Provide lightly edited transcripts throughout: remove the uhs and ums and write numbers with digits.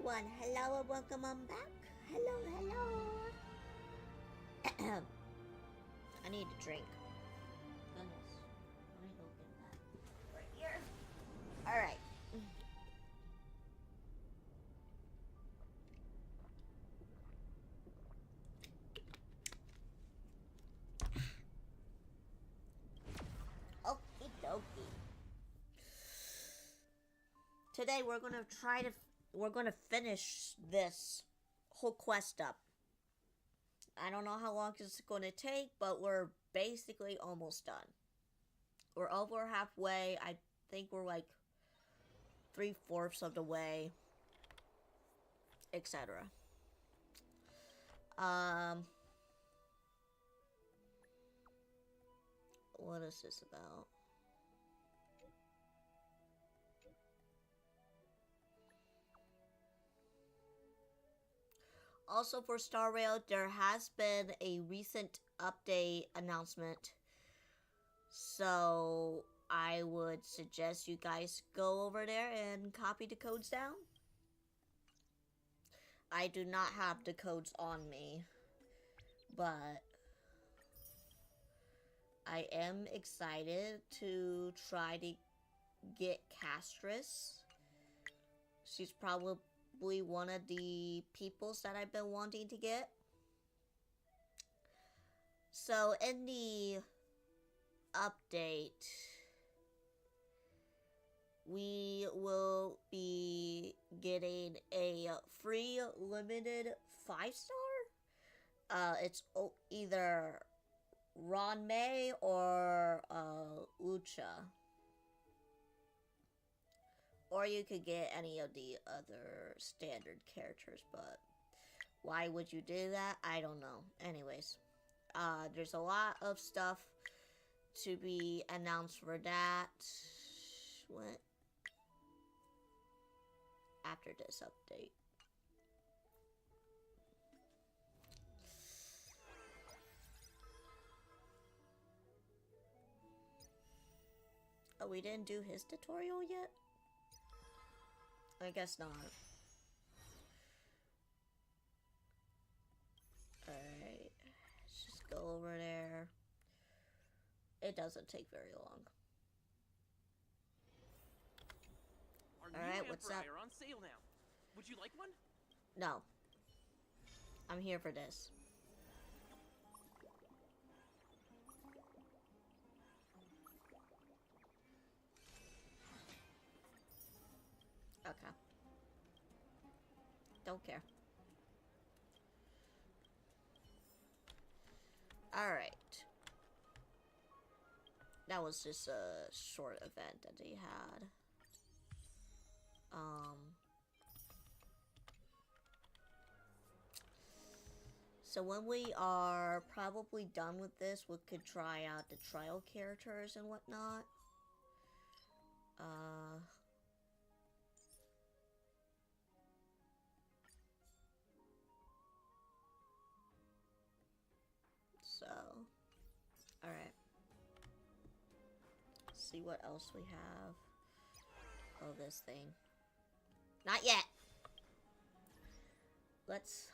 everyone. Hello and welcome on back. Hello, hello. I need a drink. Goodness. Let me go get that. Right here. Alright. Okie dokie. Today we're gonna finish this whole quest up. I don't know how long it's gonna take, but we're basically almost done. We're over halfway. I think we're like 3/4 of the way, etc. What is this about? Also for Star Rail, there has been a recent update announcement. So I would suggest you guys go over there and copy the codes down. I do not have the codes on me, but I am excited to try to get Castris. She's probably one of the peoples that I've been wanting to get. So in the update, we will be getting a free limited 5-star. It's either Ron May or Ucha. Or you could get any of the other standard characters, but why would you do that? I don't know. Anyways, there's a lot of stuff to be announced for that. What? After this update. Oh, we didn't do his tutorial yet? I guess not. Alright. Let's just go over there. It doesn't take very long. Alright, what's up? Are on sale now. Would you like one? No. I'm here for this. Okay. Don't care. Alright. That was just a short event that they had. So when we are probably done with this, we could try out the trial characters and whatnot. So, alright. See what else we have. Oh, this thing. Not yet! Let's...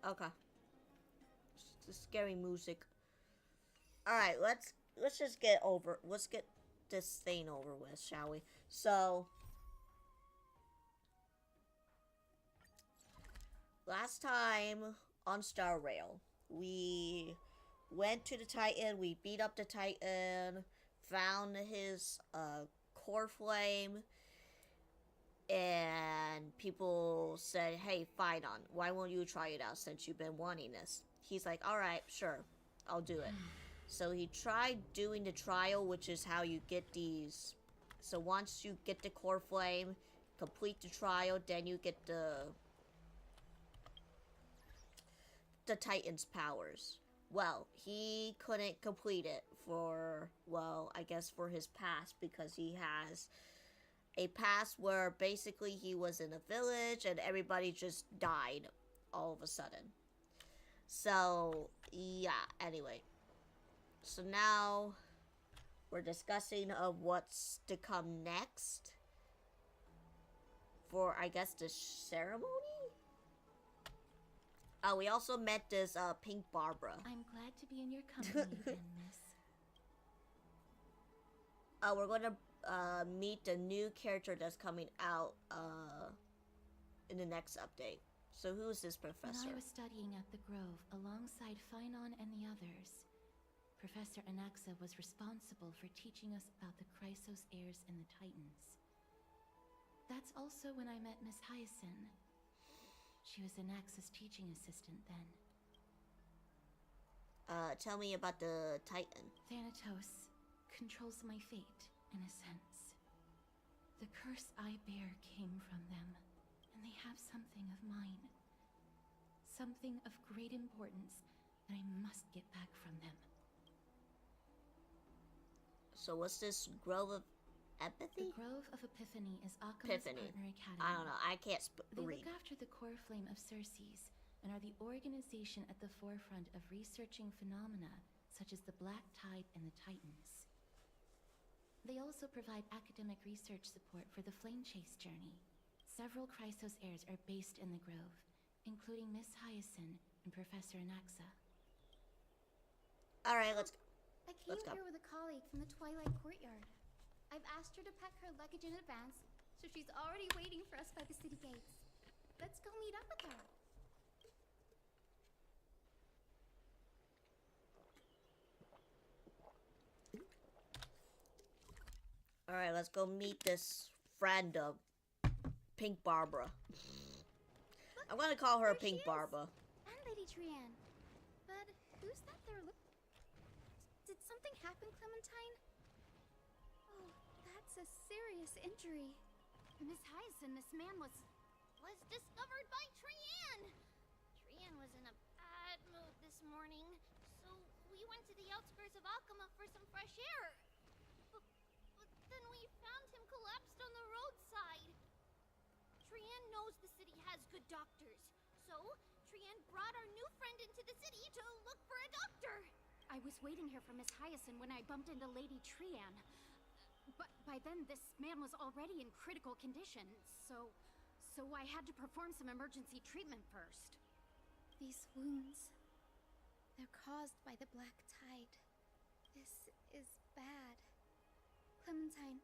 Okay. Just scary music. Alright, let's just let's get this thing over with, shall we? So, last time on Star Rail, we went to the Titan, we beat up the Titan, found his core flame, and people said, hey, Phaidon, why won't you try it out since you've been wanting this? He's like, alright, sure, I'll do it. So he tried doing the trial, which is how you get these. So once you get the core flame, complete the trial, then you get the Titan's powers. Well, he couldn't complete it for, well, I guess for his past, because he has a past where basically he was in a village and everybody just died all of a sudden. So, yeah, anyway. So now we're discussing of what's to come next for, I guess, the ceremony? Oh, we also met this Pink Barbara. I'm glad to be in your company again, miss. We're gonna meet the new character that's coming out in the next update. So who is this professor? When I was studying at the Grove alongside Phynon and the others, Professor Anaxa was responsible for teaching us about the Chrysos heirs and the Titans. That's also when I met Miss Hyacinth. She was Anaxa's teaching assistant then. Tell me about the Titan. Thanatos controls my fate, in a sense. The curse I bear came from them, and they have something of mine. Something of great importance that I must get back from them. So what's this Grove of Empathy? The Grove of Epiphany is Akama's partner academy. I don't know, I can't They read. look after the core flame of Circes, and are the organization at the forefront of researching phenomena such as the Black Tide and the Titans. They also provide academic research support for the Flame Chase journey. Several Chrysos heirs are based in the Grove, including Miss Hyacinth and Professor Anaxa. Alright, let's I came go. here with a colleague from the Twilight Courtyard. I've asked her to pack her luggage in advance, so she's already waiting for us by the city gates. Let's go meet up with her. Alright, let's go meet this friend of Pink Barbara. I'm gonna call her There she Pink is. Barbara. And Lady Trianne. But who's that there? Did something happen, Clementine? Oh, that's a serious injury. Miss Hyacinth, this man was discovered by Trianne. Trianne was in a bad mood this morning, so we went to the outskirts of Alchema for some fresh air. But then we found him collapsed on the roadside. Trianne knows the city has good doctors, so Trianne brought our new friend into the city to look for a doctor. I was waiting here for Miss Hyacinth when I bumped into Lady Trianne. But by then, this man was already in critical condition, so I had to perform some emergency treatment first. These wounds, they're caused by the Black Tide. This is bad. Clementine,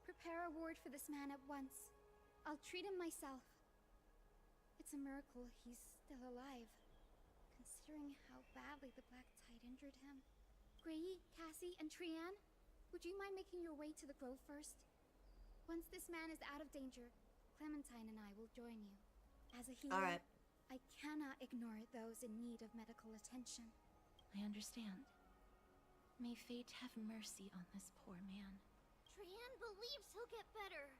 prepare a ward for this man at once. I'll treat him myself. It's a miracle he's still alive, considering how badly the Black Tide injured him. Grayi, Cassie, and Trianne, would you mind making your way to the Grove first? Once this man is out of danger, Clementine and I will join you. As a healer, Alright. I cannot ignore those in need of medical attention. I understand. May fate have mercy on this poor man. Trianne believes he'll get better.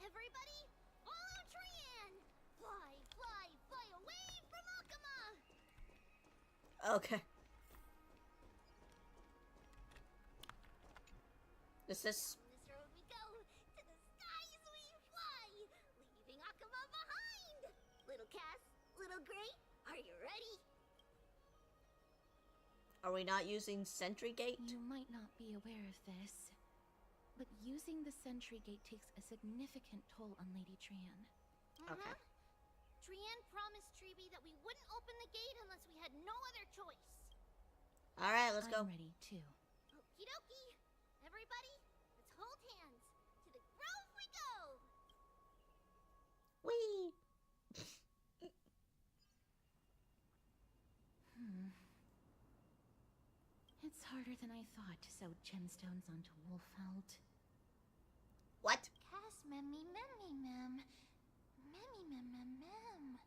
Everybody, follow Trianne! Fly, fly, fly away from Alchema! Okay. Is this... On this road we go, to the skies we fly, leaving Alchema behind! Little Cass, little Gray, are you ready? Are we not using Sentry Gate? You might not be aware of this, but using the Sentry Gate takes a significant toll on Lady Trianne. Okay. Trianne promised Treeby that we wouldn't open the gate unless we had no other choice. Alright, let's go. I'm ready, too. Okie dokie. Everybody, let's hold hands. To the Grove we go! Whee! It's harder than I thought to sew gemstones onto Wolfeld. What? Cass, memmy, memmy, mem. Memmy, mem, mem, mem.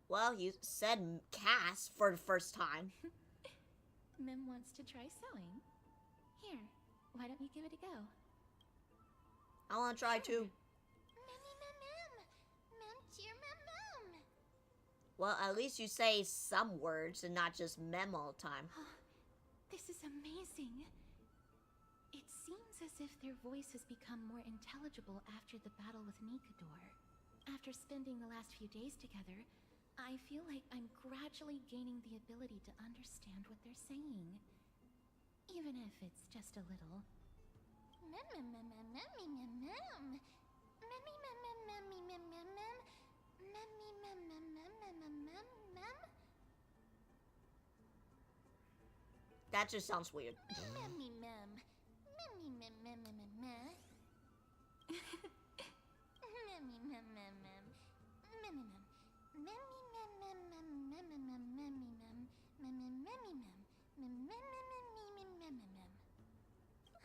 Well, you said Cass for the first time. Mem wants to try sewing. Here, why don't you give it a go? I want to try too. Memmy, mem, mem. Mem, cheer, mem, mem. Well, at least you say some words and not just mem all the time. This is amazing. It seems as if their voice has become more intelligible after the battle with Nikador. After spending the last few days together, I feel like I'm gradually gaining the ability to understand what they're saying. Even if it's just a little. That just sounds weird.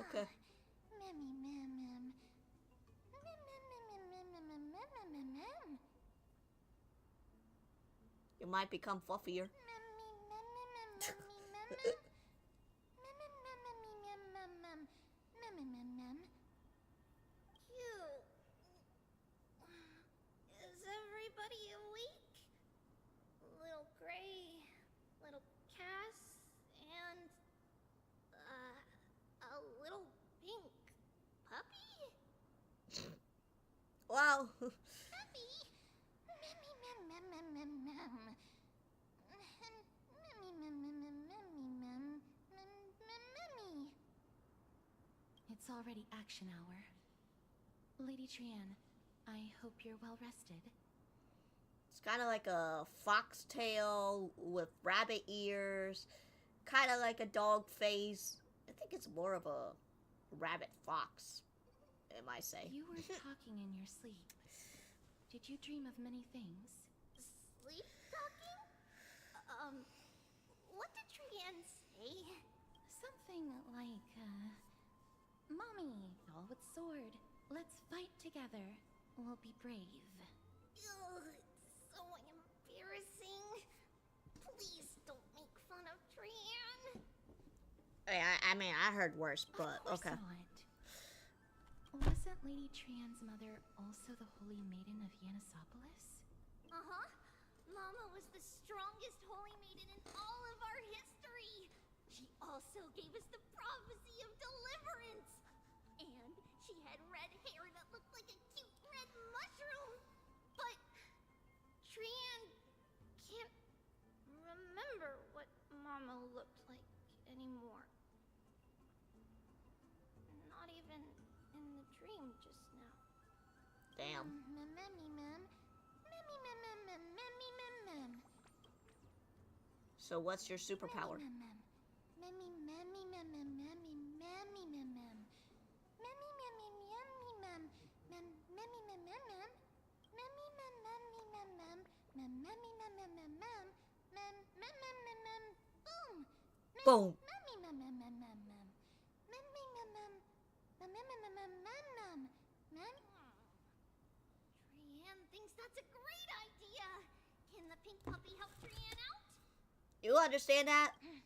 Okay. You might become fluffier. Is everybody awake? Little Gray, little Cass, and a little pink puppy? Wow. Puppy? It's already action hour. Lady Trian, I hope you're well rested. It's kind of like a foxtail with rabbit ears. Kind of like a dog face. I think it's more of a rabbit fox, I might say. You were talking in your sleep. Did you dream of many things? Sleep talking? What did Trian say? Something like, Mommy, all with sword. Let's fight together. We'll be brave. Ugh, it's so embarrassing. Please don't make fun of Trian. I mean, I heard worse, but Of course okay. not. Wasn't Lady Trian's mother also the Holy Maiden of Yanisopolis? Uh-huh. Mama was the strongest holy maiden in all of our history. She also gave us the prophecy of deliverance. And she had red hair that looked like a cute red mushroom. But Trian can't remember what Mama looked like anymore. Not even in the dream just now. Damn. So what's your superpower? Boom. Trian thinks that's a great idea. Can the pink puppy help Trian out? You understand that? Yay!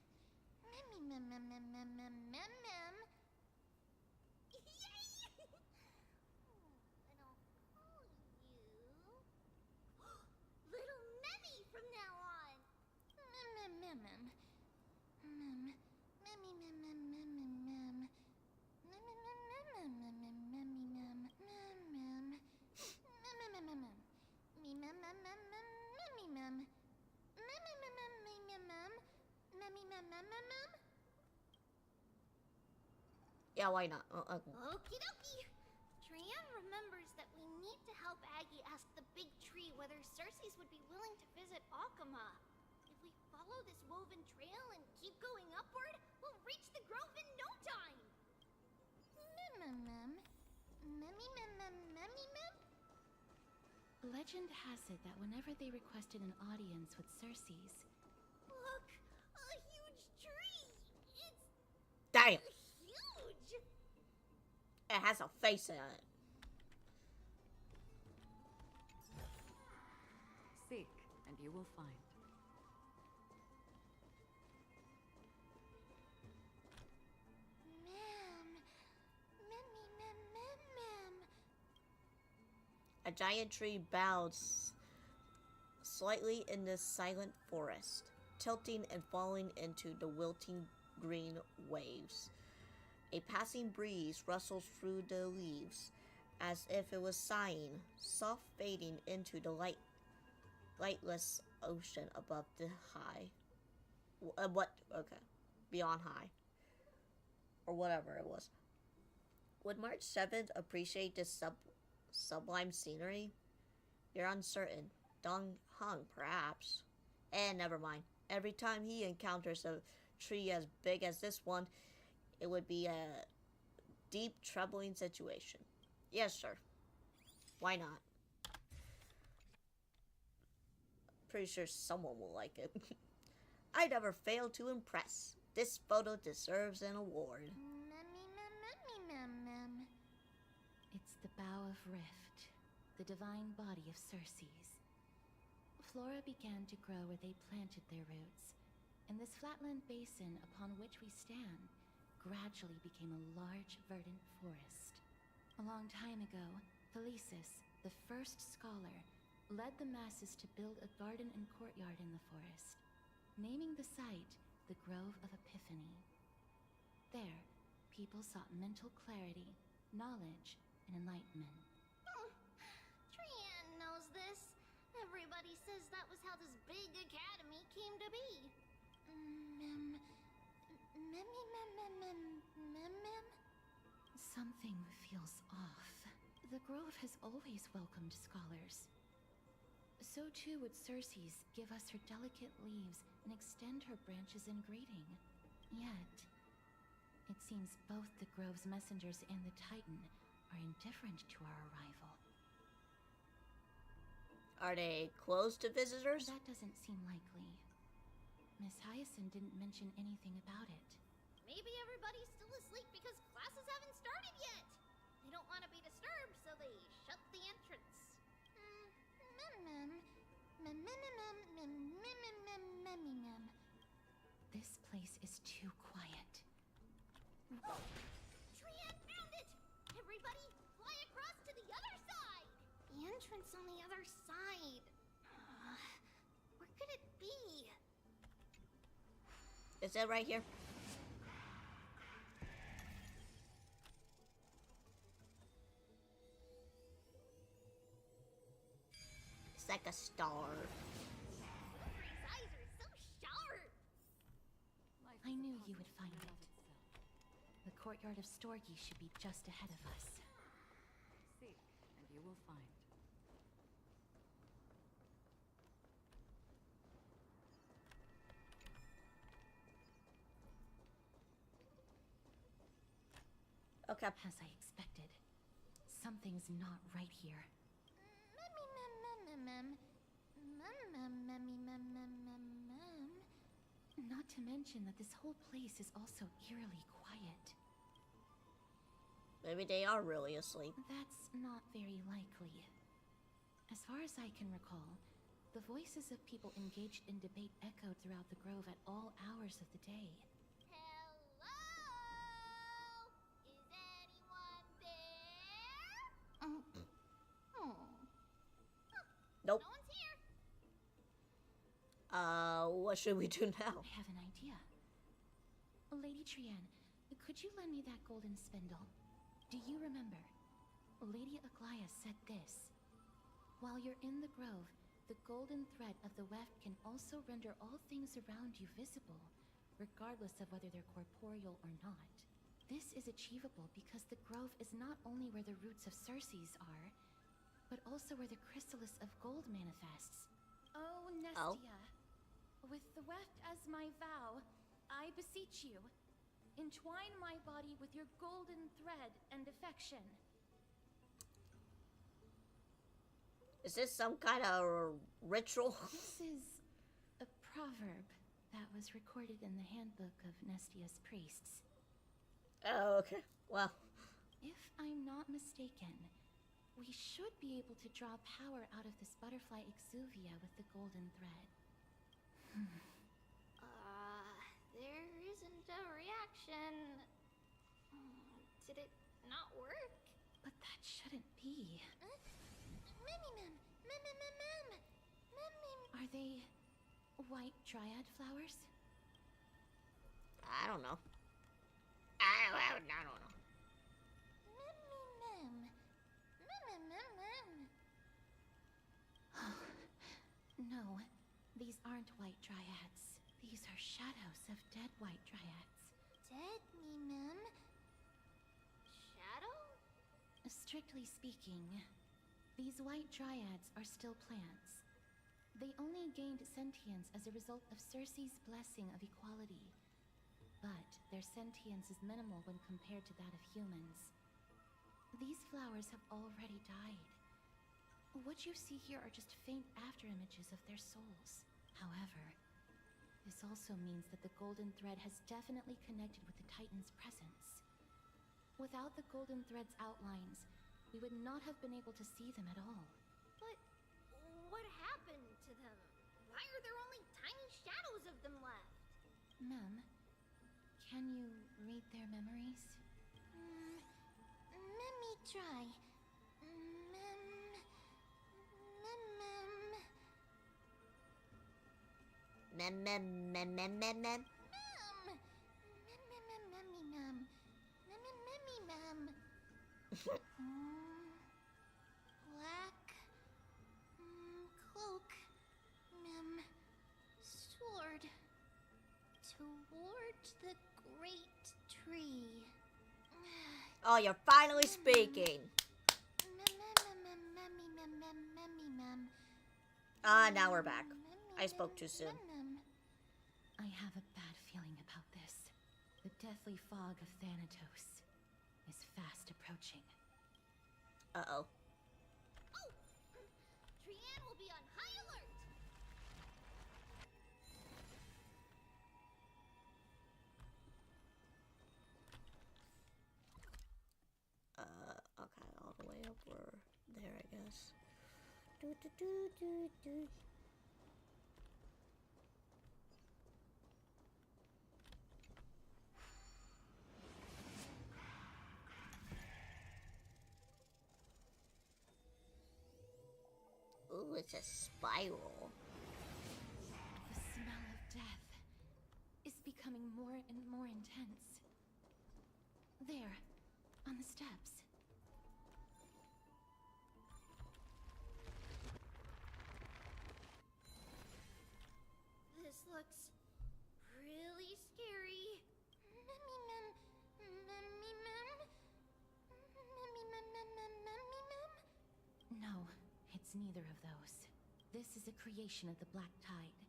And I'll call you Little Memmy from now on. Yeah, why not? Okie dokie. Trian remembers that we need to help Aggie ask the big tree whether Cersei's would be willing to visit Akama. If we follow this woven trail and keep going upward, we'll reach the grove in no time. Legend has it that whenever they requested an audience with Cersei's, Look, a huge tree. It's Damn. huge. It has a face in it. Seek, and you will find. A giant tree bows slightly in this silent forest, tilting and falling into the wilting green waves. A passing breeze rustles through the leaves, as if it was sighing, soft fading into the light. lightless ocean above the high. What? Okay. Beyond high. Or whatever it was. Would March 7th appreciate this sublime scenery? You're uncertain. Dong Hung, perhaps. And never mind. Every time he encounters a tree as big as this one, it would be a deep, troubling situation. Yes, sir. Why not? Pretty sure someone will like it. I never fail to impress. This photo deserves an award. It's the Bough of Rift, the divine body of Circe's. Flora began to grow where they planted their roots, and this flatland basin upon which we stand gradually became a large, verdant forest. A long time ago, Thelesis, the first scholar, led the masses to build a garden and courtyard in the forest, naming the site the Grove of Epiphany. There, people sought mental clarity, knowledge, and enlightenment. Trian knows this. Everybody says that was how this big academy came to be. Something feels off. The Grove has always welcomed scholars. So too would Circe's give us her delicate leaves and extend her branches in greeting. Yet, it seems both the Grove's messengers and the Titan are indifferent to our arrival. Are they closed to visitors? That doesn't seem likely. Miss Hyacinth didn't mention anything about it. Maybe everybody's still asleep because classes haven't started yet. They don't want to be disturbed, so they shut the entrance. This place is too quiet. Trian found it! Everybody, fly across to the other side! The entrance on the other side. Where could it be? Is it right here? It's like a star. Wolverine's eyes are so sharp! I knew you would find it. The courtyard of Storgi should be just ahead of us. Seek, and you will find. Okay. As I expected, something's not right here. Not to mention that this whole place is also eerily quiet. Maybe they are really asleep. That's not very likely. As far as I can recall, the voices of people engaged in debate echoed throughout the grove at all hours of the day. Hello? Is anyone there? Nope. No one's here. What should we do now? I have an idea. Lady Trian, could you lend me that golden spindle? Do you remember? Lady Aglaia said this. While you're in the grove, the golden thread of the weft can also render all things around you visible, regardless of whether they're corporeal or not. This is achievable because the grove is not only where the roots of Circe's are, but also where the chrysalis of gold manifests. Oh, Nestia. With the weft as my vow, I beseech you, entwine my body with your golden thread and affection. Is this some kind of ritual? This is a proverb that was recorded in the handbook of Nestia's priests. Oh, okay. Well, If I'm not mistaken, we should be able to draw power out of this butterfly exuvia with the golden thread. There isn't a reaction. Did it not work? But that shouldn't be. Are they white dryad flowers? I don't know. I don't know. are shadows of dead white dryads. Dead me, ma'am. Shadow? Strictly speaking, these white dryads are still plants. They only gained sentience as a result of Circe's blessing of equality. But their sentience is minimal when compared to that of humans. These flowers have already died. What you see here are just faint afterimages of their souls. However, this also means that the golden thread has definitely connected with the Titan's presence. Without the golden thread's outlines, we would not have been able to see them at all. But what happened to them? Why are there only tiny shadows of them left? Ma'am, can you read their memories? Let me try. Mem mem mem mem mem mem. Black cloak, sword toward the great tree. Oh, you're finally speaking. Ah, now we're back. I spoke too soon. I have a bad feeling about this. The deathly fog of Thanatos is fast approaching. Uh-oh. Oh! Trianne will be on high alert! Okay, all the way up or there, I guess. Do do do do do. Ooh, it's a spiral. The smell of death is becoming more and more intense. There, on the steps. This looks really scary. Memmy mem. Memmy mem. Memmy mem mem mem memmy mem. No, it's neither of those. This is a creation of the Black Tide.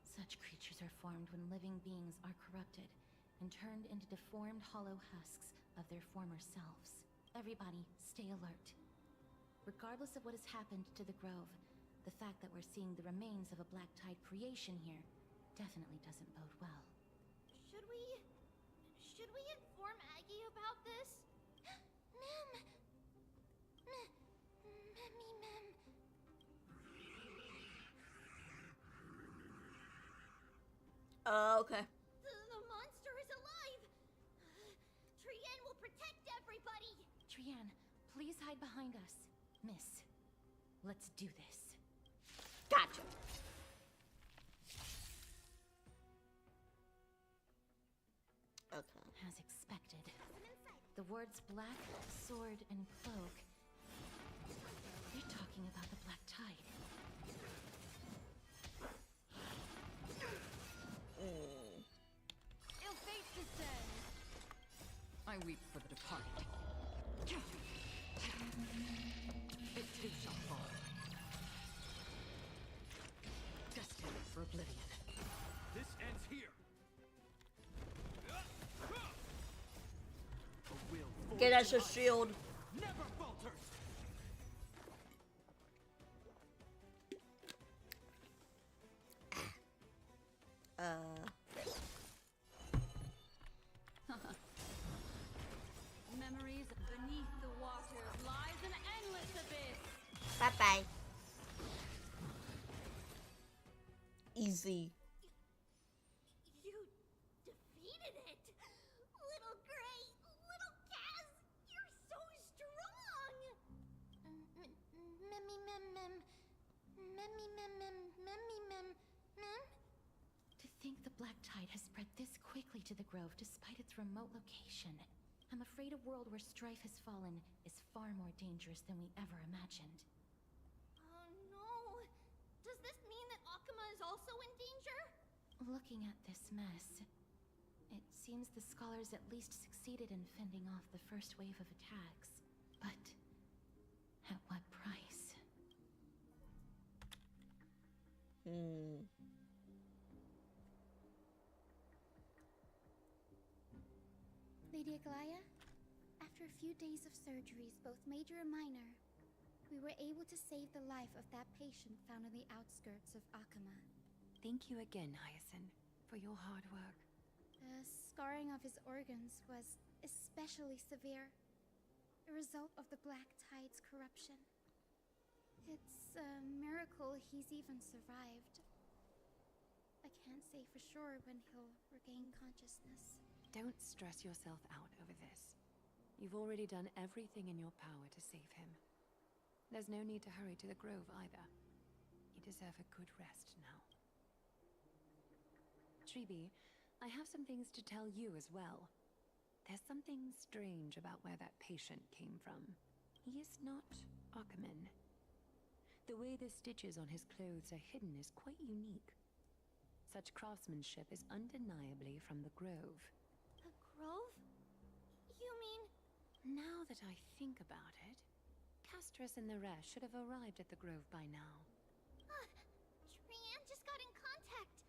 Such creatures are formed when living beings are corrupted and turned into deformed hollow husks of their former selves. Everybody, stay alert. Regardless of what has happened to the Grove, the fact that we're seeing the remains of a Black Tide creation here definitely doesn't bode well. Should we inform Aggie about this? Mem. Memmy mem. Okay. The monster is alive. Trianne will protect everybody. Trianne, please hide behind us. Miss, let's do this. Gotcha. Okay. As expected, the words black, sword, and cloak, they're talking about the Black Tide. Ill fate descends. I weep for the departed. It too shall fall. Destined for oblivion. This ends here. A will Get us a forged in shield. ice never falters. This. Memories beneath the waters lies an endless abyss. Bye-bye. Easy. You defeated it. Little Gray, little Kaz, you're so strong. Memmy mem mem. Memmy mem mem. Memmy mem mem. To think the Black Tide has spread this quickly to the Grove despite its remote location. I'm afraid a world where strife has fallen is far more dangerous than we ever imagined. Oh no. Does this mean that Akuma is also in danger? Looking at this mess, it seems the scholars at least succeeded in fending off the first wave of attacks. But at what price? Lady Aglaya, after a few days of surgeries, both major and minor, we were able to save the life of that patient found on the outskirts of Akama. Thank you again, Hyacinth, for your hard work. The scarring of his organs was especially severe, a result of the Black Tide's corruption. It's a miracle he's even survived. I can't say for sure when he'll regain consciousness. Don't stress yourself out over this. You've already done everything in your power to save him. There's no need to hurry to the Grove either. You deserve a good rest now. Tribi, I have some things to tell you as well. There's something strange about where that patient came from. He is not Akaman. The way the stitches on his clothes are hidden is quite unique. Such craftsmanship is undeniably from the Grove. The Grove? You mean... Now that I think about it, Castris and the rest should have arrived at the Grove by now. Trian just got in contact.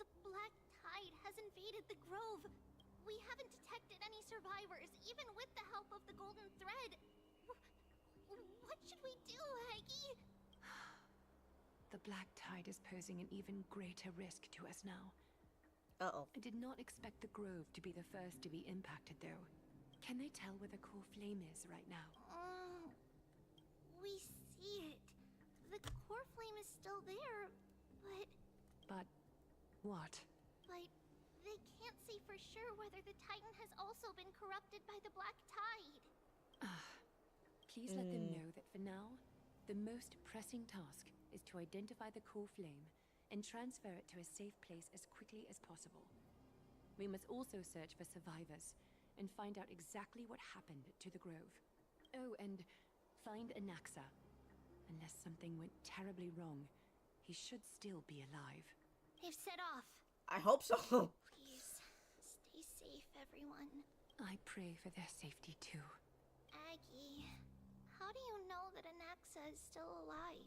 The Black Tide has invaded the Grove. We haven't detected any survivors, even with the help of the Golden Thread. What should we do, Aggie? The Black Tide is posing an even greater risk to us now. Uh-oh. I did not expect the Grove to be the first to be impacted, though. Can they tell where the core flame is right now? We see it. The core flame is still there, but... But... what? But they can't say for sure whether the Titan has also been corrupted by the Black Tide. Please let them know that for now, the most pressing task is to identify the core flame and transfer it to a safe place as quickly as possible. We must also search for survivors and find out exactly what happened to the Grove. Oh, and find Anaxa. Unless something went terribly wrong, he should still be alive. They've set off. I hope so. Please, stay safe, everyone. I pray for their safety too. Aggie, how do you know that Anaxa is still alive?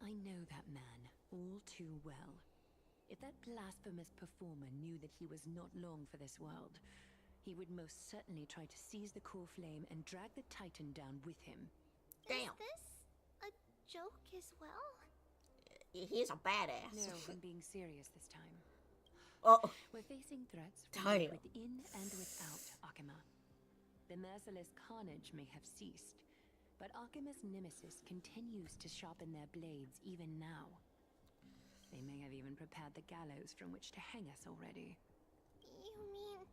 I know that man all too well. If that blasphemous performer knew that he was not long for this world, he would most certainly try to seize the core flame and drag the Titan down with him. Damn. Is this a joke as well? He's a badass. No, I'm being serious this time. Oh, We're facing threats from Damn. both within and without Akama. The merciless carnage may have ceased, but Akima's nemesis continues to sharpen their blades even now. They may have even prepared the gallows from which to hang us already. You mean...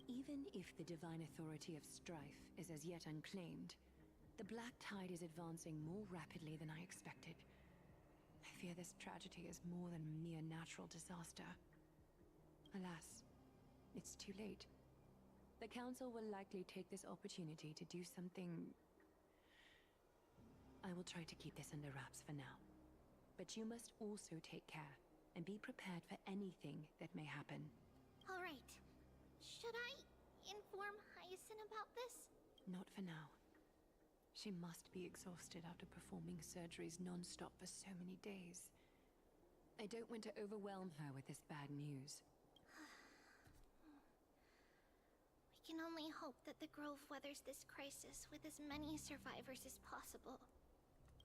Even if the divine authority of strife is as yet unclaimed, the Black Tide is advancing more rapidly than I expected. I fear this tragedy is more than a mere natural disaster. Alas, it's too late. The Council will likely take this opportunity to do something... I will try to keep this under wraps for now. But you must also take care and be prepared for anything that may happen. All right. Should I inform Hyacinth about this? Not for now. She must be exhausted after performing surgeries non-stop for so many days. I don't want to overwhelm her with this bad news. We can only hope that the Grove weathers this crisis with as many survivors as possible.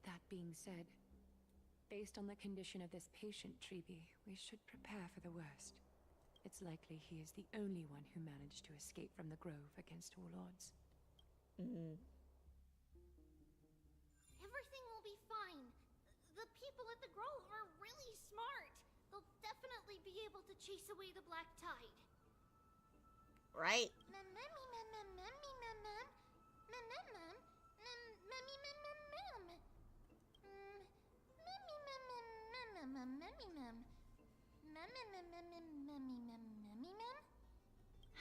That being said, based on the condition of this patient, Tribi, we should prepare for the worst. It's likely he is the only one who managed to escape from the Grove against all odds. Everything will be fine. The people at the Grove are really smart. They'll definitely be able to chase away the Black Tide. right?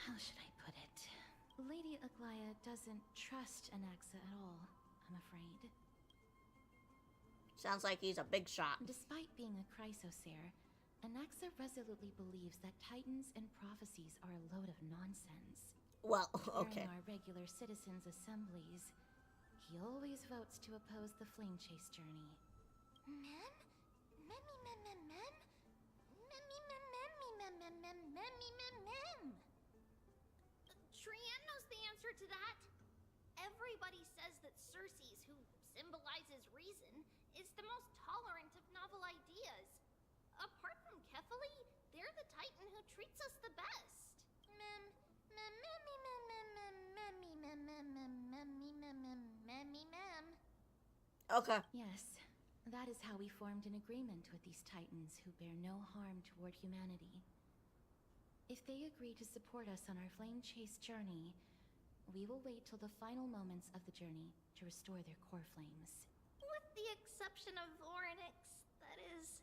How should I put it? Lady Aglaya doesn't trust Anaxa at all, I'm afraid. Sounds like he's a big shot. Despite being a chrysosaur, Anaxa resolutely believes that titans and prophecies are a load of nonsense. Well, okay. During our regular citizens' assemblies, he always votes to oppose the flame chase journey. Mem? Memmy mem mem mem? Memmy mem memmy mem mem mem memmy mem mem. Trian knows the answer to that. Everybody says that Circes, who symbolizes reason, is the most tolerant of novel ideas. Apart from Kefali, they're the titan who treats us the best. Mem mem memmy mem mem mem memmy mem mem mem memmy mem mem memmy mem. Okay. Yes, that is how we formed an agreement with these titans who bear no harm toward humanity. If they agree to support us on our flame chase journey, we will wait till the final moments of the journey to restore their core flames. With the exception of Orynyx, that is.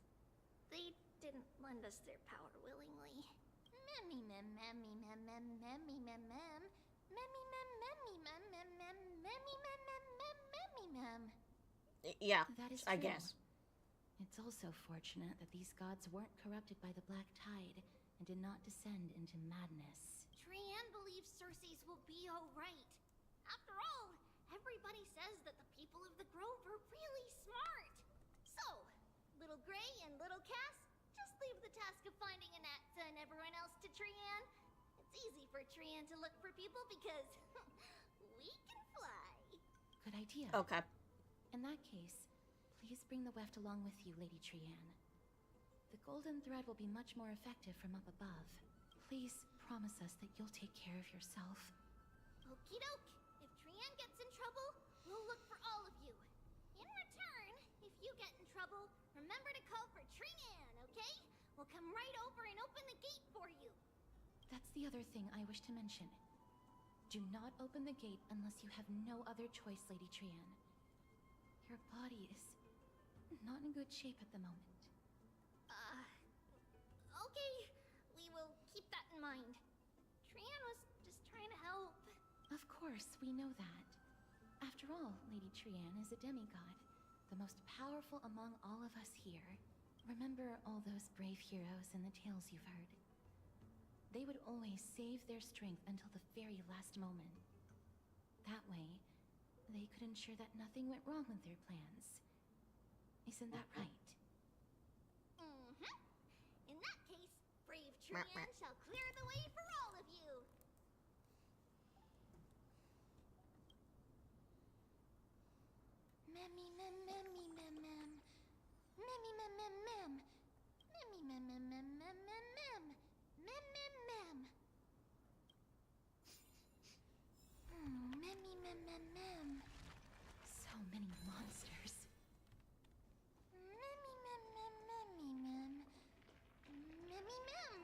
They didn't lend us their power willingly. Memmy mem memmy mem mem memmy mem mem. Memmy mem memmy mem mem mem memmy mem mem mem memmy mem. Yeah, That is I true. guess. It's also fortunate that these gods weren't corrupted by the Black Tide and did not descend into madness. Trian believes Circes will be alright. After all, everybody says that the people of the Grove are really smart. So, Little Gray and Little Cass, just leave the task of finding Anaxa and everyone else to Trian. It's easy for Trian to look for people because we can fly. Good idea. Okay. In that case, please bring the weft along with you, Lady Trian. The golden thread will be much more effective from up above. Please promise us that you'll take care of yourself. Okie doke. If Trian gets in trouble, we'll look for all of you. In return, if you get in trouble, remember to call for Trian, okay? We'll come right over and open the gate for you. That's the other thing I wish to mention. Do not open the gate unless you have no other choice, Lady Trian. Your body is not in good shape at the moment. Okay. We will keep that in mind. Trian was just trying to help. Of course, we know that. After all, Lady Trian is a demigod, the most powerful among all of us here. Remember all those brave heroes and the tales you've heard. They would always save their strength until the very last moment. That way, they could ensure that nothing went wrong with their plans. Isn't that right? Mm-hmm. In that case, brave Trian shall clear the way for all of you. Memmy mem memmy mem mem. Memmy mem mem mem. Memmy mem mem mem mem mem mem. Mem mem mem. Memmy mem mem mem. So many monsters. Memmy mem mem memmy mem. Memmy mem.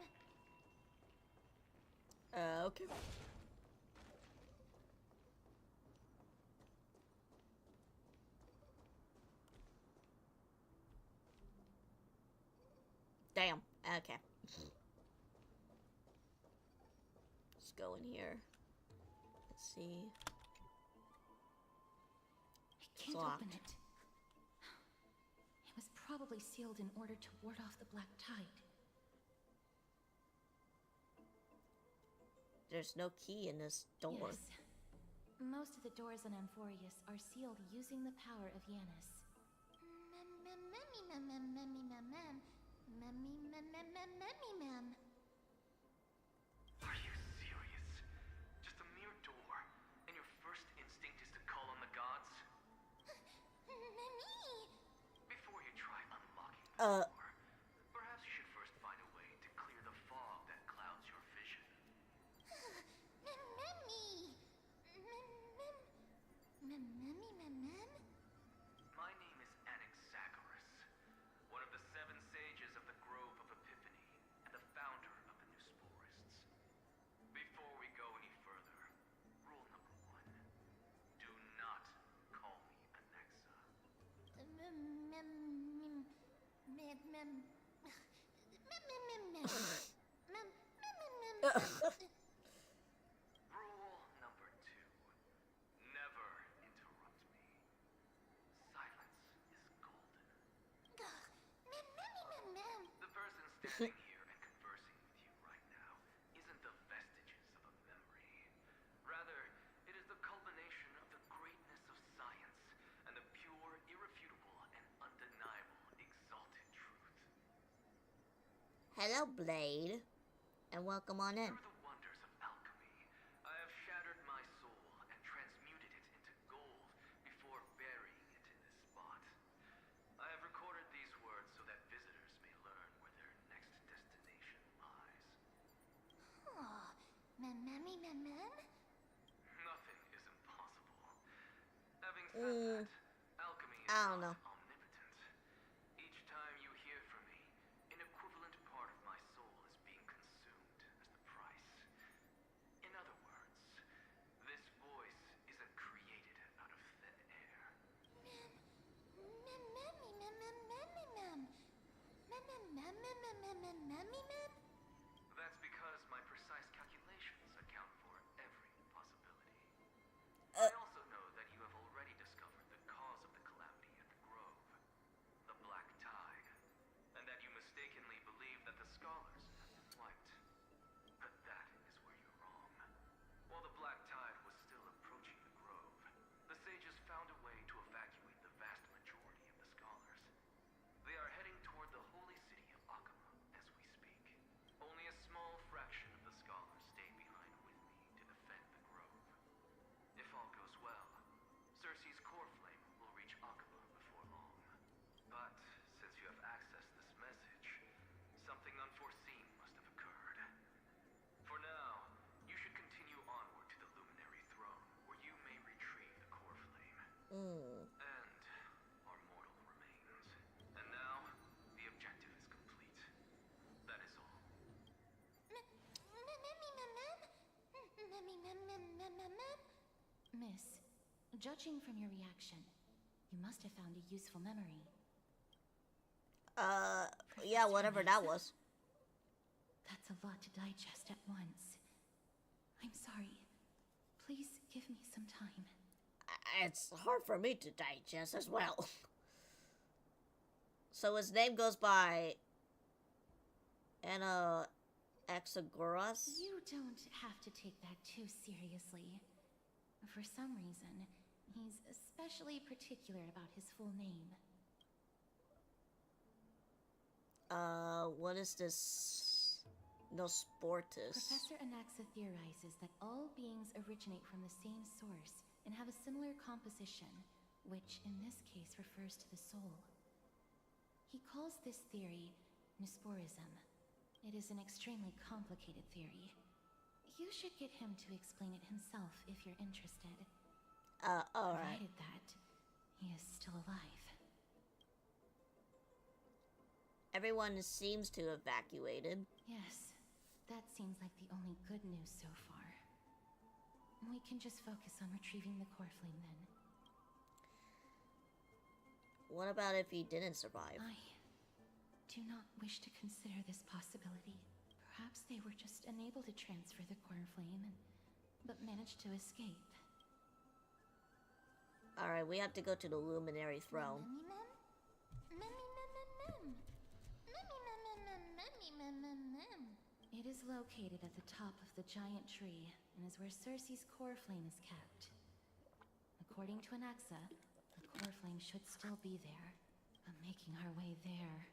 Okay. Damn. Okay. Let's go in here. Let's see. I can't locked. open it. It was probably sealed in order to ward off the Black Tide. There's no key in this door. Yes. Most of the doors in Amphorius are sealed using the power of Yanis. Mem mem memmy mem mem memmy mem mem. Memmy mem mem mem memmy mem. Are you serious? Just a mere door, and your first instinct is to call on the gods? Memmy. Before you try unlocking the door, perhaps you should first find a way to clear the fog that clouds your vision. Memmy. Memmy mem mem. My name is Anaxagoras, one of the 7 sages of the Grove of Epiphany, and the founder of the New Sporists. Before we go any further, rule number 1. Do not call me Anaxa. Mem mem mem mem mem mem mem mem. Mem mem mem. Rule number 2. Never interrupt me. Silence is golden. Hello, Blade. And welcome on in. Through the wonders of alchemy, I have shattered my soul and transmuted it into gold before burying it in this spot. I have recorded these words so that visitors may learn where their next destination lies. Oh, mem. Nothing is impossible. Having said that, alchemy is I don't know. not omnipotent. Each time you hear from me, an equivalent part of my soul is being consumed as the price. In other words, this voice isn't created out of thin air. That's because my precise calculations account for every possibility. I also know that you have already discovered the cause of the calamity at the Grove, the Black Tide, and that you mistakenly believe that the scholars have been wiped. But that is where you're wrong. While the Black Tide was still approaching the Grove, the sages found a way to evacuate the vast majority of the scholars. They are heading toward the holy city of Akama as we speak. Only a small fraction of the scholars stayed behind with me to defend the Grove. If all goes well, Cersei's core flame will reach Akama before long. But since you have accessed this message, something unforeseen must have occurred. For now, you should continue onward to the Luminary Throne, where you may retrieve the core flame. And our mortal remains. And now, the objective is complete. That is all. Miss, judging from your reaction, you must have found a useful memory. Yeah, whatever that Alexa? was. That's a lot to digest at once. I'm sorry. Please give me some time. It's hard for me to digest as well. So his name goes by Anaxagoras? You don't have to take that too seriously. For some reason, he's especially particular about his full name. What is this? Nosportus. Professor Anaxa theorizes that all beings originate from the same source and have a similar composition, which in this case refers to the soul. He calls this theory Nusporism. It is an extremely complicated theory. You should get him to explain it himself if you're interested. Alright. Provided that he is still alive. Everyone seems to have evacuated. Yes, that seems like the only good news so far. We can just focus on retrieving the core flame then. What about if he didn't survive? I do not wish to consider this possibility. Perhaps they were just unable to transfer the core flame, but managed to escape. Alright, we have to go to the Luminary Throne. It is located at the top of the giant tree, and is where Cersei's core flame is kept. According to Anaxa, the core flame should still be there, but making our way there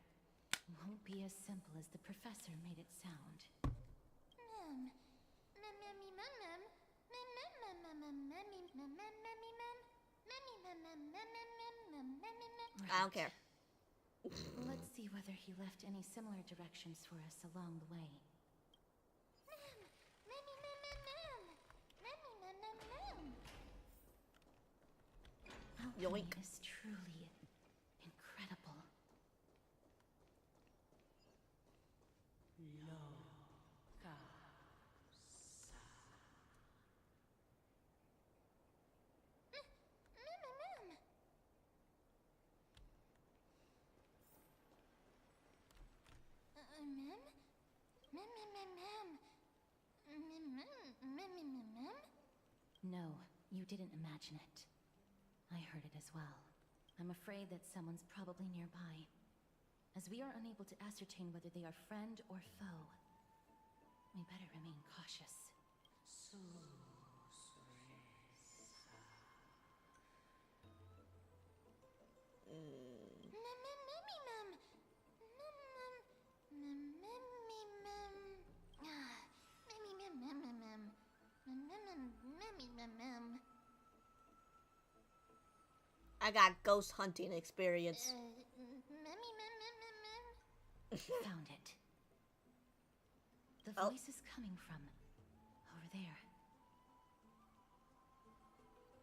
won't be as simple as the professor made it sound. I don't care. Let's see whether he left any similar directions for us along the way. Alchemy Yoink. is truly incredible. No, you didn't imagine it. I heard it as well. I'm afraid that someone's probably nearby, as we are unable to ascertain whether they are friend or foe. We better remain cautious. I got ghost hunting experience. Found it. The Oh. voice is coming from over there.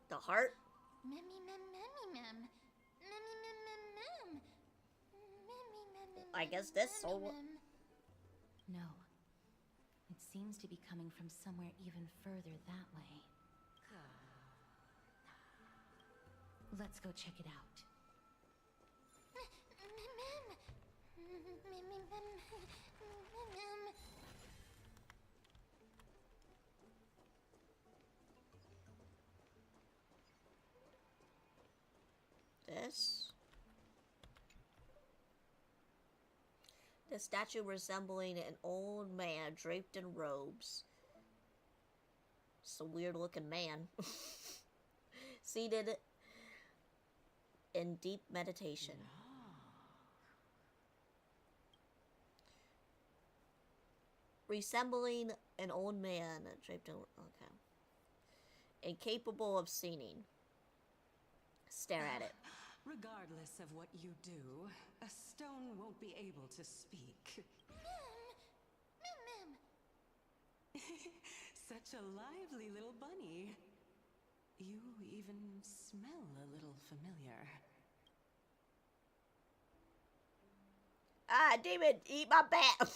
The heart? I guess this soul. No. It seems to be coming from somewhere even further that way. Let's go check it out. This? The statue resembling an old man draped in robes. It's a weird looking man. Seated in deep meditation. Resembling an old man draped in... Okay. Incapable of seeing. Stare at it. Regardless of what you do, a stone won't be able to speak. Such a lively little bunny. You even smell a little familiar. Ah, demon, eat my bat.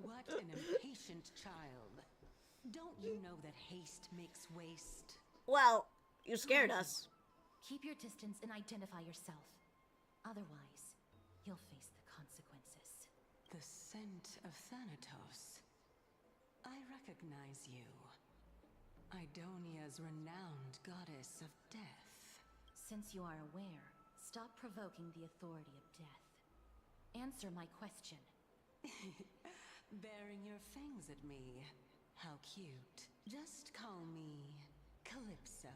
What an impatient child. Don't you know that haste makes waste? Well, you scared us. Keep your distance and identify yourself. Otherwise, you'll face the consequences. The scent of Thanatos. I recognize you. Idonia's renowned goddess of death. Since you are aware, stop provoking the authority of death. Answer my question. Baring your fangs at me. How cute. Just call me Calypso.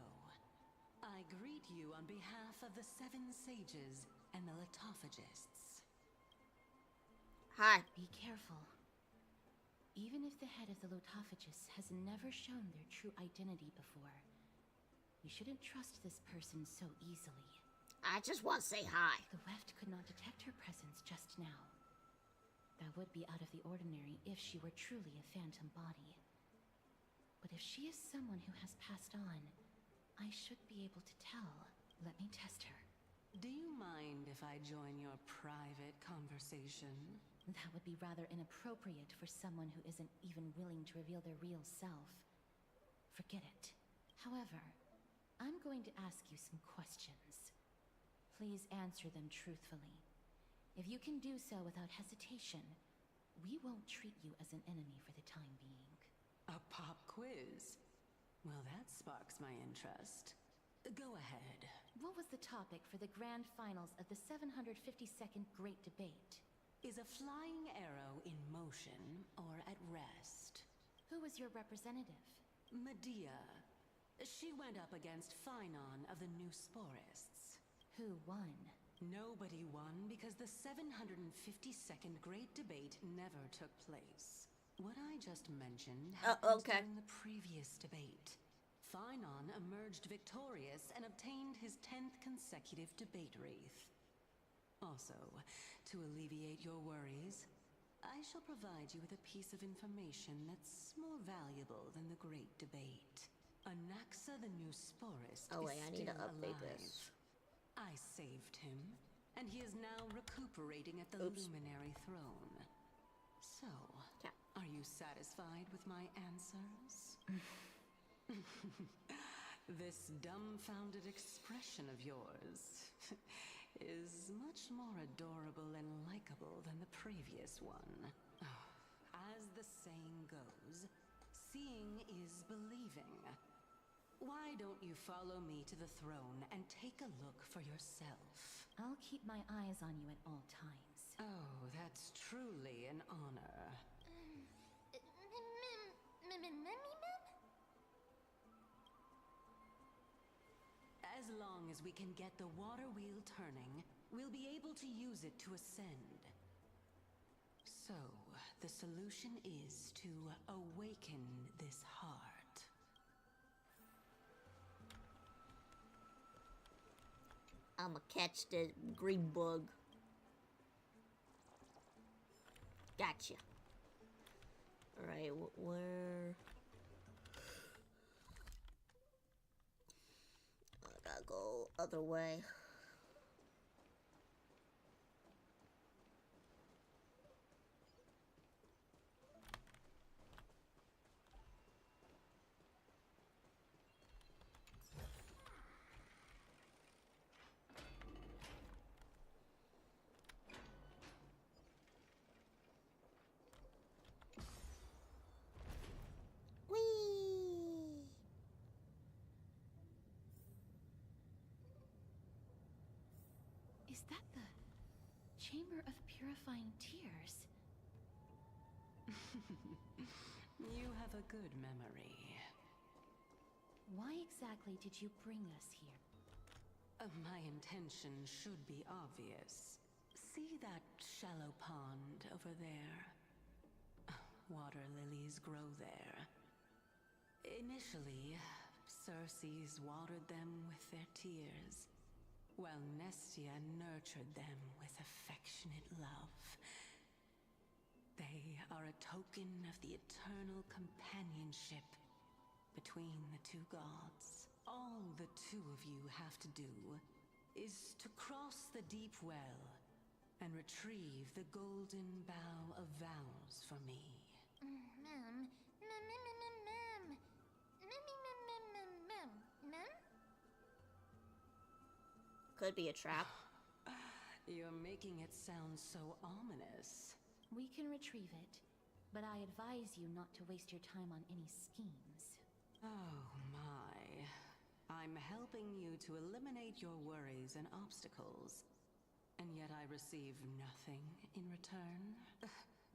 I greet you on behalf of the 7 sages and the Litophagists. Hi. Be careful. Even if the head of the Lotophagists has never shown their true identity before, you shouldn't trust this person so easily. I just want to say hi. The Weft could not detect her presence just now. That would be out of the ordinary if she were truly a phantom body. But if she is someone who has passed on, I should be able to tell. Let me test her. Do you mind if I join your private conversation? That would be rather inappropriate for someone who isn't even willing to reveal their real self. Forget it. However, I'm going to ask you some questions. Please answer them truthfully. If you can do so without hesitation, we won't treat you as an enemy for the time being. A pop quiz? Well, that sparks my interest. Go ahead. What was the topic for the grand finals of the 752nd Great Debate? Is a flying arrow in motion or at rest? Who was your representative? Medea. She went up against Phynon of the New Sporists. Who won? Nobody won because the 752nd Great Debate never took place. What I just mentioned happened during the previous debate. Phynon emerged victorious and obtained his 10th consecutive debate wreath. Also, to alleviate your worries, I shall provide you with a piece of information that's more valuable than the Great Debate. Anaxa the New Sporist Oh wait, is I need to still update alive. this. I saved him, and he is now recuperating at the Luminary Throne. So, are you satisfied with my answers? This dumbfounded expression of yours is much more adorable and likable than the previous one. As the saying goes, seeing is believing. Why don't you follow me to the throne and take a look for yourself? I'll keep my eyes on you at all times. Oh, that's truly an honor. As long as we can get the water wheel turning, we'll be able to use it to ascend. So, the solution is to awaken this heart. I'ma catch the green bug. Gotcha. Alright, where... I gotta go other way. Is that the Chamber of Purifying Tears? You have a good memory. Why exactly did you bring us here? My intention should be obvious. See that shallow pond over there? Water lilies grow there. Initially, Circes watered them with their tears, while Nestia nurtured them with affectionate love. They are a token of the eternal companionship between the two gods. All the two of you have to do is to cross the deep well and retrieve the golden bough of vows for me. Mem. Could be a trap. You're making it sound so ominous. We can retrieve it, but I advise you not to waste your time on any schemes. Oh my. I'm helping you to eliminate your worries and obstacles, and yet I receive nothing in return?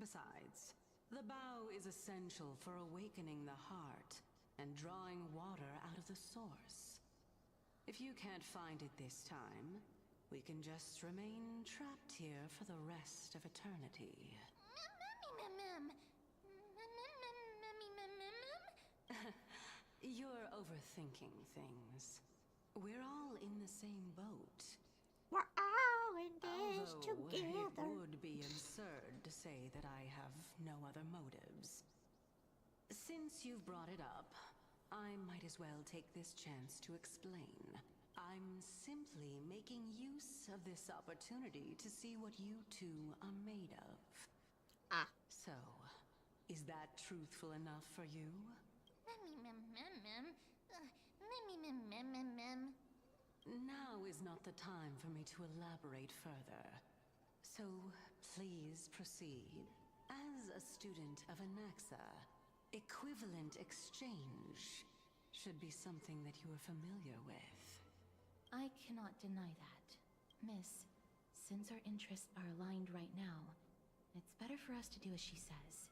Besides, the bow is essential for awakening the heart and drawing water out of the source. If you can't find it this time, we can just remain trapped here for the rest of eternity. You're overthinking things. We're all in the same boat. We're all in this Although together. it would be absurd to say that I have no other motives. Since you've brought it up, I might as well take this chance to explain. I'm simply making use of this opportunity to see what you two are made of. Ah. So, is that truthful enough for you? Now is not the time for me to elaborate further. So, please proceed. As a student of Anaxa, equivalent exchange should be something that you are familiar with. I cannot deny that. Miss, since our interests are aligned right now, it's better for us to do as she says.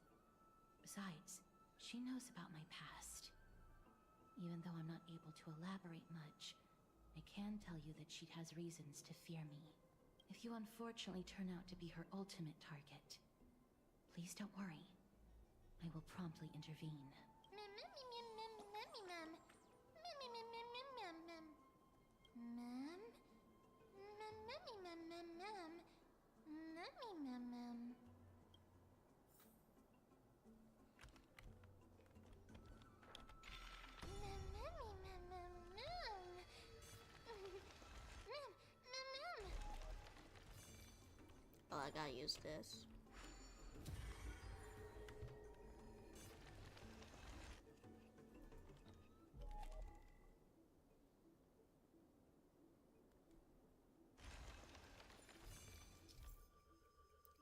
Besides, she knows about my past. Even though I'm not able to elaborate much, I can tell you that she has reasons to fear me. If you unfortunately turn out to be her ultimate target, please don't worry. I will promptly intervene. Oh, I gotta use this.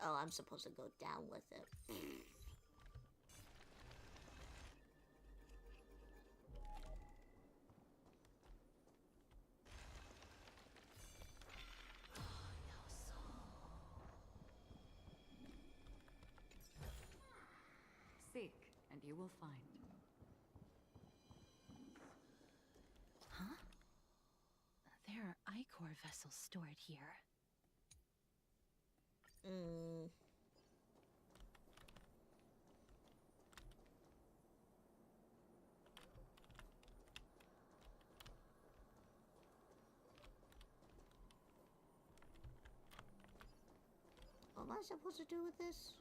Oh, I'm supposed to go down with it. Seek, and you will find. Huh? There are Ichor vessels stored here. am I supposed to do with this?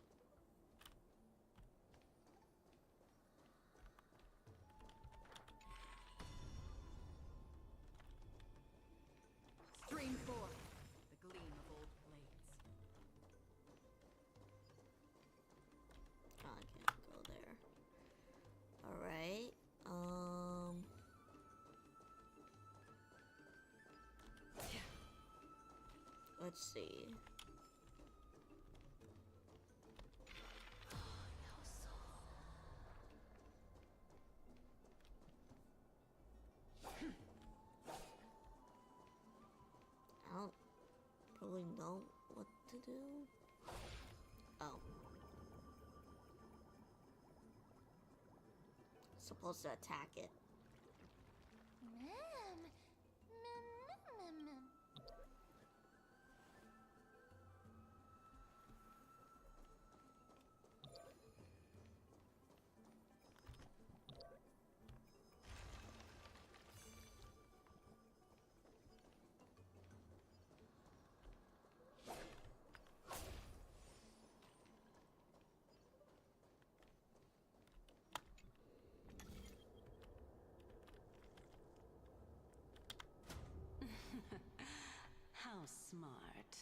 Stream forth the gleam of old blades. Oh, I can't go there. Alright. Let's see. I don't really know what to do. Oh. Supposed to attack it. Ma'am. Ma'am. How smart.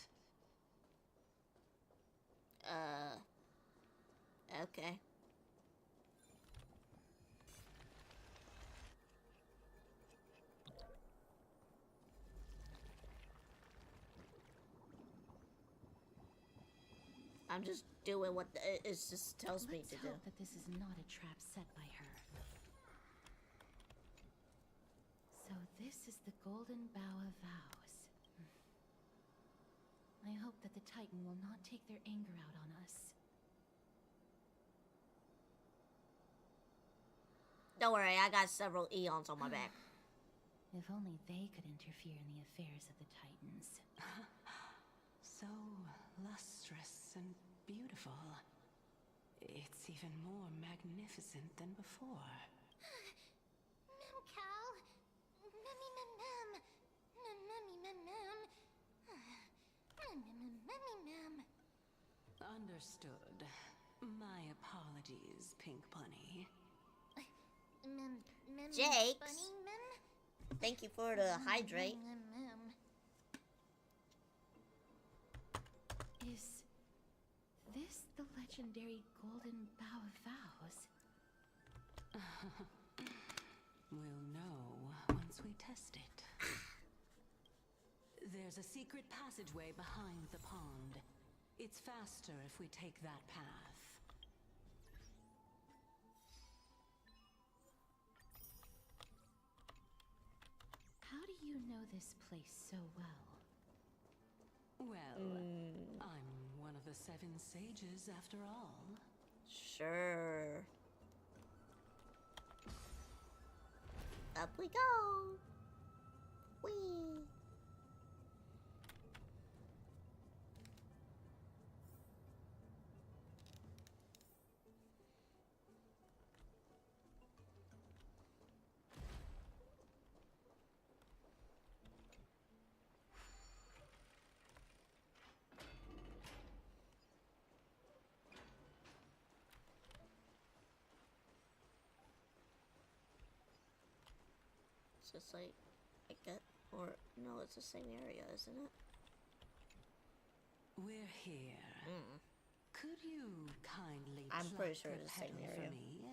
Okay. I'm just doing what it just tells me Let's to do. hope that this is not a trap set by her. So this is the Golden Bough of Vows. I hope that the Titan will not take their anger out on us. Don't worry, I got several eons on my back. If only they could interfere in the affairs of the Titans. So lustrous and beautiful. It's even more magnificent than before. Mem Cal. Memmy mem mem. Memmy mem mem. Memmy mem. Understood. My apologies, Pink Bunny. Mem Jakes. Bunny mem. Thank you for the hydrate. Mem. Is this the legendary Golden Bough of Vows? We'll know once we test it. There's a secret passageway behind the pond. It's faster if we take that path. How do you know this place so well? Well, I'm one of the 7 sages after all. Sure. Up we go. Whee. Just like I get, or no, it's the same area, isn't it? We're here. Could you kindly I'm pretty pluck sure a it's the same petal area. for me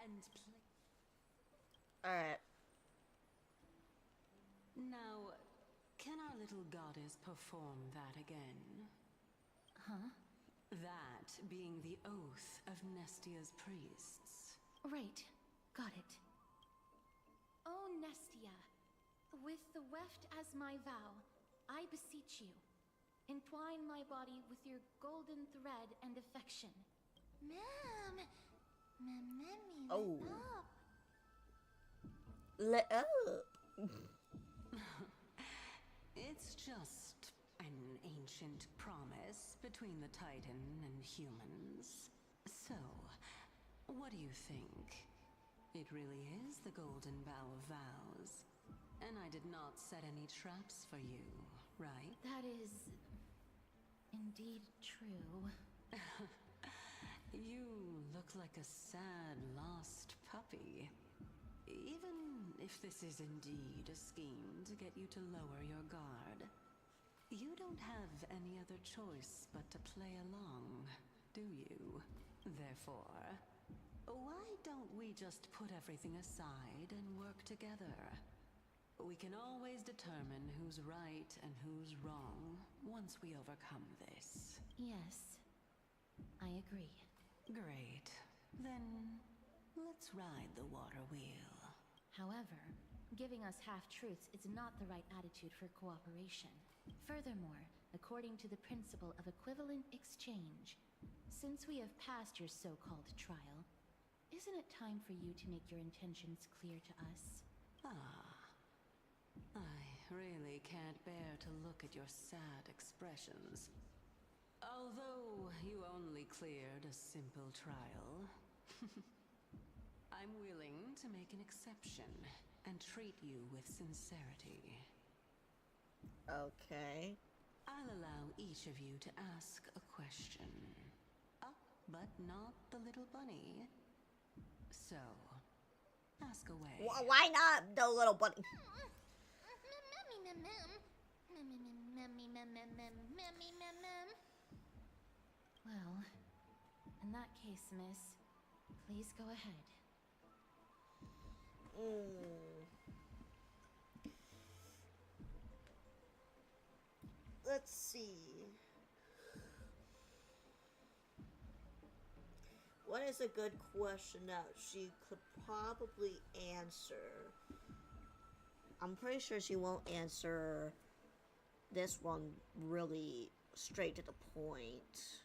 and play? All right. Now, can our little goddess perform that again? Huh? That being the oath of Nestia's priests. Right. Got it. O Nestia, with the weft as my vow, I beseech you, entwine my body with your golden thread and affection. Mem. Memmy Oh. up. Let up. It's just an ancient promise between the Titan and humans. So, what do you think? It really is the Golden Bough of Vows. And I did not set any traps for you, right? That is indeed true. You look like a sad, lost puppy. Even if this is indeed a scheme to get you to lower your guard, you don't have any other choice but to play along, do you? Therefore, why don't we just put everything aside and work together? We can always determine who's right and who's wrong once we overcome this. Yes, I agree. Great. Then, let's ride the water wheel. However, giving us half-truths is not the right attitude for cooperation. Furthermore, according to the principle of equivalent exchange, since we have passed your so-called trial, isn't it time for you to make your intentions clear to us? I really can't bear to look at your sad expressions. Although you only cleared a simple trial, I'm willing to make an exception and treat you with sincerity. Okay. I'll allow each of you to ask a question. But not the little bunny. So, ask away. Why not the little bunny? Well, in that case, miss, please go ahead. Let's see. What is a good question that she could probably answer? I'm pretty sure she won't answer this one really straight to the point.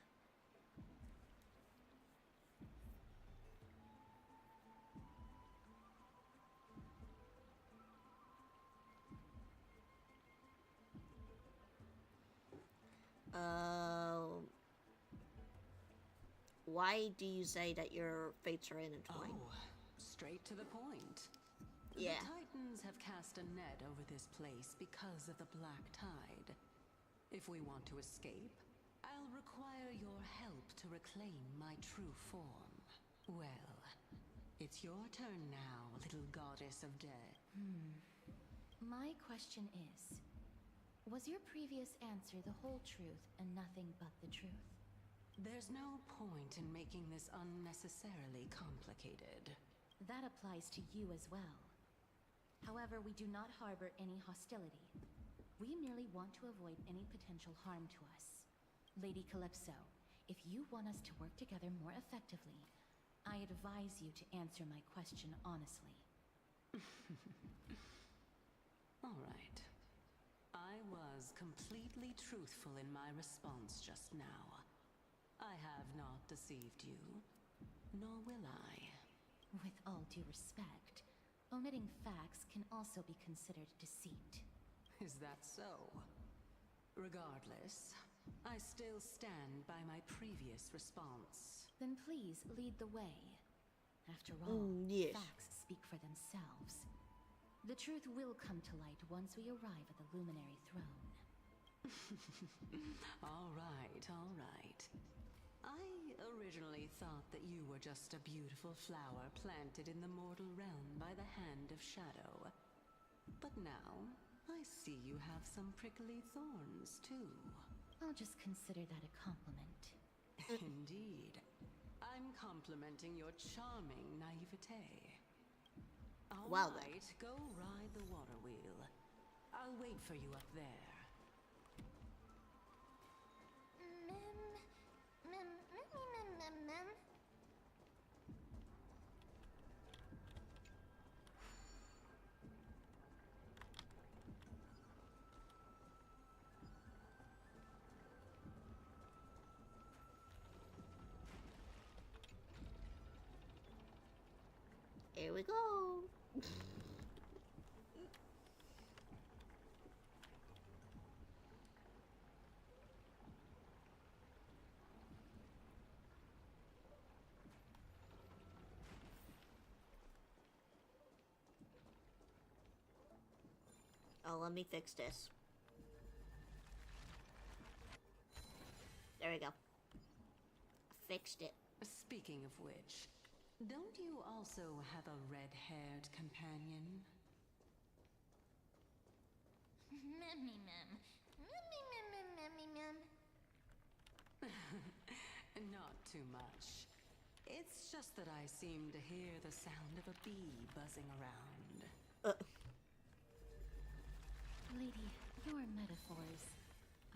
Why do you say that your fates are intertwined? Oh, straight to the point. Yeah. The Titans have cast a net over this place because of the black tide. If we want to escape, I'll require your help to reclaim my true form. Well, it's your turn now, little goddess of death. My question is, was your previous answer the whole truth and nothing but the truth? There's no point in making this unnecessarily complicated. That applies to you as well. However, we do not harbor any hostility. We merely want to avoid any potential harm to us. Lady Calypso, if you want us to work together more effectively, I advise you to answer my question honestly. All right. I was completely truthful in my response just now. I have not deceived you, nor will I. With all due respect, omitting facts can also be considered deceit. Is that so? Regardless, I still stand by my previous response. Then please lead the way. After all, yes. facts speak for themselves. The truth will come to light once we arrive at the Luminary Throne. All right, all right. I originally thought that you were just a beautiful flower planted in the mortal realm by the hand of shadow. But now, I see you have some prickly thorns, too. I'll just consider that a compliment. Indeed. I'm complimenting your charming naivete. All Well then. right, go ride the water wheel. I'll wait for you up there. Here we go. Oh, let me fix this. There we go. Fixed it. Speaking of which, don't you also have a red-haired companion? Memmy mem. Memmy mem mem memmy mem. Not too much. It's just that I seem to hear the sound of a bee buzzing around. Lady, your metaphors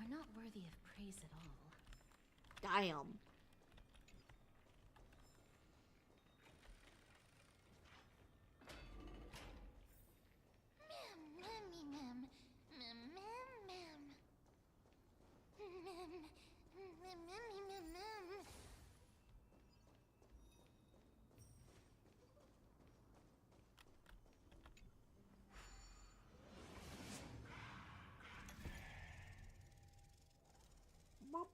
are not worthy of praise at all. Damn. Mem memmy mem. Mem mem mem. Mem memmy mem mem. Bop.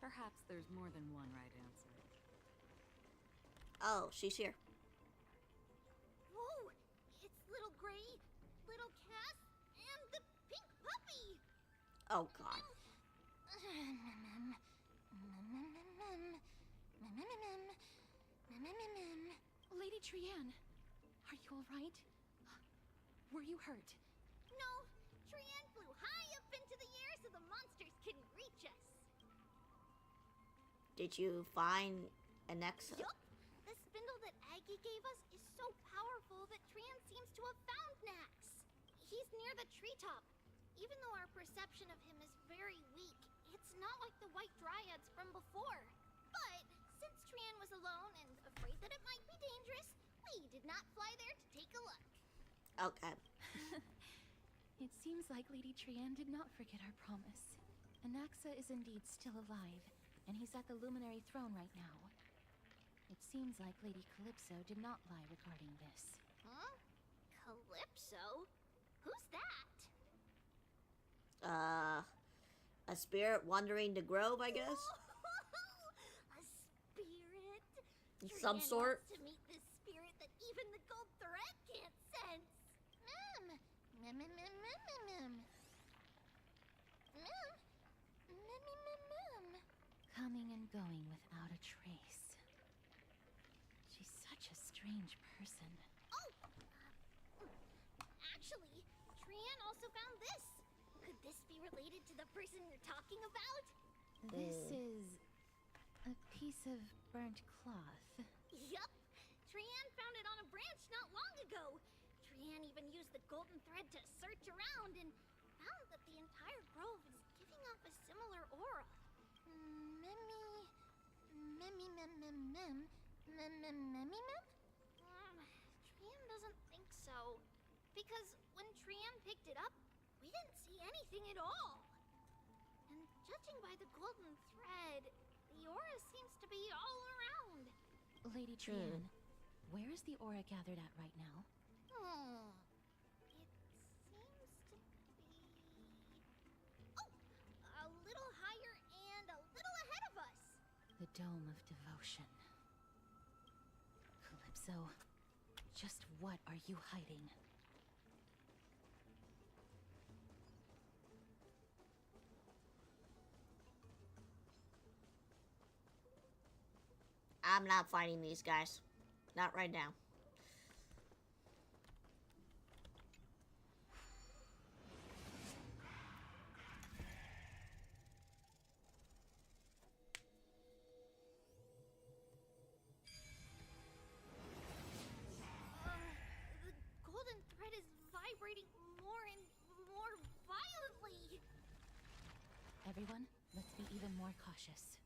Perhaps there's more than one right answer. Oh, she's here. Whoa! It's little Gray, little Cass, and the pink puppy! Oh god. Lady Trianne, are you all right? Were you hurt? No, Trianne flew high up into the air so the monsters couldn't reach us. Did you find an X? Yup! The spindle that Aggie gave us is so powerful that Trianne seems to have found Nax. He's near the treetop. Even though our perception of him is very weak, it's not like the white dryads from before. But since Trianne was alone and afraid that it might be dangerous, we did not fly there to take a look. Okay. It seems like Lady Trianne did not forget our promise. Anaxa is indeed still alive, and he's at the Luminary Throne right now. It seems like Lady Calypso did not lie regarding this. Huh? Calypso? Who's that? A spirit wandering the grove, I guess? A spirit? Some Trianne sort. wants to meet this spirit that even the gold thread can't sense. Mem. Mem, mem, mem, mem, mem, mem. Mem. Mem, mem, mem, mem. Coming and going without a trace. She's such a strange person. Oh! Actually, Trianne also found this. Could this be related to the person you're talking about? This is a piece of burnt cloth. Yup. Trianne found it on a branch not long ago. Trianne even used the golden thread to search around and found that the entire grove is giving off a similar aura. Memmy... Memmy mem mem mem... Mem mem memmy mem? Trianne doesn't think so. Because when Trianne picked it up, we didn't see anything at all. And judging by the golden thread, the aura seems to be all around. Lady Trianne, where is the aura gathered at right now? It seems to be... Oh! A little higher and a little ahead of us. The Dome of Devotion. Calypso, just what are you hiding? I'm not fighting these guys. Not right now. The golden thread is vibrating more and more violently. Everyone, let's be even more cautious.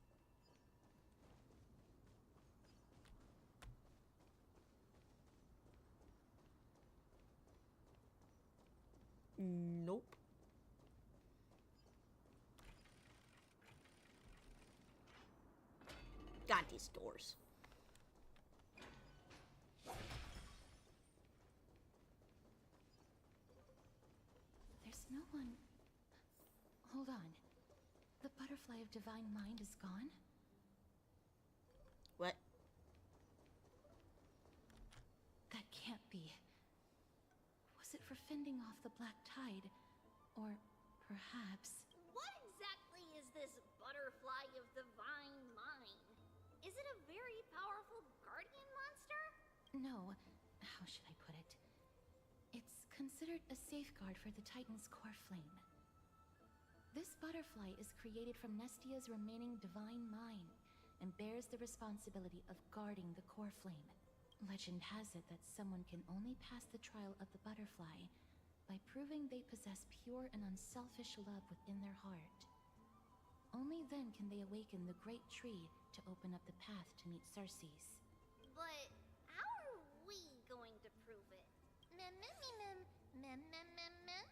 Nope. Got these doors. There's no one... Hold on. The butterfly of divine mind is gone? What? That can't be. fending off the black tide. Or perhaps... What exactly is this butterfly of the vine mine? Is it a very powerful guardian monster? No, how should I put it? It's considered a safeguard for the Titan's core flame. This butterfly is created from Nestia's remaining divine mine and bears the responsibility of guarding the core flame. Legend has it that someone can only pass the trial of the butterfly by proving they possess pure and unselfish love within their heart. Only then can they awaken the great tree to open up the path to meet Circes. But how are we going to prove it? Mem mem mem mem mem mem mem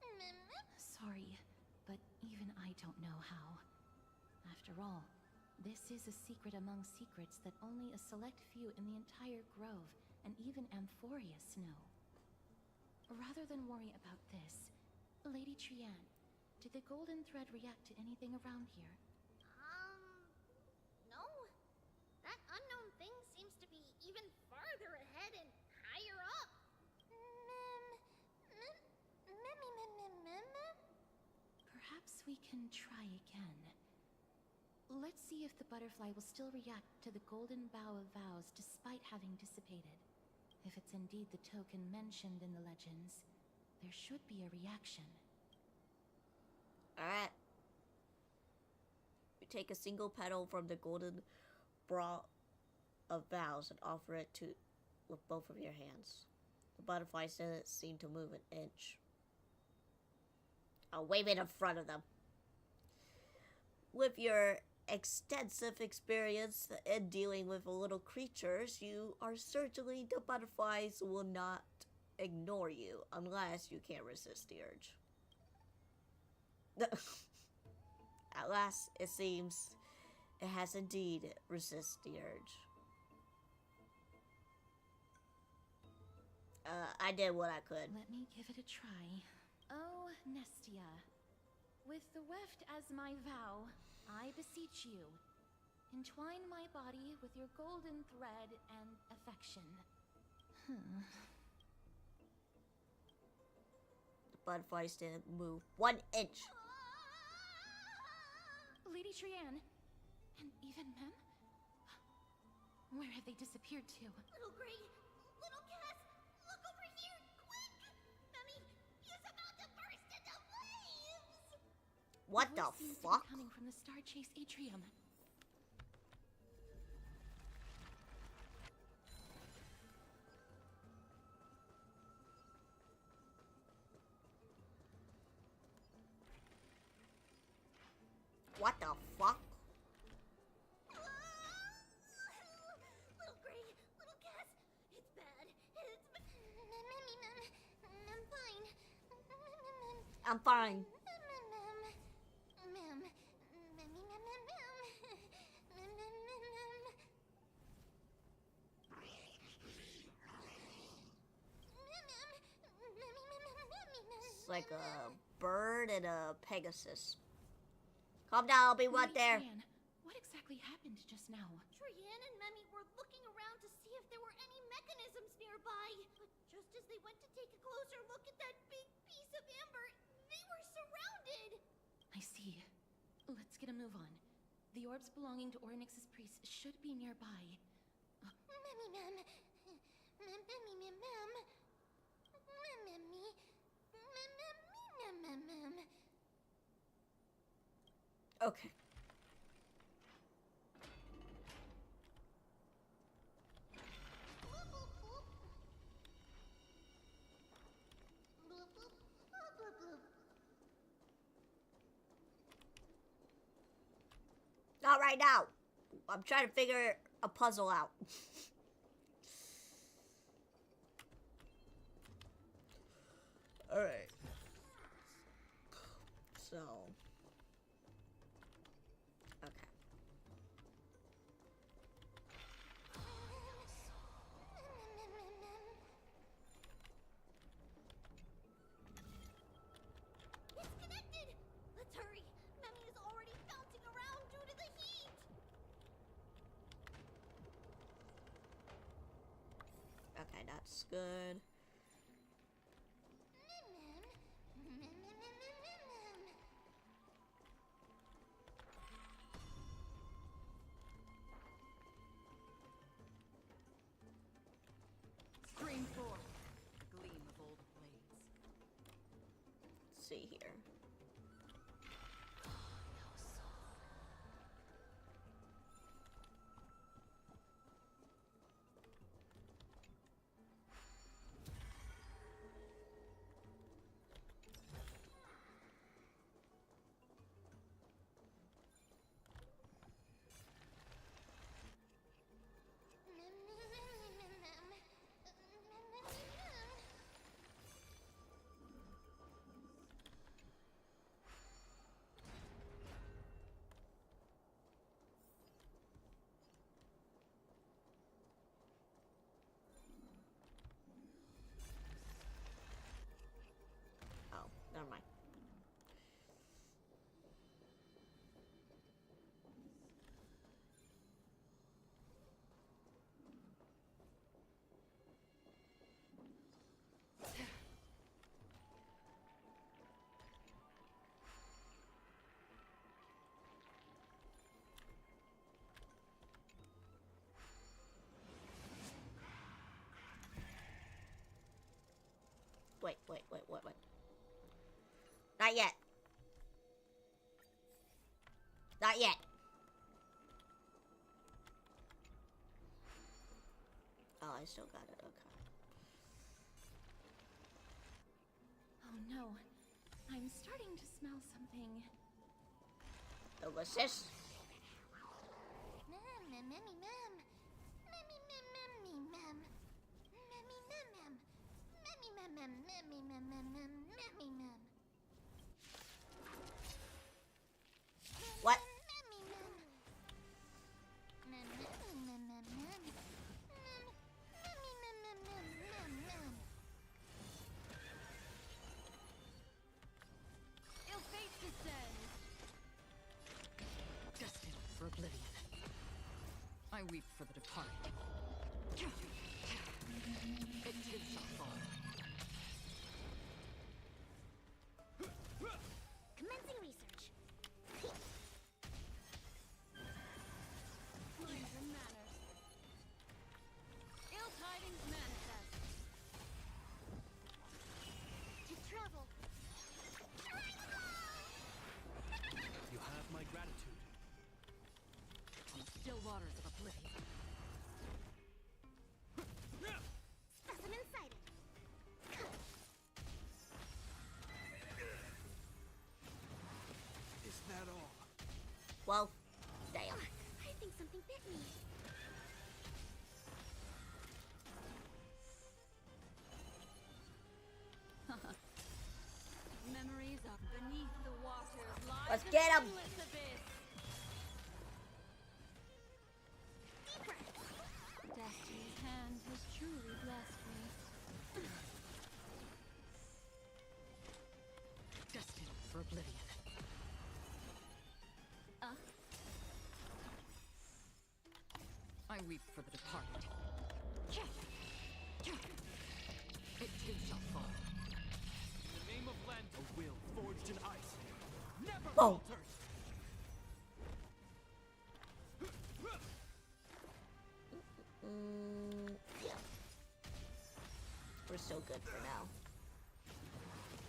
mem mem. Sorry, but even I don't know how. After all, this is a secret among secrets that only a select few in the entire grove and even Amphorius know. Rather than worry about this, Lady Trianne, did the golden thread react to anything around here? No. That unknown thing seems to be even farther ahead and higher up. Perhaps we can try again. Let's see if the butterfly will still react to the golden bough of vows despite having dissipated. If it's indeed the token mentioned in the legends, there should be a reaction. Alright. You take a single petal from the golden bough of vows and offer it with both of your hands. The butterfly didn't seem to move an inch. I'll wave it in front of them. With your extensive experience in dealing with little creatures, you are certainly the butterflies will not ignore you unless you can't resist the urge. At last, it seems it has indeed resisted the urge. I did what I could. Let me give it a try. Oh, Nestia, with the weft as my vow, I beseech you, entwine my body with your golden thread and affection. The butterflies didn't move 1 inch. Lady Trianne, and even Mem? Where have they disappeared to? Little Gray, little Cass, look over here, quick! Mummy is about to burst into flames! What the voice seems to be fuck? coming from the Star Chase atrium. What the fuck? Little Gray, little Cass, it's bad. I'm fine. I'm fine. It's like a bird and a Pegasus. Calm down, I'll be right Lady there. Trianne, what exactly happened just now? Trianne and Memmy were looking around to see if there were any mechanisms nearby. But just as they went to take a closer look at that big piece of amber, they were surrounded. I see. Let's get a move on. The orbs belonging to Ornyx's priests should be nearby. Memmy Mem. Memmy Mem Mem. Memmy. Mem. Okay. Not right now. I'm trying to figure a puzzle out. Alright. So. Okay. It's connected! Let's hurry! Memmy is already bouncing around due to the heat! Okay, that's good. see here. Oh, never mind. Wait. Not yet. Not yet. Oh, I still got it. Okay. Oh no. I'm starting to smell something. What's this? What? Ill fate descends. Destined for oblivion. I weep for the departed. It too shall fall. Commencing research. Minds and manners. Ill tidings manifest. To travel. You have my gratitude. On the still waters of oblivion. Specimen sighted. Is that all? Well, damn. I think something bit me. Memories are beneath the waters. Lies Let's an get 'em. endless abyss. Destiny's hand has truly blessed me. Destined for oblivion. I weep for the departed. It too shall fall. In the name of land, a will forged in ice never Oh. falters. Yeah. We're still good for now.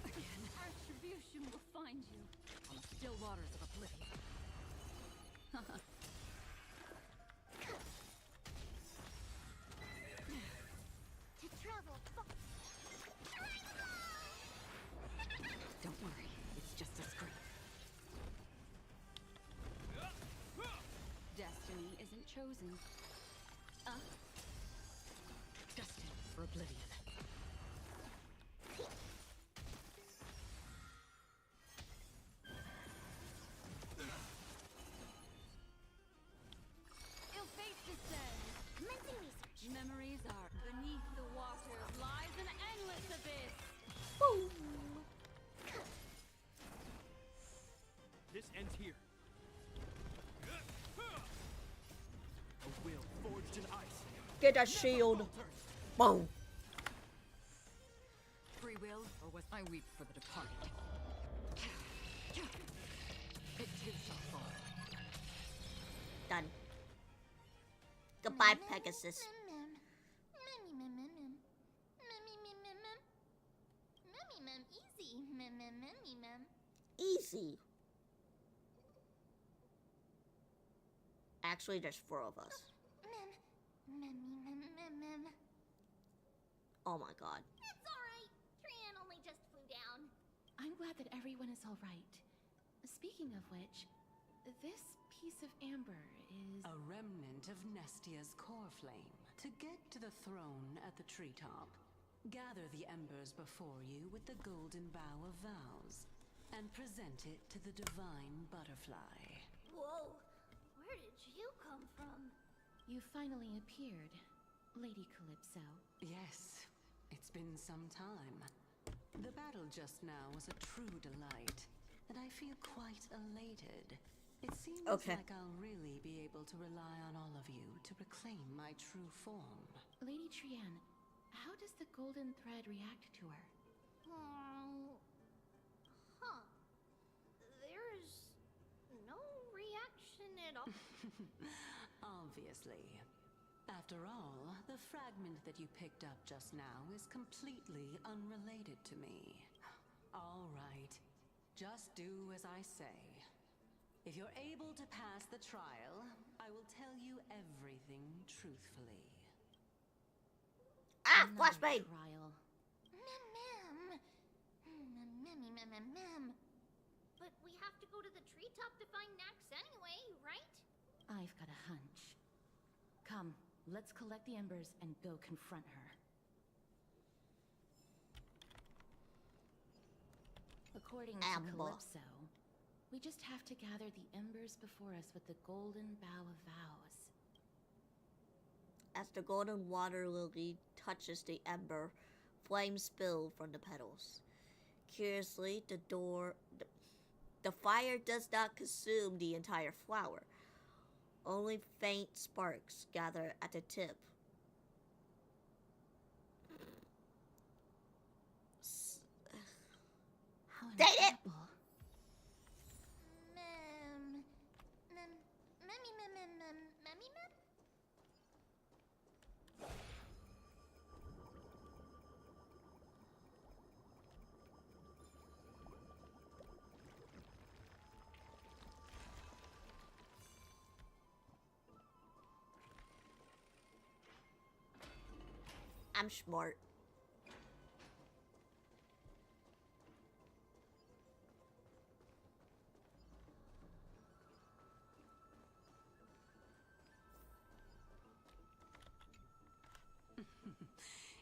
Retribution will find you. On the still waters of oblivion. To travel. Don't worry, it's just a scrape. Destiny isn't chosen. Destined for oblivion. Ill fate descends. Commencing research. Memories are beneath the waters. Lies an endless abyss. This ends here. A will forged in ice Get that shield. falters. Boom. Free will, or was I weep for the departed? It too shall fall. Done. Goodbye, Pegasus. Easy. see. Actually, there's 4 of us. Oh my god. It's alright. Trian only just flew down. I'm glad that everyone is all right. Speaking of which, this piece of amber is... A remnant of Nestia's core flame. To get to the throne at the treetop, gather the embers before you with the golden bough of vows, and present it to the divine butterfly. Whoa, where did you come from? You finally appeared, Lady Calypso. Yes, it's been some time. The battle just now was a true delight, and I feel quite elated. It seems like I'll really be able to rely on all of you to reclaim my true form. Lady Trian, how does the golden thread react to her? Huh. There's no reaction at all. Obviously. After all, the fragment that you picked up just now is completely unrelated to me. All right. Just do as I say. If you're able to pass the trial, I will tell you everything truthfully. Ah, flashbang! Trial. But we have to go to the treetop to find Nax anyway, right? I've got a hunch. Come, let's collect the embers and go confront her. According to Calypso, we just have to gather the embers before us with the golden bough of vows. As the golden water lily touches the ember, flames spill from the petals. Curiously, the fire does not consume the entire flower. Only faint sparks gather at the tip. How Dang it! incredible. I'm smart.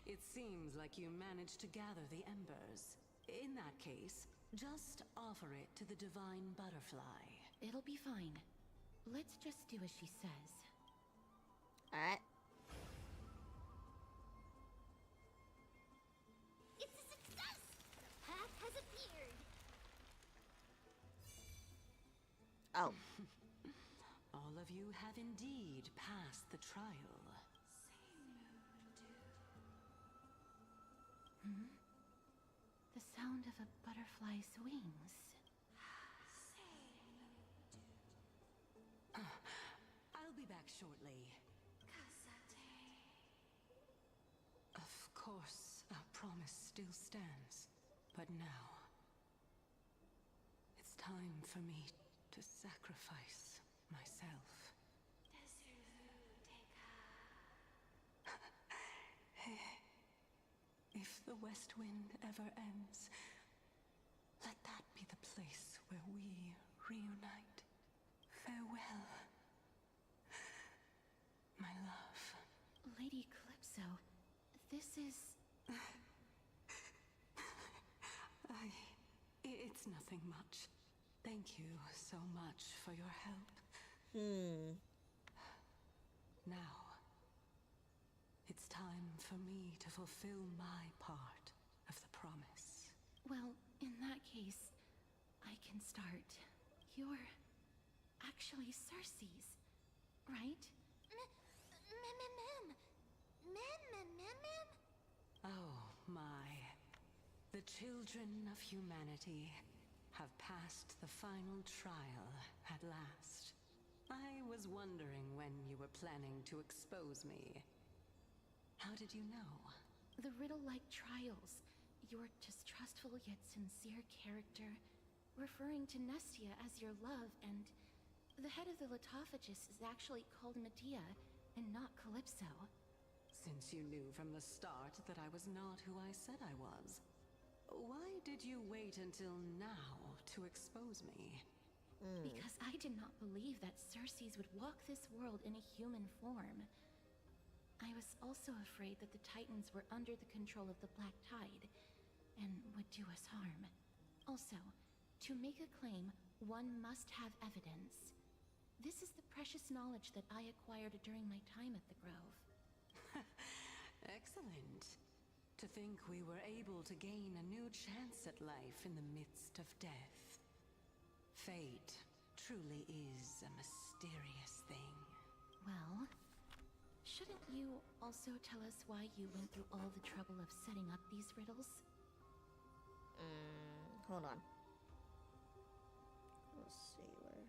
It seems like you managed to gather the embers. In that case, just offer it to the divine butterfly. It'll be fine. Let's just do as she says. Alright. It's a success! The path has appeared. Oh. All of you have indeed passed the trial. The sound of a butterfly's wings. I'll be back shortly. Of course, our promise still stands. But now, it's time for me to sacrifice myself. If the West Wind ever ends, let that be the place where we reunite. Farewell, my love. Lady Calypso, this is... It's nothing much. Thank you so much for your help. Now, it's time for me to fulfill my part of the promise. Well, in that case, I can start. You're actually Cersei's, right? Oh my. The children of humanity have passed the final trial at last. I was wondering when you were planning to expose me. How did you know? The riddle-like trials, your distrustful yet sincere character, referring to Nestia as your love, and the head of the Lithophagus is actually called Medea and not Calypso. Since you knew from the start that I was not who I said I was, why did you wait until now to expose me? Because I did not believe that Circes would walk this world in a human form. I was also afraid that the Titans were under the control of the Black Tide and would do us harm. Also, to make a claim, one must have evidence. This is the precious knowledge that I acquired during my time at the Grove. Excellent. To think we were able to gain a new chance at life in the midst of death. Fate truly is a mysterious thing. Well, shouldn't you also tell us why you went through all the trouble of setting up these riddles? Hold on. Let's see where.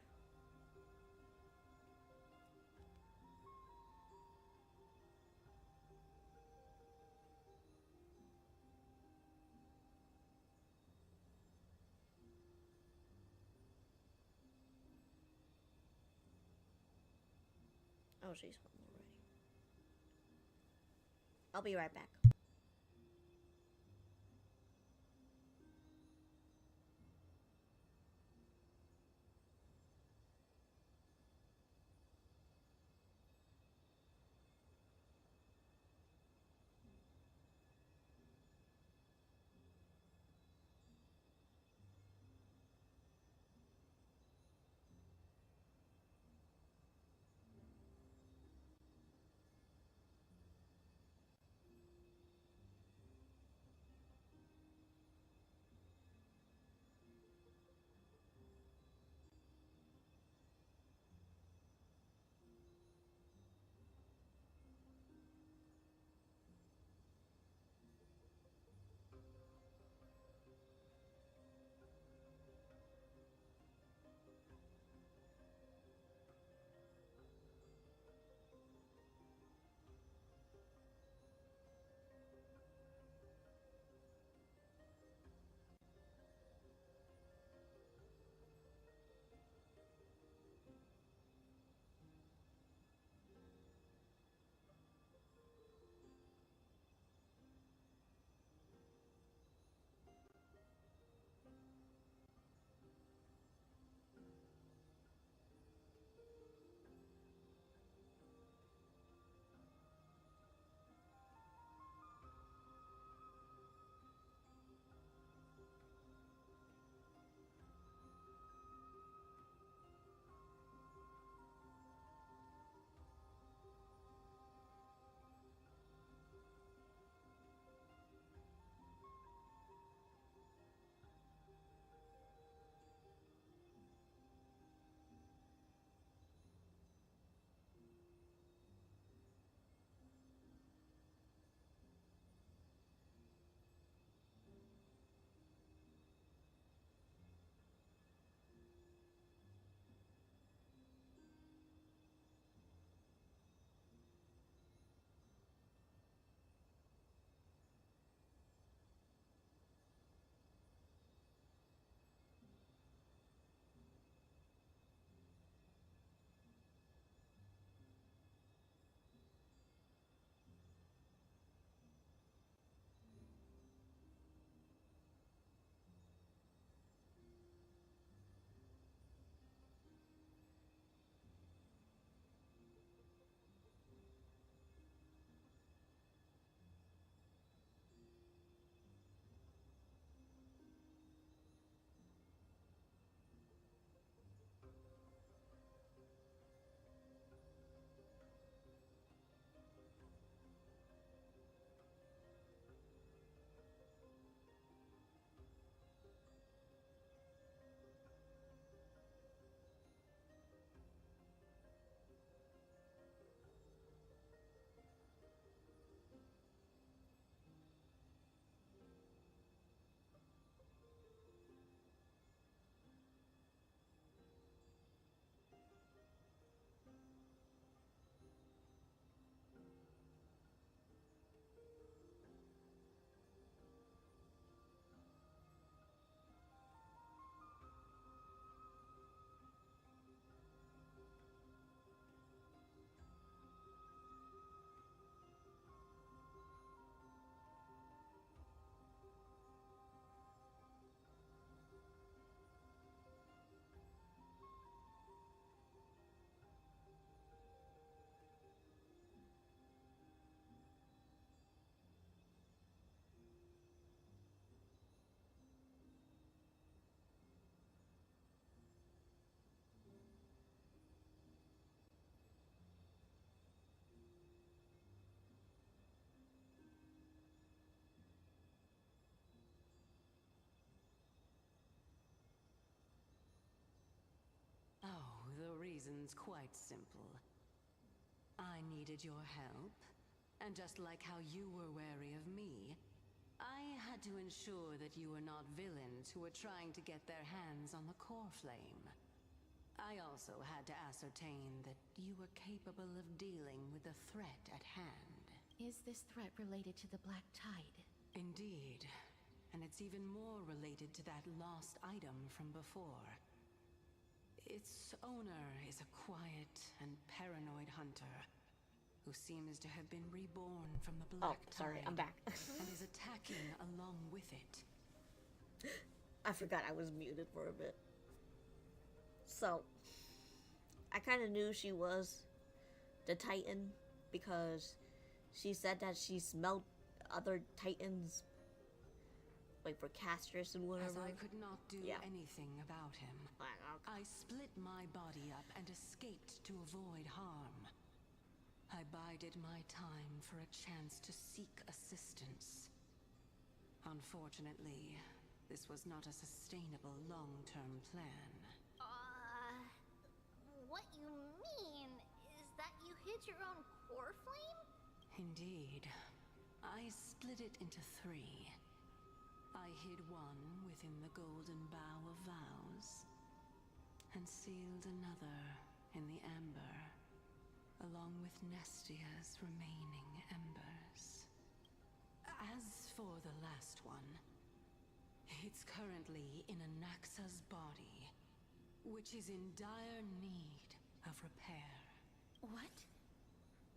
Oh, she's home already. I'll be right back. reason's quite simple. I needed your help, and just like how you were wary of me, I had to ensure that you were not villains who were trying to get their hands on the core flame. I also had to ascertain that you were capable of dealing with the threat at hand. Is this threat related to the Black Tide? Indeed. And it's even more related to that lost item from before. Its owner is a quiet and paranoid hunter who seems to have been reborn from the Black Tide. Sorry, I'm back. And is attacking along with it. I forgot I was muted for a bit. So, I kind of knew she was the Titan because she said that she smelled other Titans, like for castress and whatever. As I could not do anything about him, I split my body up and escaped to avoid harm. I bided my time for a chance to seek assistance. Unfortunately, this was not a sustainable long-term plan. What you mean is that you hid your own core flame? Indeed. I split it into 3. I hid one within the Golden Bough of Vows, and sealed another in the Amber, along with Nestia's remaining embers. As for the last one, it's currently in Anaxa's body, which is in dire need of repair. What?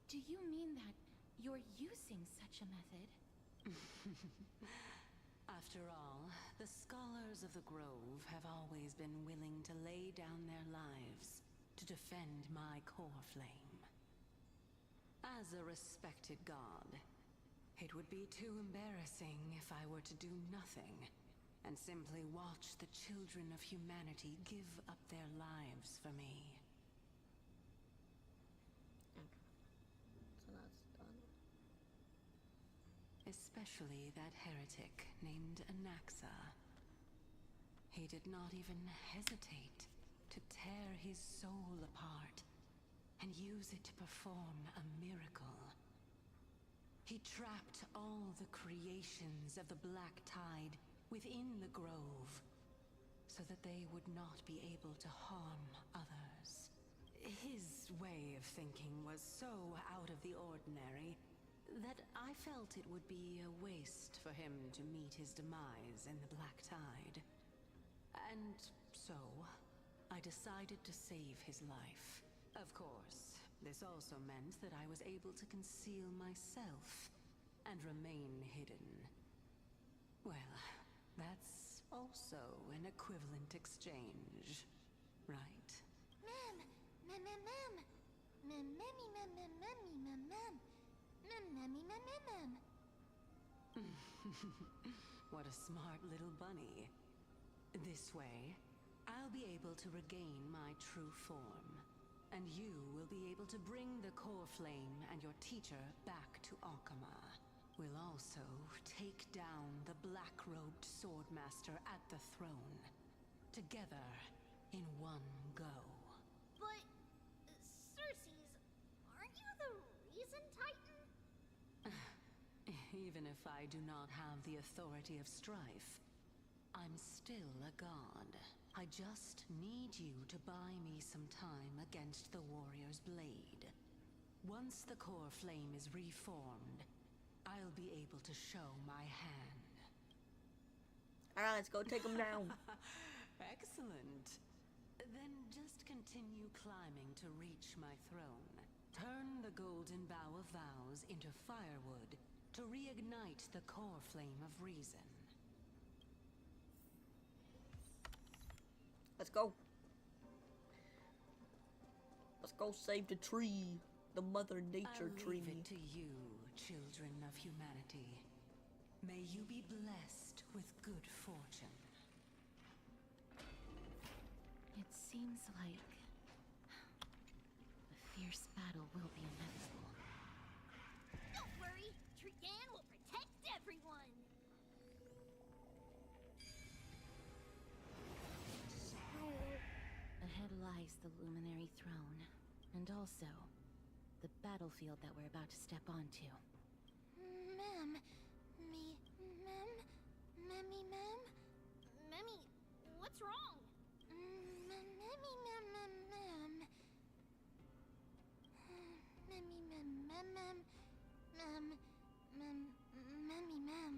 Do you mean that you're using such a method? After all, the scholars of the Grove have always been willing to lay down their lives to defend my core flame. As a respected god, it would be too embarrassing if I were to do nothing and simply watch the children of humanity give up their lives for me. So that's done. Especially that heretic named Anaxa. He did not even hesitate to tear his soul apart and use it to perform a miracle. He trapped all the creations of the Black Tide within the Grove, so that they would not be able to harm others. His way of thinking was so out of the ordinary that I felt it would be a waste for him to meet his demise in the Black Tide. And so, I decided to save his life. Of course, this also meant that I was able to conceal myself and remain hidden. Well, that's also an equivalent exchange, right? Mem. What a smart little bunny. This way, I'll be able to regain my true form, and you will be able to bring the core flame and your teacher back to Akama. We'll also take down the black-robed swordmaster at the throne, together in one go. But, Cersei's, aren't you the reason Titan? Even if I do not have the authority of strife, I'm still a god. I just need you to buy me some time against the warrior's blade. Once the core flame is reformed, I'll be able to show my hand. Alright, let's go take him down. Excellent. Then just continue climbing to reach my throne. Turn the Golden Bough of Vows into firewood to reignite the core flame of reason. Let's go. Let's go save the tree. The Mother Nature I'll tree. leave it to you, children of humanity. May you be blessed with good fortune. It seems like a fierce battle will be inevitable. Don't worry, Trigan will protect everyone. Ahead lies symbolize the luminary throne, and also the battlefield that we're about to step onto. Ma'am. Ma'am? Memmy, what's wrong? Memmy, ma'am. Memmy, ma'am.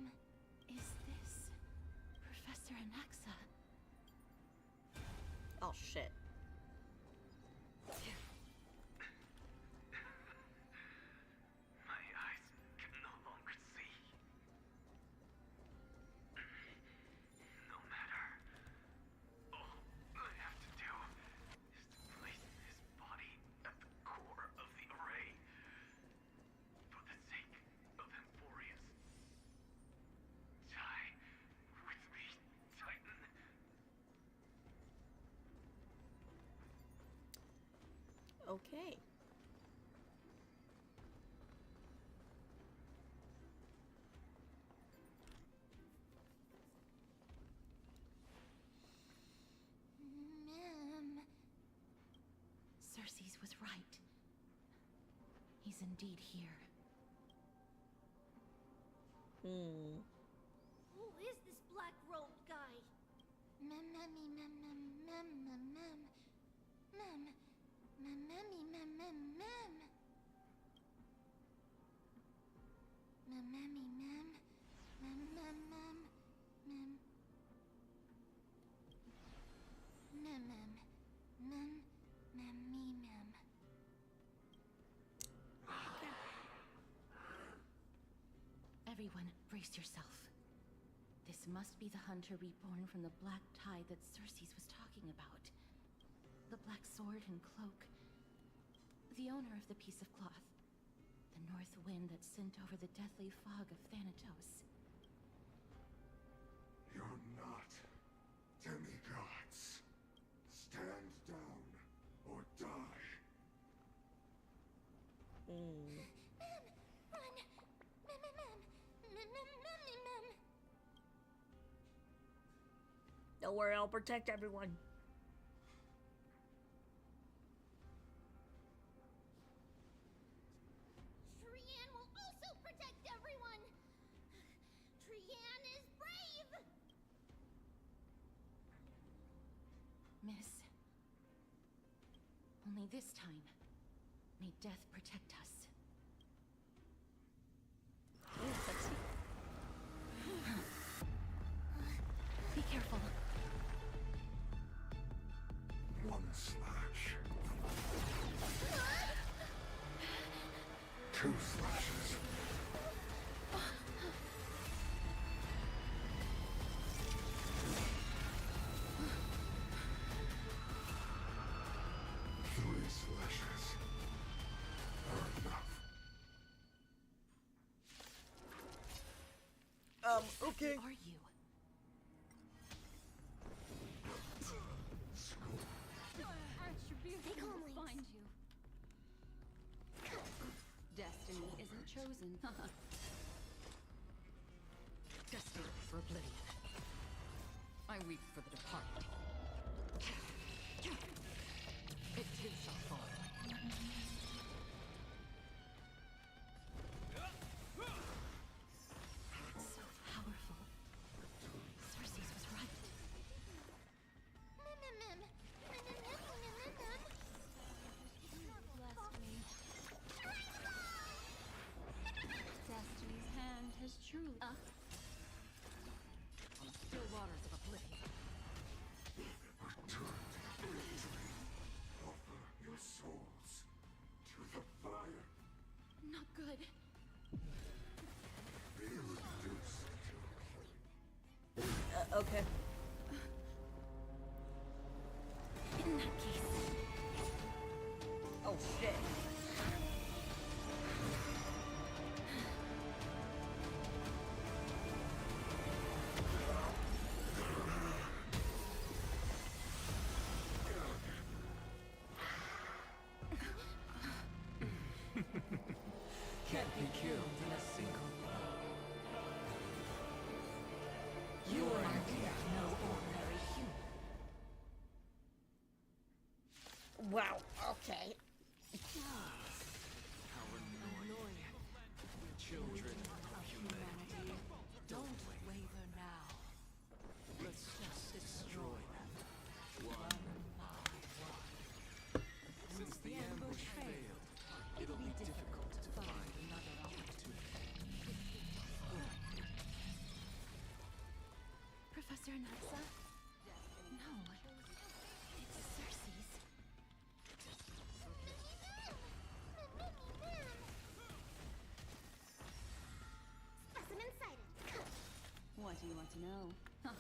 Is this Professor Anaxa? Oh shit. My eyes can no longer see. No matter. All I have to do is to place his body at the core of the array. For the sake of Emphorius. Die with me, Titan. Okay. Ma'am. Cersei's was right. He's indeed here. Hmm. Who is this black-robed guy? Memmy, ma'am. Everyone, brace yourself. This must be the hunter reborn from the black tide that Cersei's was talking about. The black sword and cloak. The owner of the piece of cloth. The north wind that sent over the deathly fog of Thanatos. You're not demigods. Stand down or die. Hmm. Ma'am, run! Ma'am. Don't worry, I'll protect everyone. Trian will also protect everyone! Trian is brave! Miss. Only this time, may death protect us. Ooh, sexy. Be careful. One slash. Two slashes. Three slashes are enough. Okay. Who are you? Retribution will find you. Destiny isn't chosen. Destined for oblivion. I weep for the departed. It too shall fall. So powerful. Cersei's was right. Bless me. Destiny's hand has truly. On the still waters of oblivion. Return to victory. Offer your souls to the fire. Not good. Be reduced to Okay. In that case, Oh shit. Can't be killed in a single blow. You are indeed no ordinary human. Wow, okay. How annoying. Children of humanity. Don't waver now. Let's just destroy them. One by one. Since the ambush failed, it'll be difficult to find another opportunity. Professor Anaxa? No. It's Cersei's. Specimen sighted. What do you want to know? I'm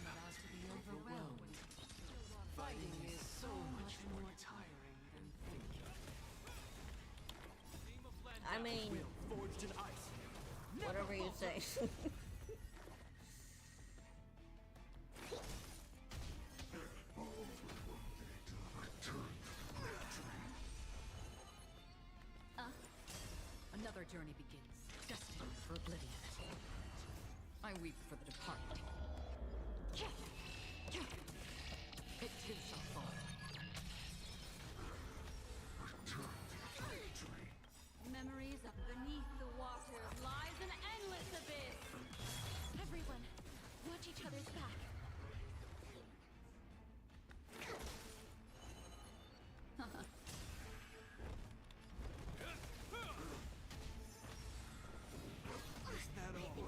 about to be overwhelmed. Fighting is so much more tiring than thinking. Name of land I mean, will forged in ice. whatever you say. Another journey begins, destined for oblivion. I weep for the departed. It is a fall. Memories of beneath the waters lies an endless abyss. Everyone, watch each other's back. Is that all?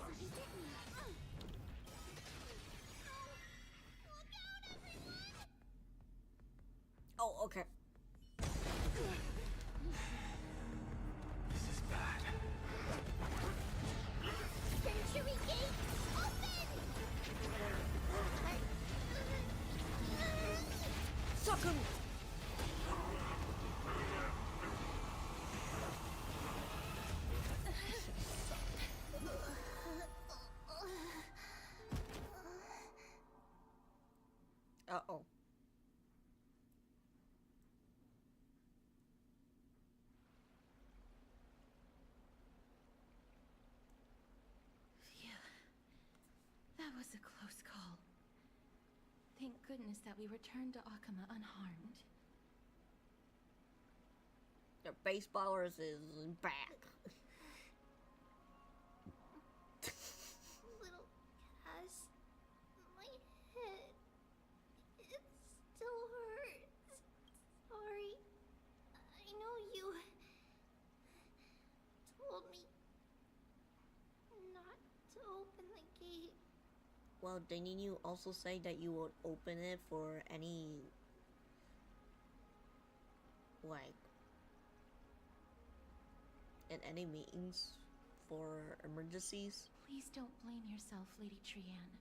Oh, okay. This is bad. Century gate, open! Suck him! Uh-oh. Phew. That was a close call. Thank goodness that we returned to Akama unharmed. The baseballers is back. Little Cass, my head, it still hurts. Sorry. I know you told me not to open the gate. Well, didn't you also say that you would open it for any, like, in any meetings for emergencies? Please don't blame yourself, Lady Trianne.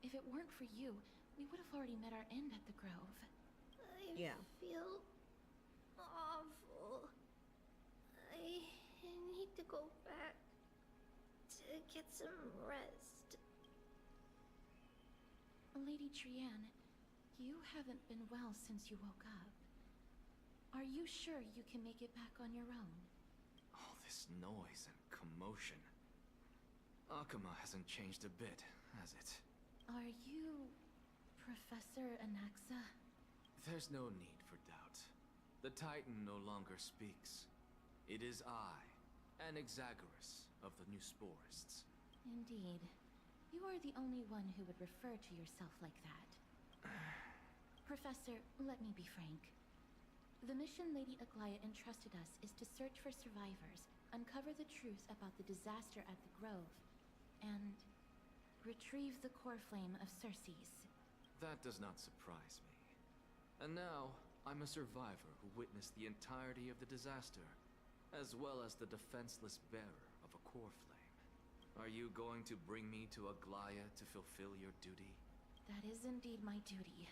If it weren't for you, we would have already met our end at the Grove. I Yeah. feel awful. I need to go back to get some rest. Lady Trianne, you haven't been well since you woke up. Are you sure you can make it back on your own? All this noise and commotion. Akama hasn't changed a bit, has it? Are you Professor Anaxa? There's no need for doubt. The Titan no longer speaks. It is I, Anaxagoras of the New Sporists. Indeed. You are the only one who would refer to yourself like that. Professor, let me be frank. The mission Lady Aglaya entrusted us is to search for survivors, uncover the truth about the disaster at the Grove, and retrieve the core flame of Cersei's. That does not surprise me. And now, I'm a survivor who witnessed the entirety of the disaster, as well as the defenseless bearer of a core flame. Are you going to bring me to Aglaya to fulfill your duty? That is indeed my duty.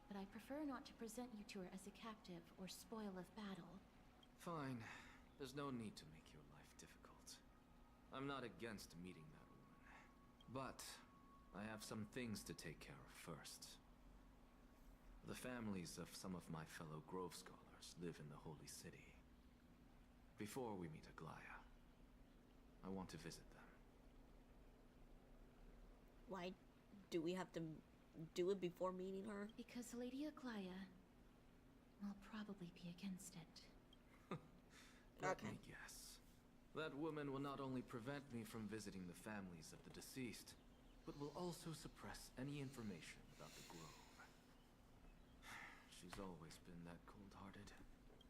But I prefer not to present you to her as a captive or spoil of battle. Fine. There's no need to make your life difficult. I'm not against meeting that woman. But I have some things to take care of first. The families of some of my fellow Grove scholars live in the Holy City. Before we meet Aglaya, I want to visit them. Why do we have to do it before meeting her? Because Lady Aglaya will probably be against it. Let me guess. That woman will not only prevent me from visiting the families of the deceased, but will also suppress any information about the Grove. She's always been that cold-hearted.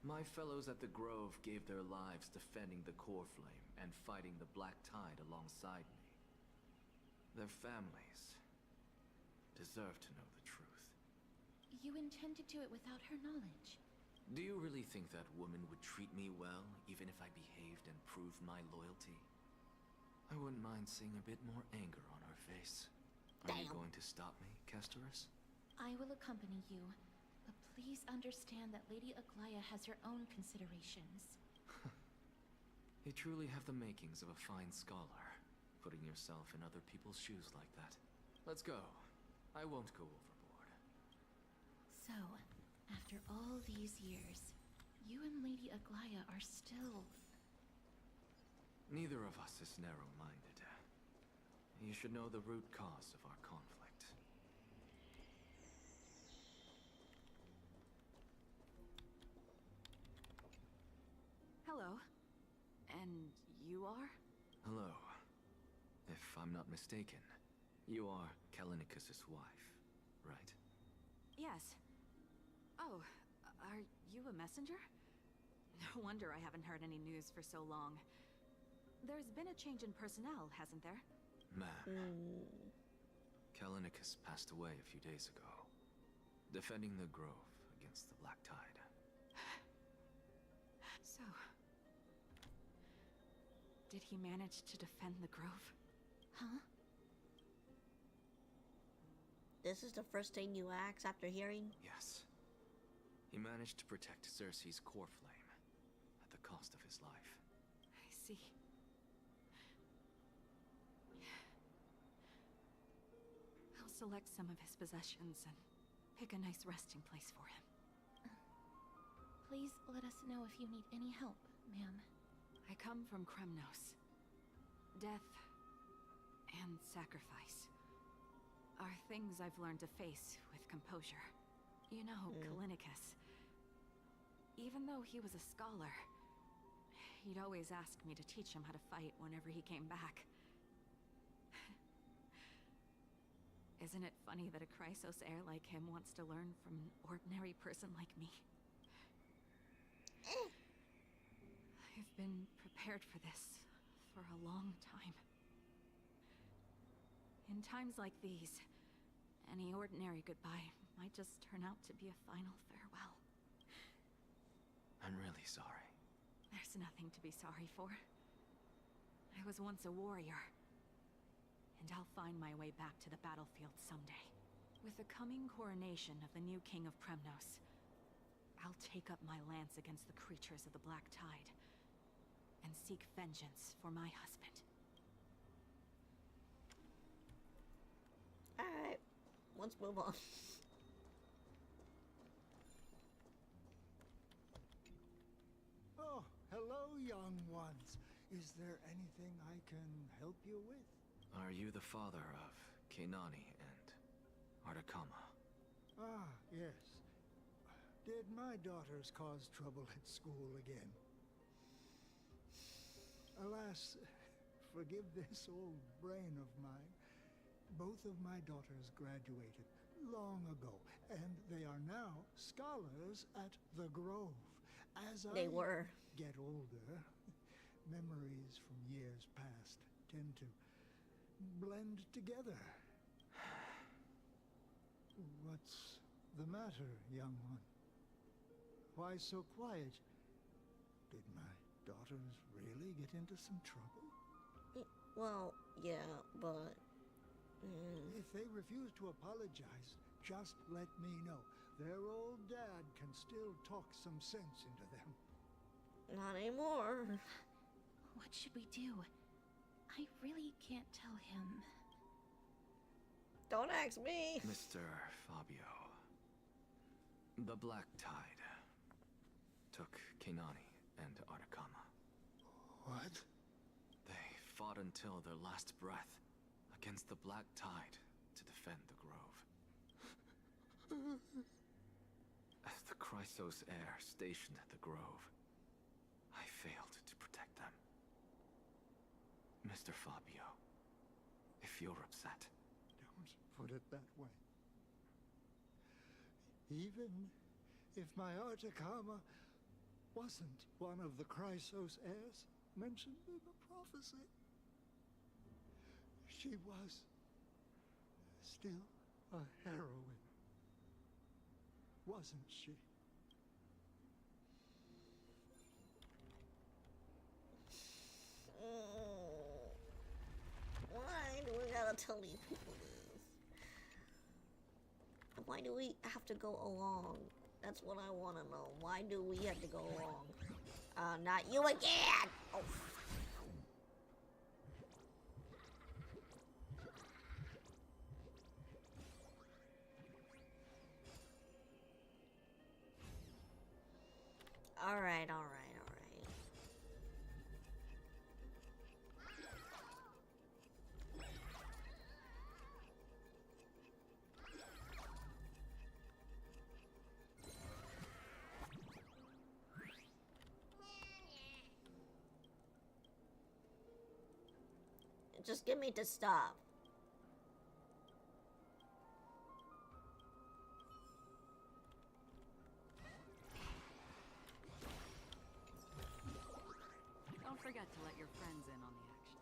My fellows at the Grove gave their lives defending the core flame and fighting the Black Tide alongside me. Their families deserve to know the truth. You intend to do it without her knowledge. Do you really think that woman would treat me well, even if I behaved and proved my loyalty? I wouldn't mind seeing a bit more anger on her face. Are you going to stop me, Kesterus? I will accompany you, but please understand that Lady Aglaya has her own considerations. You truly have the makings of a fine scholar, putting yourself in other people's shoes like that. Let's go. I won't go overboard. So, after all these years, you and Lady Aglaya are still... Neither of us is narrow-minded. You should know the root cause of our conflict. Hello. And you are? Hello. If I'm not mistaken, you are Kalinicus's wife, right? Yes. Oh, are you a messenger? No wonder I haven't heard any news for so long. There's been a change in personnel, hasn't there? Ma'am. Kalinicus passed away a few days ago, defending the Grove against the Black Tide. So... did he manage to defend the Grove? Huh? This is the first thing you ask after hearing? Yes. He managed to protect Cersei's core flame, at the cost of his life. I see. I'll select some of his possessions and pick a nice resting place for him. Please let us know if you need any help, ma'am. I come from Kremnos. Death and sacrifice are things I've learned to face with composure. You know, Kalinicus. Even though he was a scholar, he'd always ask me to teach him how to fight whenever he came back. Isn't it funny that a Chrysos heir like him wants to learn from an ordinary person like me? I've been prepared for this for a long time. In times like these, any ordinary goodbye might just turn out to be a final farewell. I'm really sorry. There's nothing to be sorry for. I was once a warrior, and I'll find my way back to the battlefield someday. With the coming coronation of the new king of Kremnos, I'll take up my lance against the creatures of the Black Tide, and seek vengeance for my husband. Alright, let's move on. Oh, hello, young ones. Is there anything I can help you with? Are you the father of Kenani and Artakama? Ah, yes. Did my daughters cause trouble at school again? Alas, forgive this old brain of mine. Both of my daughters graduated long ago, and they are now scholars at the Grove. As They were. get older, memories from years past tend to blend together. What's the matter, young one? Why so quiet? Did my daughters really get into some trouble? Well, yeah, but... If they refuse to apologize, just let me know. Their old dad can still talk some sense into them. Not anymore. What should we do? I really can't tell him. Don't ask me. Mr. Fabio, the Black Tide took Kenani and Artakama. What? They fought until their last breath against the Black Tide to defend the Grove. As the Chrysos heir stationed at the Grove, I failed to protect them. Mr. Fabio, if you're upset... Don't put it that way. Even if my Artakama wasn't one of the Chrysos heirs mentioned in the prophecy, she was still a heroine, wasn't she? Why do we gotta tell these people this? Why do we have to go along? That's what I want to know. Why do we have to go along? Not you again! Oh. Alright, alright, alright. Just get me to stop. Don't forget to let your friends in on the action.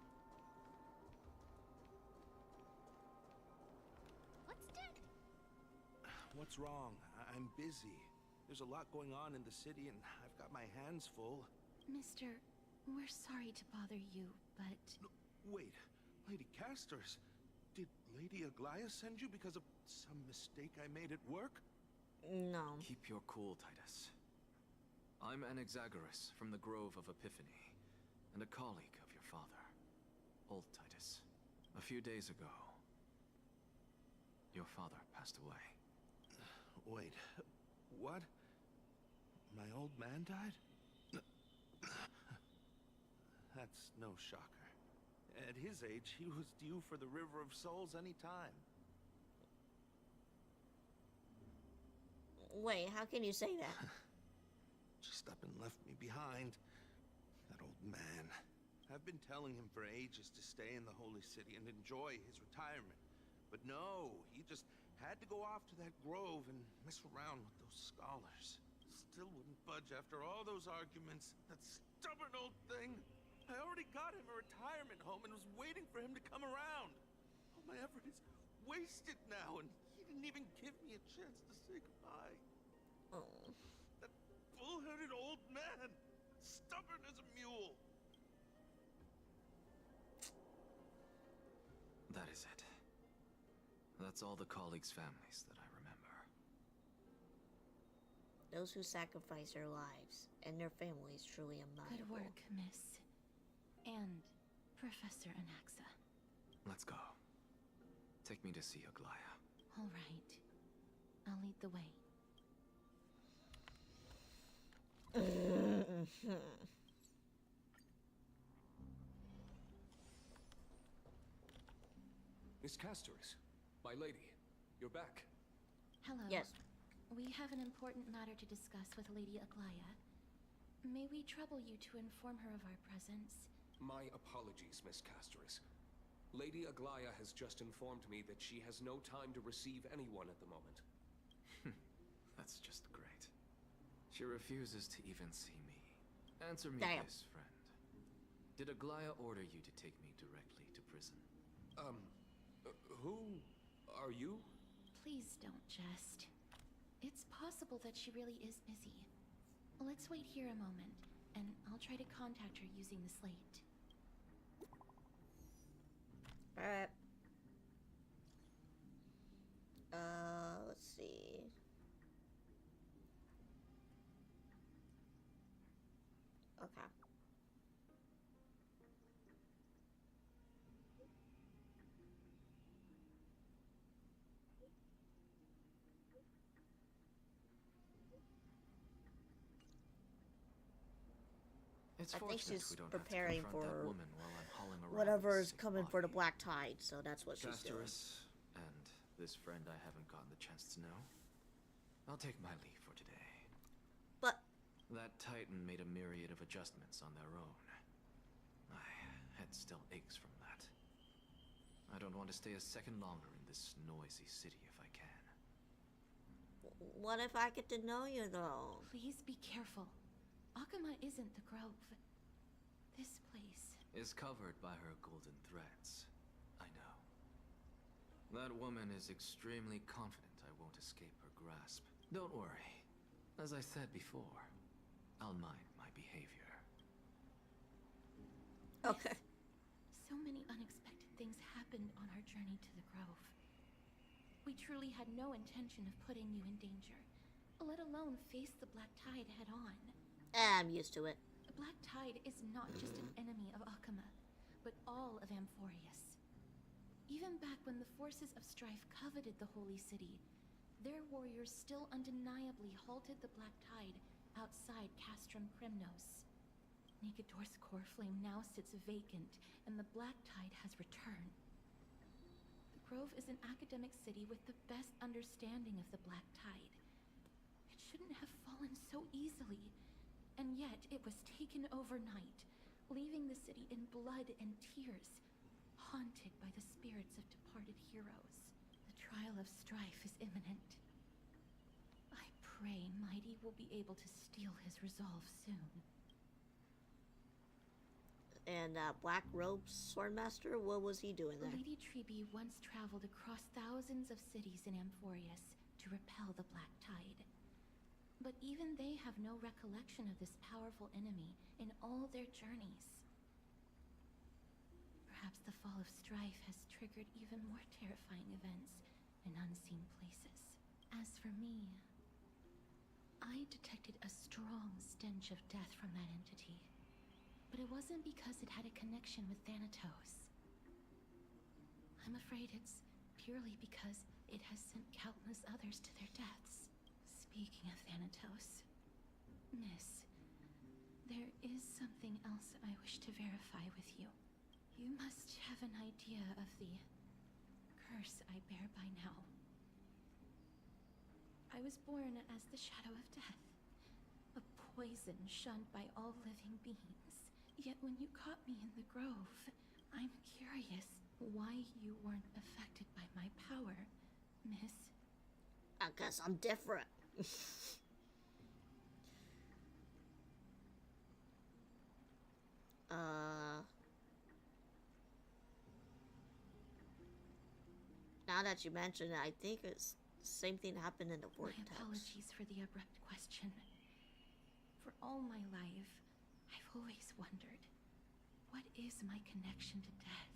What's that? What's wrong? I'm busy. There's a lot going on in the city, and I've got my hands full. Mister, we're sorry to bother you, but... No, wait. Lady Casters, did Lady Aglaia send you because of some mistake I made at work? No. Keep your cool, Titus. I'm Anaxagoras from the Grove of Epiphany, and a colleague of your father, old Titus. A few days ago, your father passed away. Wait, what? My old man died? That's no shocker. At his age, he was due for the River of Souls any time. Wait, how can you say that? Just up and left me behind. That old man. I've been telling him for ages to stay in the Holy City and enjoy his retirement. But no, he just had to go off to that grove and mess around with those scholars. Still wouldn't budge after all those arguments. That stubborn old thing. I already got him a retirement home and was waiting for him to come around. All my effort is wasted now, and he didn't even give me a chance to say goodbye. Oh. That bull-headed old man. Stubborn as a mule. That is it. That's all the colleagues' families that I remember. Those who sacrifice their lives and their families truly admirable. Good work, Miss. And Professor Anaxa. Let's go. Take me to see Aglaia. All right. I'll lead the way. Miss Casters, my lady, you're back. Hello. Yes. We have an important matter to discuss with Lady Aglaia. May we trouble you to inform her of our presence? My apologies, Miss Casters. Lady Aglaia has just informed me that she has no time to receive anyone at the moment. That's just great. She refuses to even see me. Answer me Damn. this, friend. Did Aglaia order you to take me directly to prison? Who are you? Please don't jest. It's possible that she really is busy. Let's wait here a moment, and I'll try to contact her using the slate. Alright. Let's see. Okay. It's I think fortunate she's we don't preparing have to confront for that woman while I'm crawling around whatever this is sick coming for the body. Black Tide, so that's what she's doing. Castorus, and this friend I haven't gotten the chance to know. I'll take my leave for today. But That Titan made a myriad of adjustments on their own. My head still aches from that. I don't want to stay a second longer in this noisy city if I can. what if I get to know you, though? Please be careful. Akuma isn't the grove. This place. Is covered by her golden threads. I know. That woman is extremely confident I won't escape her grasp. Don't worry. As I said before, I'll mind my behavior. Okay. So many unexpected things happened on our journey to the grove. We truly had no intention of putting you in danger, let alone face the Black Tide head on. I'm used to it. The Black Tide is not just an enemy of Akuma, but all of Amphorius. Even back when the forces of strife coveted the Holy City, their warriors still undeniably halted the Black Tide outside Castrum Primnos. Nigador's core flame now sits vacant, and the Black Tide has returned. The Grove is an academic city with the best understanding of the Black Tide. It shouldn't have fallen so easily, and yet it was taken overnight, leaving the city in blood and tears, haunted by the spirits of departed heroes. The trial of strife is imminent. I pray Mighty will be able to steel his resolve soon. And Black Robe Swordmaster, what was he doing there? Lady Trebe once traveled across thousands of cities in Amphorius to repel the Black Tide. But even they have no recollection of this powerful enemy in all their journeys. Perhaps the fall of strife has triggered even more terrifying events in unseen places. As for me, I detected a strong stench of death from that entity. But it wasn't because it had a connection with Thanatos. I'm afraid it's purely because it has sent countless others to their deaths. Speaking of Thanatos, Miss, there is something else I wish to verify with you. You must have an idea of the curse I bear by now. I was born as the shadow of death, a poison shunned by all living beings. Yet when you caught me in the grove, I'm curious why you weren't affected by my power, Miss. I guess I'm different. Now that you mention it, I think it's the same thing happened in the vortex. My apologies for the abrupt question. For all my life, I've always wondered, what is my connection to death?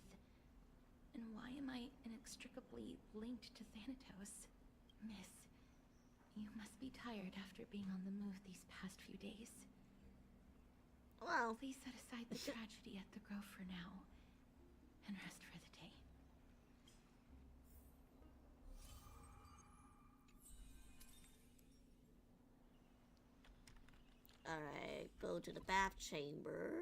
And why am I inextricably linked to Thanatos? Miss, you must be tired after being on the move these past few days. Well, please set aside the tragedy at the Grove for now, and rest for the day. Alright, go to the bath chambers.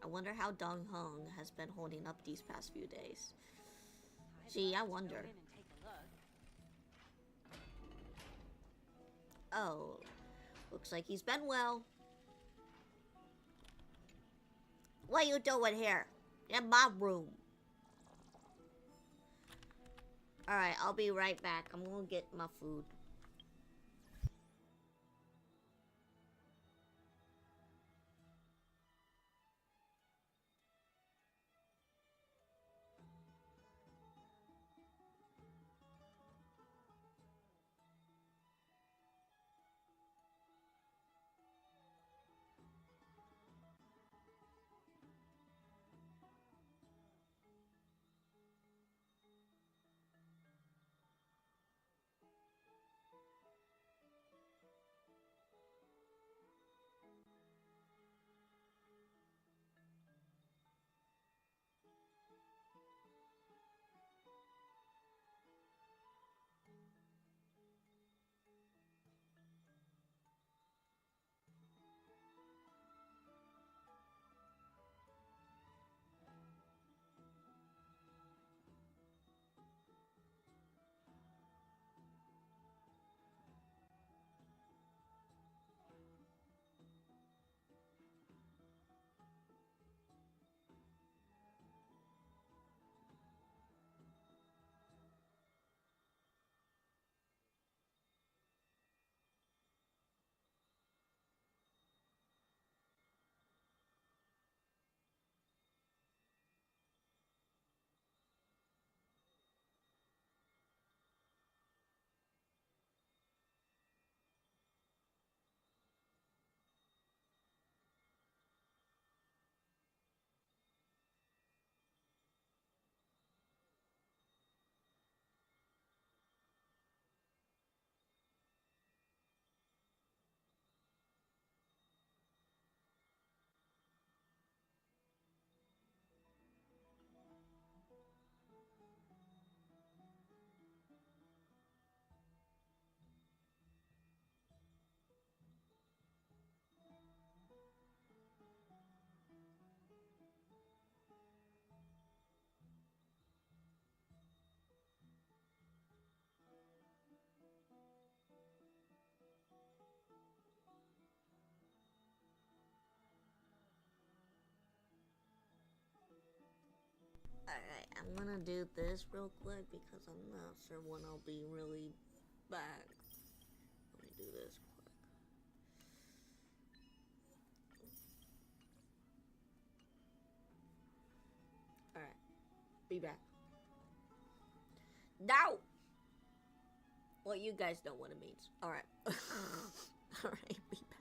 I wonder how Dong Hung has been holding up these past few days. Gee, I wonder. Oh, looks like he's been well. What you doing here? In my room. Alright, I'll be right back. I'm gonna get my food. I'm gonna do this real quick because I'm not sure when I'll be really back. Let me do this quick. Alright. Be back. Now! Well, you guys know what it means. Alright. Alright, be back.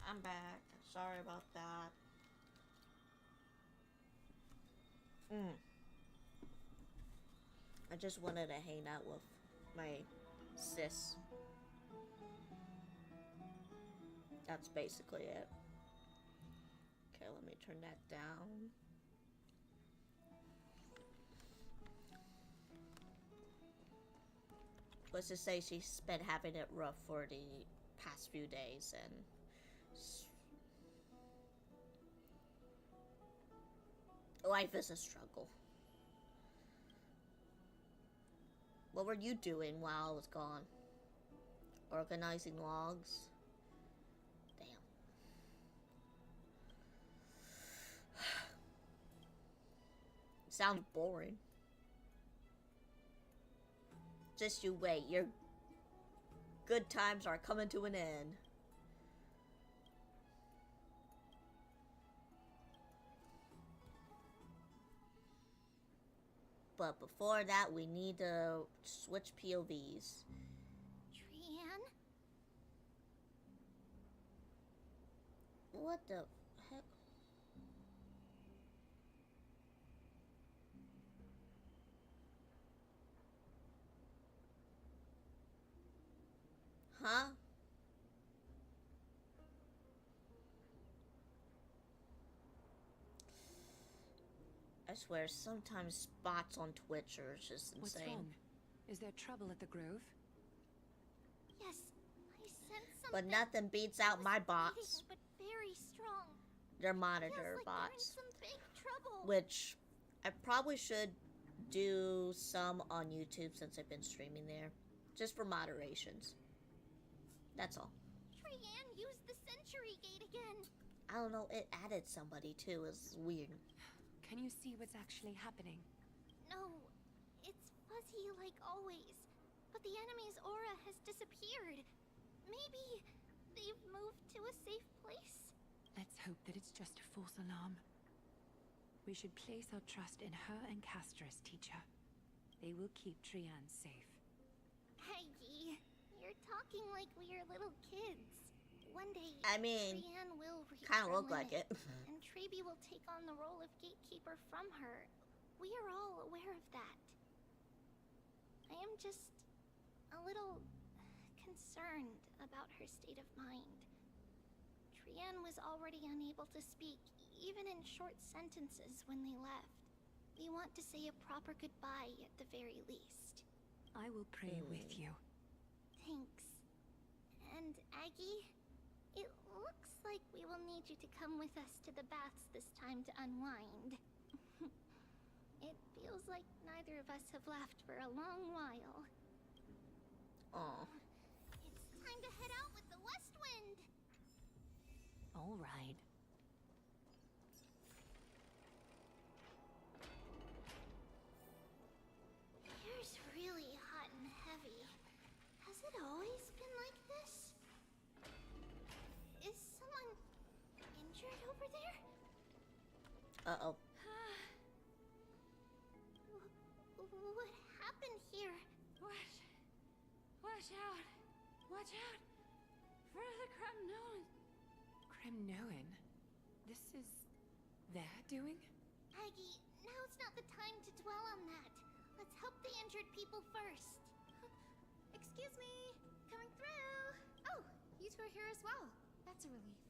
I'm back. Sorry about that. I just wanted to hang out with my sis. That's basically it. Okay, let me turn that down. Let's just say she's been having it rough for the past few days, and life is a struggle. What were you doing while I was gone? Organizing logs? Damn. Sounds boring. Just you wait. Your good times are coming to an end. But before that, we need to switch POVs. Trian? What the heck? Huh? I swear, sometimes spots on Twitch are just insane. What's wrong? Is there trouble at the Grove? Yes, I sent something. But nothing beats out my bots. But very strong. They're monitor Feels like bots. they're in some big trouble. Which I probably should do some on YouTube since I've been streaming there. Just for moderations. That's all. Trian used the Century Gate again. I don't know, it added somebody too. It's weird. Can you see what's actually happening? No, it's fuzzy like always. But the enemy's aura has disappeared. Maybe they've moved to a safe place? Let's hope that it's just a false alarm. We should place our trust in her and Castris, teacher. They will keep Trian safe. Peggy, you're talking like we are little kids. One day, I mean, Trian will reach kind of her look like limit, it. and Traby will take on the role of gatekeeper from her. We are all aware of that. I am just a little concerned about her state of mind. Trian was already unable to speak, even in short sentences when they left. We want to say a proper goodbye at the very least. I will pray with you. Thanks. And Aggie, it looks like we will need you to come with us to the baths this time to unwind. It feels like neither of us have laughed for a long while. Aw. It's time to head out with the west wind. All right. Here's really hot and heavy. Has it always been like this? Is someone injured over there? Uh-oh. What happened here? Watch out! Watch out! For the Kremnoan! Kremnoan? This is their doing? Aggie, now's not the time to dwell on that. Let's help the injured people first. Excuse me, coming through. Oh, you two are here as well. That's a relief.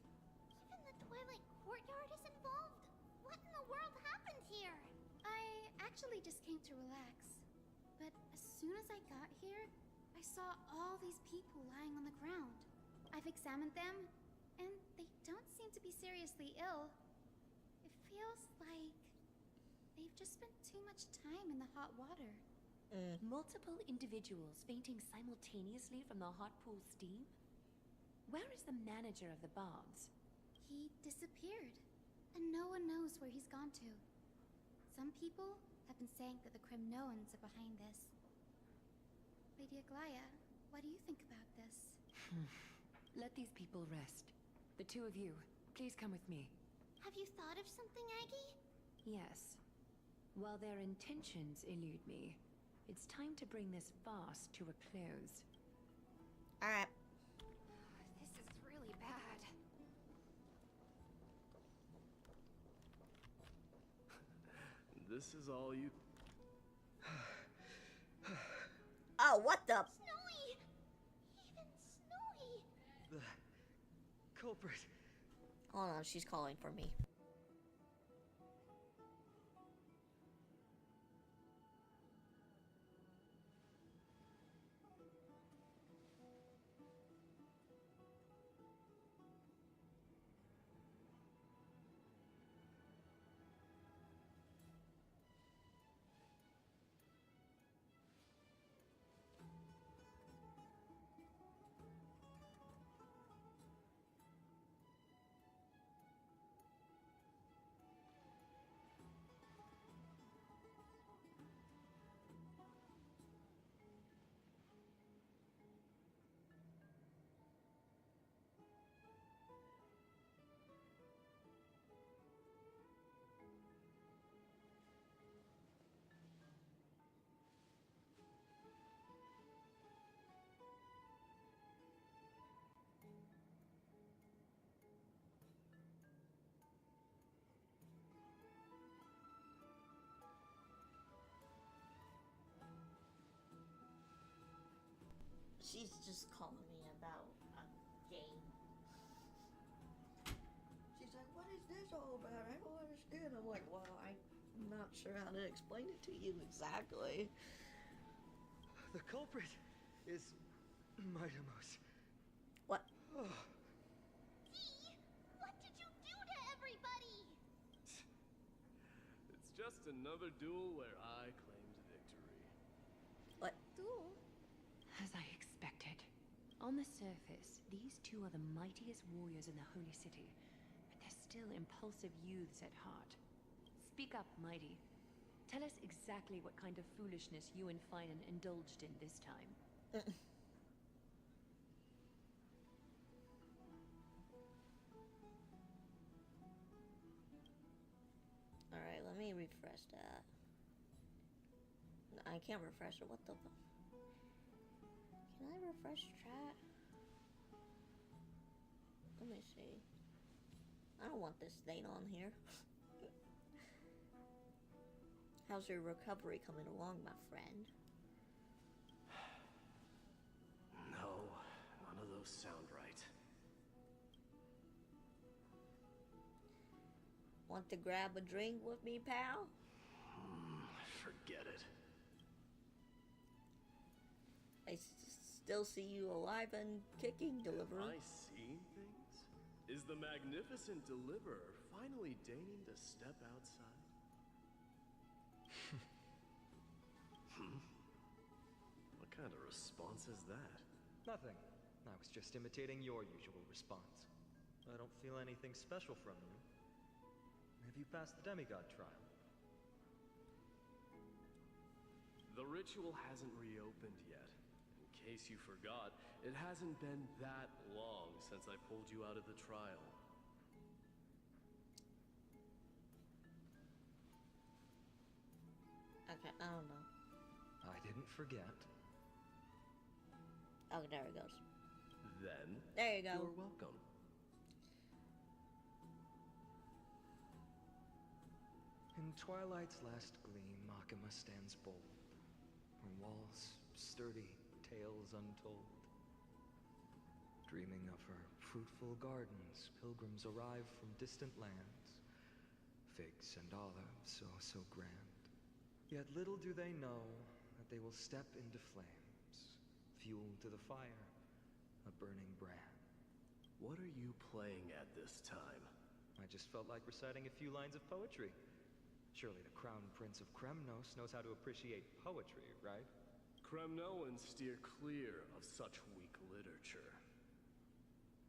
Even the Twilight Courtyard is involved? What in the world happened here? I actually just came to relax. But as soon as I got here, I saw all these people lying on the ground. I've examined them, and they don't seem to be seriously ill. It feels like they've just spent too much time in the hot water. Multiple individuals fainting simultaneously from the hot pool steam? Where is the manager of the baths? He disappeared, and no one knows where he's gone to. Some people have been saying that the Kremnoans are behind this. Lady Aglaya, what do you think about this? Let these people rest. The two of you, please come with me. Have you thought of something, Aggie? Yes. While their intentions elude me, it's time to bring this farce to a close. Alright. This is really bad. this is all you... Oh, what the? Snowy! Even Snowy! The culprit. Hold on, she's calling for me. She's just calling me about a game. She's like, what is this all about? I don't understand. I'm like, well, I'm not sure how to explain it to you exactly. The culprit is Mightimos. What? Dee, what did you do to everybody? It's just another duel where I claimed victory. What? Duel? As I expected. On the surface, these two are the mightiest warriors in the Holy City, but they're still impulsive youths at heart. Speak up, Mighty. Tell us exactly what kind of foolishness you and Finan indulged in this time. Alright, let me refresh that. I can't refresh it. What the fuck? Can I refresh chat? Let me see. I don't want this thing on here. How's your recovery coming along, my friend? No, none of those sound right. Want to grab a drink with me, pal? Forget it. I still see you alive and kicking, Deliverer. Am I seeing things? Is the magnificent Deliverer finally deigning to step outside? What kind of response is that? Nothing. I was just imitating your usual response. I don't feel anything special from you. Have you passed the demigod trial? The ritual hasn't reopened yet. In case you forgot, it hasn't been that long since I pulled you out of the trial. Okay, I don't know. I didn't forget. Oh, there it goes. Then, there you go. You're welcome. In twilight's last gleam, Makima stands bold. Her walls sturdy, tales untold. Dreaming of her fruitful gardens, pilgrims arrive from distant lands. Figs and olives, oh so grand. Yet little do they know that they will step into flames, fuel to the fire, a burning brand. What are you playing at this time? I just felt like reciting a few lines of poetry. Surely the Crown Prince of Kremnos knows how to appreciate poetry, right? Kremnoans steer clear of such weak literature.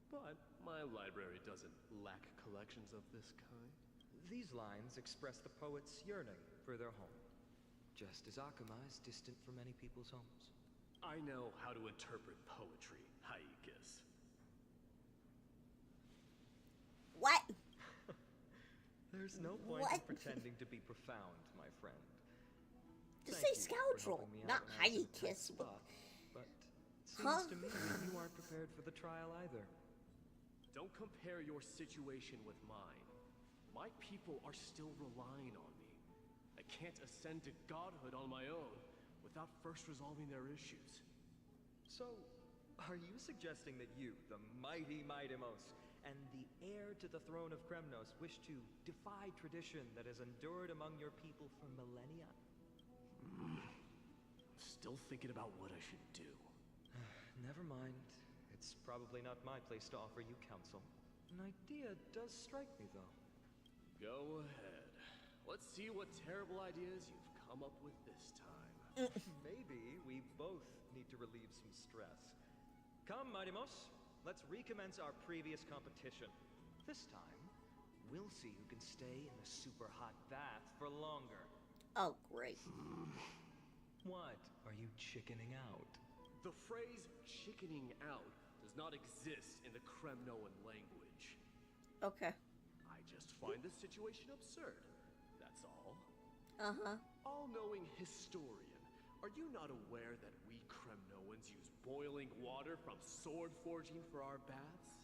But my library doesn't lack collections of this kind. These lines express the poet's yearning for their home, just as Akuma is distant from many people's homes. I know how to interpret poetry, Haikis. What? There's no point in pretending to be profound, my friend. Just say scoundrel, not Haikis. But seems to me that you aren't prepared for the trial either. Don't compare your situation with mine. My people are still relying on me. I can't ascend to godhood on my own without first resolving their issues. So, are you suggesting that you, the mighty Mightimos, and the heir to the throne of Kremnos wish to defy tradition that has endured among your people for millennia? Still thinking about what I should do. Never mind. It's probably not my place to offer you counsel. An idea does strike me, though. Go ahead. Let's see what terrible ideas you've come up with this time. Maybe we both need to relieve some stress. Come, Mightimos. Let's recommence our previous competition. This time, we'll see who can stay in the super hot bath for longer. Oh, great. What? Are you chickening out? The phrase chickening out does not exist in the Kremnoan language. Okay. I just find the situation absurd. That's all. Uh-huh. All-knowing historian, are you not aware that we Kremnoans use boiling water from sword forging for our baths?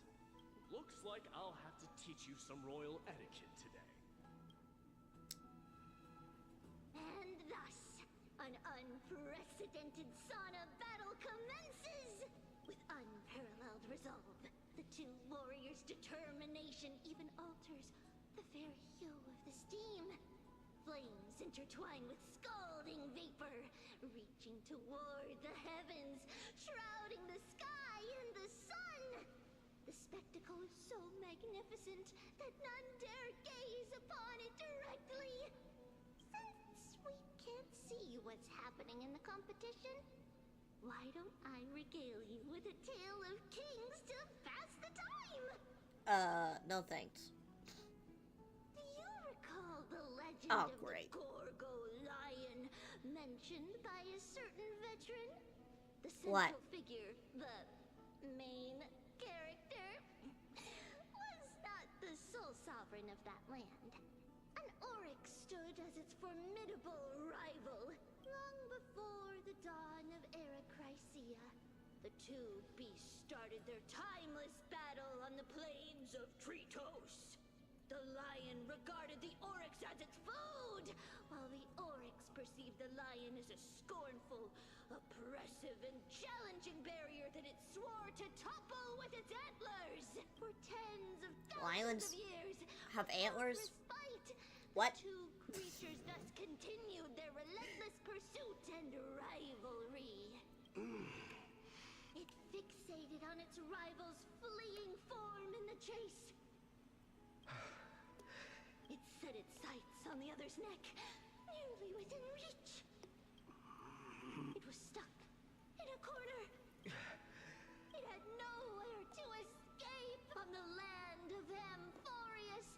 Looks like I'll have to teach you some royal etiquette today. And thus, an unprecedented sauna battle commences! With unparalleled resolve, the two warriors' determination even alters the very hue of the steam. Flames intertwine with scalding vapor, reaching toward the heavens, shrouding the sky and the sun. The spectacle is so magnificent that none dare gaze upon it directly. Since we can't see what's happening in the competition, why don't I regale you with a tale of kings to pass the time? No thanks. Do you recall the legend Oh, of great. the Gorgo lion mentioned by a certain veteran? The What? central figure, the main character, was not the sole sovereign of that land. An oryx stood as its formidable rival long before the dawn of Era Chrysia. The two beasts started their timeless battle on the plains of Tritos. The lion regarded the oryx as its food, while the oryx perceived the lion as a scornful, oppressive, and challenging barrier that it swore to topple with its antlers. For tens of Lions thousands of years, have antlers? Fight. What? The two creatures thus continued their relentless pursuit and rivalry. It fixated on its rival's fleeing form in the chase. It set its sights on the other's neck, nearly within reach. It was stuck in a corner. It had nowhere to escape. On the land of Amphorius,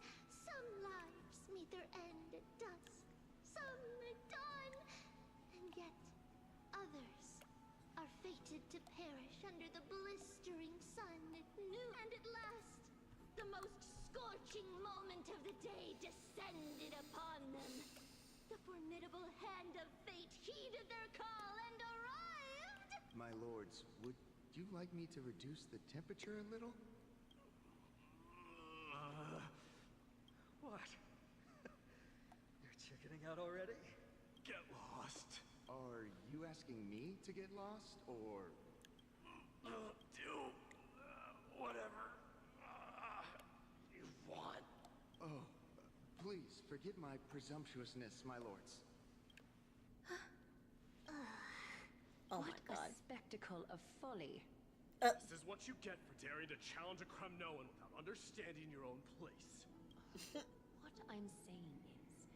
some lives meet their end at dusk, some at dawn, and yet others are fated to perish under the blistering sun at noon. And at last, the most scorching moment of the day descended upon them. The formidable hand of fate heeded their call and arrived! My lords, would you like me to reduce the temperature a little? What? You're chickening out already? Get lost. Are you asking me to get lost, or... Do whatever you want. Oh, please forgive my presumptuousness, my lords. Oh What my god. a spectacle of folly. This is what you get for daring to challenge a Kremnoan without understanding your own place. What I'm saying is,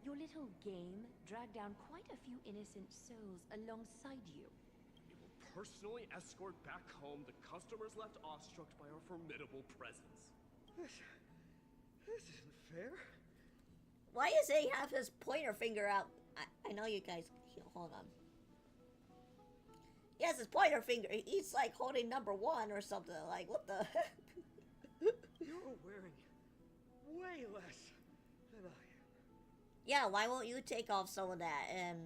your little game dragged down quite a few innocent souls alongside you. We will personally escort back home the customers left awestruck by our formidable presence. This isn't fair. Why does he have his pointer finger out? I know you guys. Hold on. He has his pointer finger. He's like holding number 1 or something. Like, what the heck? You're wearing way less than I am. Yeah, why won't you take off some of that and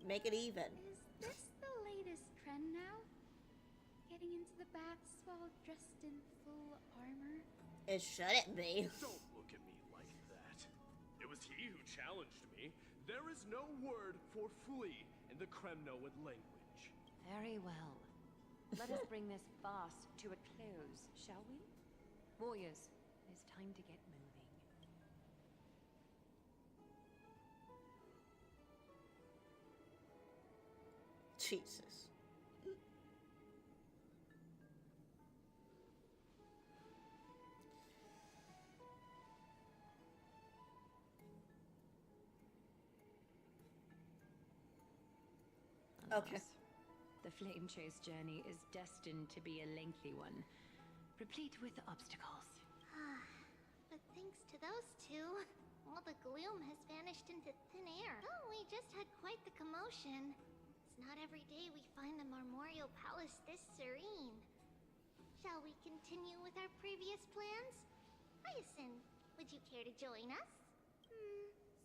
make it even? Is this the latest trend now? Getting into the baths while dressed in full armor? It shouldn't be. Don't look at me like that. It was he who challenged me. There is no word for flee in the Kremnoan language. Very well. Let us bring this farce to a close, shall we? Warriors, it is time to get moving. Jesus. Okay. Alas, the flame chase journey is destined to be a lengthy one, replete with obstacles. But thanks to those two, all the gloom has vanished into thin air. Oh, we just had quite the commotion. It's not every day we find the Marmorial Palace this serene. Shall we continue with our previous plans? Hyacinth, would you care to join us?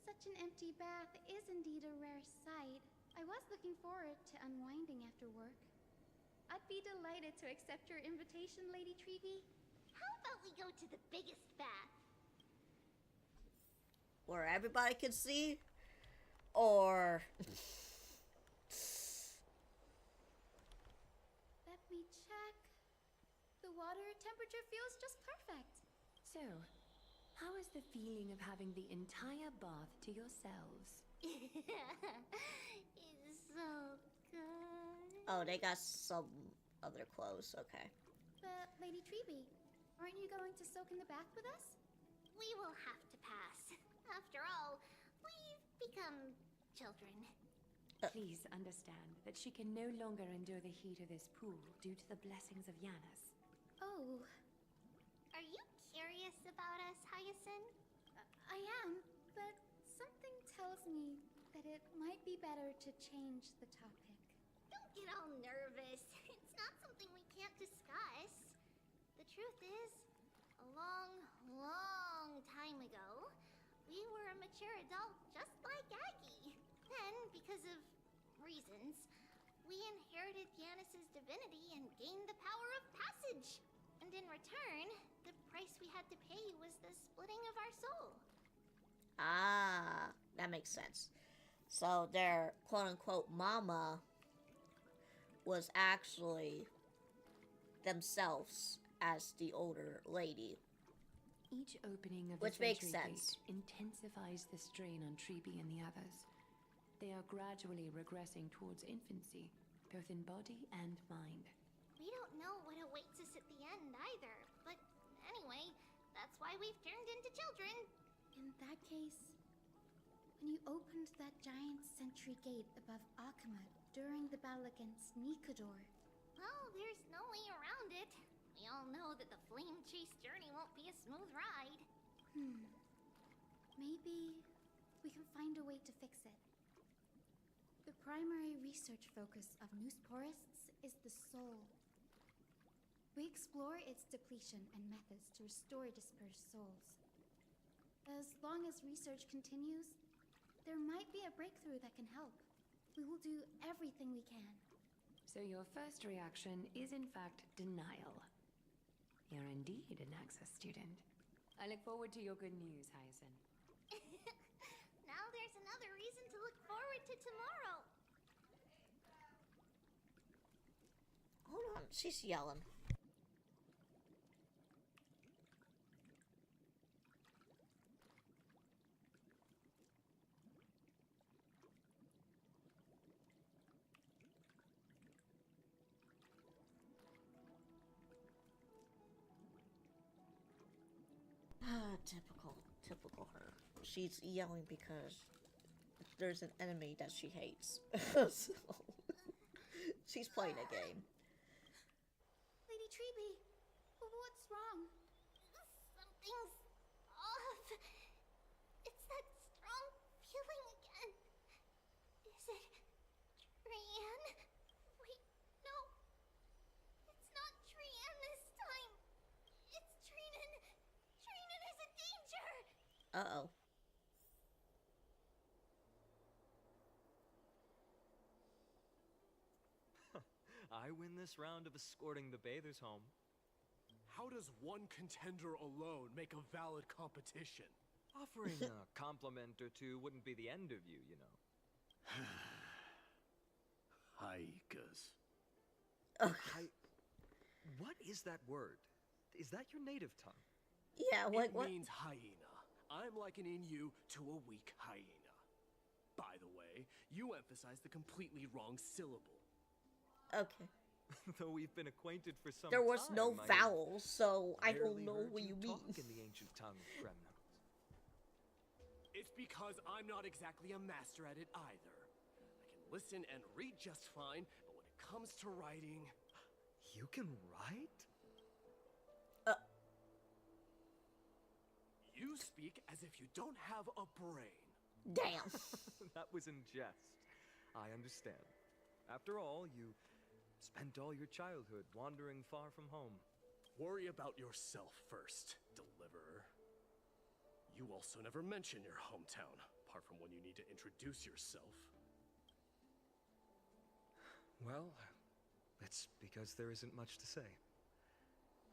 Such an empty bath is indeed a rare sight. I was looking forward to unwinding after work. I'd be delighted to accept your invitation, Lady Treevee. How about we go to the biggest bath? Where everybody can see? Or... Let me check. The water temperature feels just perfect. So, how is the feeling of having the entire bath to yourselves? It's so good. Oh, they got some other clothes. Okay. But, Lady Treevee, aren't you going to soak in the bath with us? We will have to pass. After all, we've become children. Please understand that she can no longer endure the heat of this pool due to the blessings of Yanis. Oh. Are you curious about us, Hyacinth? I am, but something tells me that it might be better to change the topic. Don't get all nervous. It's not something we can't discuss. The truth is, a long, long time ago, we were a mature adult just like Aggie. Then, because of reasons, we inherited Yanis's divinity and gained the power of passage. And in return, the price we had to pay was the splitting of our soul. Ah, that makes sense. So their quote-unquote mama was actually themselves as the older lady. Each opening of Which the makes Century sense. Gate intensifies the strain on Treebee and the others. They are gradually regressing towards infancy, both in body and mind. We don't know what awaits us at the end either, but anyway, that's why we've turned into children. In that case, when you opened that giant sentry gate above Akama during the battle against Nikador, Well, there's no way around it. We all know that the flame chase journey won't be a smooth ride. maybe we can find a way to fix it. The primary research focus of Newsporists is the soul. We explore its depletion and methods to restore dispersed souls. As long as research continues, there might be a breakthrough that can help. We will do everything we can. So your first reaction is in fact denial. You're indeed an Access student. I look forward to your good news, Hyacinth. Now there's another reason to look forward to tomorrow. Hold on, she's yelling. Typical her. She's yelling because there's an enemy that she hates. So, she's playing a game. Lady Treebee, what's wrong? Something's off. It's that strong feeling again. Is it Trian? Wait, no. It's not Trian this time. It's Trinan. Trinan is a danger. Uh-oh. I win this round of escorting the bathers home. How does one contender alone make a valid competition? Offering a compliment or two wouldn't be the end of you, you know. Haikas. What is that word? Is that your native tongue? Yeah, what? It means hyena. I'm likening you to a weak hyena. By the way, you emphasized the completely wrong syllable. Okay. Though we've been acquainted for some There was time, no I vowels, so I don't rarely know heard what you mean. talk in the ancient tongue of Kremnos. It's because I'm not exactly a master at it either. I can listen and read just fine, but when it comes to writing... You can write? You speak as if you don't have a brain. Damn. That was in jest. I understand. After all, you spent all your childhood wandering far from home. Worry about yourself first, Deliverer. You also never mention your hometown, apart from when you need to introduce yourself. Well, it's because there isn't much to say.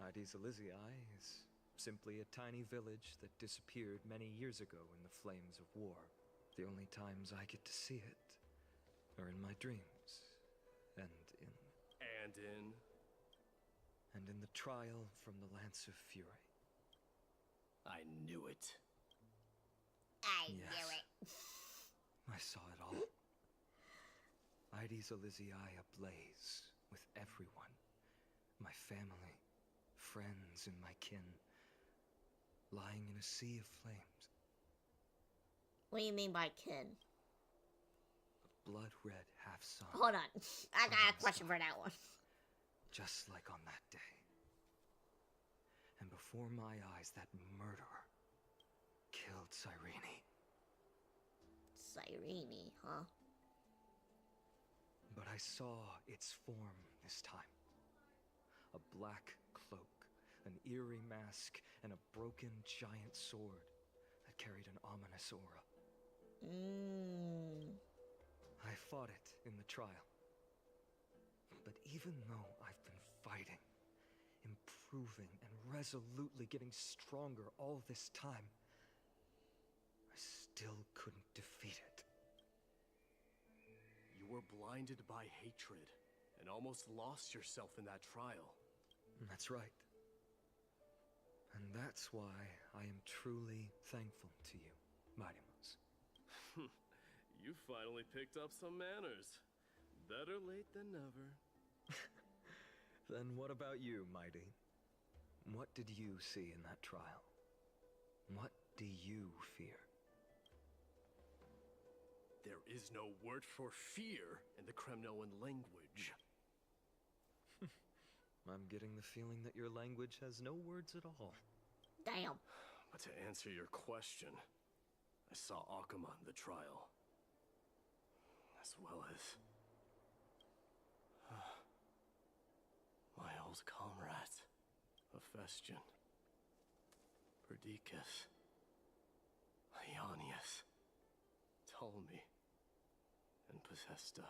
Ides Elysiae is simply a tiny village that disappeared many years ago in the flames of war. The only times I get to see it are in my dreams, and in the trial from the Lance of Fury. I knew it. I knew it. I saw it all. Ides Elysiae ablaze with everyone. My family, friends, and my kin, lying in a sea of flames. What do you mean by kin? A blood-red half-sun. Hold on. I got a question for that one. Just like on that day. And before my eyes, that murderer killed Cyrene. Cyrene, huh? But I saw its form this time. A black cloak, an eerie mask, and a broken giant sword that carried an ominous aura. I fought it in the trial. But even though I've been fighting, improving, and resolutely getting stronger all this time, I still couldn't defeat it. You were blinded by hatred and almost lost yourself in that trial. That's right. And that's why I am truly thankful to you, Mightymouse. You finally picked up some manners. Better late than never. Then what about you, Mighty? What did you see in that trial? What do you fear? There is no word for fear in the Kremnoan language. I'm getting the feeling that your language has no words at all. Damn. But to answer your question, I saw Akuma in the trial. As well as... my old comrades, Hephaestion, Perdiccas, Ionius, Ptolemy, and Possesta.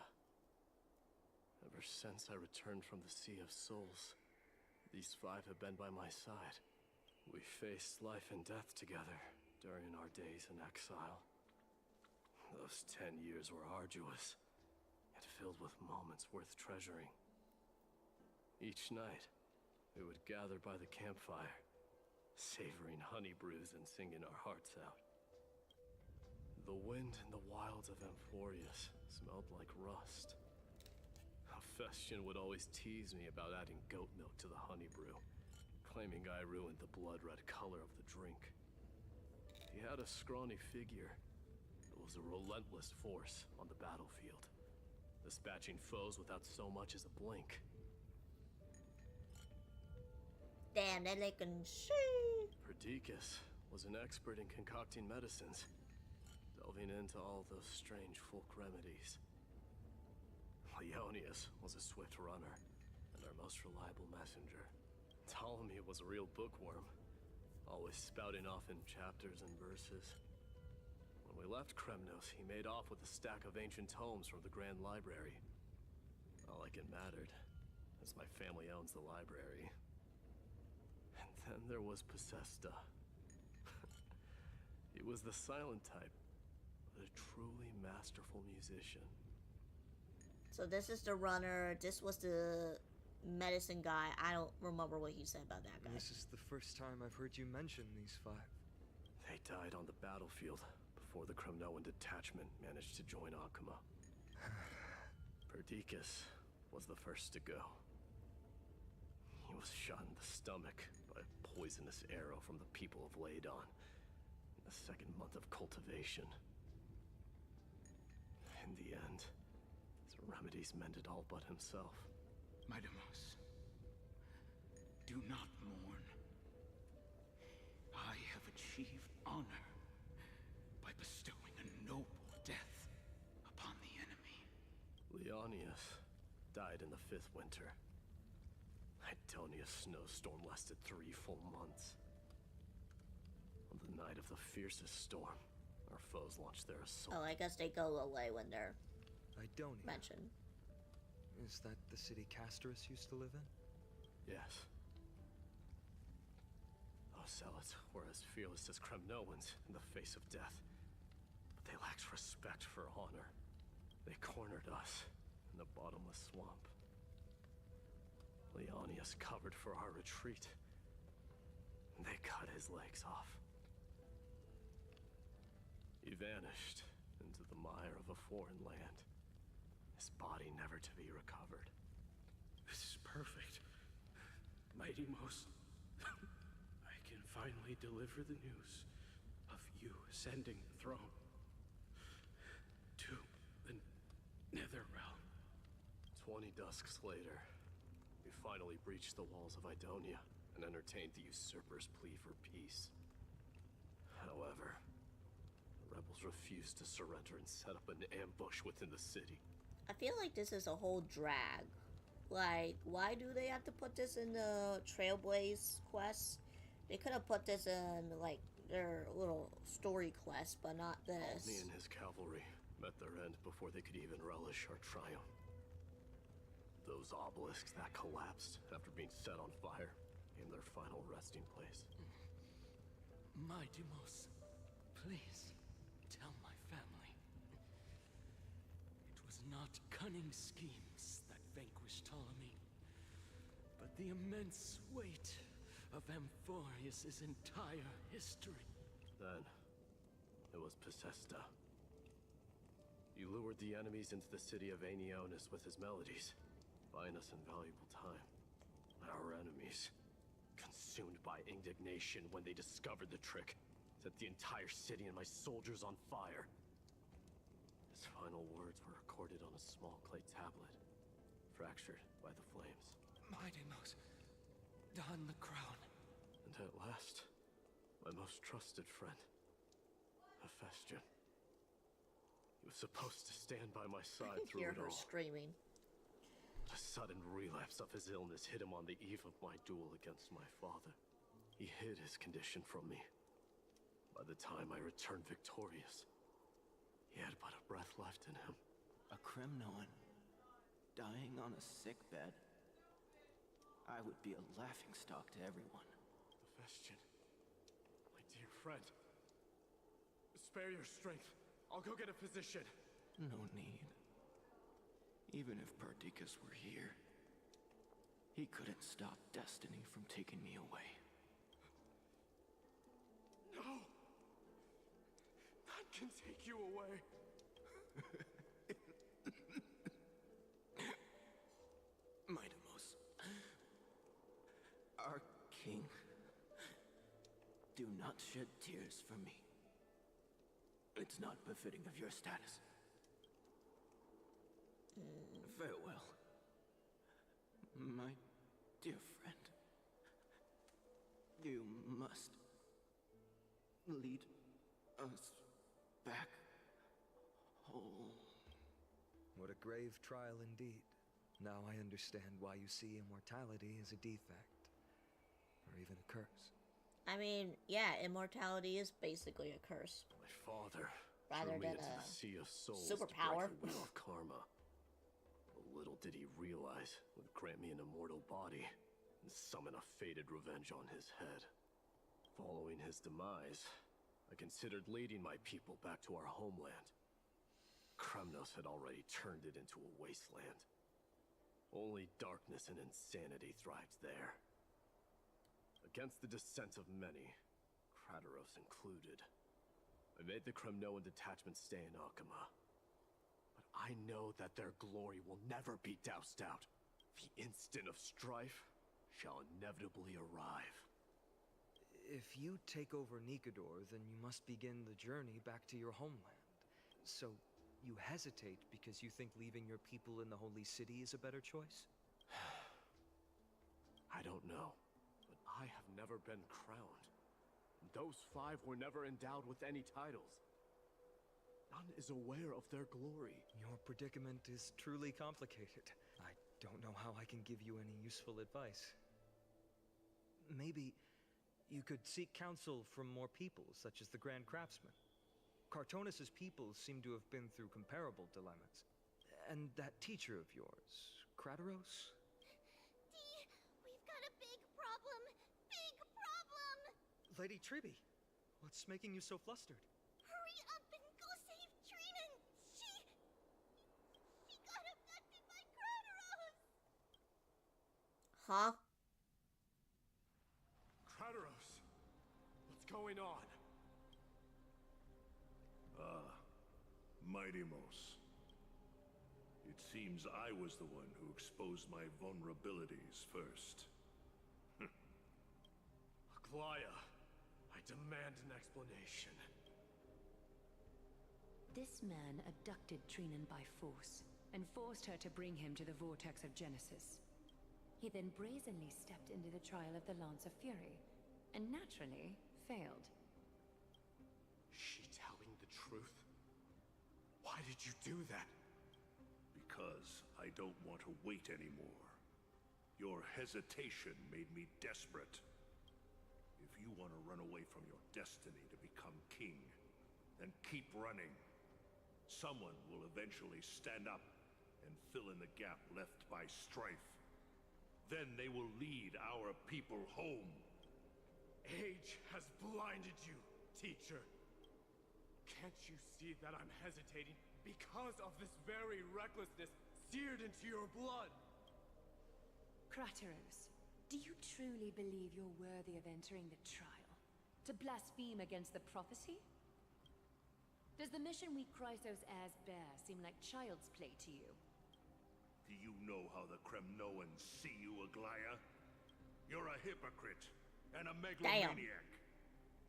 Ever since I returned from the Sea of Souls, these five have been by my side. We faced life and death together during our days in exile. Those 10 years were arduous, yet filled with moments worth treasuring. Each night, we would gather by the campfire, savoring honey brews and singing our hearts out. The wind in the wilds of Amphorius smelled like rust. Hephaestion would always tease me about adding goat milk to the honey brew, claiming I ruined the blood-red color of the drink. He had a scrawny figure, but was a relentless force on the battlefield, dispatching foes without so much as a blink. Damn, that they can see. Perdiccas was an expert in concocting medicines, delving into all those strange folk remedies. Ionius was a swift runner, and our most reliable messenger. Ptolemy was a real bookworm, always spouting off in chapters and verses. When we left Kremnos, he made off with a stack of ancient tomes from the Grand Library. Not like it mattered, as my family owns the library. And then there was Possesta. He was the silent type, but a truly masterful musician. So this is the runner. This was the medicine guy. I don't remember what he said about that guy. This is the first time I've heard you mention these five. They died on the battlefield before the Kremnoan detachment managed to join Akuma. Perdiccas was the first to go. He was shot in the stomach by a poisonous arrow from the people of Laidon in the second month of cultivation. In the end, his remedies mended all but himself. Maidamos, do not mourn. I have achieved honor by bestowing a noble death upon the enemy. Leonius died in the 5th winter. Idonia's snowstorm lasted 3 full months. On the night of the fiercest storm, our foes launched their assault. Oh, I guess they go away when they're Idonia. mentioned. Is that the city Castorus used to live in? Yes. Those zealots were as fearless as Kremnoans in the face of death. But they lacked respect for honor. They cornered us in the bottomless swamp. Leonius covered for our retreat. And they cut his legs off. He vanished into the mire of a foreign land. His body never to be recovered. This is perfect. Mighty Most, I can finally deliver the news of you ascending the throne to the Nether Realm. 20 dusks later, we finally breached the walls of Idonia and entertained the usurper's plea for peace. However, the rebels refused to surrender and set up an ambush within the city. I feel like this is a whole drag. Like, why do they have to put this in the Trailblaze Quest? They could have put this in, like, their little story quest, but not this. Alni and his cavalry met their end before they could even relish our triumph. Those obelisks that collapsed after being set on fire became their final resting place. Mighty Most, please tell my family. It was not cunning schemes that vanquished Ptolemy, but the immense weight of Amphorius' entire history. Then, it was Pacesta. You lured the enemies into the city of Aenionis with his melodies, buying us invaluable time. Our enemies, consumed by indignation when they discovered the trick, set the entire city and my soldiers on fire. His final words were recorded on a small clay tablet, fractured by the flames. Mighty Most, don the crown. And at last, my most trusted friend, Hephaestion. He was supposed to stand by my side through Hear it her all. screaming. A sudden relapse of his illness hit him on the eve of my duel against my father. He hid his condition from me. By the time I returned victorious, he had but a breath left in him. A Kremnoan dying on a sick bed? I would be a laughingstock to everyone. Hephaestion, my dear friend, spare your strength. I'll go get a physician. No need. Even if Perdiccas were here, he couldn't stop destiny from taking me away. No! None can take you away. Mightimos, our king, do not shed tears for me. It's not befitting of your status. Farewell, my dear friend. You must lead us back home. What a grave trial indeed. Now I understand why you see immortality as a defect, or even a curse. I mean, yeah, immortality is basically a curse. My father Rather threw me than into a the sea of souls superpower. to break the wheel of karma. But little did he realize it would grant me an immortal body and summon a fated revenge on his head. Following his demise, I considered leading my people back to our homeland. Kremnos had already turned it into a wasteland. Only darkness and insanity thrived there. Against the dissent of many, Krataros included, I made the Kremnoan detachment stay in Akama. But I know that their glory will never be doused out. The instant of strife shall inevitably arrive. If you take over Nikador, then you must begin the journey back to your homeland. So, you hesitate because you think leaving your people in the Holy City is a better choice? I don't know, but I have never been crowned. Those 5 were never endowed with any titles. None is aware of their glory. Your predicament is truly complicated. I don't know how I can give you any useful advice. Maybe you could seek counsel from more people, such as the Grand Craftsman. Cartonis' people seem to have been through comparable dilemmas. And that teacher of yours, Krataros? Dee, we've got a big problem! Big problem! Lady Triby, what's making you so flustered? Hurry up and go save Trinan! She got abducted by Krataros! Huh? Krataros! What's going on? Mighty-Mos. It seems I was the one who exposed my vulnerabilities first. Aglaya, I demand an explanation. This man abducted Trinan by force, and forced her to bring him to the vortex of Genesis. He then brazenly stepped into the trial of the Lance of Fury, and naturally, failed. She telling the truth? Why did you do that? Because I don't want to wait anymore. Your hesitation made me desperate. If you want to run away from your destiny to become king, then keep running. Someone will eventually stand up and fill in the gap left by strife. Then they will lead our people home. Age has blinded you, teacher. Can't you see that I'm hesitating because of this very recklessness seared into your blood? Krataros, do you truly believe you're worthy of entering the trial? To blaspheme against the prophecy? Does the mission we Chrysos heirs bear seem like child's play to you? Do you know how the Kremnoans see you, Aglaya? You're a hypocrite and a megalomaniac.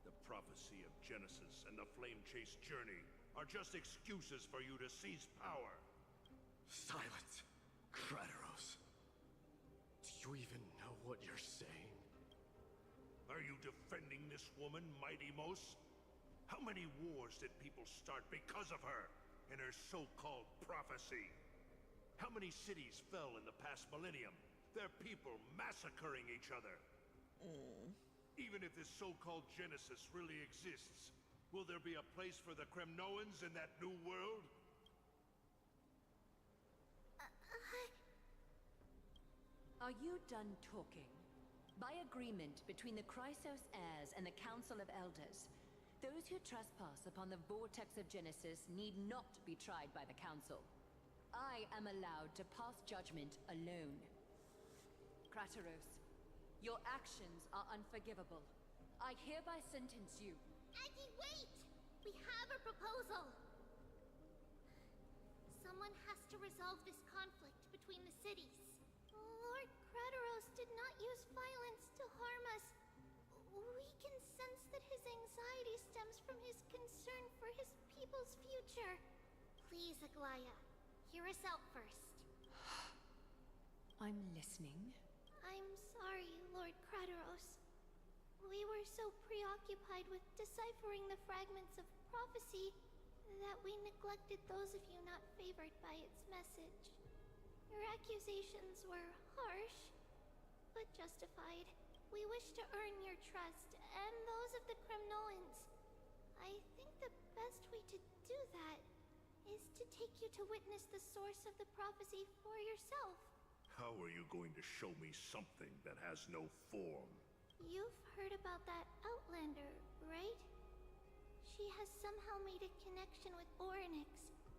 The prophecy of Genesis and the Flame Chase journey are just excuses for you to seize power. Silence, Krataros. Do you even know what you're saying? Are you defending this woman, Mighty-Mos? How many wars did people start because of her and her so-called prophecy? How many cities fell in the past millennium? Their people massacring each other. Even if this so-called Genesis really exists, will there be a place for the Kremnoans in that new world? Are you done talking? By agreement between the Chrysos heirs and the Council of Elders, those who trespass upon the vortex of Genesis need not be tried by the Council. I am allowed to pass judgment alone. Krataros, your actions are unforgivable. I hereby sentence you. Aggie, wait! We have a proposal! Someone has to resolve this conflict between the cities. Lord Krataros did not use violence to harm us. We can sense that his anxiety stems from his concern for his people's future. Please, Aglaya, hear us out first. I'm listening. I'm sorry, Lord Krataros. We were so preoccupied with deciphering the fragments of prophecy that we neglected those of you not favored by its message. Your accusations were harsh, but justified. We wish to earn your trust, and those of the Kremnoans. I think the best way to do that is to take you to witness the source of the prophecy for yourself. How are you going to show me something that has no form? You've heard about that Outlander, right? she has somehow made a connection with Orynyx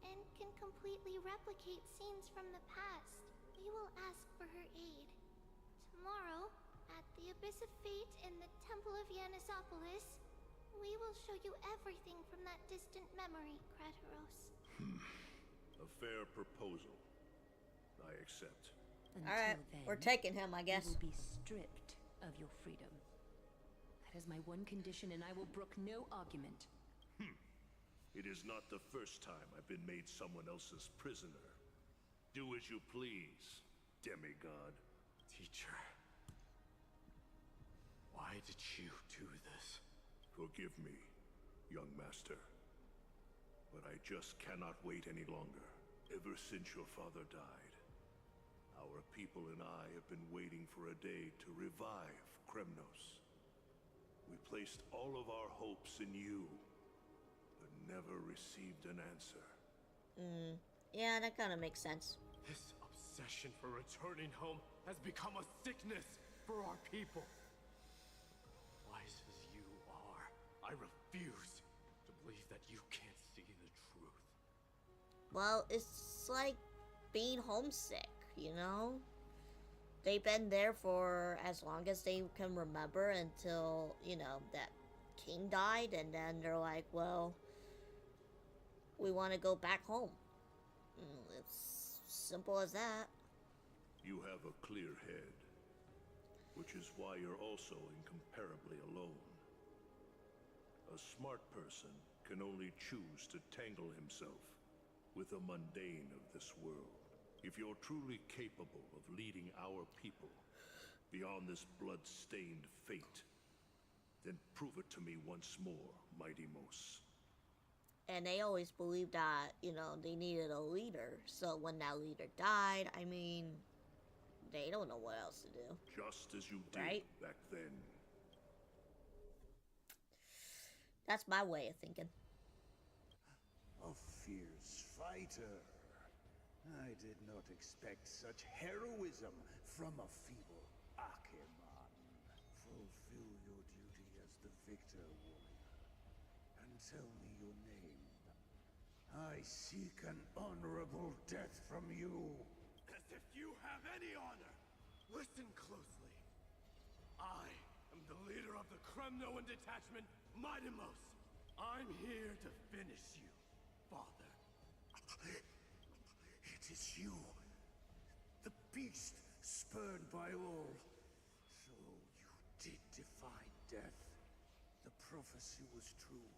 and can completely replicate scenes from the past. We will ask for her aid. Tomorrow, at the Abyss of Fate in the Temple of Yanisopolis, we will show you everything from that distant memory, Krateros. A fair proposal. I accept. Alright, we're taking him, I guess. You will be stripped of your freedom. That is my one condition, and I will brook no argument. It is not the first time I've been made someone else's prisoner. Do as you please, demigod. Teacher, why did you do this? Forgive me, young master. But I just cannot wait any longer. Ever since your father died, our people and I have been waiting for a day to revive Kremnos. We placed all of our hopes in you, but never received an answer. Yeah, that kind of makes sense. This obsession for returning home has become a sickness for our people. Wise as you are, I refuse to believe that you can't see the truth. Well, it's like being homesick, you know? They've been there for as long as they can remember until, you know, that king died, and then they're like, well, we want to go back home. It's simple as that. You have a clear head, which is why you're also incomparably alone. A smart person can only choose to tangle himself with the mundane of this world. If you're truly capable of leading our people beyond this blood-stained fate, then prove it to me once more, Mighty Mos. And they always believed that, you know, they needed a leader. So when that leader died, I mean, they don't know what else to do. Just as you did right? back then. That's my way of thinking. A fierce fighter. I did not expect such heroism from a feeble Acheman. Fulfill your duty as the victor, warrior, and tell me your name. I seek an honorable death from you. As if you have any honor! Listen closely. I am the leader of the Kremnoan detachment, Mighty Mos. I'm here to finish you, father. It is you, the beast spurned by all. So you did defy death. The prophecy was true.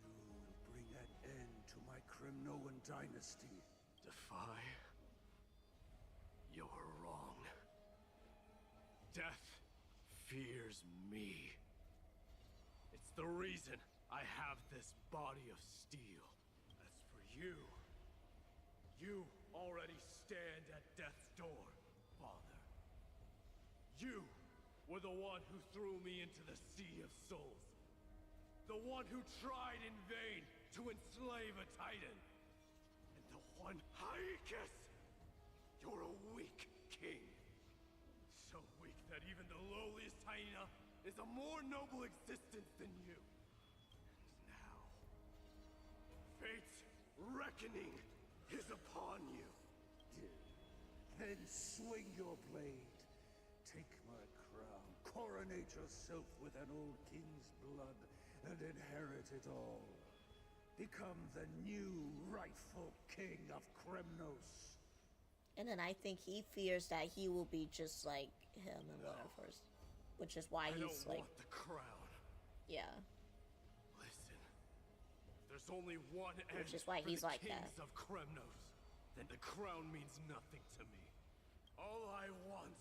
You will bring an end to my Kremnoan dynasty. Defy? You're wrong. Death fears me. It's the reason I have this body of steel. As for you, you already stand at death's door, father. You were the one who threw me into the Sea of Souls. The one who tried in vain to enslave a Titan. And the one, Hyrule, you're a weak king. So weak that even the lowliest hyena is a more noble existence than you. And now, fate's reckoning is upon you. Then swing your blade. Take my crown. Coronate yourself with an old king's blood and inherit it all. Become the new rightful king of Kremnos. And then I think he fears that he will be just like him and whatever. Which is why he's I don't like... want the crown. Yeah. Listen, there's only one end Which is why for he's the like that. kings of Kremnos. Then the crown means nothing to me. All I want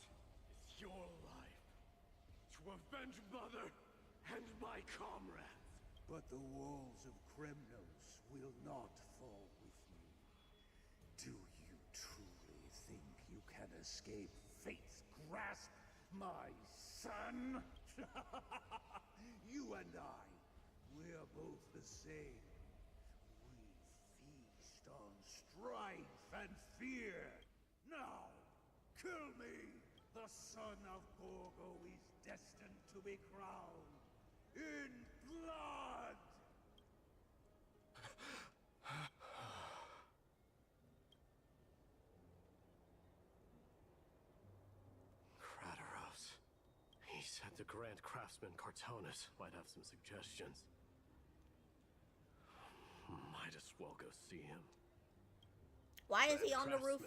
is your life. To avenge Mother and my comrades. But the walls of Kremnos will not fall with me. Do you truly think you can escape fate's grasp, my son? You and I, we're both the same. We feast on strife and fear. Now, kill me! The son of Gorgo is destined to be crowned in blood! Grand Craftsman Cartonis might have some suggestions. Might as well go see him. Why is he on the roof?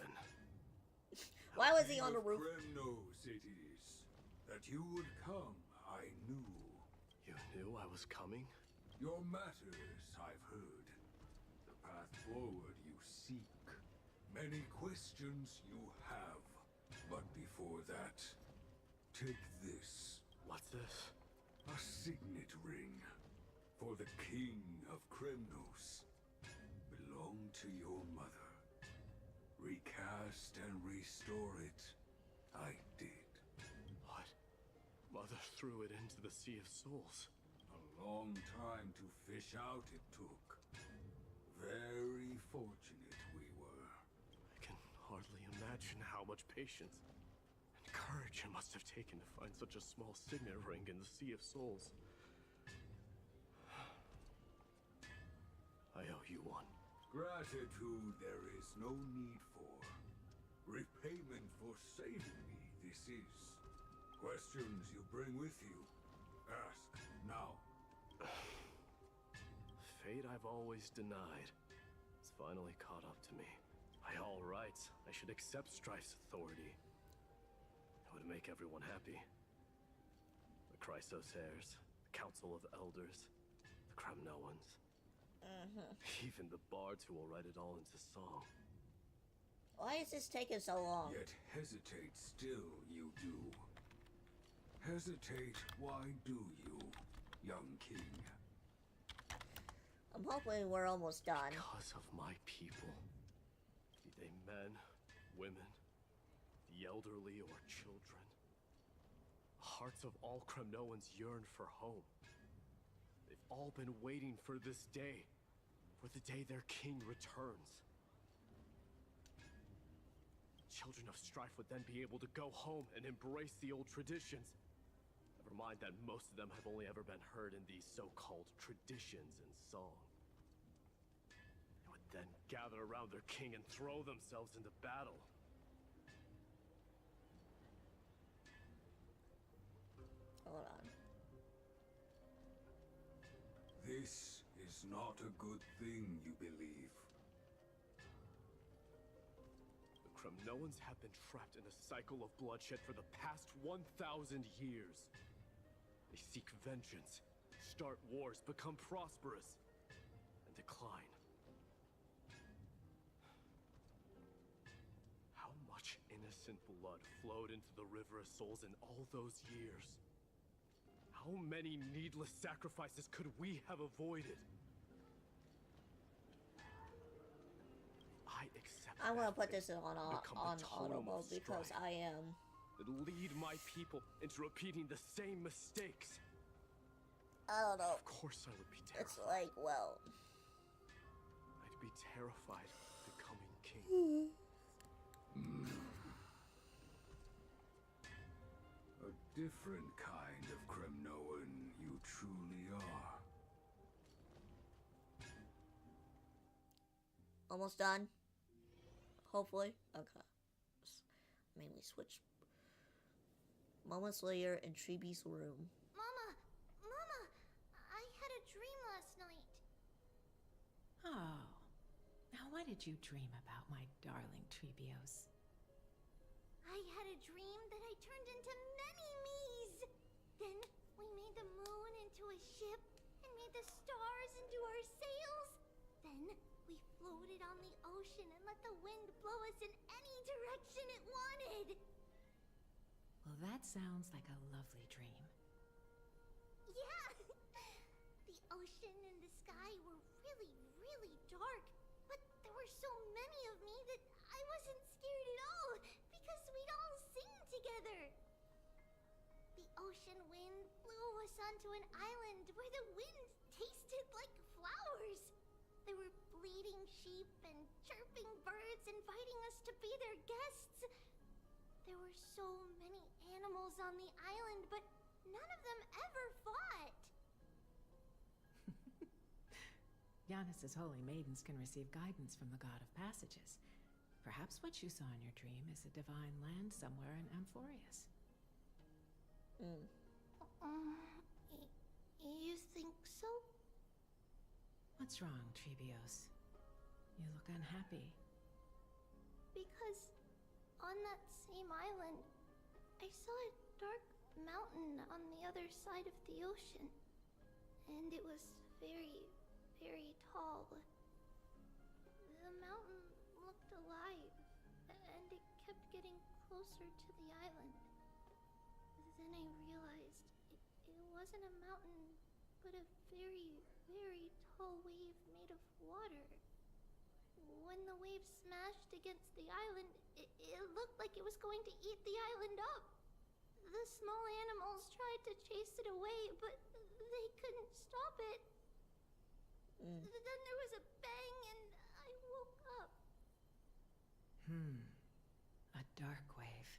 Why was he on the roof? Kremnos it is. That you would come, I knew. You knew I was coming? Your matters, I've heard. The path forward you seek. Many questions you have. But before that, take this. What's this? A signet ring. For the king of Kremnos. Belonged to your mother. Recast and restore it. I did. What? Mother threw it into the Sea of Souls. A long time to fish out it took. Very fortunate we were. I can hardly imagine how much patience and courage it must have taken to find such a small signet ring in the Sea of Souls. I owe you one. Gratitude there is no need for. Repayment for saving me, this is. Questions you bring with you. Ask now. Fate I've always denied has finally caught up to me. By all rights, I should accept Strife's authority. It would make everyone happy. The Chrysos heirs, the Council of Elders, the Kremnoans. Even the bards who will write it all into song. Why is this taking so long? Yet hesitate still you do. Hesitate, why do you, young king? I'm hoping we're almost done. Because of my people. Be they men, women, the elderly or children. The hearts of all Kremnoans yearn for home. They've all been waiting for this day. For the day their king returns. Children of Strife would then be able to go home and embrace the old traditions. Never mind that most of them have only ever been heard in these so-called traditions and song. They would then gather around their king and throw themselves into battle. Hold on. This is not a good thing, you believe. The Kremnoans have been trapped in a cycle of bloodshed for the past 1,000 years. They seek vengeance, start wars, become prosperous, and decline. How much innocent blood flowed into the River of Souls in all those years? How many needless sacrifices could we have avoided? I accept. I'm gonna put this on auto mode because I am. That lead my people into repeating the same mistakes. I don't know. Of course I would be terrified. It's like, well, I'd be terrified of becoming king. A different kind of Kremnoan you truly are. almost done. Hopefully. Okay. Mainly switch. Moments later in Treebee's room. Mama! Mama! I had a dream last night. Oh. Now what did you dream about, my darling Treebeos? I had a dream that I turned into many me's. Then we made the moon into a ship and made the stars into our sails. Then we floated on the ocean and let the wind blow us in any direction it wanted. Well, that sounds like a lovely dream. Yeah! The ocean and the sky were really, really dark. But there were so many of me that I wasn't scared at all because we'd all sing together. The ocean wind blew us onto an island where the wind tasted like flowers. There were bleating sheep and chirping birds inviting us to be their guests. There were so many animals on the island, but none of them ever fought. Giannis's holy maidens can receive guidance from the god of passages. Perhaps what you saw in your dream is a divine land somewhere in Amphorius. You think so? What's wrong, Trebios? You look unhappy. Because on that same island, I saw a dark mountain on the other side of the ocean. And it was very, very tall. The mountain looked alive, and it kept getting closer to the island. Then I realized it wasn't a mountain, but a very, very tall wave made of water. When the wave smashed against the island, it looked like it was going to eat the island up. The small animals tried to chase it away, but they couldn't stop it. Then there was a bang and I woke up. A dark wave.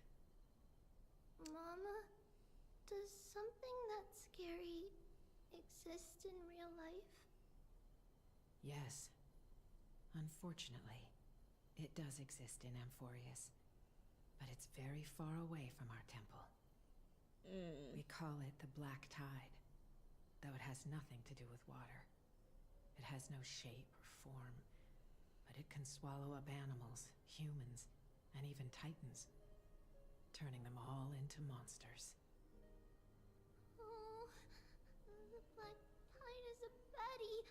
Mama, does something that scary exist in real life? Yes. Unfortunately, it does exist in Amphorius, but it's very far away from our temple. We call it the Black Tide, though it has nothing to do with water. It has no shape or form, but it can swallow up animals, humans, and even titans, turning them all into monsters. Oh, the Black Tide is a baddie.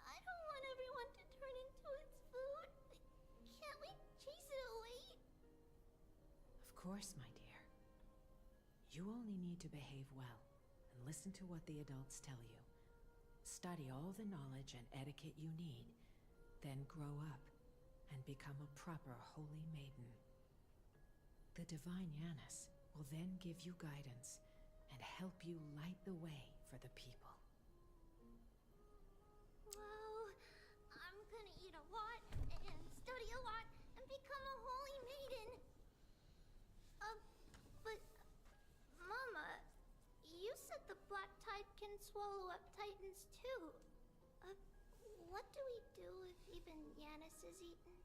I don't want everyone to turn into its food. Can't we chase it away? Of course, my dear. You only need to behave well and listen to what the adults tell you. Study all the knowledge and etiquette you need, then grow up and become a proper holy maiden. The divine Yanis will then give you guidance and help you light the way for the people. Wow, I'm gonna eat a lot and study a lot and become a holy maiden. But Mama, you said the Black Tide can swallow up titans too. What do we do if even Yanis is eaten?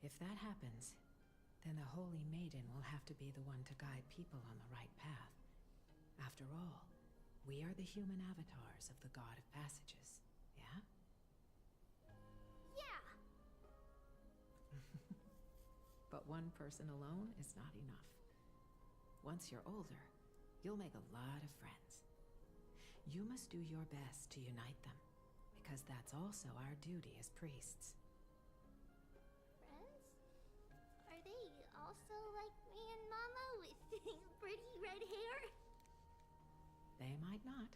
If that happens, then the Holy Maiden will have to be the one to guide people on the right path. After all, we are the human avatars of the God of Passages, yeah? Yeah! But one person alone is not enough. Once you're older, you'll make a lot of friends. You must do your best to unite them, because that's also our duty as priests. Friends? Are they also like me and Mama with pretty red hair? They might not,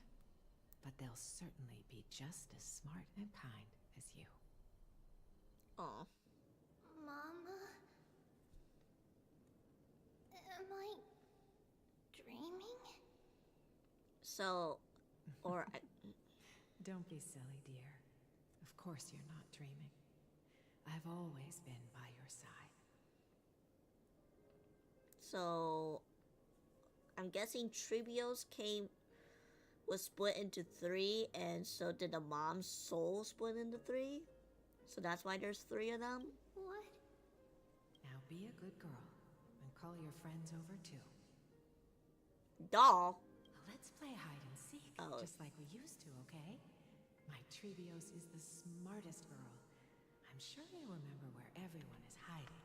but they'll certainly be just as smart and kind as you. Aw. Mama? Am I dreaming? So, or Don't be silly, dear. Of course you're not dreaming. I've always been by your side. So, I'm guessing Trebios was split into 3, and so did the mom's soul split into 3? So that's why there's 3 of them? What? Now be a good girl and call your friends over too. Doll? Let's play hide and seek, just like we used to, okay? My Trebios is the smartest girl. I'm sure they remember where everyone is hiding.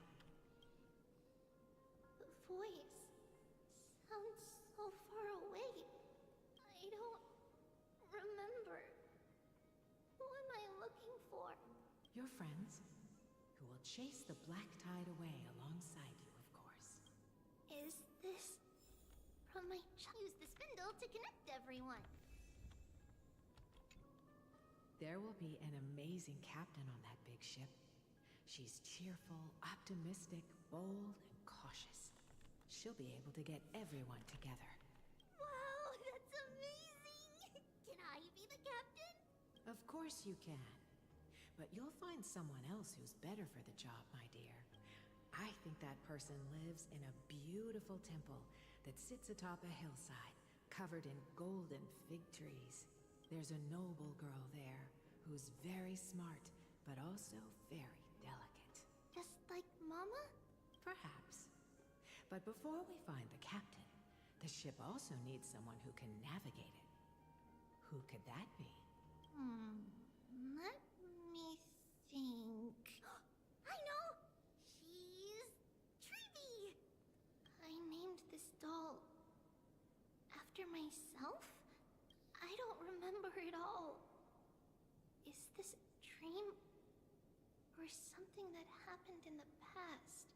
The voice sounds so far away. I don't remember. Who am I looking for? Your friends, who will chase the Black Tide away alongside you, of course. Is this from my use the spindle to connect everyone? There will be an amazing captain on that big ship. She's cheerful, optimistic, bold, and cautious. She'll be able to get everyone together. Wow, that's amazing! Can I be the captain? Of course you can. But you'll find someone else who's better for the job, my dear. I think that person lives in a beautiful temple that sits atop a hillside, covered in golden fig trees. There's a noble girl there who's very smart, but also very delicate. Just like Mama? Perhaps. But before we find the captain, The ship also needs someone who can navigate it. Who could that be? Let me think. I know! She's Treevy! I named this doll after myself? I don't remember it all. Is this a dream? Or something that happened in the past?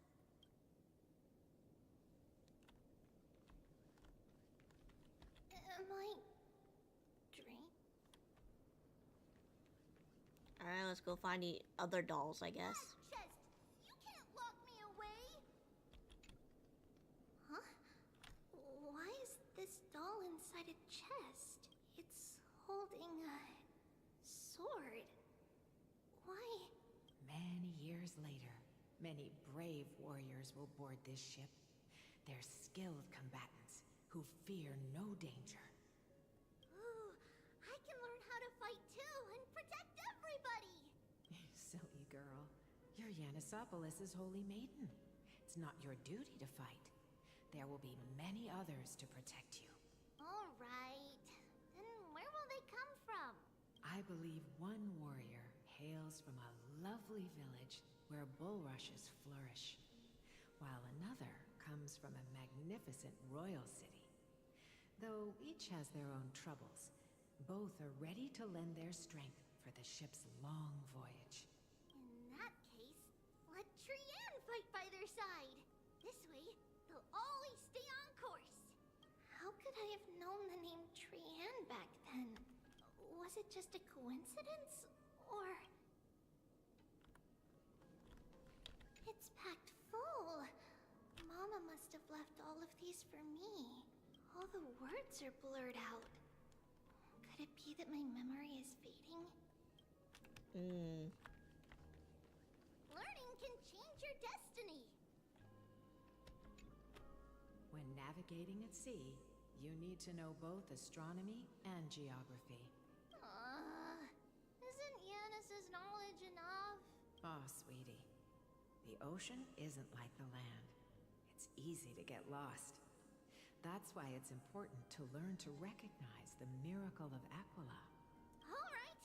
Am I dream? Alright, let's go find the other dolls, I guess. Chest, you can't lock me away! Huh? Why is this doll inside a chest? It's holding a sword. Why? Many years later, many brave warriors will board this ship. They're skilled combatants who fear no danger. Ooh, I can learn how to fight too and protect everybody! Silly girl. You're Yanisopoulos' holy maiden. It's not your duty to fight. There will be many others to protect you. Alright. Then where will they come from? I believe one warrior hails from a lovely village where bulrushes flourish, while another comes from a magnificent royal city. Though each has their own troubles, both are ready to lend their strength for the ship's long voyage. In that case, let Trianne fight by their side. This way, they'll always stay on course. How could I have known the name Trianne back then? Was it just a coincidence? Or... It's packed full. Mama must have left all of these for me. All the words are blurred out. Could it be that my memory is fading? Learning can change your destiny. When navigating at sea, you need to know both astronomy and geography. Isn't Yanis's knowledge enough? Oh, sweetie. The ocean isn't like the land. It's easy to get lost. That's why it's important to learn to recognize the miracle of Aquila. Alright.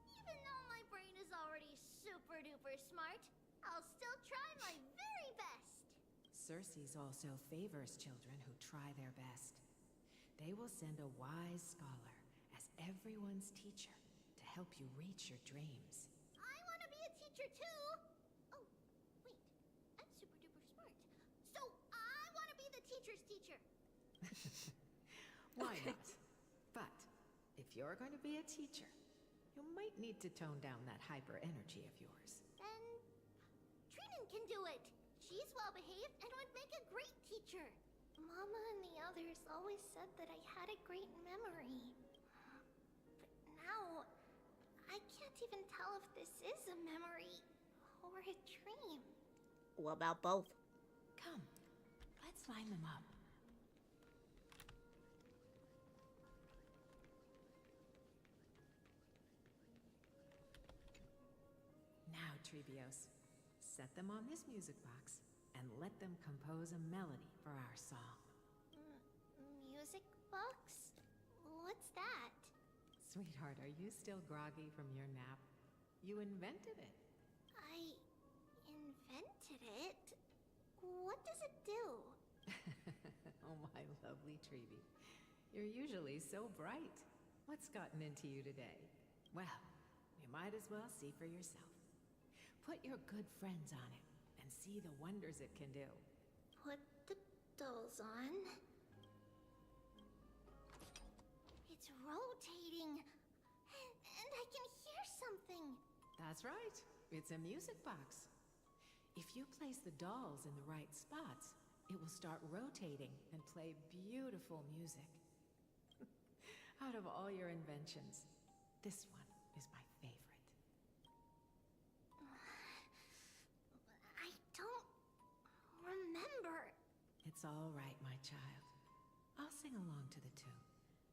Even though my brain is already super duper smart, I'll still try my very best. Circes also favors children who try their best. They will send a wise scholar as everyone's teacher to help you reach your dreams. I want to be a teacher too. Oh, wait. I'm super duper smart. So I want to be the teacher's teacher. Why not? But if you're going to be a teacher, you might need to tone down that hyper energy of yours. Then Trinan can do it. She's well behaved and would make a great teacher. Mama and the others always said that I had a great memory. But now, I can't even tell if this is a memory or a dream. What about both? Come, let's line them up. Now, Treebios, set them on this music box and let them compose a melody for our song. Music box? What's that? Sweetheart, are you still groggy from your nap? You invented it. I invented it? What does it do? Oh, my lovely Treeby. You're usually so bright. What's gotten into you today? Well, you might as well see for yourself. Put your good friends on it and see the wonders it can do. Put the dolls on. It's rotating. And I can hear something. That's right. It's a music box. If you place the dolls in the right spots, it will start rotating and play beautiful music. Out of all your inventions, this one is my favorite. I don't remember. It's all right, my child. I'll sing along to the tune,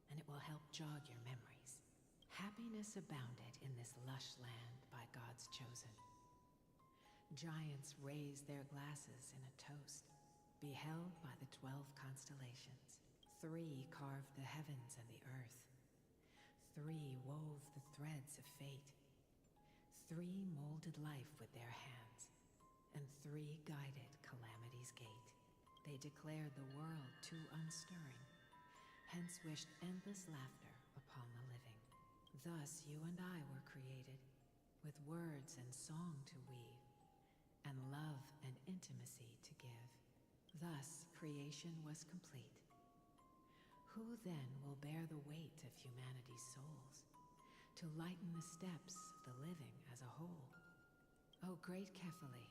and it will help jog your memories. Happiness abounded in this lush land by God's chosen. Giants raised their glasses in a toast, beheld by the 12 constellations. 3 carved the heavens and the earth. 3 wove the threads of fate. 3 molded life with their hands. And 3 guided calamity's gate. They declared the world too unstirring, hence wished endless laughter upon the living. Thus you and I were created, with words and song to weave, and love and intimacy to give. Thus creation was complete. Who then will bear the weight of humanity's souls, to lighten the steps of the living as a whole? O great Kephili,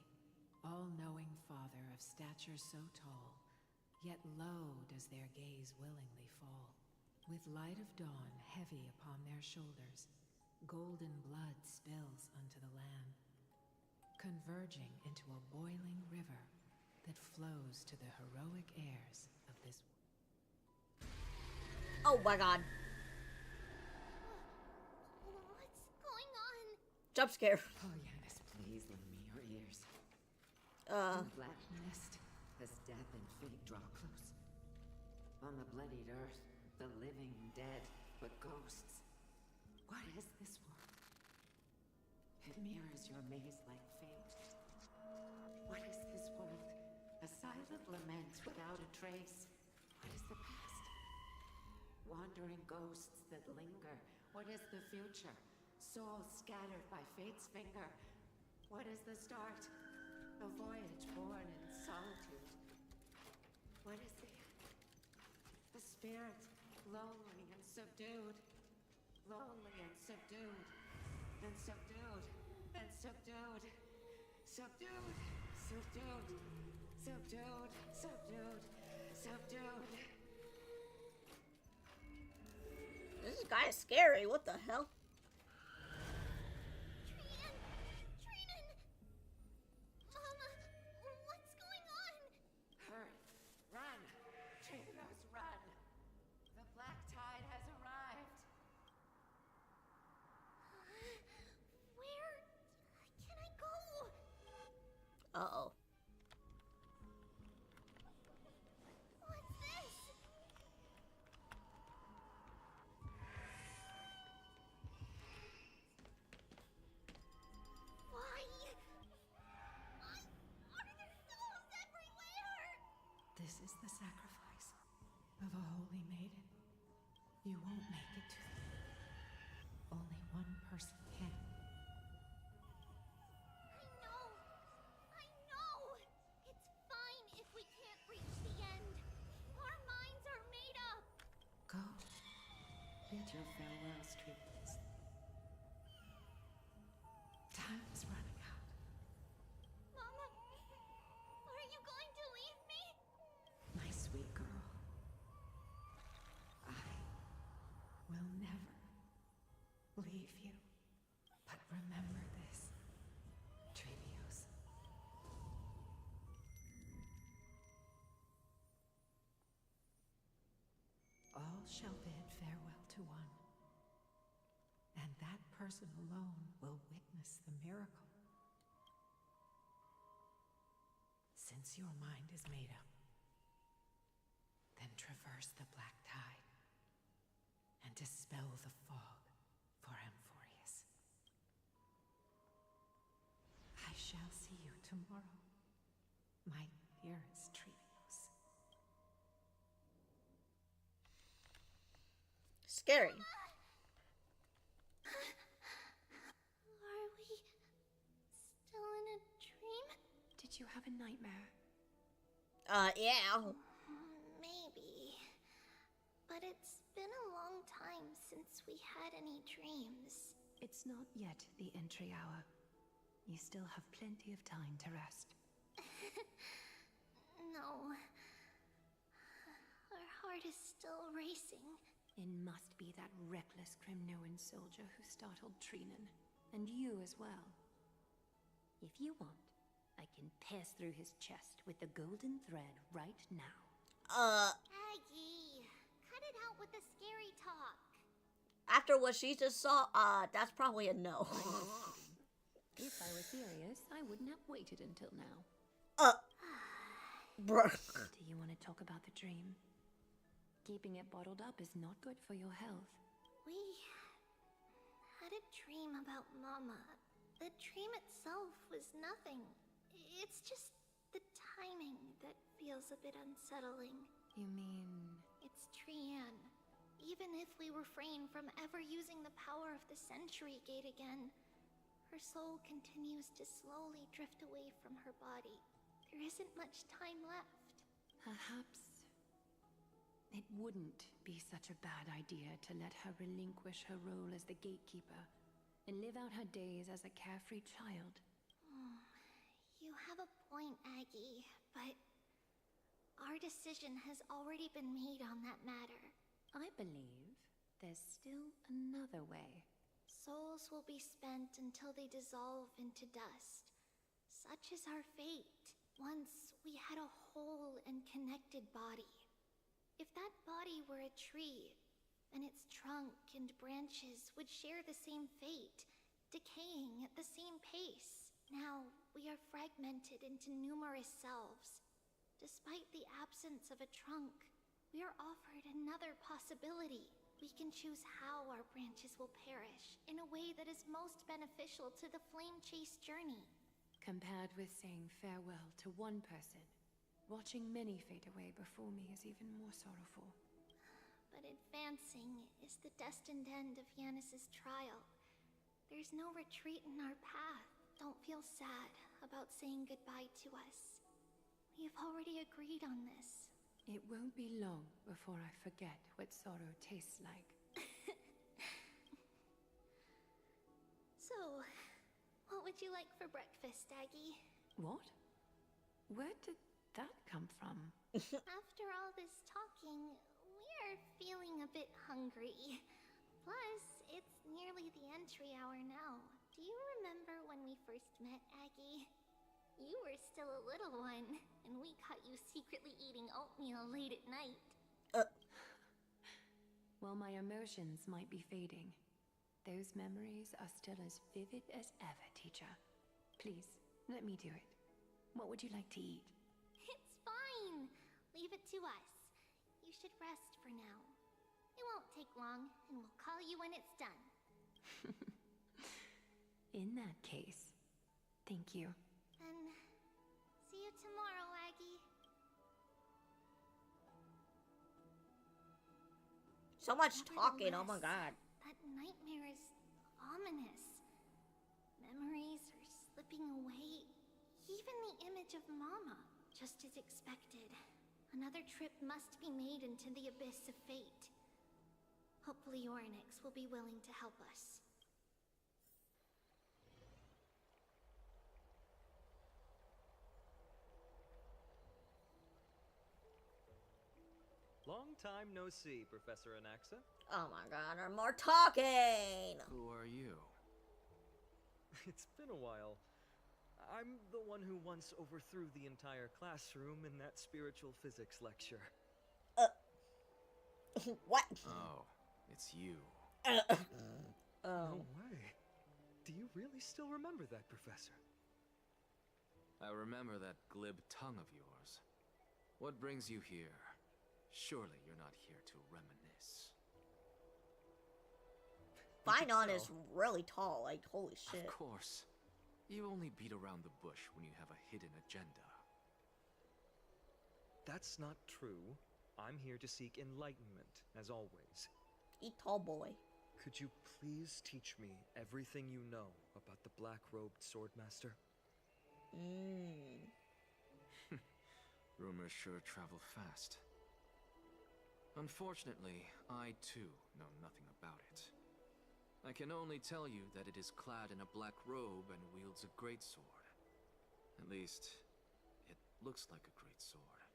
all-knowing Father of stature so tall, yet low does their gaze willingly fall. With light of dawn heavy upon their shoulders, golden blood spills unto the land, converging into a boiling river that flows to the heroic heirs of this. Oh my god. What's going on? Jump scare. Oh, Yanis, please lend me your ears. Uh. The black mist as death and fate draw close. On the bloodied earth, the living dead, but ghosts. What is this world? It mirrors your maze-like fate. What is this world? A silent lament without a trace. What is the past? Wandering ghosts that linger. What is the future? Souls scattered by fate's finger. What is the start? A voyage born in solitude. What is the end? The spirit, lonely and subdued. Lonely and subdued. And subdued. And subdued. Subdued. Subdued. Subdued. Subdued. Subdued. This guy is scary. What the hell? Uh-oh. What's this? Why? Are there souls everywhere? This is the sacrifice of a holy maiden. You won't make it to them. Only one person can. I know. It's fine if we can't reach the end. Our minds are made up. Go. Bid your farewells, Trailblaze. Time is running out. Mama, are you going to leave me? My sweet girl. I will never leave you. But remember this, Trailblaze. All shall bid farewell to one, and that person alone will witness the miracle. Since your mind is made up, then traverse the black tide and dispel the fog for Amphorius. I shall see you tomorrow, my dearest Trailblaze. Scary. Are we still in a dream? Did you have a nightmare? Yeah. Maybe. But it's been a long time since we had any dreams. It's not yet the entry hour. You still have plenty of time to rest. No. Our heart is still racing. It must be that reckless Kremnoan soldier who startled Treenan. And you as well. If you want, I can pass through his chest with the golden thread right now. Aggie, cut it out with the scary talk. After what she just saw, that's probably a no. If I were serious, I wouldn't have waited until now. Bruh. Do you want to talk about the dream? keeping it bottled up is not good for your health. We had a dream about Mama. The dream itself was nothing. It's just the timing that feels a bit unsettling. You mean... It's Trianne. Even if we refrain from ever using the power of the Century Gate again, her soul continues to slowly drift away from her body. There isn't much time left. Perhaps it wouldn't be such a bad idea to let her relinquish her role as the gatekeeper and live out her days as a carefree child. You have a point, Aggie, but our decision has already been made on that matter. I believe there's still another way. Souls will be spent until they dissolve into dust. Such is our fate. Once we had a whole and connected body. If that body were a tree, then its trunk and branches would share the same fate, decaying at the same pace. Now, we are fragmented into numerous selves. Despite the absence of a trunk, we are offered another possibility. We can choose how our branches will perish in a way that is most beneficial to the Flame Chase journey. Compared with saying farewell to one person, watching many fade away before me is even more sorrowful. But advancing is the destined end of Yanis's trial. There's no retreat in our path. Don't feel sad about saying goodbye to us. We have already agreed on this. It won't be long before I forget what sorrow tastes like. So, what would you like for breakfast, Aggie? What? Where did that come from? After all this talking, we're feeling a bit hungry. Plus, it's nearly the entry hour now. Do you remember when we first met, Aggie? You were still a little one, and we caught you secretly eating oatmeal late at night. While my emotions might be fading, those memories are still as vivid as ever, teacher. Please, let me do it. What would you like to eat? It's fine. Leave it to us. You should rest for now. It won't take long, and we'll call you when it's done. In that case, thank you. Then, see you tomorrow, Aggie. So much talking, oh my god. That nightmare is ominous. Memories are slipping away. Even the image of Mama, just as expected. Another trip must be made into the abyss of fate. Hopefully Orynyx will be willing to help us. Long time no see, Professor Anaxa. Oh my god, or more talking! Who are you? It's been a while. I'm the one who once overthrew the entire classroom in that spiritual physics lecture. What? Oh, it's you. No way. Do you really still remember that, Professor? I remember that glib tongue of yours. What brings you here? Surely you're not here to reminisce. Finon is really tall, like, holy shit. Of course. You only beat around the bush when you have a hidden agenda. That's not true. I'm here to seek enlightenment, as always. Eat tall boy. Could you please teach me everything you know about the black-robed swordmaster? Rumors sure travel fast. Unfortunately, I too know nothing about it. I can only tell you that it is clad in a black robe and wields a greatsword. At least, it looks like a greatsword.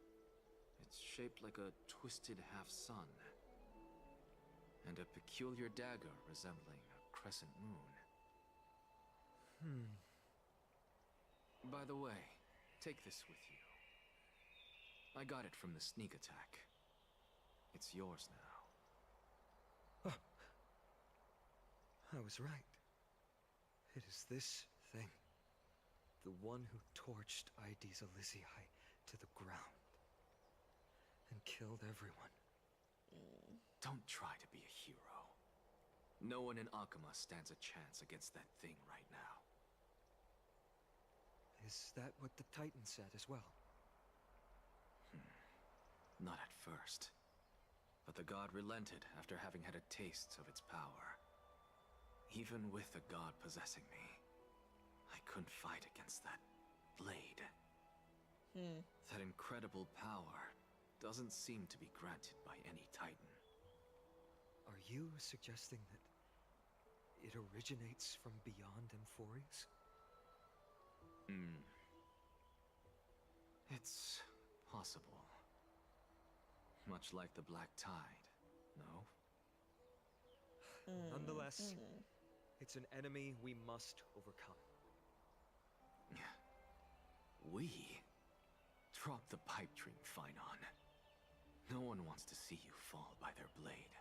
It's shaped like a twisted half-sun, and a peculiar dagger resembling a crescent moon. By the way, take this with you. I got it from the sneak attack. It's yours now. I was right. It is this thing. The one who torched Aedes Elysiae to the ground. And killed everyone. Don't try to be a hero. No one in Akama stands a chance against that thing right now. Is that what the Titan said as well? Not at first. But the god relented after having had a taste of its power. Even with the god possessing me, I couldn't fight against that blade. That incredible power doesn't seem to be granted by any Titan. Are you suggesting that it originates from beyond Amphorius? It's possible. Much like the Black Tide, no? Nonetheless, it's an enemy we must overcome. We? Drop the pipe dream, Finon. No one wants to see you fall by their blade.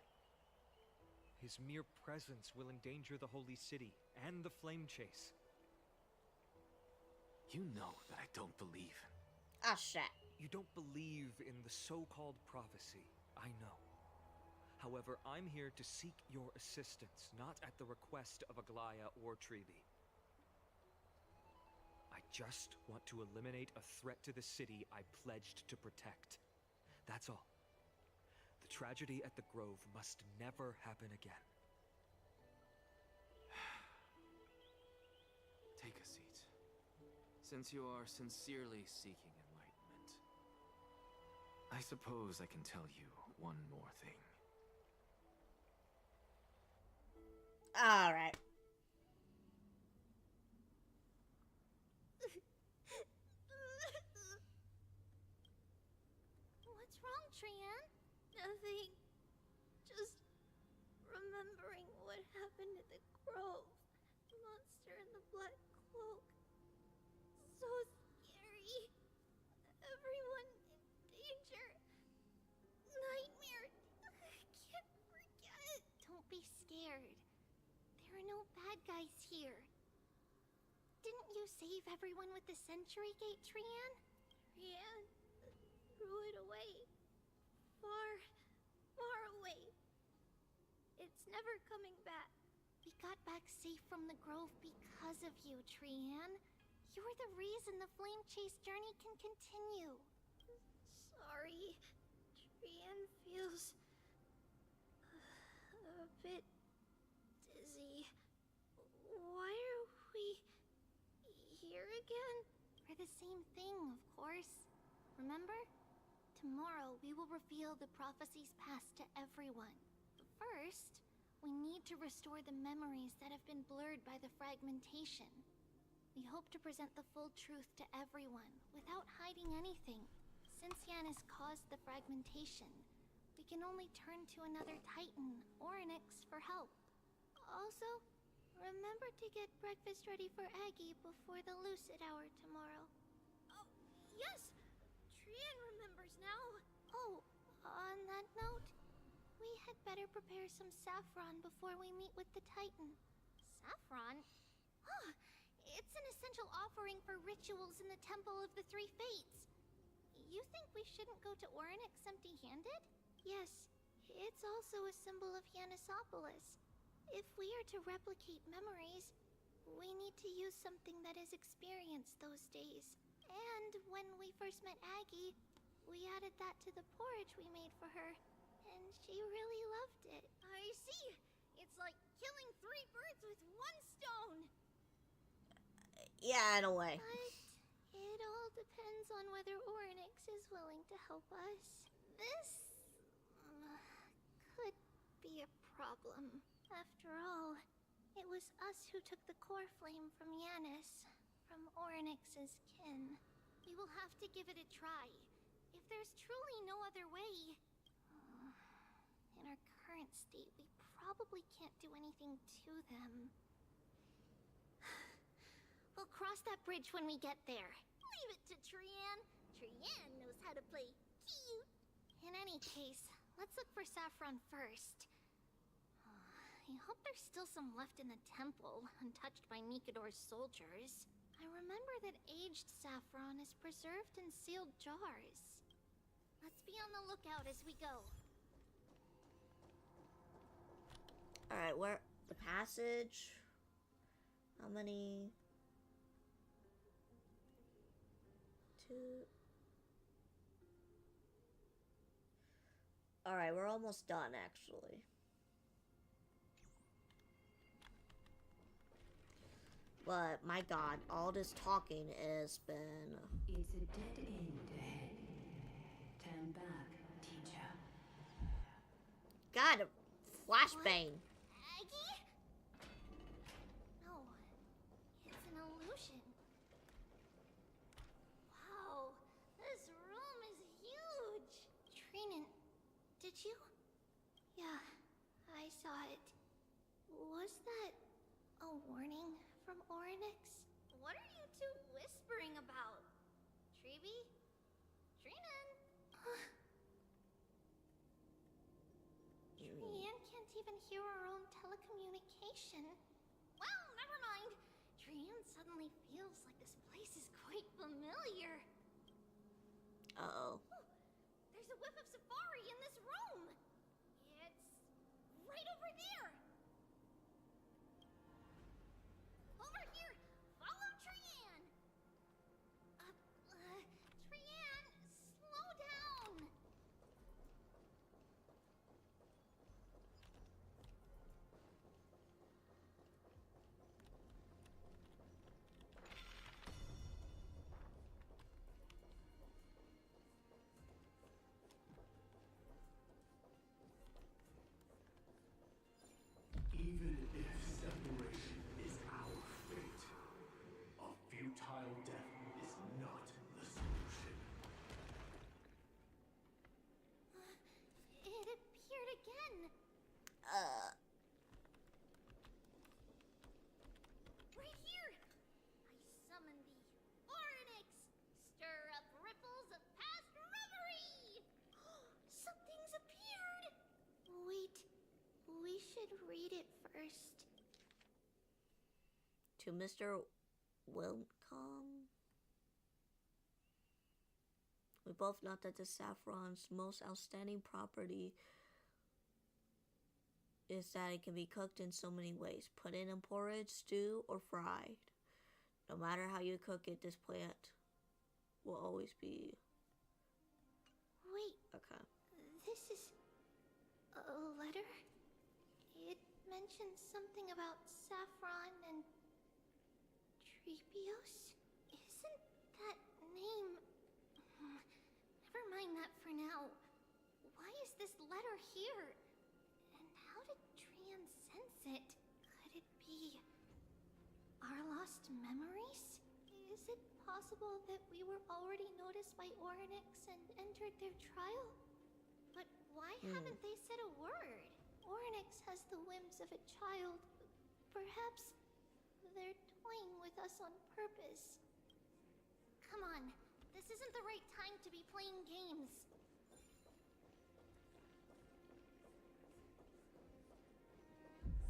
His mere presence will endanger the Holy City and the Flame Chase. You know that I don't believe. Ah, shit. You don't believe in the so-called prophecy, I know. However, I'm here to seek your assistance, not at the request of Aglaya or Treeby. I just want to eliminate a threat to the city I pledged to protect. That's all. The tragedy at the Grove must never happen again. Take a seat. Since you are sincerely seeking enlightenment, I suppose I can tell you one more thing. Alright. What's wrong, Trian? Nothing. Just remembering what happened at the Grove. The monster in the black cloak. So scary. Everyone in danger. Nightmare. I can't forget. Don't be scared. There are no bad guys here. Didn't you save everyone with the Century Gate, Trian? Trian threw it away. Far away. It's never coming back. We got back safe from the Grove because of you, Trian. You're the reason the Flame Chase journey can continue. Sorry. Trian feels a bit dizzy. Why are we here again? For the same thing, of course. Remember? Tomorrow, we will reveal the prophecies passed to everyone. But first, we need to restore the memories that have been blurred by the fragmentation. We hope to present the full truth to everyone, without hiding anything. Since Yanis caused the fragmentation, we can only turn to another Titan, Orynyx, for help. Also, remember to get breakfast ready for Aggie before the Lucid Hour tomorrow. Oh, yes! Trian remembers now. Oh, on that note, we had better prepare some saffron before we meet with the Titan. Saffron? Huh, it's an essential offering for rituals in the Temple of the Three Fates. You think we shouldn't go to Orynyx empty-handed? Yes, it's also a symbol of Yanisopolis. If we are to replicate memories, we need to use something that is experienced those days. And when we first met Aggie, we added that to the porridge we made for her, and she really loved it. I see! It's like killing 3 birds with 1 stone! Yeah, in a way. But it all depends on whether Orynyx is willing to help us. This could be a problem. After all, it was us who took the core flame from Yanis, from Orynyx's kin. We will have to give it a try. If there's truly no other way... in our current state, we probably can't do anything to them. We'll cross that bridge when we get there. Leave it to Trian. Trian knows how to play cute. In any case, let's look for saffron first. I hope there's still some left in the temple, untouched by Nikador's soldiers. I remember that aged saffron is preserved in sealed jars. Let's be on the lookout as we go. Alright, where the passage? How many? 2. Alright, we're almost done actually. But my god, all this talking has been... It's a dead end ahead. Turn back, teacher. God, flashbang. Aggie? No, it's an illusion. Wow, this room is huge. Trinan, did you? Yeah, I saw it. Was that a warning from Orynyx? What are you two whispering about? Treeby? Trinan? Trian can't even hear our own telecommunication. Well, never mind. Trian suddenly feels like this place is quite familiar. Uh-oh. There's a whiff of safari in this room. It's right over there. Over here. Follow Trian. Trian, slow down. Even if separation is our fate, a futile death is not the solution. It appeared again. Right here. I summon thee, Orynyx. Stir up ripples of past reverie. Something's appeared. Wait, we should read it first. To Mr. Wilcom. We both know that the saffron's most outstanding property is that it can be cooked in so many ways. Put in porridge, stew, or fried. No matter how you cook it, this plant will always be... Wait. Okay. This is a letter? It mentions something about saffron and Treebios? Isn't that name... Never mind that for now. Why is this letter here? And how did Trian sense it? Could it be our lost memories? Is it possible that we were already noticed by Orynyx and entered their trial? But why haven't they said a word? Orynyx has the whims of a child. Perhaps they're toying with us on purpose. Come on, this isn't the right time to be playing games.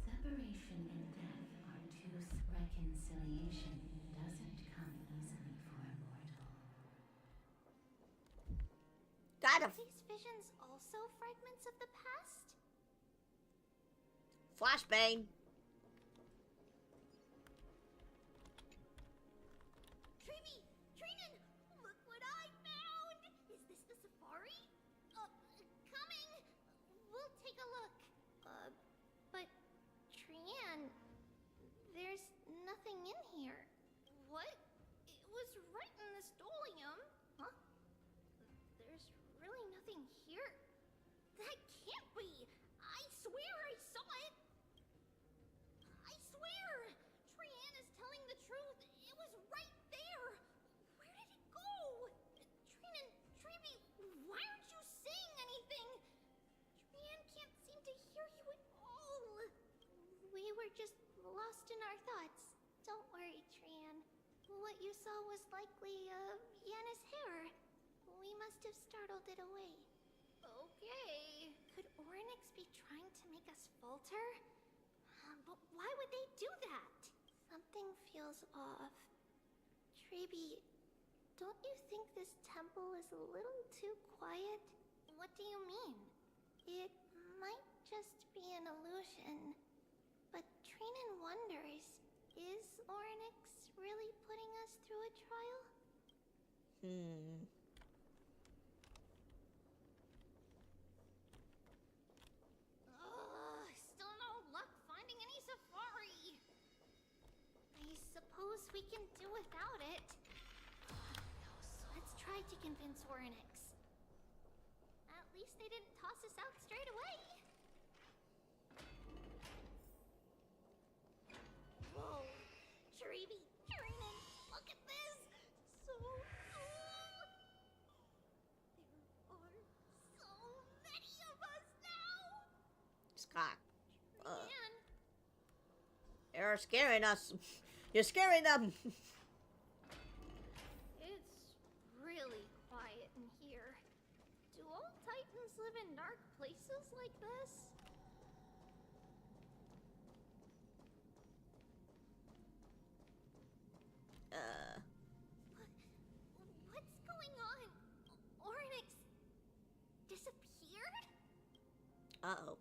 Separation and death are two. Reconciliation doesn't come easily for a mortal. Are these visions also fragments of the past? Flashbang. Treeby! Trinan! Look what I found! Is this the safari? Coming! We'll take a look. But Trian, there's nothing in here. What? It was right in the stolium. Huh? There's really nothing here. That can't be! I swear I saw it! I swear! Trian is telling the truth. It was right there. Where did it go? Trinan, Treeby, why aren't you saying anything? Trian can't seem to hear you at all. We were just lost in our thoughts. Don't worry, Trian. What you saw was likely, Yanna's hair. We must have startled it away. Okay. Could Orynyx be trying to make us falter? But why would they do that? Something feels off. Treeby, don't you think this temple is a little too quiet? What do you mean? It might just be an illusion, Renan wonders, is Orynyx really putting us through a trial? Ugh, still no luck finding any safari. I suppose we can do without it. Let's try to convince Orynyx. At least they didn't toss us out straight away. Whoa, Sharibi, Renan, look at this! So cool! There are so many of us now! Scott. Renan, You're scaring us. You're scaring them. it's really quiet in here. Do all Titans live in dark places like this? What's going on? Orynyx disappeared? Uh-oh.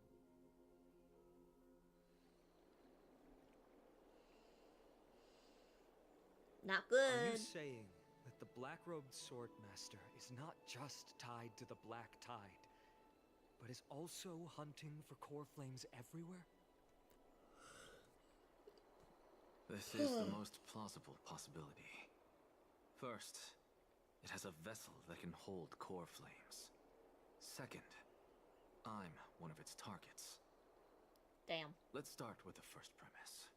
Not good. Are you saying that the black-robed swordmaster is not just tied to the Black Tide, but is also hunting for core flames everywhere? This is the most plausible possibility. First, it has a vessel that can hold core flames. Second, I'm one of its targets. Damn. Let's start with the first premise.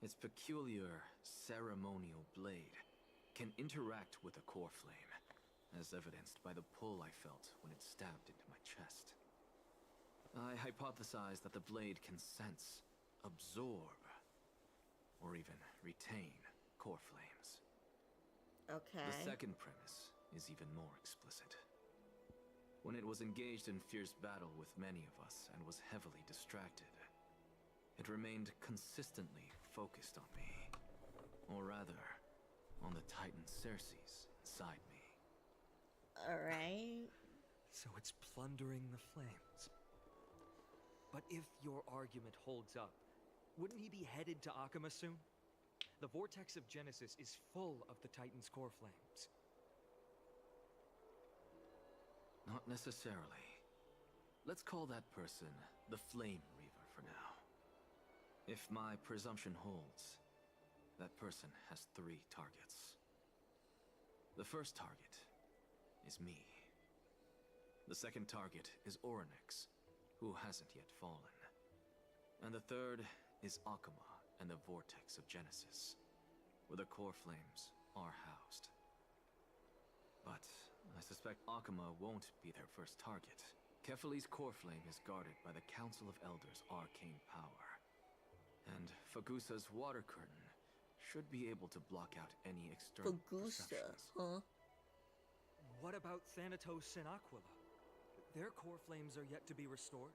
Its peculiar ceremonial blade can interact with a core flame, as evidenced by the pull I felt when it stabbed into my chest. I hypothesized that the blade can sense, absorb, or even retain core flames. Okay. The second premise is even more explicit. When it was engaged in fierce battle with many of us and was heavily distracted, it remained consistently focused on me. Or rather, on the Titan Cersei's inside me. Alright. So it's plundering the flames. But if your argument holds up, wouldn't he be headed to Akama soon? The vortex of Genesis is full of the Titan's core flames. Not necessarily. Let's call that person the Flame Reaver for now. If my presumption holds, that person has 3 targets. The first target is me. The second target is Orynyx, who hasn't yet fallen. And the third is Akama and the Vortex of Genesis, where the core flames are housed. But I suspect Akama won't be their first target. Kefali's core flame is guarded by the Council of Elders' arcane power. And Fagusa's water curtain should be able to block out any external perceptions. Huh? What about Thanatos and Aquila? Their core flames are yet to be restored.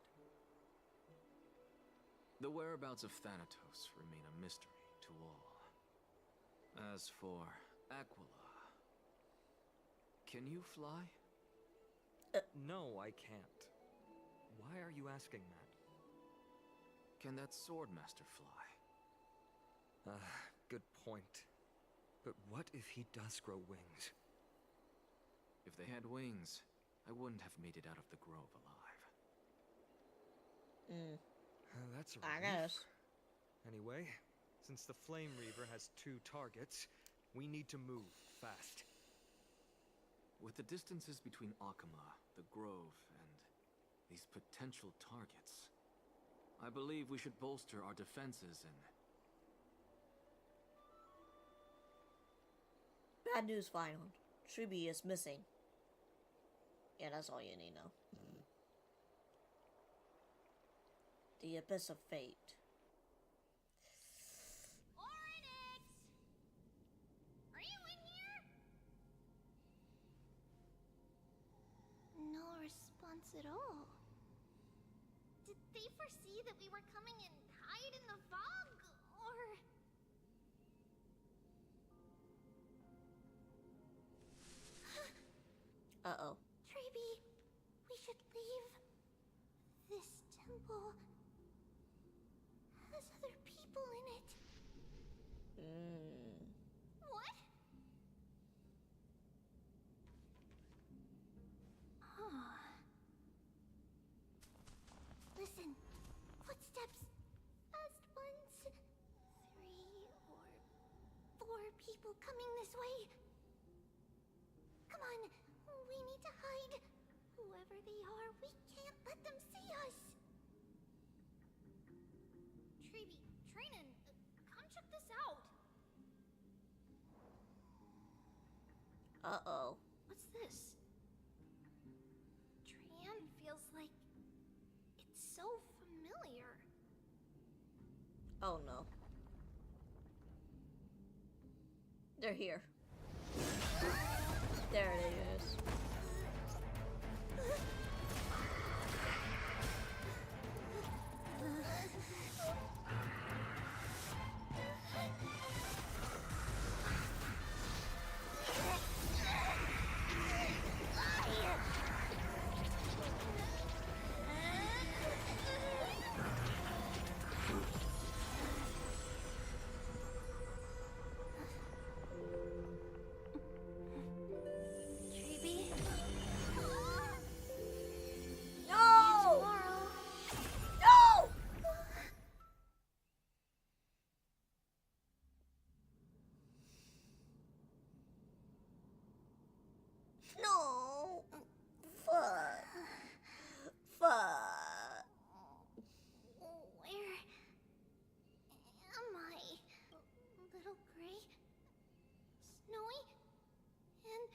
The whereabouts of Thanatos remain a mystery to all. As for Aquila, can you fly? No, I can't. Why are you asking that? Can that swordmaster fly? Good point. But what if he does grow wings? If they had wings, I wouldn't have made it out of the grove alive. That's a I relief. guess. Anyway, since the Flame Reaver has 2 targets, we need to move fast. With the distances between Akama, the grove, and these potential targets, I believe we should bolster our defenses and... Bad news, final. Tribi is missing. Yeah, that's all you need to know. The Abyss of Fate. Orynyx! Are you in here? No response at all. Did they foresee that we were coming and hide in the fog? Or... Uh-oh. Tribi, we should leave this temple as other people people in it. What? Listen, footsteps. Fast ones. 3 or 4 people coming this way. Come on, we need to hide. Whoever they are, we can't let them see us. Treeby, Trainin, come check this out. Uh-oh. What's this? Trian feels like it's so familiar. Oh no. They're here. There it is. Treeby? No! Tomorrow. No! No! Fuck. Fuck. Where am I? Little Gray? Snowy? And...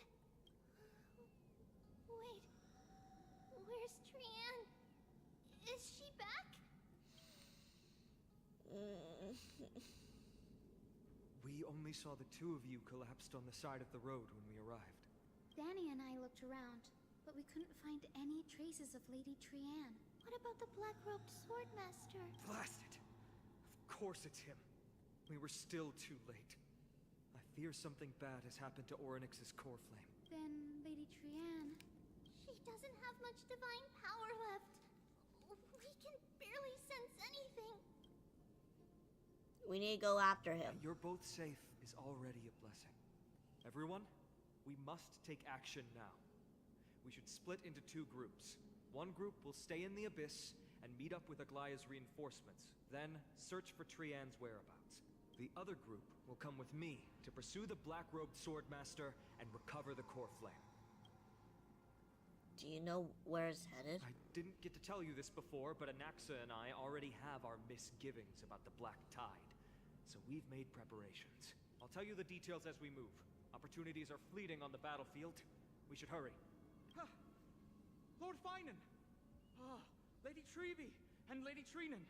Wait. Where's Trian? Is she back? We only saw the two of you collapsed on the side of the road when we arrived. Danny and I looked around, but we couldn't find any traces of Lady Trian. What about the black-robed swordmaster? Blast it! Of course it's him. We were still too late. I fear something bad has happened to Orynyx's core flame. Then Lady Trian... She doesn't have much divine power left. We can barely sense anything. We need to go after him. That you're both safe is already a blessing. Everyone, we must take action now. We should split into 2 groups. One group will stay in the Abyss and meet up with Aglaya's reinforcements, then search for Trian's whereabouts. The other group will come with me to pursue the black-robed swordmaster and recover the core flame. Do you know where it's headed? I didn't get to tell you this before, but Anaxa and I already have our misgivings about the Black Tide, so we've made preparations. I'll tell you the details as we move. Opportunities are fleeting on the battlefield. We should hurry. Lord Finan! Lady Treeby and Lady Trinan.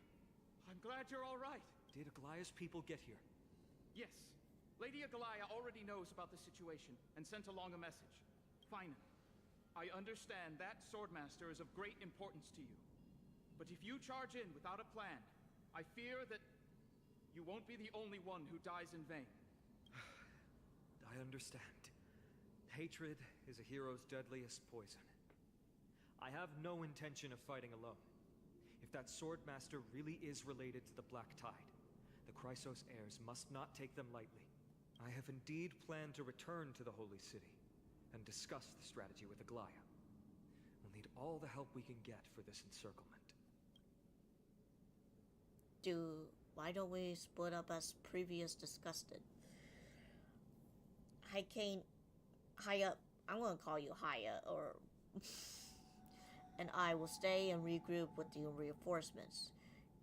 I'm glad you're all right. Did Aglaya's people get here? Yes. Lady Aglaya already knows about the situation and sent along a message. Finan, I understand that Swordmaster is of great importance to you. But if you charge in without a plan, I fear that you won't be the only one who dies in vain. I understand. Hatred is a hero's deadliest poison. I have no intention of fighting alone. If that Swordmaster really is related to the Black Tide, the Chrysos heirs must not take them lightly. I have indeed planned to return to the Holy City and discuss the strategy with Aglaya. We'll need all the help we can get for this encirclement. Why don't we split up as previous discussed? Haya, I'm gonna call you Haya, or and I will stay and regroup with the reinforcements.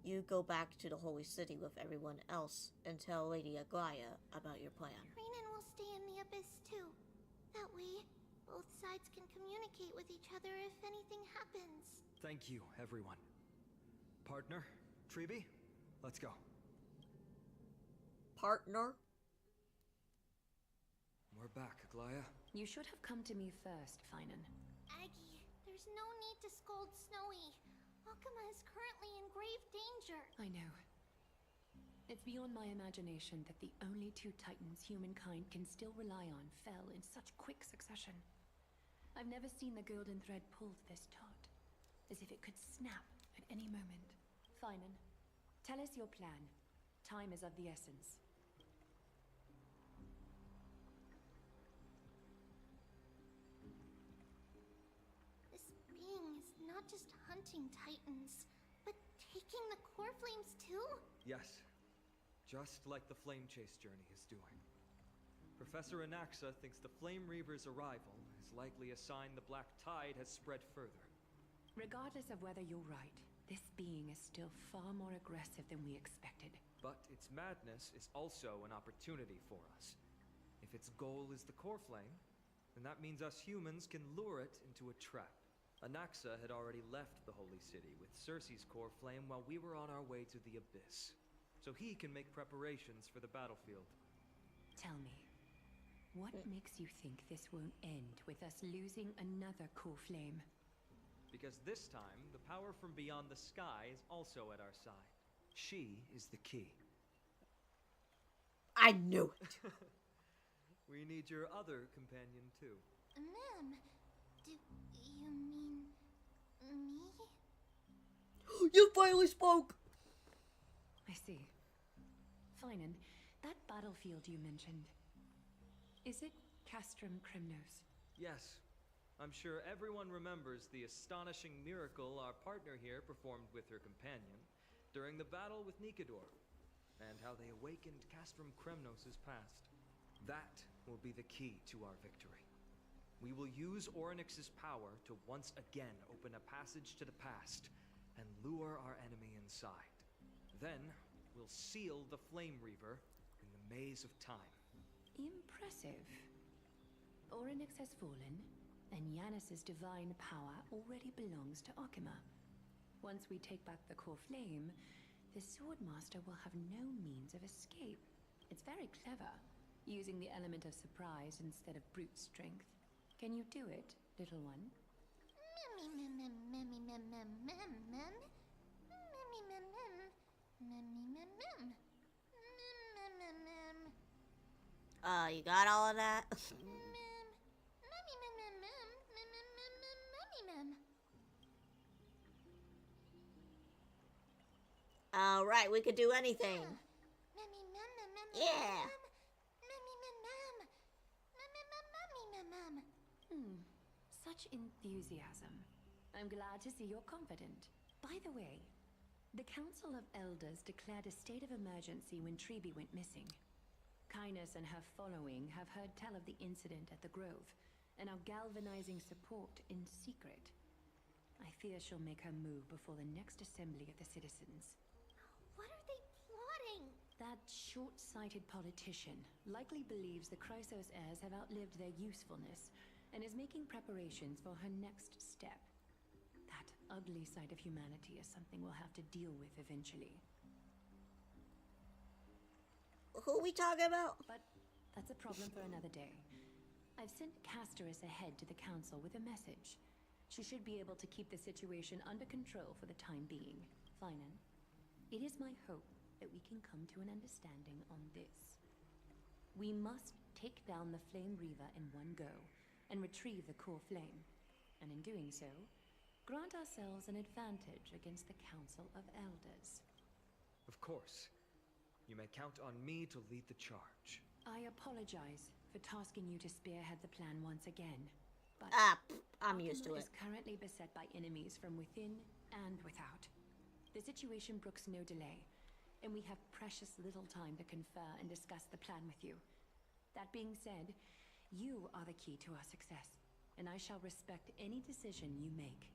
You go back to the Holy City with everyone else and tell Lady Aglaya about your plan. Trinan will stay in the Abyss too. That way, both sides can communicate with each other if anything happens. Thank you, everyone. Partner, Treeby, let's go. Partner? We're back, Aglaya. You should have come to me first, Finan. Aggie, there's no need to scold Snowy. Akama is currently in grave danger. I know. It's beyond my imagination that the only 2 titans humankind can still rely on fell in such quick succession. I've never seen the golden thread pulled this taut, as if it could snap at any moment. Finan, tell us your plan. Time is of the essence. This being is not just hunting titans, but taking the core flames too? Yes. Just like the Flame Chase journey is doing. Professor Anaxa thinks the Flame Reaver's arrival is likely a sign the Black Tide has spread further. Regardless of whether you're right, this being is still far more aggressive than we expected. But its madness is also an opportunity for us. If its goal is the core flame, then that means us humans can lure it into a trap. Anaxa had already left the Holy City with Cersei's core flame while we were on our way to the Abyss, so he can make preparations for the battlefield. Tell me, what makes you think this won't end with us losing another core flame? Because this time, the power from beyond the sky is also at our side. She is the key. I knew it. We need your other companion too. Ma'am, do you mean me? You finally spoke! I see. Finan, that battlefield you mentioned, is it Castrum Kremnos? Yes. I'm sure everyone remembers the astonishing miracle our partner here performed with her companion during the battle with Nikador, and how they awakened Castrum Kremnos' past. That will be the key to our victory. We will use Orynyx's power to once again open a passage to the past and lure our enemy inside. Then, we'll seal the Flame Reaver in the maze of time. Impressive. Orynyx has fallen, and Yanis's divine power already belongs to Okima. Once we take back the core flame, the Swordmaster will have no means of escape. It's very clever, using the element of surprise instead of brute strength. Can you do it, little one? You got all of that? Alright, we could do anything. Yeah. Such enthusiasm. I'm glad to see you're confident. By the way, the Council of Elders declared a state of emergency when Treeby went missing. Kynus and her following have heard tell of the incident at the Grove, and are galvanizing support in secret. I fear she'll make her move before the next assembly of the citizens. What are they plotting? That short-sighted politician likely believes the Chrysos heirs have outlived their usefulness, and is making preparations for her next step. That ugly side of humanity is something we'll have to deal with eventually. Who are we talking about? But that's a problem for another day. I've sent Casterus ahead to the council with a message. She should be able to keep the situation under control for the time being. Finan, it is my hope that we can come to an understanding on this. We must take down the Flame Reaver in one go, and retrieve the core flame, and in doing so, grant ourselves an advantage against the Council of Elders. Of course. You may count on me to lead the charge. I apologize for tasking you to spearhead the plan once again, but I'm used to it. Is currently beset by enemies from within and without. The situation brooks no delay, and we have precious little time to confer and discuss the plan with you. That being said, you are the key to our success, and I shall respect any decision you make.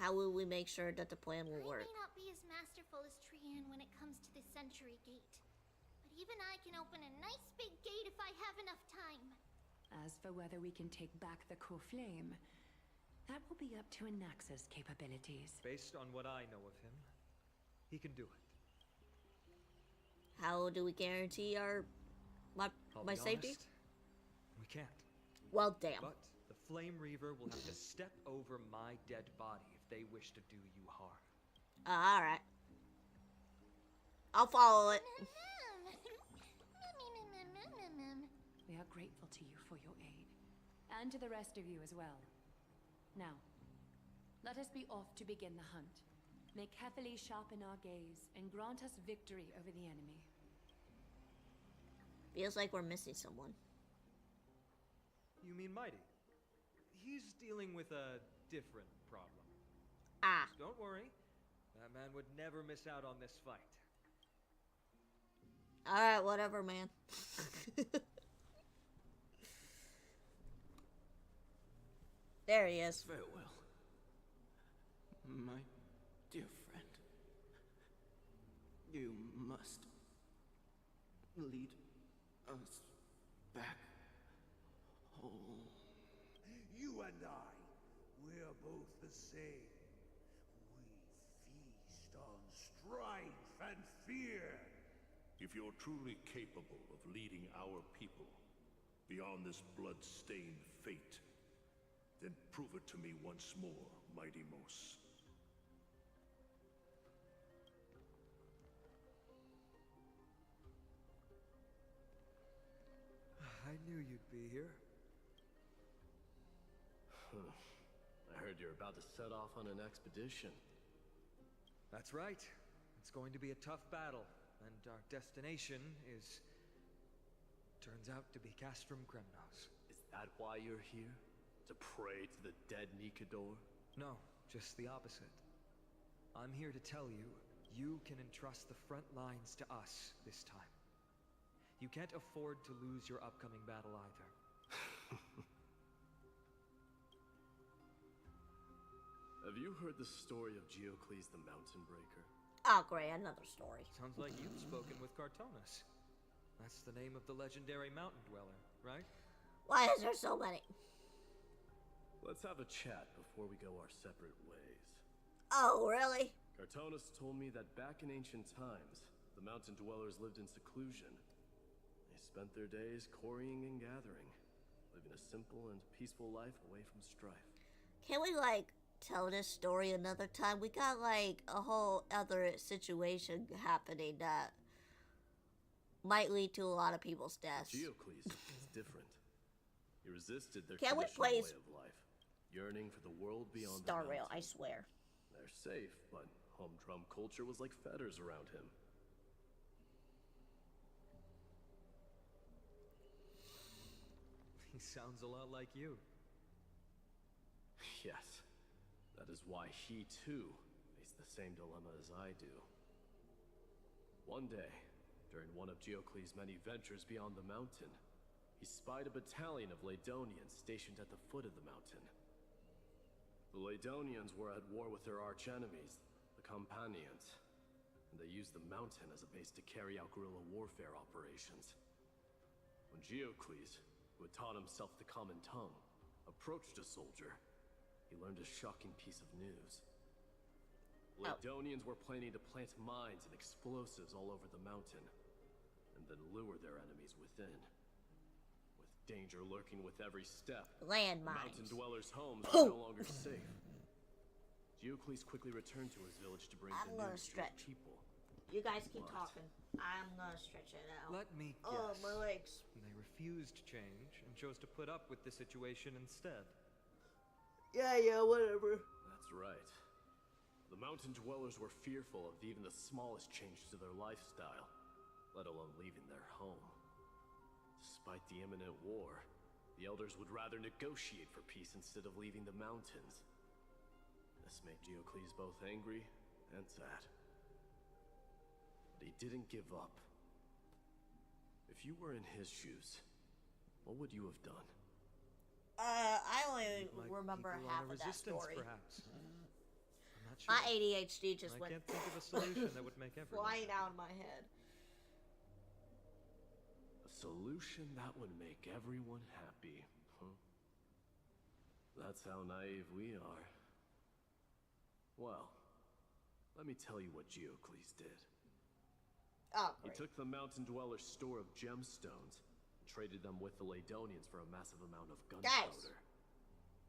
How will we make sure that the plan will work? I may not be as masterful as Trian when it comes to the Century Gate, but even I can open a nice big gate if I have enough time. As for whether we can take back the core flame, that will be up to Anaxa's capabilities. Based on what I know of him, he can do it. How do we guarantee my safety? Honest, we can't. Well, damn. But the Flame Reaver will have to step over my dead body if they wish to do you harm. Alright. I'll follow it. We are grateful to you for your aid, and to the rest of you as well. Now, let us be off to begin the hunt. may carefully sharpen our gaze and grant us victory over the enemy. Feels like we're missing someone. You mean Mighty? He's dealing with a different problem. Ah. Don't worry. That man would never miss out on this fight. Alright, whatever, man. There he is. Farewell, my dear friend. You must lead us back home. You and I, we're both the same. We feast on strife and fear. If you're truly capable of leading our people beyond this blood-stained fate, then prove it to me once more, Mighty Mos. I knew you'd be here. I heard you're about to set off on an expedition. That's right. It's going to be a tough battle, and our destination is... turns out to be Castrum Kremnos. Is that why you're here? To pray to the dead Nikador? No, just the opposite. I'm here to tell you, you can entrust the front lines to us this time. You can't afford to lose your upcoming battle either. Have you heard the story of Geocles the Mountain Breaker? Oh, great, another story. Sounds like you've spoken with Cartonus. That's the name of the legendary mountain dweller, right? Why is there so many? Let's have a chat before we go our separate ways. Oh, really? Cartonus told me that back in ancient times, the mountain dwellers lived in seclusion. They spent their days quarrying and gathering, living a simple and peaceful life away from strife. Can we, like, tell this story another time? We got, like, a whole other situation happening that might lead to a lot of people's deaths. Geocles is different. He resisted their Can we traditional please way of life, yearning for the world beyond Star the Rail, I mountain. swear. They're safe, but humdrum culture was like fetters around him. He sounds a lot like you. Yes, that is why he too faced the same dilemma as I do. One day, during one of Geocles' many ventures beyond the mountain, he spied a battalion of Laedonians stationed at the foot of the mountain. The Laedonians were at war with their arch-enemies, the Companions, and they used the mountain as a base to carry out guerrilla warfare operations. When Geocles, who had taught himself the common tongue, approached a soldier, he learned a shocking piece of news. Laedonians were planning to plant mines and explosives all over the mountain, and then lure their enemies within. With danger lurking with every step, Landmines. mountain dwellers' homes were no longer safe. Geocles quickly returned to his village to bring I'm the gonna news to stretch. his people. You guys keep talking. I'm gonna stretch it out. Let me guess. Oh, my legs. They refused change and chose to put up with the situation instead. Yeah, whatever. That's right. The mountain dwellers were fearful of even the smallest change to their lifestyle, let alone leaving their home. Despite the imminent war, the elders would rather negotiate for peace instead of leaving the mountains. This made Geocles both angry and sad. But he didn't give up. If you were in his shoes, what would you have done? I only Like remember people half on a of that resistance, story. perhaps. I'm not sure. My ADHD just I went can't think of a solution that would make everyone flying happy. out of my head. A solution that would make everyone happy, huh? That's how naive we are. Well, let me tell you what Geocles did. Oh, He great. took the mountain dwellers' store of gemstones and traded them with the Laedonians for a massive amount of gunpowder.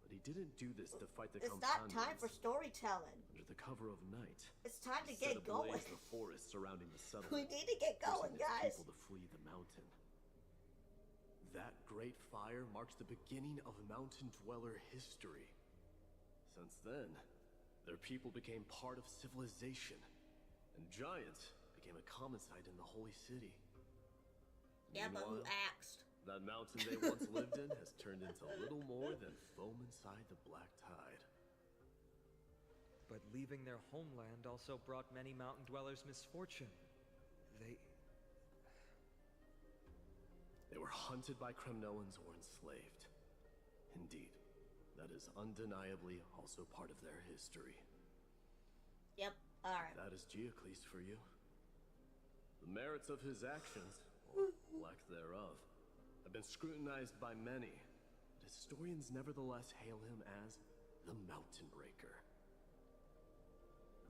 But he didn't do this to fight the It's not Companions. time for storytelling. Under the cover of night, It's time to he set get going. ablaze the forest surrounding the settlement. We need to get going, forcing his guys. people to flee the mountain. That great fire marks the beginning of mountain dweller history. Since then, Their people became part of civilization, and giants became a common sight in the Holy City. Yeah, but who Meanwhile, asked? that mountain they once lived in has turned into little more than foam inside the black tide. But leaving their homeland also brought many mountain dwellers misfortune. They were hunted by Kremnoans or enslaved. Indeed, that is undeniably also part of their history. Yep, alright. That is Geocles for you. The merits of his actions, or lack thereof, have been scrutinized by many, but historians nevertheless hail him as the Mountain Breaker.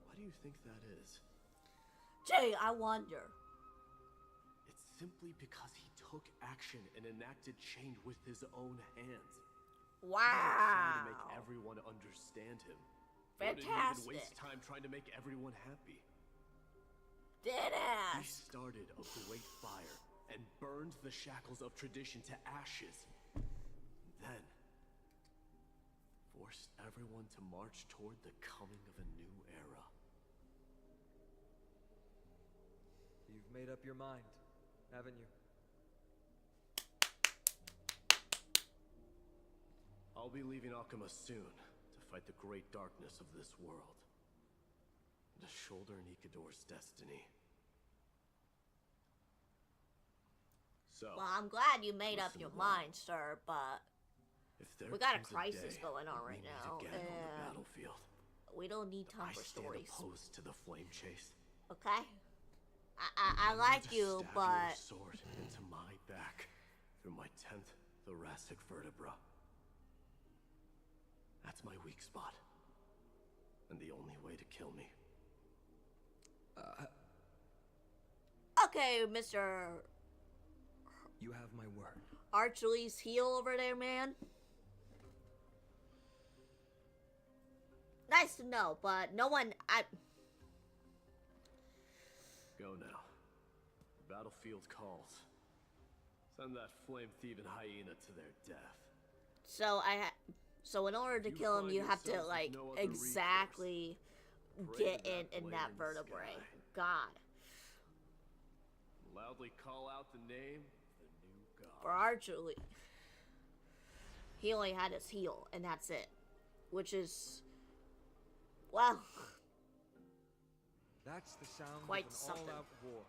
Why do you think that is? Jay, I wonder. It's simply because he took action and enacted change with his own hands. Wow. He didn't try to make everyone understand him. Fantastic. Or did he even waste time trying to make everyone happy? Deadass. He started a great fire and burned the shackles of tradition to ashes. Then forced everyone to march toward the coming of a new era. You've made up your mind, haven't you? I'll be leaving Akuma soon to fight the great darkness of this world. To shoulder Nikador's destiny. So, Well, I'm glad you made up your mind, sir, but if there we got a comes crisis day going on we right meet now, again on the and battlefield, we don't need time I for stand stories. opposed to the flame chase. Okay? I like you, Stab but your sword into my back through my 10th thoracic vertebra. That's my weak spot, and the only way to kill me. okay, Mr. You have my word. Archie's heel over there, man. Nice to know, but no one. Go now. The battlefield calls. Send that flame-thieving hyena to their death. So in order to kill him, you have to like exactly get in that vertebrae. God. Loudly call out the name of the new god. For Archie, he only had his heel, and that's it. Which is, well, that's the sound quite of an something. all-out war.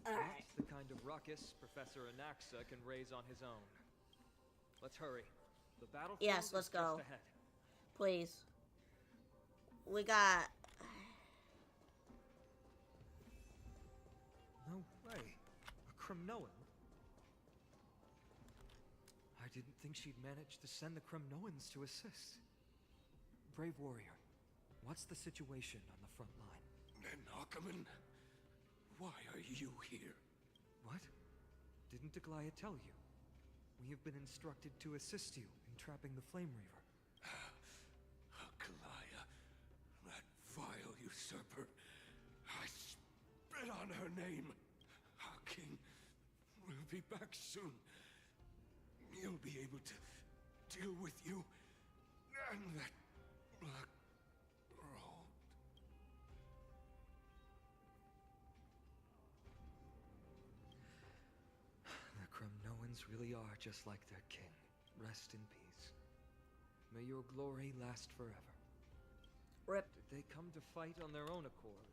Alright. That's the kind of ruckus Professor Anaxa can raise on his own. Let's hurry. The battlefield Yes, let's is go. just ahead. Please. We got. No way. A Kremnoan? I didn't think she'd manage to send the Kremnoans to assist. Brave warrior, what's the situation on the front line? Nakaman, why are you here? What? Didn't Aglaya tell you? We have been instructed to assist you in trapping the Flame Reaver. Aglaya, that vile usurper. I spit on her name. Our king will be back soon. He'll be able to deal with you and that black robe. The Kremnoans really are just like their king. Rest in peace. May your glory last forever. Rip. Did they come to fight on their own accord?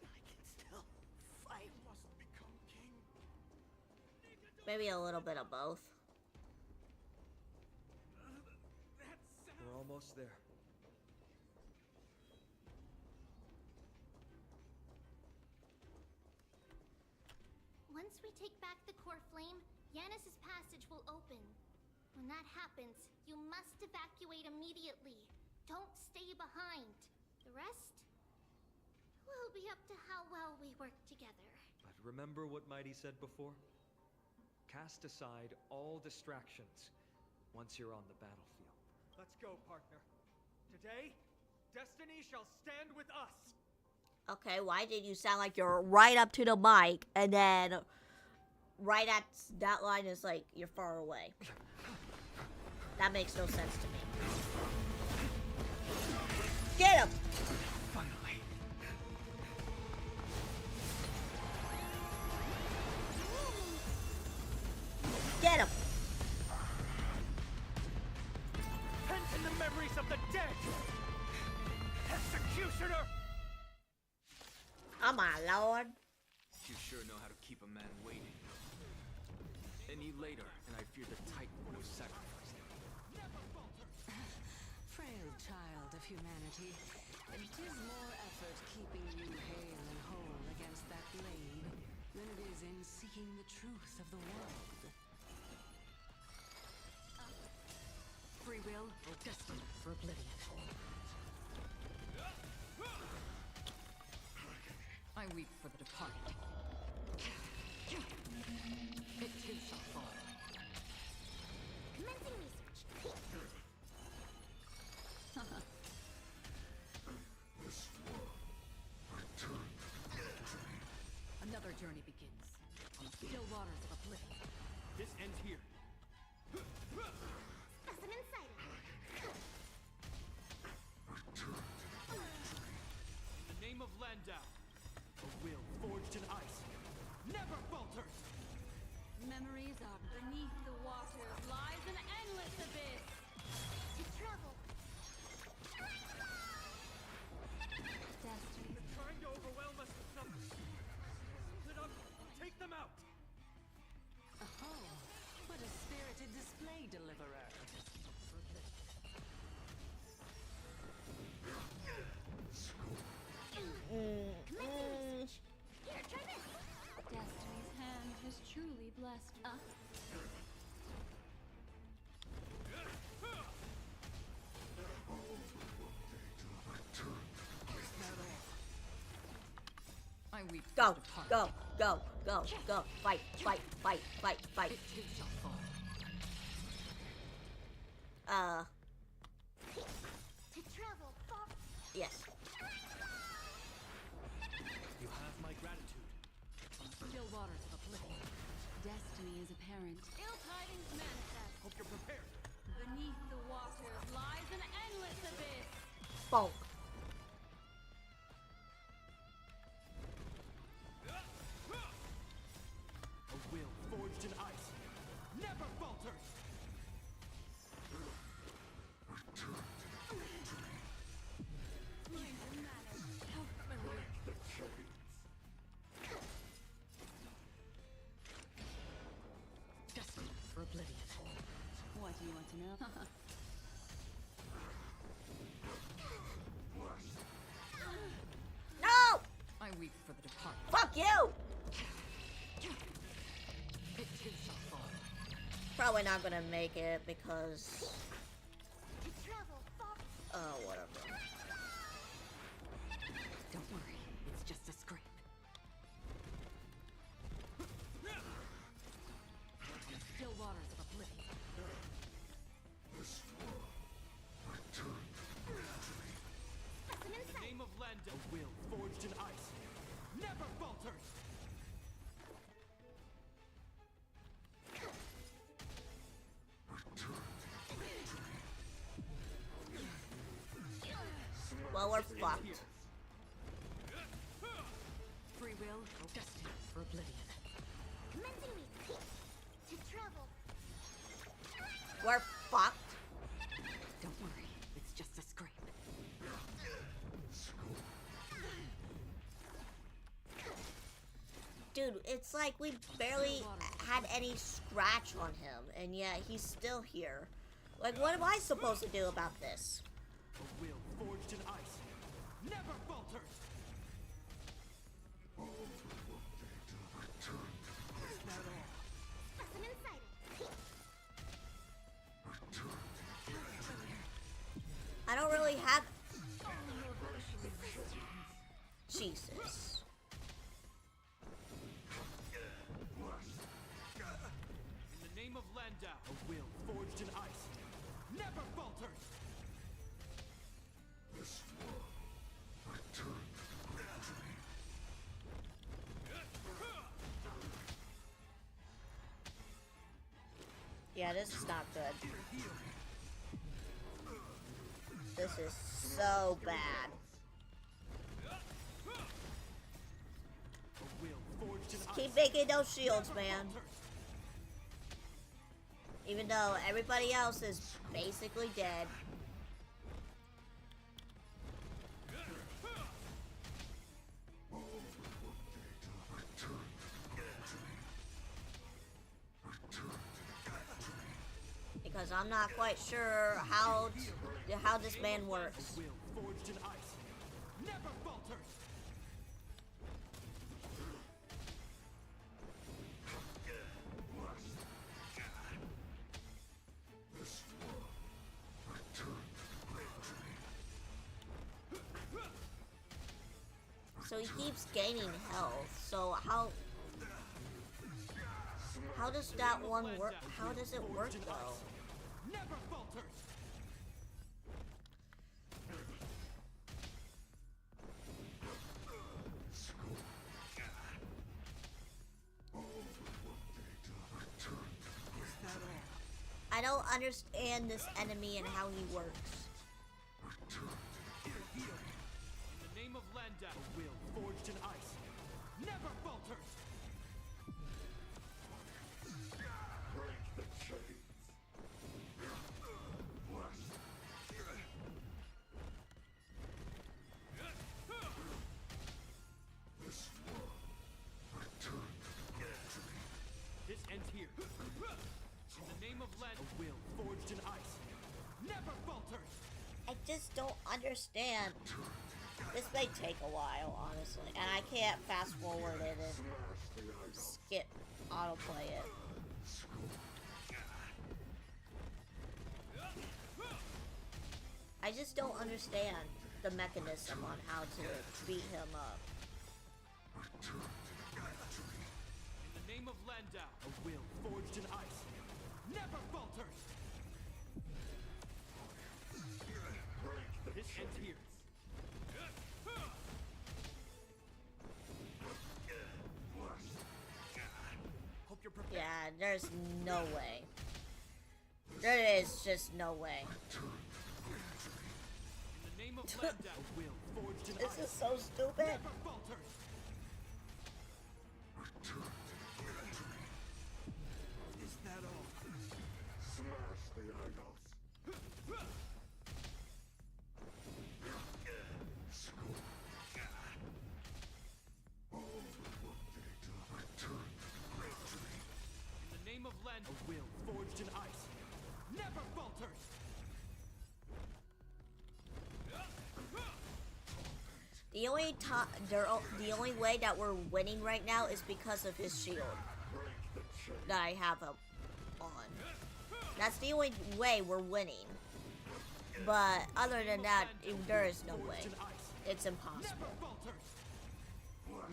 I can still fight. Must become king. Maybe a little bit of both. We're almost there. Once we take back the core flame, Yanis's passage will open. When that happens, you must evacuate immediately. Don't stay behind. The rest will be up to how well we work together. But remember what Mighty said before? Cast aside all distractions once you're on the battlefield. Let's go, partner. Today, destiny shall stand with us. Okay, why did you sound like you're right up to the mic, and then right at that line is like you're far away? That makes no sense to me. Get him! Finally. Get him! Pent in the memories of the dead! Executioner! Oh my lord. You sure know how to keep a man waiting. Any later, and I fear the Titan would have sacrificed him. Frail child of humanity, it is more effort keeping you hale and whole against that blade than it is in seeking the truth of the world. Free will or destiny for oblivion? I weep for the departed. It too shall fall. Commencing research. Another journey begins on the still waters of oblivion. This ends here. Specimen sighted. In the name of Landau, a will forged in ice never falters. Memories are beneath the waters lies an endless abyss. To travel. Destiny. They're trying to overwhelm us with something. Split up, take them out. Oh, what a spirited display, deliverer. Here, try this. Destiny's hand has truly blessed us. I weep. Go, go, go, go, go. Fight, fight, fight, fight, fight. It too shall fall. To travel far. Yes. You have my gratitude. On the still waters of oblivion. Destiny is apparent. Ill tidings manifest. Hope you're prepared. Beneath the waters lies an endless abyss. Bonk. A will forged in ice never falters. Destiny for oblivion. What do you want to know? No! I weep for the departed. Fuck you! It too shall fall. Probably not gonna make it because... To travel far. whatever. Don't worry, it's just a scrape. Still waters of oblivion. Specimen In the sighted. name of Landau, a will forged in ice never falters. Well, we're fucked. Free will or destiny for oblivion. Commencing research. To travel. We're fucked. Don't worry, it's just a scrape. Dude, it's like we barely had any scratch on him, and yet he's still here. Like, what am I supposed to do about this? A will forged in ice never falters. Specimen sighted. I don't really have... Jesus. In the name of Landau, a will forged in ice never falters. Yeah, this is not good. This is so bad. Just keep making those shields, man. Even though everybody else is basically dead. Because I'm not quite sure how this man works. So he keeps gaining health. So how does that one work? How does it work though? Never falters. I don't understand this enemy and how he works. In the name of Landau, a will forged in ice never falters. Break the chains. This ends here. In the name of Landau, a will forged in ice never falters. I just don't understand. This may take a while, honestly, and I can't fast forward it and skip autoplay it. I just don't understand the mechanism on how to beat him up. In the name of Landau, a will forged in ice never falters. This ends here. Hope you're prepared. Yeah, there's no way. There is just no way. In the name of Landau, a will forged in ice This is so stupid. never falters. Is that all? Smash the idols. In the name of Landau, a will forged in ice never falters. The only way that we're winning right now is because of his shield that I have him on. That's the only way we're winning. But other than that, there is no way. It's impossible.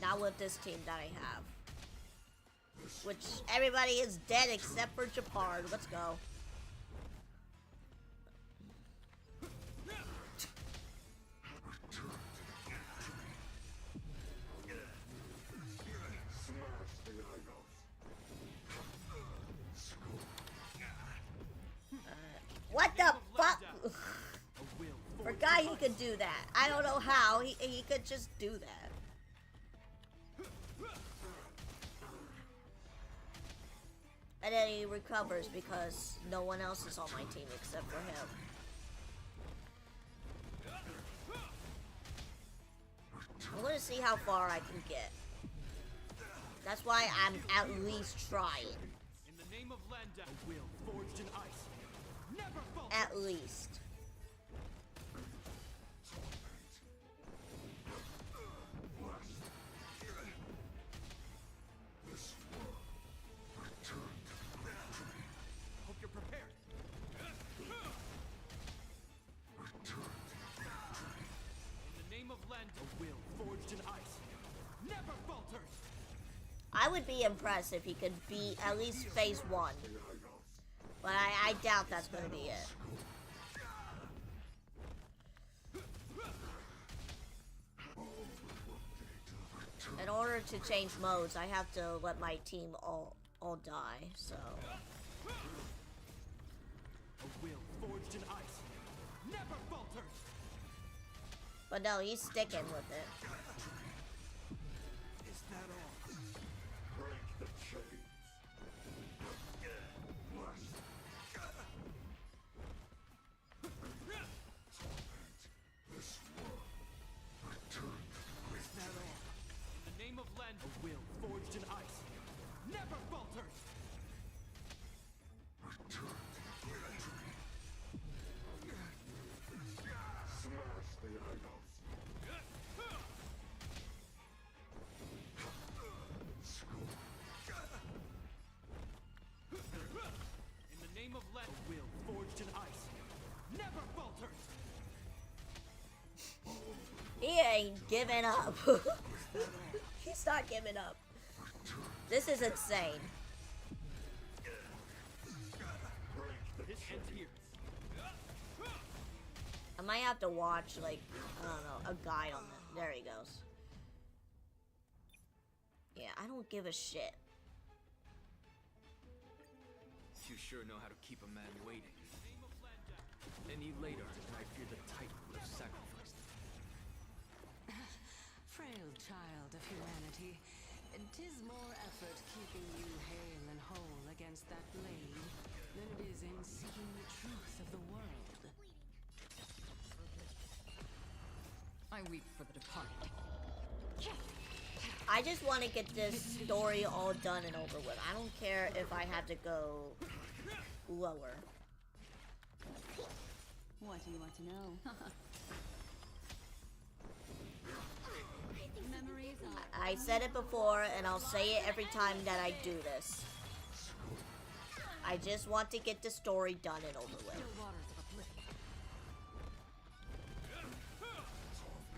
Not with this team that I have. Which everybody is dead except for Japard. Let's go. What the fuck? Forgot he could do that. I don't know how. He could just do that. And then he recovers because no one else is on my team except for him. I'm gonna see how far I can get. That's why I'm at least trying. In the name of Landau, a will forged in ice never falters. At least. Hope you're prepared. In the name of Landau, a will forged in ice never falters. I would be impressed if he could beat at least phase 1. But I doubt that's going to be it. In order to change modes, I have to let my team all die, so... A will forged in ice never falters. But no, he's sticking with it. Is that all? Break the chains. This world returned with Is that all? In the name of Len, a will forged in ice never falters. return to victory. Smash the idols. In the name of Len, a will forged in ice never falters. He ain't giving up. He's not giving up. This is insane. This ends here. I might have to watch, like, I don't know, a guide on this. There he goes. Yeah, I don't give a shit. You sure know how to keep a man waiting. Any later, and I fear the Titan would have sacrificed him. Frail child of humanity, 'tis more effort keeping you hale and whole against that blade than it is in seeking the truth of the world. I weep for the departed. I just want to get this story all done and over with. I don't care if I have to go lower. What do you want to know? Memories are I said it before, and I'll say it every time that I do this. I just want to get the story done and over with. Still waters of oblivion.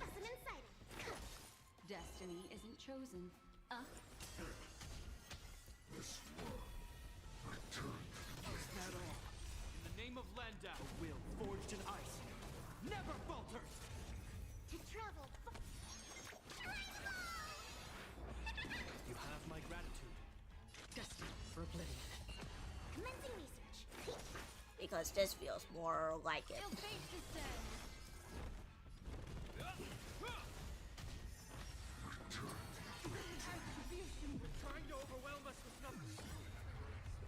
As an insider. destiny isn't chosen. This world returned Is that all? In the name of Landau, a will forged in ice never falters. To travel. You have my gratitude. Destined for oblivion. Commencing research. Because this feels more like it. Your fate descends. Retribution was trying to overwhelm us with numbers.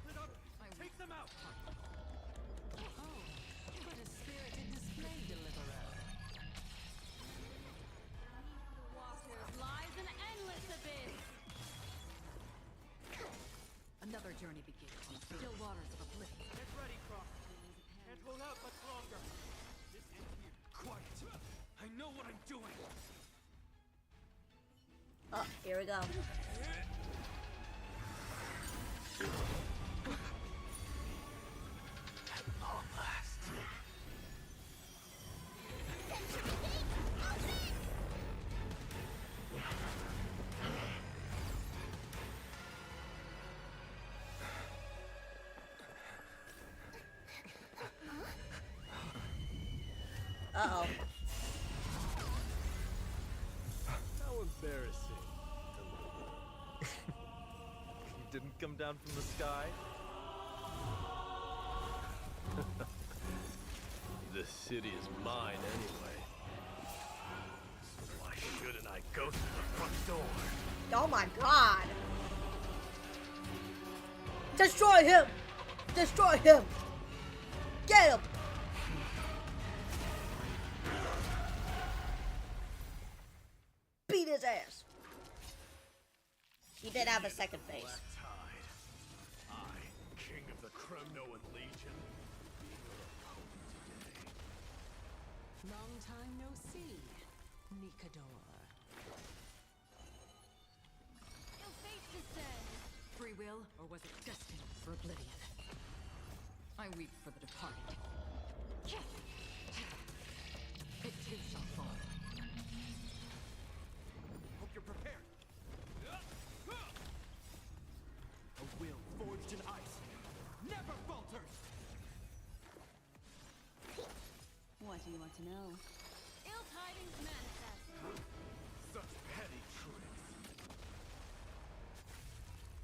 Split up. Take them out. Oh, what a spirited display, deliverer. The waters lies an endless abyss. Another journey begins on the still waters of oblivion. Get ready, Croft. Can't hold out much longer. This ends here. Quiet. I know what I'm doing. Oh, here we go. At long last. Uh-oh. How embarrassing. You didn't come down from the sky? This city is mine anyway. So why shouldn't I go through the front door? Oh my god. Destroy him! Destroy him! Get him! Beat his ass! He did have a second face. Black Tide. I, king of the Kremnoan Legion. Long time no see, Mikador. Your fate descends. Free will, or was it destined for oblivion? I weep for the departed. It too shall fall. Hope you're prepared. A will forged in ice never falters. What do you want to know? Ill tidings manifest. Such petty tricks.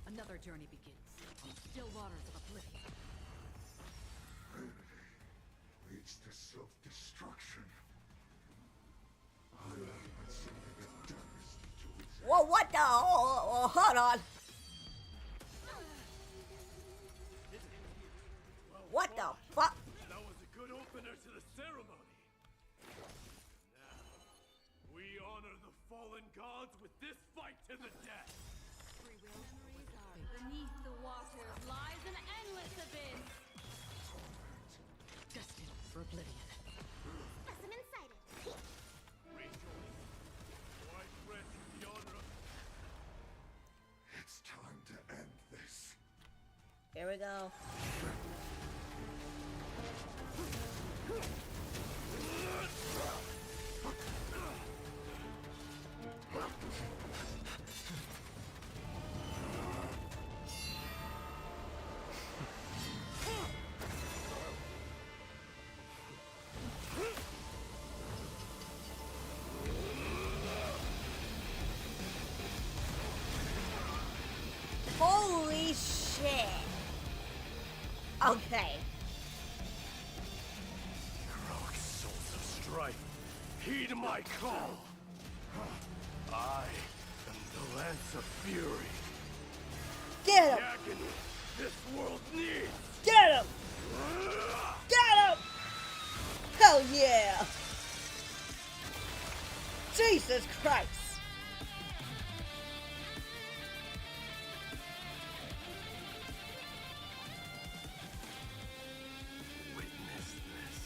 Another journey begins on the still waters of oblivion. vanity leads to self-destruction. I Whoa, what the? Hold on. What the fuck? That was a good opener to the ceremony. Now, we honor the fallen gods with this fight to the death. Beneath the waters lies an endless abyss. Destined for oblivion. Specimen sighted. Rejoice. Wide rest the honor of... It's time to end this. Here we go. Holy shit. Okay. Heroic souls of strife, heed my call. I am the Lance of Fury. Get him! The agony this world needs. Get him! Get him! Hell yeah! Jesus Christ! Witness this.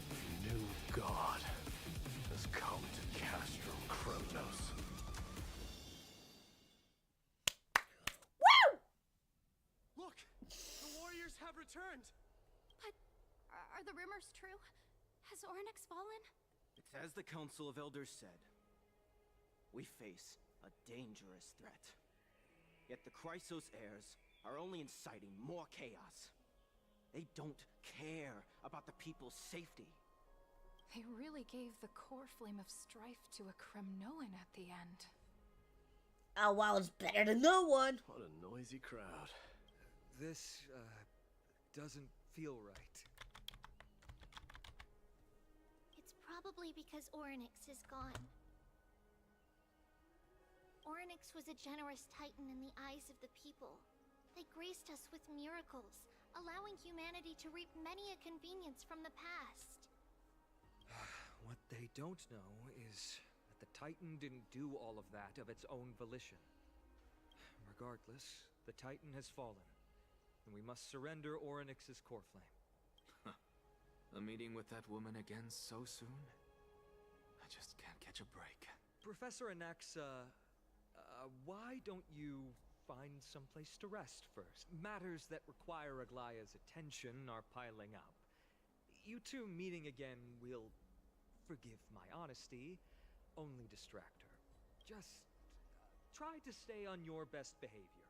The new god has come to Castrum Kronos. Woo! Look! The warriors have returned! But are the rumors true? Has Ornyx fallen? It's as the Council of Elders said. We face a dangerous threat. Yet the Chrysos heirs are only inciting more chaos. They don't care about the people's safety. They really gave the core flame of strife to a Kremnoan at the end. Oh wow, it's better than no one. What a noisy crowd. This, doesn't feel right. It's probably because Ornyx is gone. Ornyx was a generous titan in the eyes of the people. They graced us with miracles, allowing humanity to reap many a convenience from the past. What they don't know is that the Titan didn't do all of that of its own volition. Regardless, the Titan has fallen, and we must surrender Ornyx's core flame. A meeting with that woman again so soon? I just can't catch a break. Professor Anaxa, why don't you find someplace to rest first? Matters that require Aglaya's attention are piling up. You two meeting again will, forgive my honesty, only distract her. Just try to stay on your best behavior,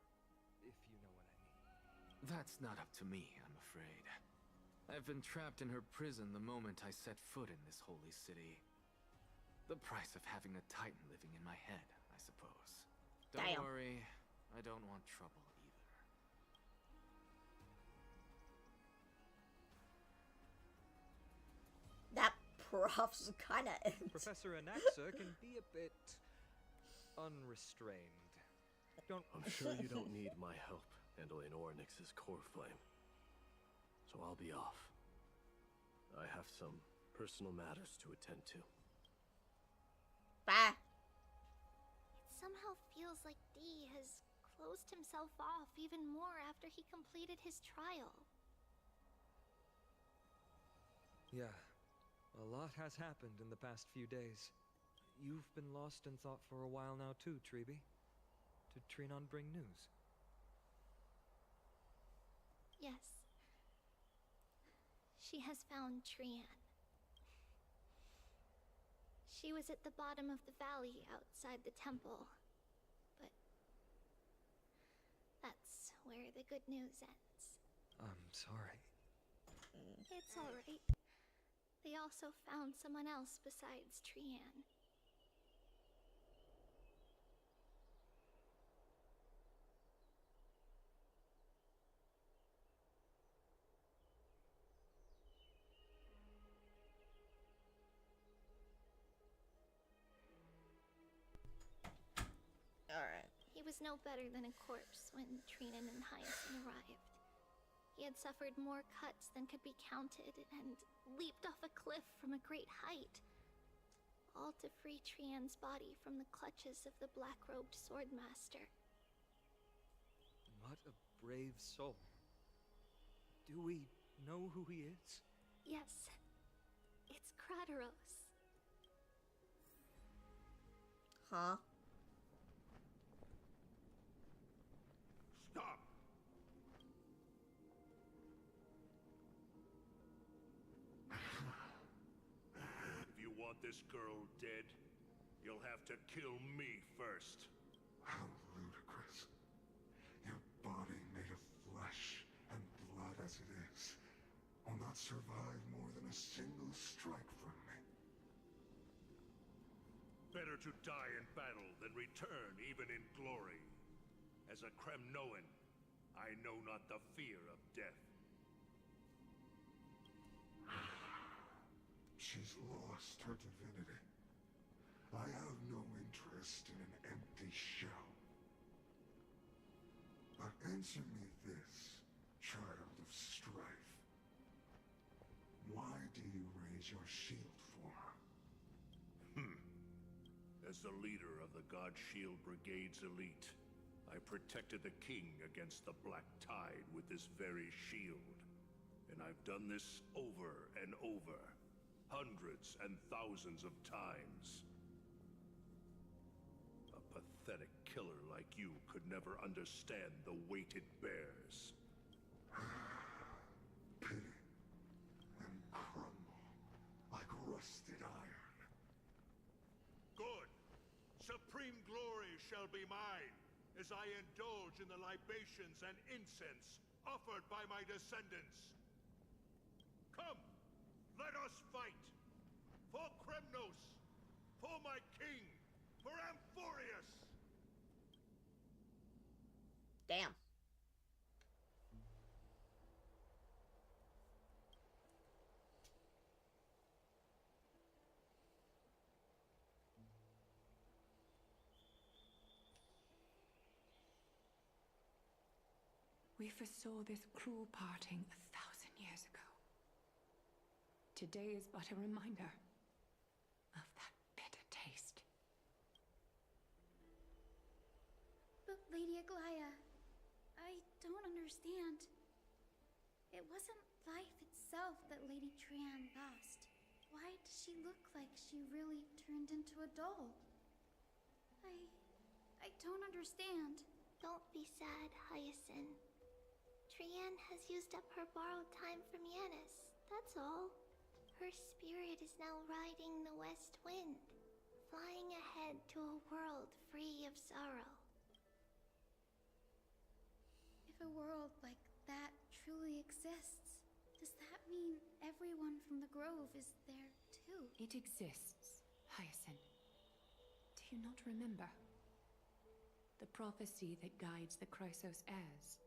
if you know what I mean. That's not up to me, I'm afraid. I've been trapped in her prison the moment I set foot in this holy city. The price of having a Titan living in my head, I suppose. Don't worry, I don't want trouble either. That prof's kinda... Professor Anaxa can be a bit unrestrained. I'm sure you don't need my help handling Ornyx's core flame. So I'll be off. I have some personal matters to attend to. Bye. It somehow feels like D has closed himself off even more after he completed his trial. Yeah, a lot has happened in the past few days. You've been lost in thought for a while now too, Treeby. Did Trinon bring news? Yes. She has found Trian. She was at the bottom of the valley outside the temple, but that's where the good news ends. I'm sorry. It's alright. They also found someone else besides Trian. was no better than a corpse when Trinan and Hyacinth arrived. He had suffered more cuts than could be counted and leaped off a cliff from a great height, all to free Trian's body from the clutches of the black-robed swordmaster. What a brave soul. Do we know who he is? Yes, it's Crateros. Huh? Stop! If you want this girl dead, you'll have to kill me first. How ludicrous. Your body made of flesh and blood as it is will not survive more than a single strike from me. Better to die in battle than return even in glory. As a Kremnoan, I know not the fear of death. She's lost her divinity. I have no interest in an empty shell. But answer me this, child of strife. Why do you raise your shield for her? As the leader of the God Shield Brigade's elite, I protected the king against the Black Tide with this very shield. And I've done this over and over, hundreds and thousands of times. A pathetic killer like you could never understand the weight it bears. Pity and crumble like rusted iron. Good! Supreme glory shall be mine, as I indulge in the libations and incense offered by my descendants. Come, let us fight! For Kremnos! For my king! For Amphorius! Damn. We foresaw this cruel parting 1,000 years ago. Today is but a reminder of that bitter taste. But Lady Aglaya, I don't understand. It wasn't life itself that Lady Trian lost. Why does she look like she really turned into a doll? I don't understand. Don't be sad, Hyacinth. Trian has used up her borrowed time from Yanis, that's all. Her spirit is now riding the west wind, flying ahead to a world free of sorrow. If a world like that truly exists, does that mean everyone from the Grove is there too? It exists, Hyacinth. Do you not remember? The prophecy that guides the Chrysos heirs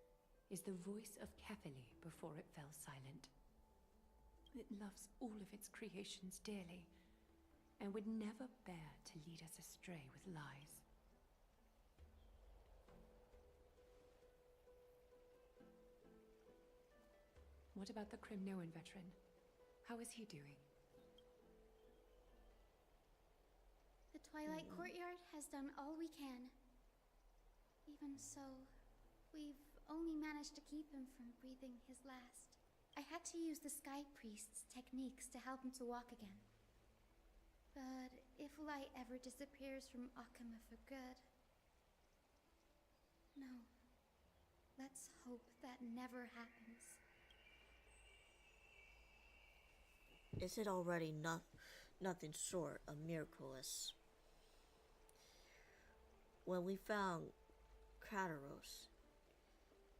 is the voice of Kefili before it fell silent. It loves all of its creations dearly, and would never bear to lead us astray with lies. What about the Kremnoan veteran? How is he doing? The Twilight Courtyard has done all we can. Even so, we've only managed to keep him from breathing his last. I had to use the Sky Priest's techniques to help him to walk again. But if light ever disappears from Akama for good... No. Let's hope that never happens. Is it already nothing short of miraculous? When we found Crateros,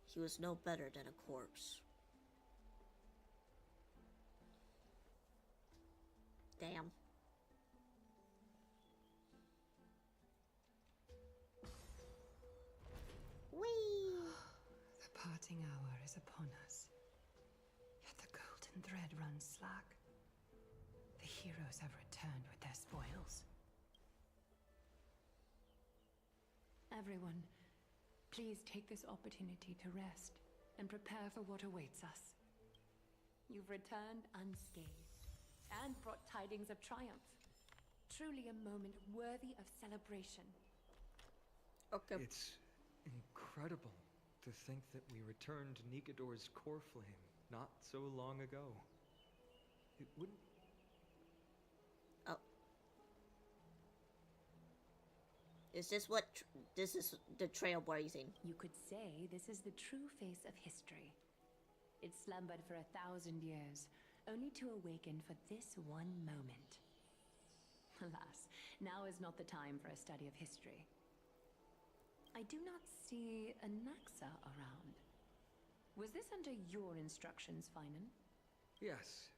he was no better than a corpse. Damn. Whee! The parting hour is upon us. Yet the golden thread runs slack. The heroes have returned with their spoils. Everyone Please take this opportunity to rest and prepare for what awaits us. You've returned unscathed and brought tidings of triumph. Truly a moment worthy of celebration. Okay. It's incredible to think that we returned Nikador's core flame not so long ago. It wouldn't... Oh. Is this what... this is the trailblazing? You could say this is the true face of history. It slumbered for 1,000 years, only to awaken for this one moment. Alas, now is not the time for a study of history. I do not see a Naxa around. Was this under your instructions, Finan? Yes.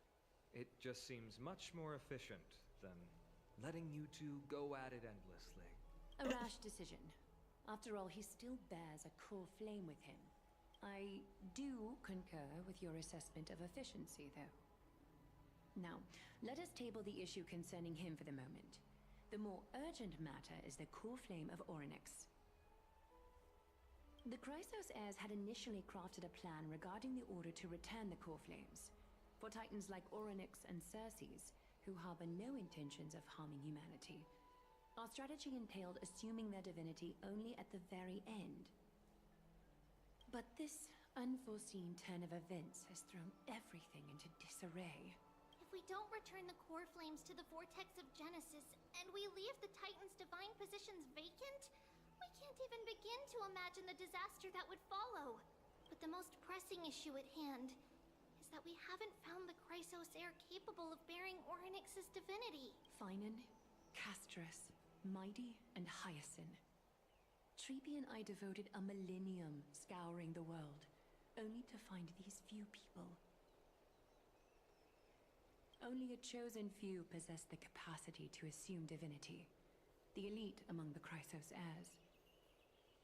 It just seems much more efficient than letting you two go at it endlessly. A rash decision. After all, he still bears a core flame with him. I do concur with your assessment of efficiency, though. Now, let us table the issue concerning him for the moment. The more urgent matter is the core flame of Orynyx. The Chrysos heirs had initially crafted a plan regarding the order to return the core flames. For titans like Orynyx and Circes, who harbor no intentions of harming humanity, our strategy entailed assuming their divinity only at the very end. But this unforeseen turn of events has thrown everything into disarray. If we don't return the core flames to the vortex of Genesis, and we leave the Titan's divine positions vacant, we can't even begin to imagine the disaster that would follow. But the most pressing issue at hand is that we haven't found the Chrysos heir capable of bearing Orynyx's divinity. Finan, Castris, Mighty, and Hyacinth. Treepy and I devoted a millennium scouring the world, only to find these few people. Only a chosen few possess the capacity to assume divinity, the elite among the Chrysos heirs.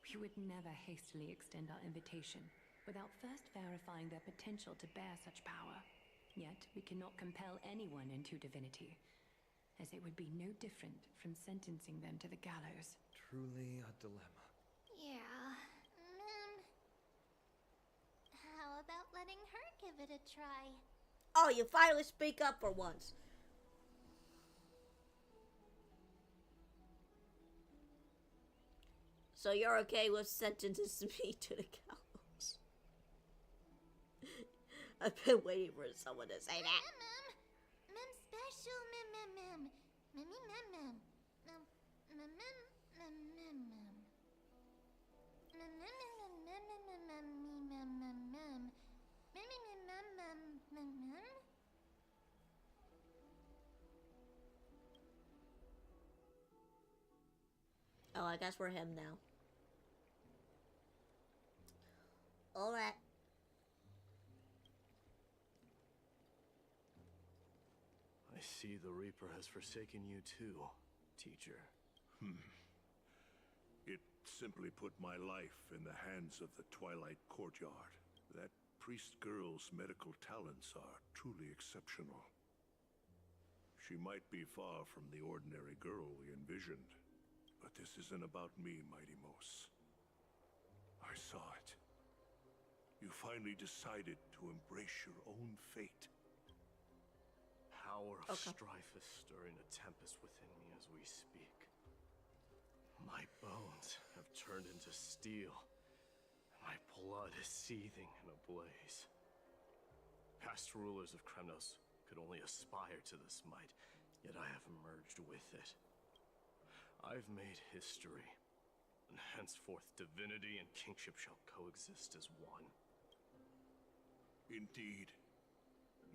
We would never hastily extend our invitation without first verifying their potential to bear such power. Yet, we cannot compel anyone into divinity, as it would be no different from sentencing them to the gallows. Truly a dilemma. Yeah. How about letting her give it a try? Oh, you finally speak up for once. So you're okay with sentencing me to the gallows? I've been waiting for someone to say that. Mem special mem. Mem mem. Oh, I guess we're him now. Alright. I see the Reaper has forsaken you too, teacher. It simply put my life in the hands of the Twilight Courtyard. That priest girl's medical talents are truly exceptional. She might be far from the ordinary girl we envisioned, but this isn't about me, Mighty Mos. I saw it. You finally decided to embrace your own fate. Power of strife is stirring a tempest within me as we speak. My bones have turned into steel. My blood is seething in a blaze. Past rulers of Kremnos could only aspire to this might, yet I have merged with it. I've made history, and henceforth divinity and kingship shall coexist as one. Indeed.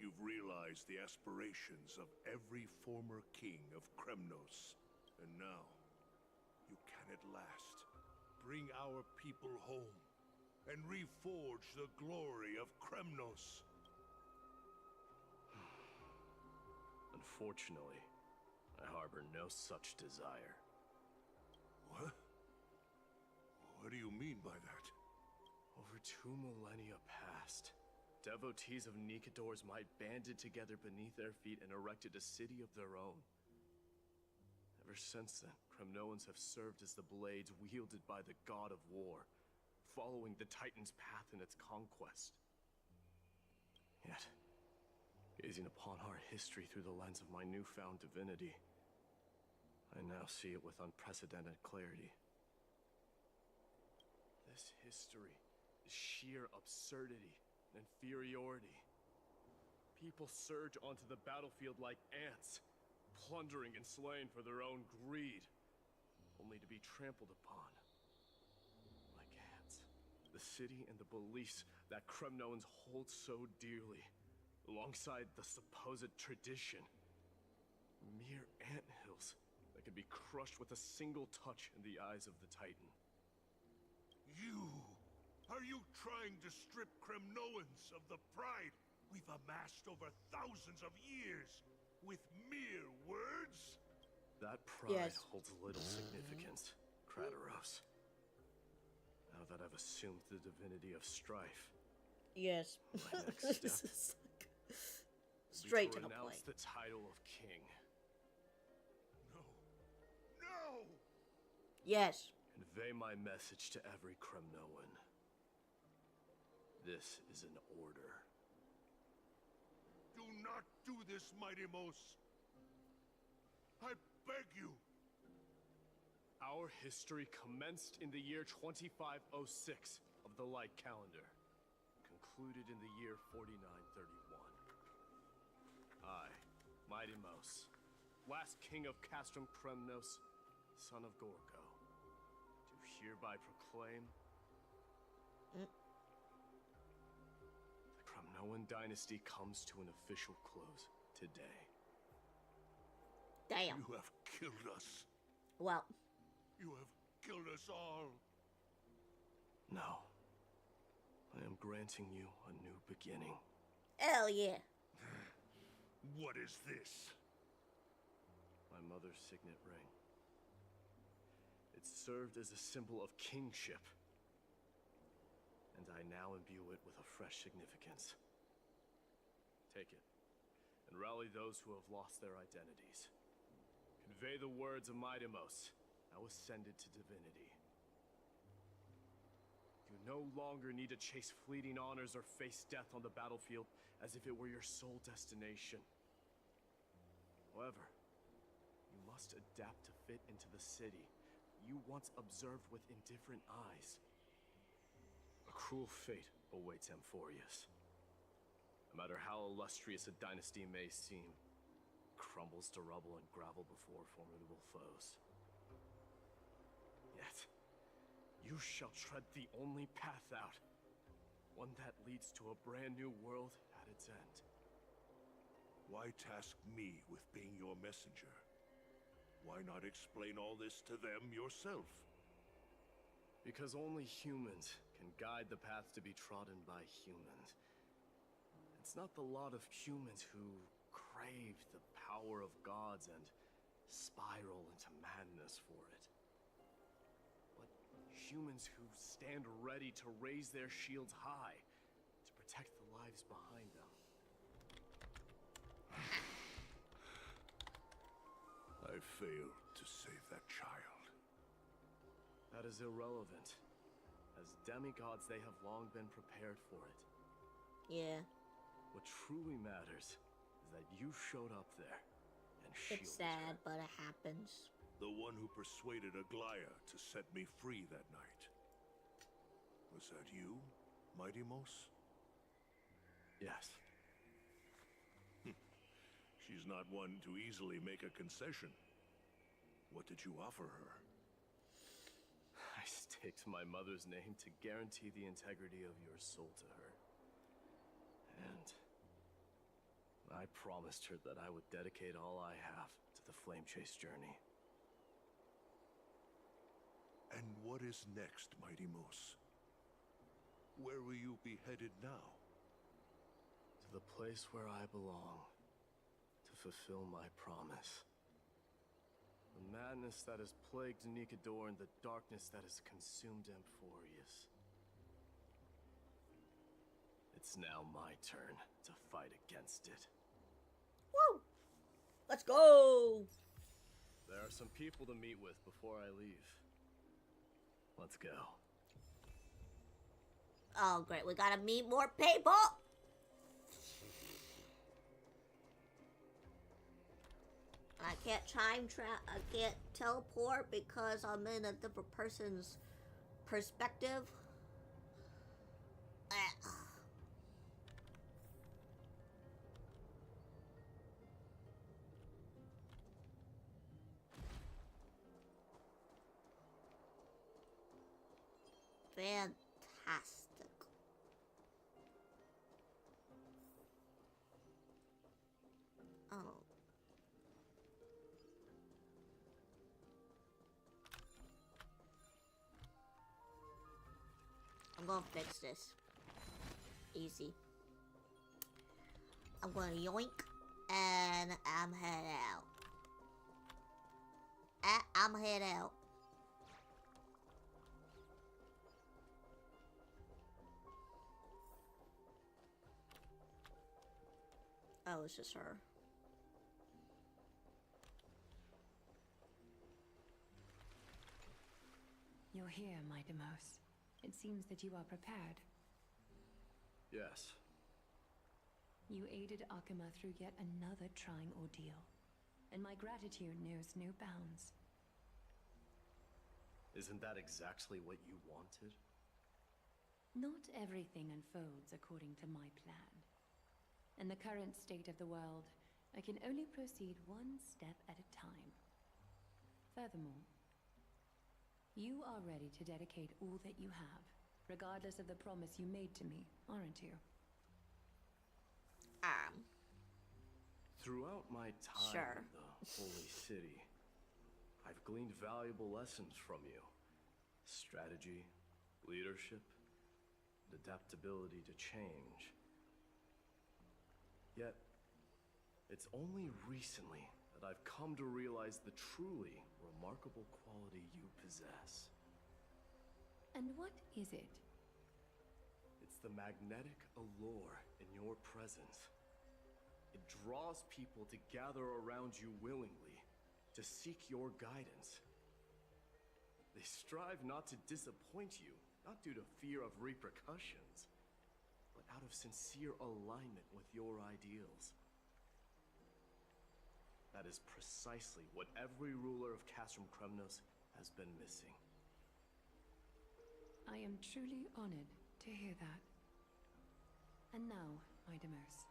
You've realized the aspirations of every former king of Kremnos. And now, you can at last bring our people home and reforge the glory of Kremnos. Unfortunately, I harbor no such desire. What? What do you mean by that? Over 2 millennia past, devotees of Nikador's might banded together beneath their feet and erected a city of their own. Ever since then, Kremnoans have served as the blades wielded by the god of war, following the Titan's path in its conquest. Yet, gazing upon our history through the lens of my newfound divinity, I now see it with unprecedented clarity. This history is sheer absurdity and inferiority. People surge onto the battlefield like ants, plundering and slaying for their own greed, only to be trampled upon like ants. The city and the beliefs that Kremnoans hold so dearly, alongside the supposed tradition, mere anthills that could be crushed with a single touch in the eyes of the Titan. Are you trying to strip Kremnoans of the pride we've amassed over thousands of years with mere words? That pride holds little significance, Krateros. Now that I've assumed the divinity of strife, yes. my next step straight to will be the announce point. the title of king. No! Yes. Convey my message to every Kremnoan. This is an order. Do not do this, Mighty Mos. I beg you. Our history commenced in the year 2506 of the Light Calendar, concluded in the year 4931. I, Mighty Mos, last king of Castrum Kremnos, son of Gorgo, do hereby proclaim the Kremnoan dynasty comes to an official close today. Damn. You have killed us. Well. You have killed us all. No. I am granting you a new beginning. Hell yeah. What is this? My mother's signet ring. It served as a symbol of kingship, and I now imbue it with a fresh significance. Take it, and rally those who have lost their identities. Convey the words of Mighty Mos, now ascended to divinity. You no longer need to chase fleeting honors or face death on the battlefield as if it were your sole destination. However, you must adapt to fit into the city you once observed with indifferent eyes. A cruel fate awaits Amphorius. No matter how illustrious a dynasty may seem, it crumbles to rubble and gravel before formidable foes. Yet, you shall tread the only path out, one that leads to a brand new world at its end. Why task me with being your messenger? Why not explain all this to them yourself? Because only humans can guide the path to be trodden by humans. It's not the lot of humans who crave the power of gods and spiral into madness for it. But humans who stand ready to raise their shields high to protect the lives behind them. I failed to save that child. That is irrelevant. As demigods, they have long been prepared for it. Yeah. What truly matters is that you showed up there and shielded It's sad, her. but it happens. The one who persuaded Aglaya to set me free that night. Was that you, Mighty Mos? Yes. She's not one to easily make a concession. What did you offer her? I staked my mother's name to guarantee the integrity of your soul to her. And I promised her that I would dedicate all I have to the Flame Chase journey. And what is next, Mighty Mos? Where will you be headed now? To the place where I belong, to fulfill my promise. The madness that has plagued Nikador and the darkness that has consumed Amphorius. It's now my turn to fight against it. Woo! Let's go! There are some people to meet with before I leave. Let's go. Oh, great. We gotta meet more people. I can't I can't teleport because I'm in a different person's perspective. Fantastic. Oh. I'm gonna fix this. Easy. I'm gonna yoink, and I'm head out. I'm head out. Oh, it's just her. You're here, Mighty Mouse. It seems that you are prepared. Yes. You aided Akuma through yet another trying ordeal, and my gratitude knows no bounds. Isn't that exactly what you wanted? Not everything unfolds according to my plan. In the current state of the world, I can only proceed one step at a time. Furthermore, you are ready to dedicate all that you have, regardless of the promise you made to me, aren't you? Throughout my time in the Holy City, I've gleaned valuable lessons from you. Strategy, leadership, adaptability to change. Yet, it's only recently that I've come to realize the truly remarkable quality you possess. And what is it? It's the magnetic allure in your presence. It draws people to gather around you willingly, to seek your guidance. They strive not to disappoint you, not due to fear of repercussions, but out of sincere alignment with your ideals. That is precisely what every ruler of Castrum Kremnos has been missing. I am truly honored to hear that. And now, Mighty Mouse,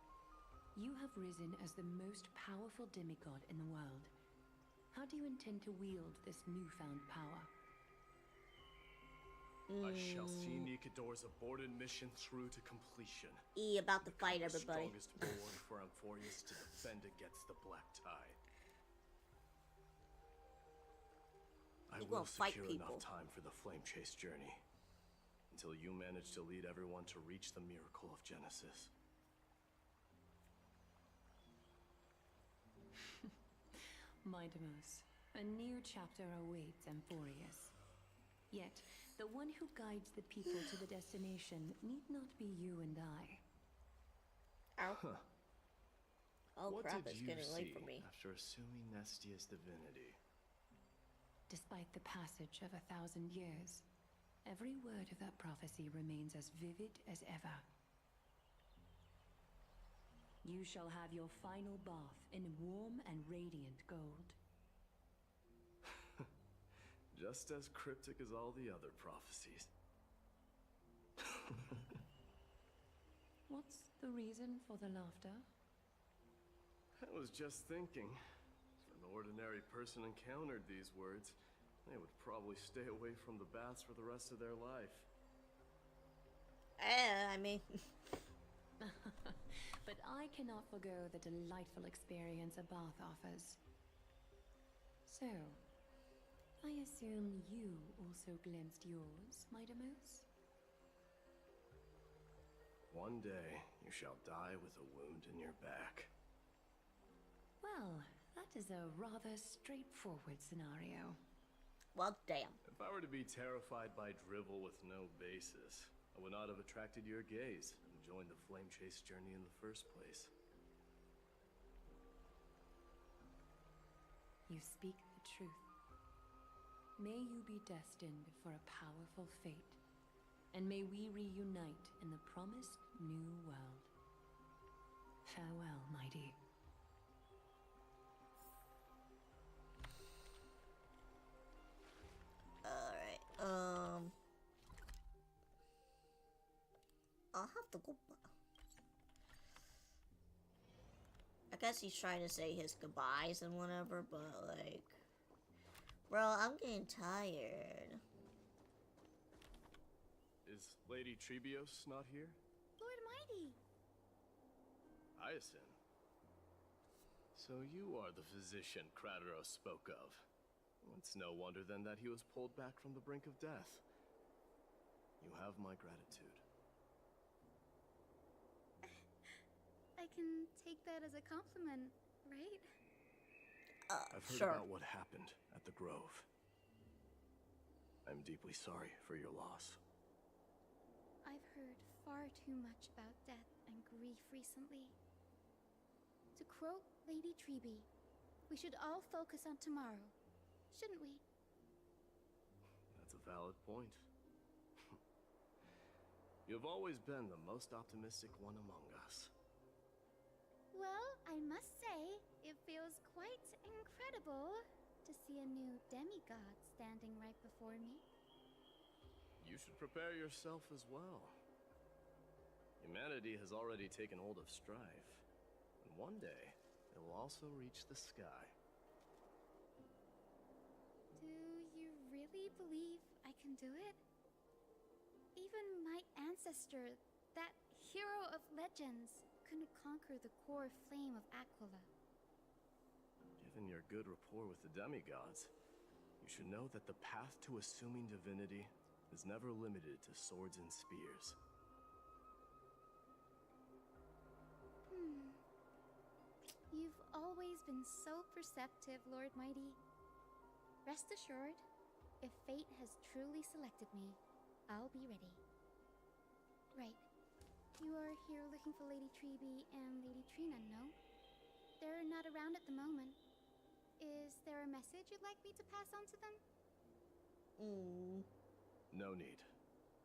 you have risen as the most powerful demigod in the world. How do you intend to wield this newfound power? I shall see Nikador's aborted mission through to completion. About to fight everybody. The strongest bulwark for Amphorius to defend against the Black Tide. I will secure enough time for the Flame Chase journey, until you manage to lead everyone to reach the miracle of Genesis. Mighty Mouse, a new chapter awaits Amphorius. Yet, the one who guides the people to the destination need not be you and I. Ow. Huh. Oh What crap, did it's you getting late see for me. after assuming Nestia's divinity? Despite the passage of 1,000 years, every word of that prophecy remains as vivid as ever. You shall have your final bath in warm and radiant gold. Just as cryptic as all the other prophecies. What's the reason for the laughter? I was just thinking, if an ordinary person encountered these words, they would probably stay away from the baths for the rest of their life. I mean... But I cannot forgo the delightful experience a bath offers. So, I assume you also glimpsed yours, Mighty Mouse? One day, you shall die with a wound in your back. Well, that is a rather straightforward scenario. Well, damn. If I were to be terrified by drivel with no basis, I would not have attracted your gaze and joined the Flame Chase journey in the first place. You speak the truth. May you be destined for a powerful fate. and may we reunite in the promised new world. Farewell, mighty. Alright, I'll have to go back. I guess he's trying to say his goodbyes and whatever, but like... Bro, I'm getting tired. Is Lady Trebios not here? Lord Mighty! Hyacinth. So you are the physician Krateros spoke of. It's no wonder then that he was pulled back from the brink of death. You have my gratitude. I can take that as a compliment, right? I've heard sure. about what happened at the Grove. I'm deeply sorry for your loss. I've heard far too much about death and grief recently. To quote Lady Treeby, we should all focus on tomorrow, shouldn't we? That's a valid point. You've always been the most optimistic one among us. Well, I must say, it feels quite incredible to see a new demigod standing right before me. You should prepare yourself as well. Humanity has already taken hold of strife, and one day it will also reach the sky. Do you really believe I can do it? Even my ancestor, that hero of legends, couldn't conquer the core flame of Aquila. Given your good rapport with the demigods, you should know that the path to assuming divinity is never limited to swords and spears. You've always been so perceptive, Lord Mighty. Rest assured, if fate has truly selected me, I'll be ready. Right. You are here looking for Lady Treeby and Lady Trina, no? They're not around at the moment. Is there a message you'd like me to pass on to them? No need.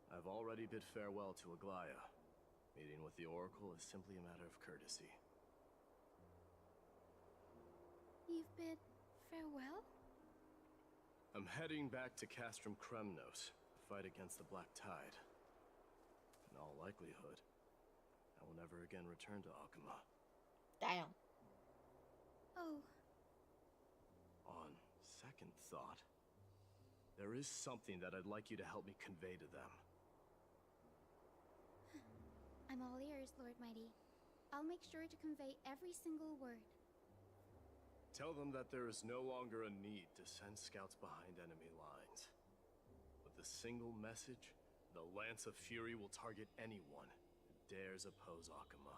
I've already bid farewell to Aglaya. Meeting with the Oracle is simply a matter of courtesy. You've bid farewell? I'm heading back to Castrum Kremnos to fight against the Black Tide. In all likelihood, I will never again return to Akuma. Damn. Oh. On second thought, there is something that I'd like you to help me convey to them. I'm all ears, Lord Mighty. I'll make sure to convey every single word. Tell them that there is no longer a need to send scouts behind enemy lines. With a single message, the Lance of Fury will target anyone who dares oppose Akuma.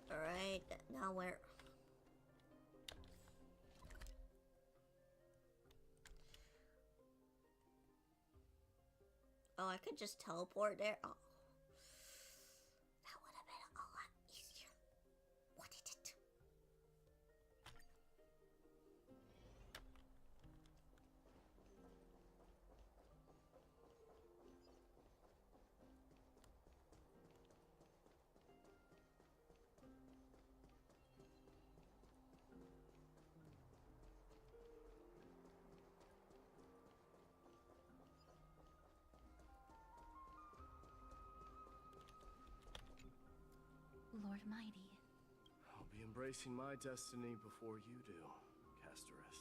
Alright, now where? Oh, I could just teleport there? Oh. That would have been a lot easier. What did it do? Lord Mighty. I'll be embracing my destiny before you do, Casteress.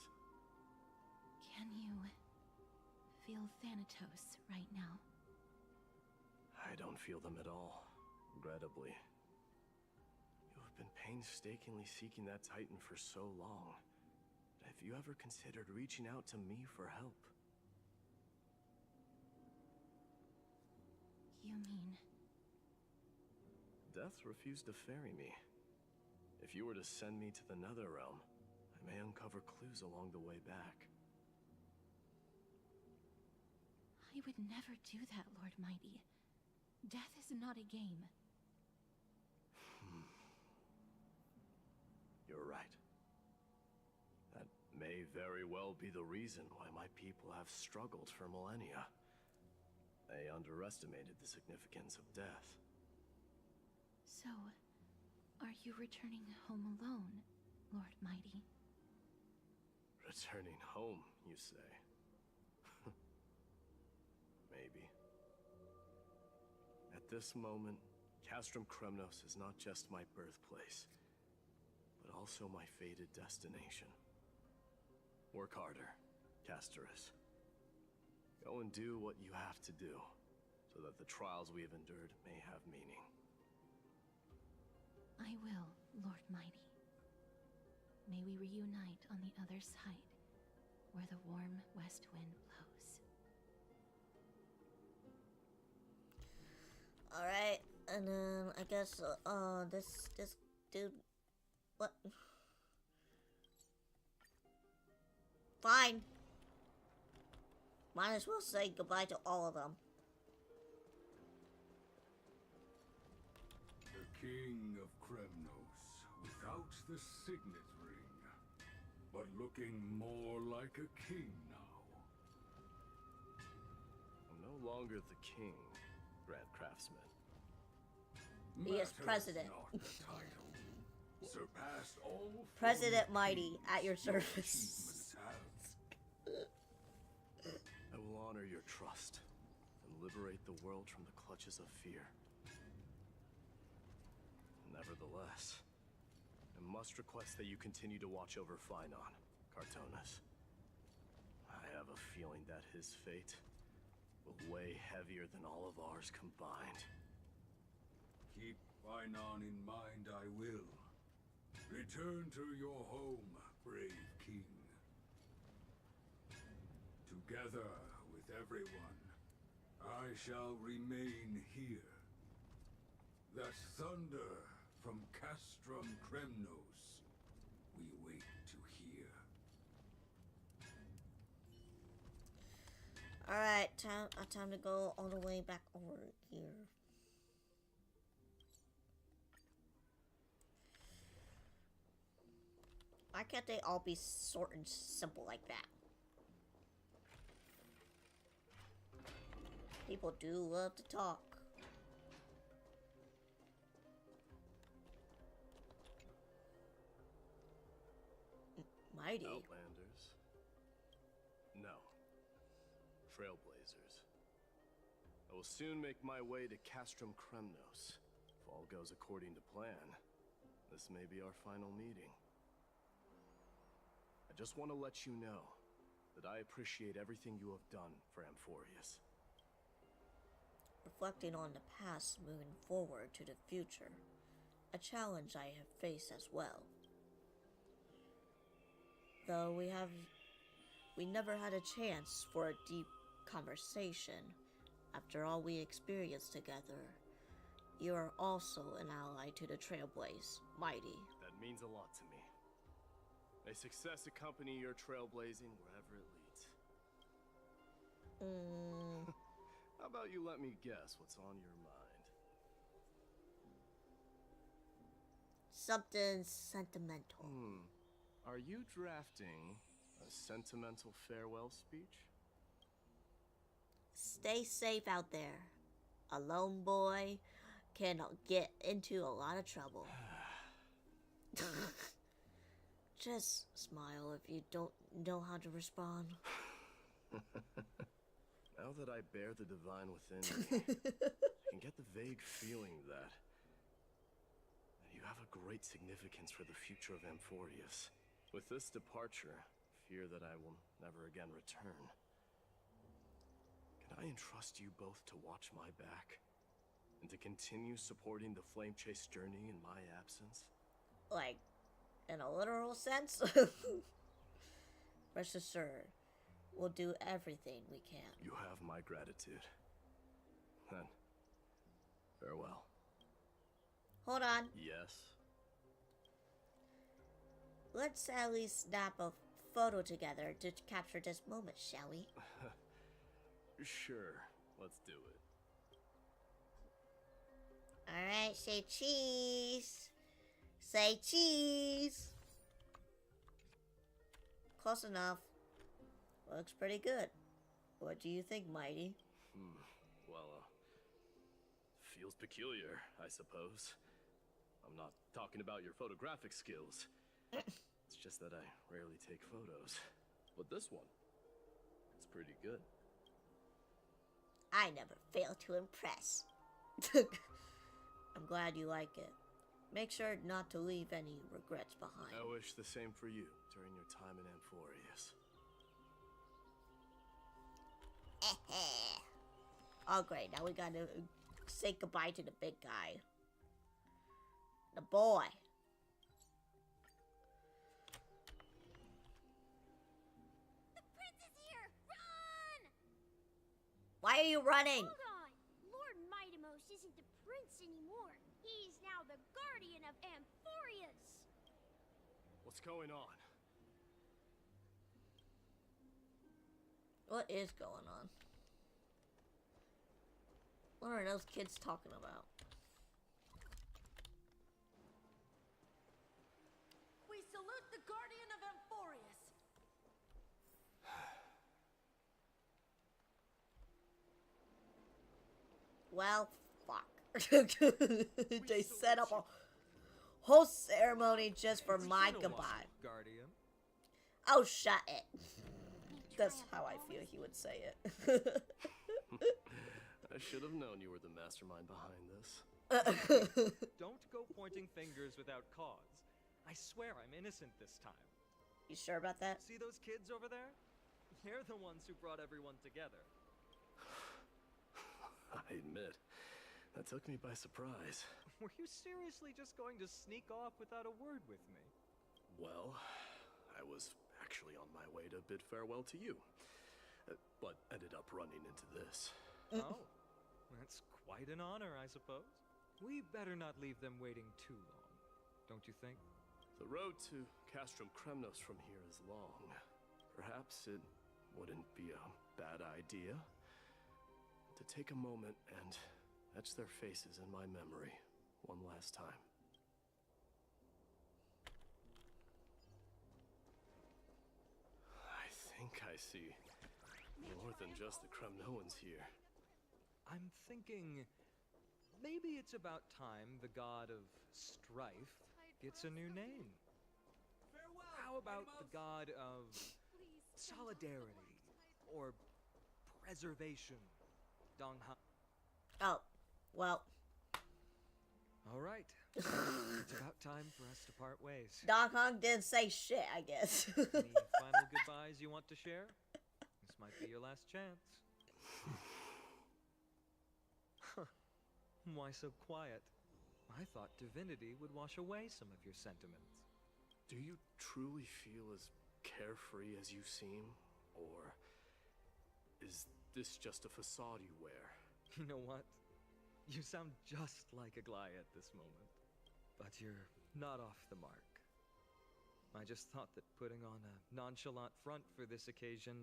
Can you feel Thanatos right now? I don't feel them at all, regrettably. You have been painstakingly seeking that Titan for so long. Have you ever considered reaching out to me for help? You mean... Death refused to ferry me. If you were to send me to the Netherrealm, I may uncover clues along the way back. I would never do that, Lord Mighty. Death is not a game. You're right. That may very well be the reason why my people have struggled for millennia. They underestimated the significance of death. So, are you returning home alone, Lord Mighty? Returning home, you say? Maybe. At this moment, Castrum Kremnos is not just my birthplace, but also my fated destination. Work harder, Casterus. Go and do what you have to do, so that the trials we have endured may have meaning. I will, Lord Mighty. May we reunite on the other side, where the warm west wind blows. Alright, and then I guess, this dude, what? Fine. Might as well say goodbye to all of them. The King of Kremnos, without the signet ring, but looking more like a king now. I'm no longer the king, Grand Craftsman. He is president. Not the title. Surpassed all President former Mighty kings at your your service. achievements have. I will honor your trust and liberate the world from the clutches of fear. Nevertheless, I must request that you continue to watch over Phainon, Cartonis. I have a feeling that his fate will weigh heavier than all of ours combined. Keep Phainon in mind, I will. Return to your home, brave king. Together with everyone, I shall remain here. That thunder from Castrum Kremnos we wait to hear. Alright, time to go all the way back over here. Why can't they all be short and simple like that? People do love to talk. Mighty. Outlanders? No. Trailblazers. I will soon make my way to Castrum Kremnos. If all goes according to plan, this may be our final meeting. I just want to let you know that I appreciate everything you have done for Amphorius. Reflecting on the past, moving forward to the future, a challenge I have faced as well. Though we never had a chance for a deep conversation after all we experienced together. You are also an ally to the Trailblaze, Mighty. That means a lot to me. May success accompany your trailblazing wherever it leads. How about you let me guess what's on your mind? Something sentimental. Are you drafting a sentimental farewell speech? Stay safe out there. A lone boy can get into a lot of trouble. Just smile if you don't know how to respond. Now that I bear the divine within me, I can get the vague feeling that you have a great significance for the future of Amphorius. With this departure, fear that I will never again return. Can I entrust you both to watch my back? And to continue supporting the Flame Chase journey in my absence? Like, in a literal sense? Rest assured, we'll do everything we can. You have my gratitude. Then, farewell. Hold on. Yes? Let's at least snap a photo together to capture this moment, shall we? Sure, let's do it. Alright, say cheese. Say cheese. Close enough. Looks pretty good. What do you think, Mighty? Well, feels peculiar, I suppose. I'm not talking about your photographic skills. It's just that I rarely take photos. But this one, it's pretty good. I never fail to impress. I'm glad you like it. Make sure not to leave any regrets behind. I wish the same for you during your time in Amphorius. Oh great, now we gotta say goodbye to the big guy. The boy. The prince is here! Run! Why are you running? Hold on! Lord Mightimos isn't the prince anymore. He's now the guardian of Amphorius. What's going on? What is going on? What are those kids talking about? We salute the guardian of Amphorius. Well, fuck. They set up a whole ceremony just for my goodbye. Guardian. Oh, shut it. That's how I feel he would say it. I should have known you were the mastermind behind this. Don't go pointing fingers without cause. I swear I'm innocent this time. You sure about that? See those kids over there? They're the ones who brought everyone together. I admit, that took me by surprise. Were you seriously just going to sneak off without a word with me? Well, I was actually on my way to bid farewell to you, but ended up running into this. Oh, that's quite an honor, I suppose. We better not leave them waiting too long, don't you think? The road to Castrum Kremnos from here is long. Perhaps it wouldn't be a bad idea to take a moment and etch their faces in my memory one last time. I think I see more than just the Kremnoans here. I'm thinking maybe it's about time the god of strife gets a new name. How about the god of solidarity or preservation? Dongha. Oh, well. All right. It's about time for us to part ways. Doc Hong didn't say shit, I guess. Any final goodbyes you want to share? This might be your last chance. Huh. Why so quiet? I thought divinity would wash away some of your sentiments. Do you truly feel as carefree as you seem? Or is this just a facade you wear? You know what? You sound just like Aglaia at this moment. But you're not off the mark. I just thought that putting on a nonchalant front for this occasion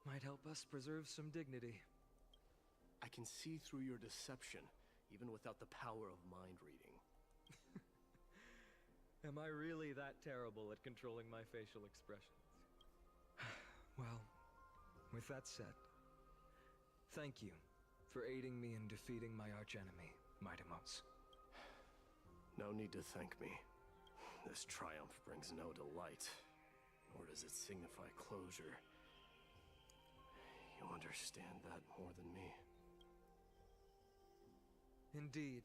might help us preserve some dignity. I can see through your deception, even without the power of mind reading. Am I really that terrible at controlling my facial expressions? Well, with that said, thank you for aiding me in defeating my archenemy, Mightimos. No need to thank me. This triumph brings no delight, nor does it signify closure. You understand that more than me. Indeed.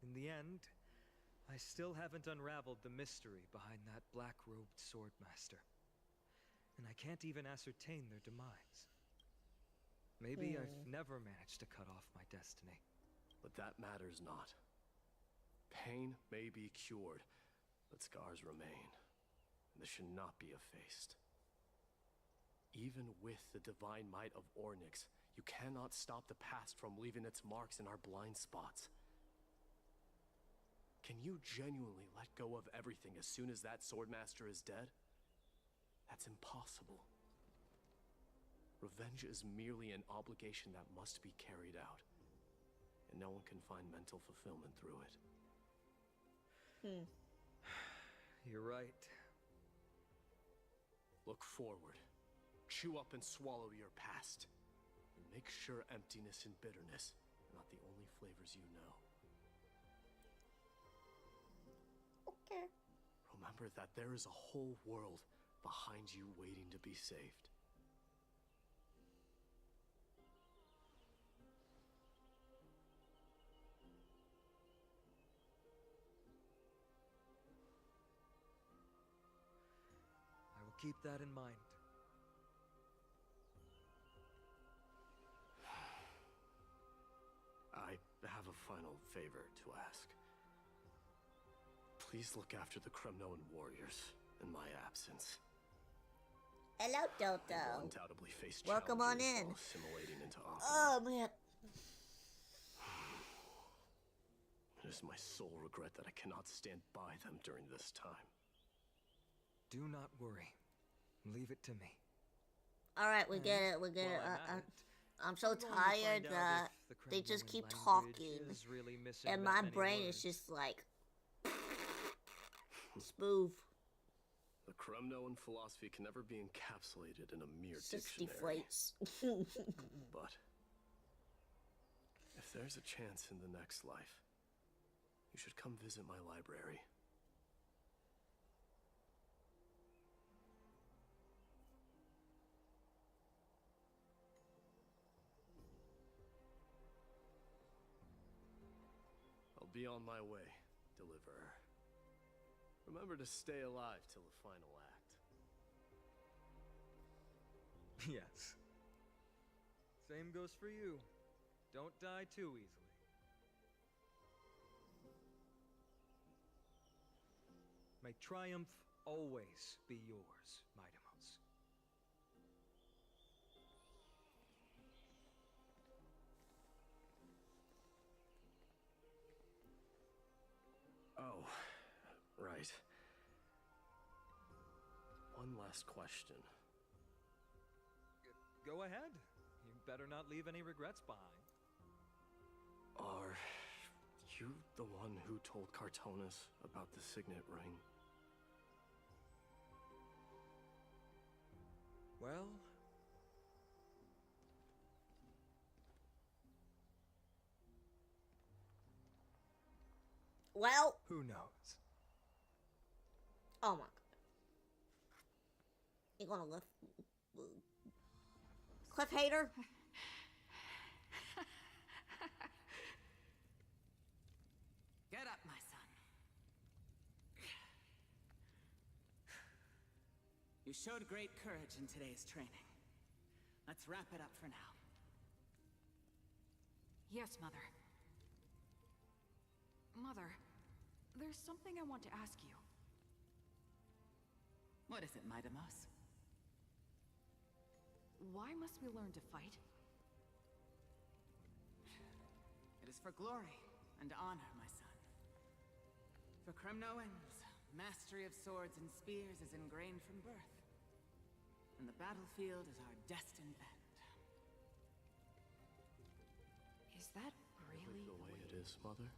In the end, I still haven't unraveled the mystery behind that black-robed swordmaster. And I can't even ascertain their demise. Maybe I've never managed to cut off my destiny. But that matters not. Pain may be cured, but scars remain. And this should not be effaced. Even with the divine might of Ornyx, you cannot stop the past from leaving its marks in our blind spots. Can you genuinely let go of everything as soon as that swordmaster is dead? That's impossible. Revenge is merely an obligation that must be carried out, and no one can find mental fulfillment through it. You're right. Look forward. Chew up and swallow your past. And make sure emptiness and bitterness are not the only flavors you know. Okay. Remember that there is a whole world behind you waiting to be saved. I will keep that in mind. I have a final favor to ask. Please look after the Kremnoan warriors in my absence. Hello, I will Dodo. undoubtedly face Welcome on challenges in. while assimilating into Ankh. Oh, man. It is my sole regret that I cannot stand by them during this time. Do not worry. Leave it to me. All right, we get it. We get it. I'm so tired that they just keep talking, and my brain is just like smooth. The Kremnoan philosophy can never be encapsulated in a mere 60 dictionary. flights. But if there's a chance in the next life, you should come visit my library. I'll be on my way, Deliverer. Remember to stay alive till the final act. Yes. Same goes for you. Don't die too easily. May triumph always be yours, Mightimos. Oh, right. One last question. Go ahead. You better not leave any regrets behind. Are you the one who told Cartonis about the signet ring? Well... Well... Who knows? Oh my god. You gonna lift... Cliff hater? Get up, my son. You showed great courage in today's training. Let's wrap it up for now. Yes, Mother. Mother, there's something I want to ask you. What is it, Mightimos? Why must we learn to fight? It is for glory and honor, my son. For Kremnoans, mastery of swords and spears is ingrained from birth. And the battlefield is our destined end. Is that really the way it is, Mother?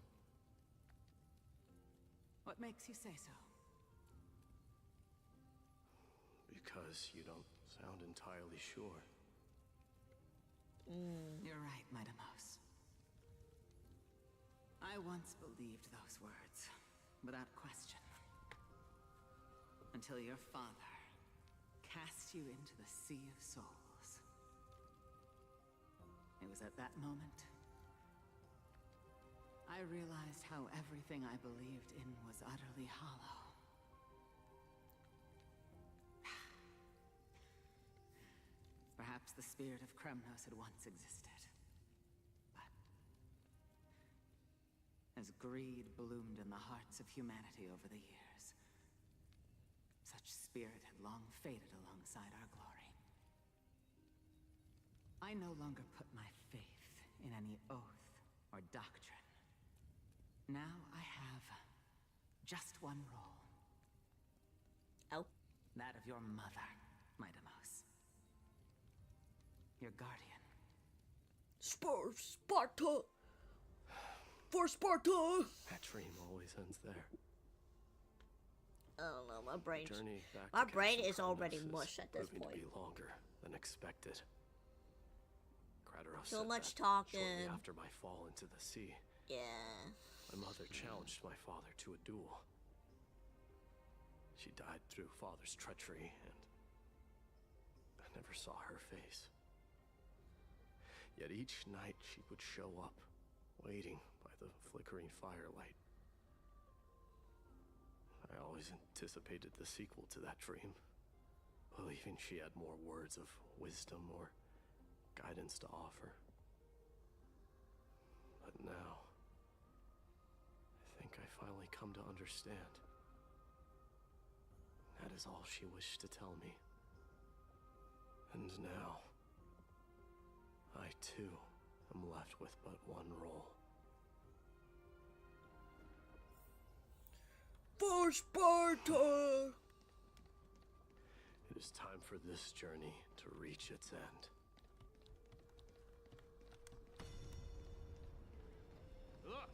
What makes you say so? Because you don't sound entirely sure. You're right, Mightimos. I once believed those words, without question. Until your father cast you into the Sea of Souls. It was at that moment I realized how everything I believed in was utterly hollow. Perhaps the spirit of Kremnos had once existed. But as greed bloomed in the hearts of humanity over the years, such spirit had long faded alongside our glory. I no longer put my faith in any oath or doctrine. Now I have just one role. Oh? That of your mother, Mightimos. Your guardian. Sparta! For Sparta! That dream always ends there. I don't know, my brain. Journey back My to brain Castle is already Kratos mush at this proving point. to be longer than expected. Kratos Too said much that talking. shortly after my fall into the sea. Yeah. My mother challenged my father to a duel. She died through father's treachery, and I never saw her face. Yet each night she would show up, waiting by the flickering firelight. I always anticipated the sequel to that dream, believing she had more words of wisdom or guidance to offer. But now, I think I finally come to understand. That is all she wished to tell me. And now, I too am left with but one role. For Sparta! It is time for this journey to reach its end. Look!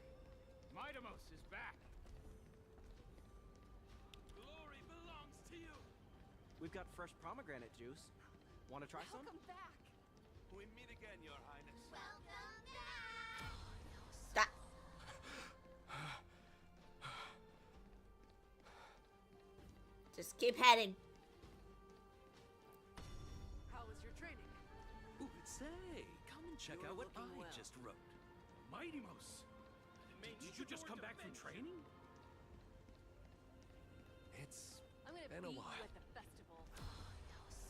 Midamos is back! Glory belongs to you! We've got fresh pomegranate juice. Want to try some? Welcome back! We meet again, Your Highness. Welcome back! Stop. Just keep heading. How was your training? Ooh, say, come and check out what I just wrote. Midamos! Did you just come back from training? It's I'm gonna been a beat you while. at the festival.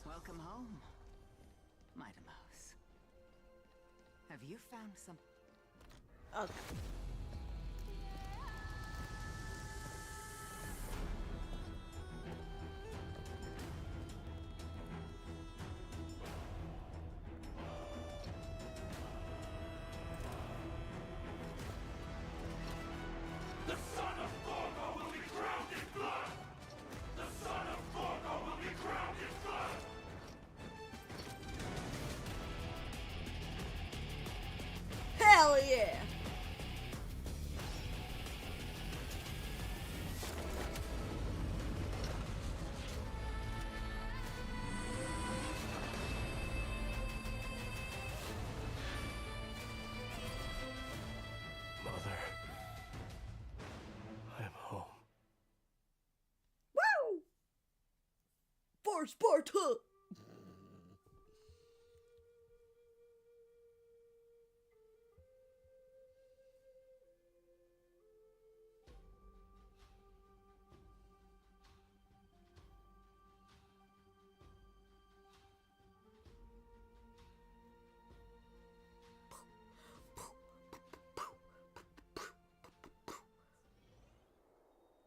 Welcome home, Midamos. Have you found some? Okay. The son of Gorgo will be drowned in blood! The son of Gorgo will be drowned in blood! Hell yeah! Mother, I am home. Woo! For Sparta!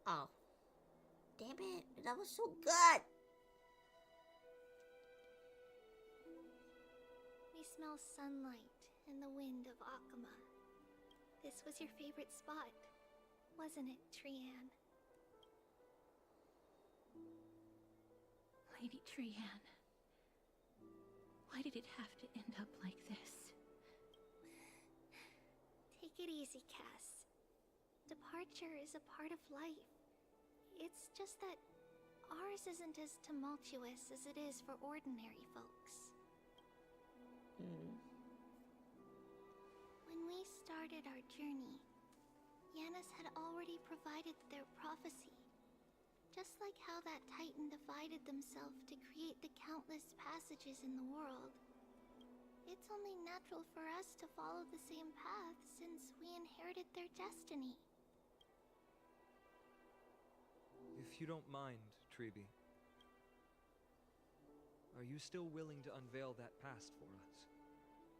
Oh. Damn it. That was so good. We smell sunlight and the wind of Akama. This was your favorite spot, wasn't it, Trianne? Lady Trianne, why did it have to end up like this? Take it easy, Cass. Departure is a part of life. It's just that ours isn't as tumultuous as it is for ordinary folks. When we started our journey, Yanis had already provided their prophecy. Just like how that Titan divided themselves to create the countless passages in the world. It's only natural for us to follow the same path since we inherited their destiny. If you don't mind, Treeby, are you still willing to unveil that past for us?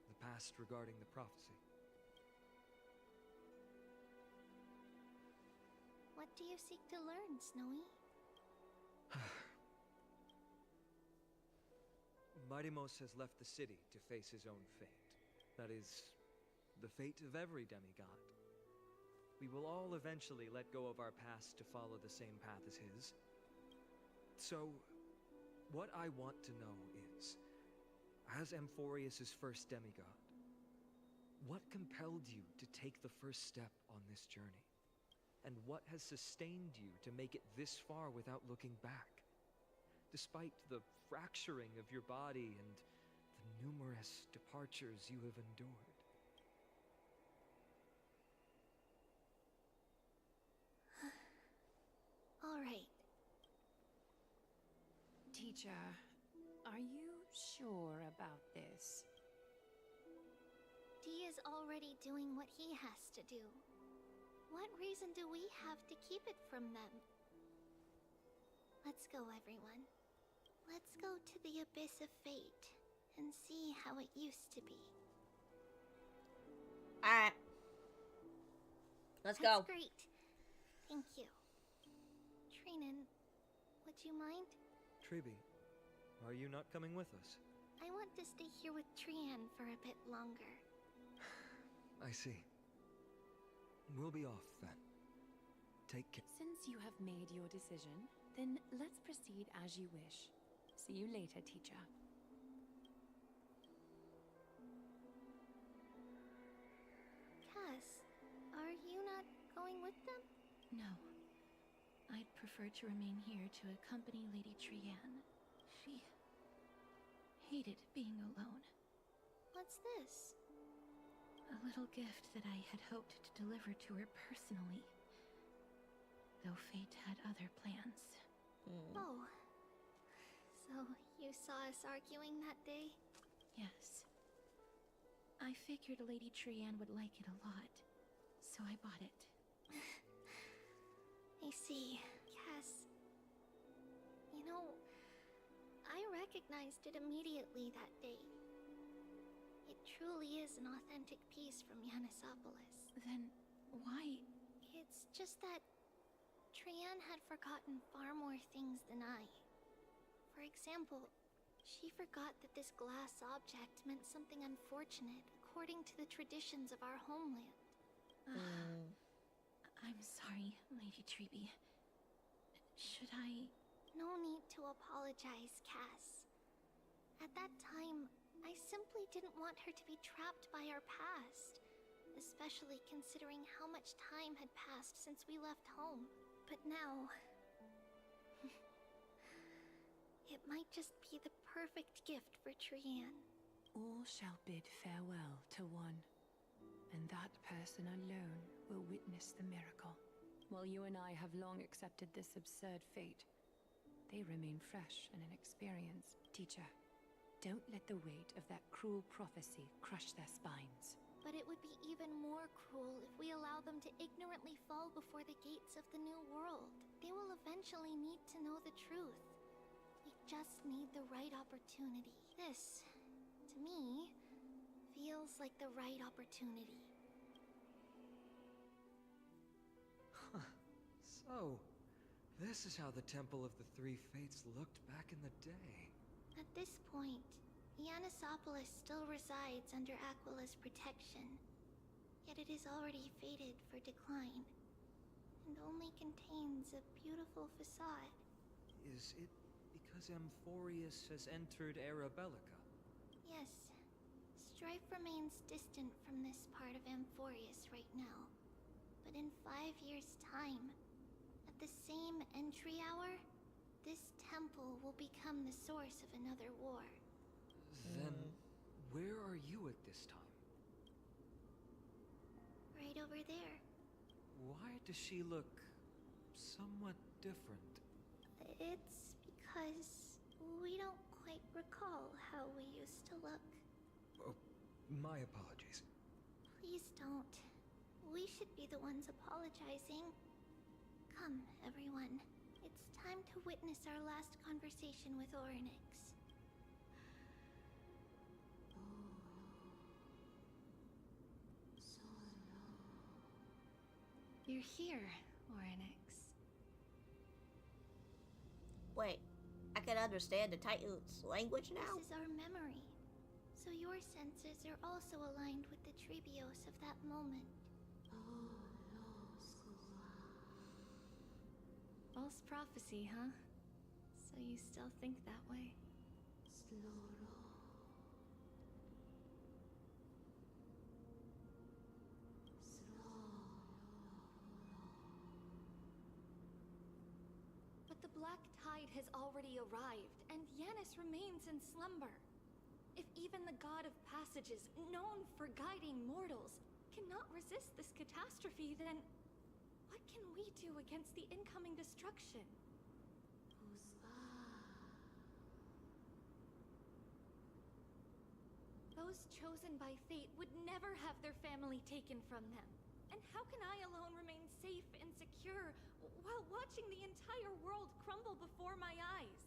The past regarding the prophecy? What do you seek to learn, Snowy? Midamos has left the city to face his own fate. That is, the fate of every demigod. We will all eventually let go of our past to follow the same path as his. So, what I want to know is, as Amphorius' first demigod, what compelled you to take the first step on this journey? and what has sustained you to make it this far without looking back? Despite the fracturing of your body and the numerous departures you have endured. All right. Teacher, are you sure about this? Dee is already doing what he has to do. What reason do we have to keep it from them? Let's go, everyone. Let's go to the Abyss of Fate and see how it used to be. Alright. Let's go. That's great. Thank you. Trinan, would you mind? Tribi, are you not coming with us? I want to stay here with Trian for a bit longer. I see. We'll be off then. Take care. Since you have made your decision, then let's proceed as you wish. See you later, teacher. Cass, are you not going with them? No. I'd prefer to remain here to accompany Lady Trian. She hated being alone. What's this? A little gift that I had hoped to deliver to her personally. Though fate had other plans. Oh. So you saw us arguing that day? Yes. I figured Lady Trian would like it a lot, so I bought it. I see. Cass. You know, I recognized it immediately that day. It truly is an authentic piece from Yanisopolis. Then why? It's just that Trian had forgotten far more things than I. For example, she forgot that this glass object meant something unfortunate according to the traditions of our homeland. I'm sorry, Lady Tribi. Should I... No need to apologize, Cass. At that time, I simply didn't want her to be trapped by our past, especially considering how much time had passed since we left home. But now... it might just be the perfect gift for Trian. All shall bid farewell to one, and that person alone will witness the miracle. While you and I have long accepted this absurd fate, they remain fresh and inexperienced. Teacher, don't let the weight of that cruel prophecy crush their spines. But it would be even more cruel if we allow them to ignorantly fall before the gates of the new world. They will eventually need to know the truth. We just need the right opportunity. This, to me, feels like the right opportunity. So, this is how the Temple of the Three Fates looked back in the day. At this point, Yanisopolis still resides under Aquila's protection, yet it is already fated for decline, and only contains a beautiful facade. Is it because Amphorius has entered Arabellica? Yes. Strife remains distant from this part of Amphorius right now. But in 5 years' time, at the same entry hour, this temple will become the source of another war. Then, where are you at this time? Right over there. Why does she look somewhat different? It's because we don't quite recall how we used to look. Oh, my apologies. Please don't. We should be the ones apologizing. Come, everyone. It's time to witness our last conversation with Orynyx. You're here, Orynyx. Wait, I can understand the Titan's language now? This is our memory. So your senses are also aligned with the Trebios of that moment. False prophecy, huh? So you still think that way? black tide has already arrived, and Yanis remains in slumber. If even the god of passages, known for guiding mortals, cannot resist this catastrophe, then what can we do against the incoming destruction? Those chosen by fate would never have their family taken from them. And how can I alone remain safe and secure while watching the entire world crumble before my eyes?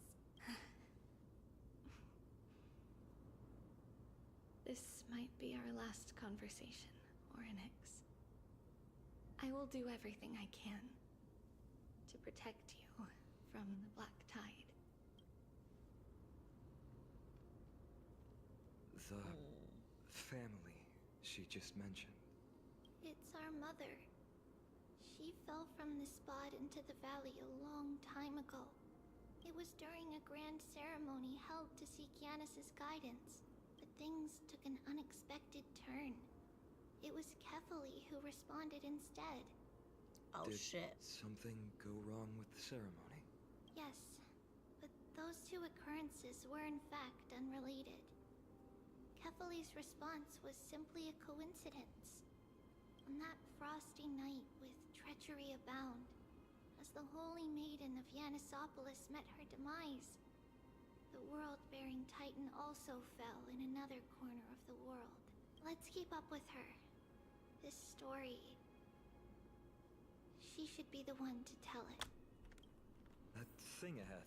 This might be our last conversation, Orynyx. I will do everything I can to protect you from the black tide. The family she just mentioned. It's our mother. She fell from the spot into the valley a long time ago. It was during a grand ceremony held to seek Yanis's guidance, but things took an unexpected turn. It was Kefali who responded instead. Oh, Did shit. something go wrong with the ceremony? Yes, but those two occurrences were in fact unrelated. Kefali's response was simply a coincidence. On that frosty night with treachery abound, as the holy maiden of Yanisopolis met her demise, the world-bearing titan also fell in another corner of the world. Let's keep up with her. This story... she should be the one to tell it. That thing ahead.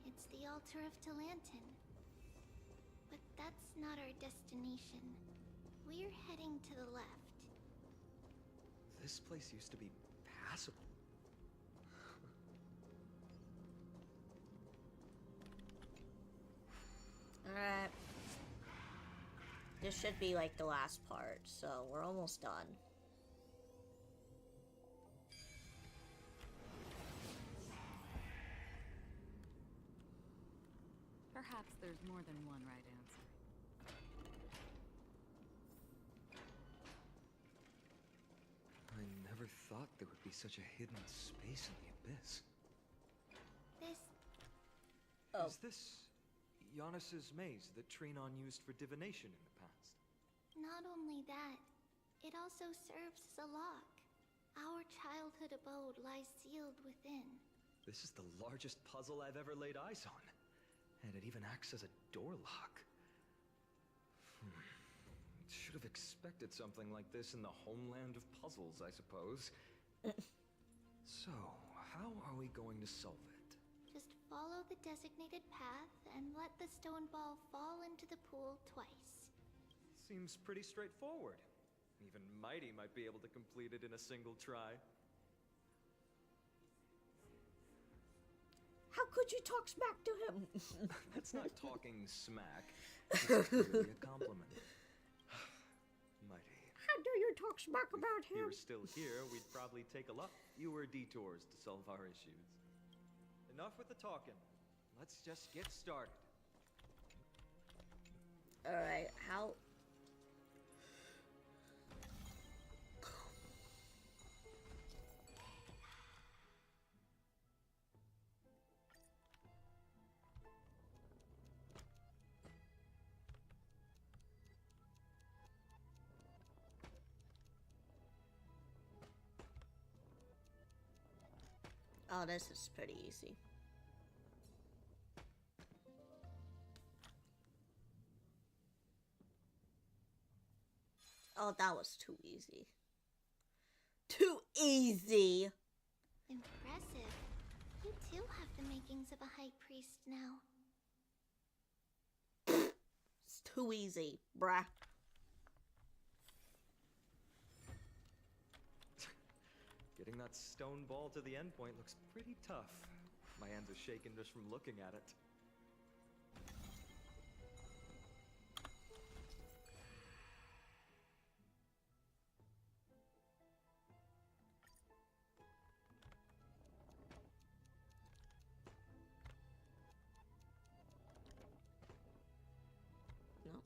It's the altar of Talantin. But that's not our destination. We're heading to the left. This place used to be passable. Alright. This should be like the last part, so we're almost done. Perhaps there's more than one right answer. I never thought there would be such a hidden space in the abyss. This... Is this Yanis's maze that Trinon used for divination in the past? Not only that, it also serves as a lock. Our childhood abode lies sealed within. This is the largest puzzle I've ever laid eyes on. And it even acts as a door lock. Should have expected something like this in the homeland of puzzles, I suppose. So, how are we going to solve it? Just follow the designated path and let the stone ball fall into the pool twice. Seems pretty straightforward. Even Mighty might be able to complete it in a single try. How could you talk smack to him? That's not talking smack. It's clearly a compliment. Mighty. How do you talk smack about If you him? were still here, we'd probably take a lot fewer detours to solve our issues. Enough with the talking. Let's just get started. Alright, how... Oh, this is pretty easy. Oh, that was too easy. Too easy! Impressive. You too have the makings of a high priest now. It's too easy, bruh. Getting that stone ball to the endpoint looks pretty tough. My hands are shaking just from looking at it. No.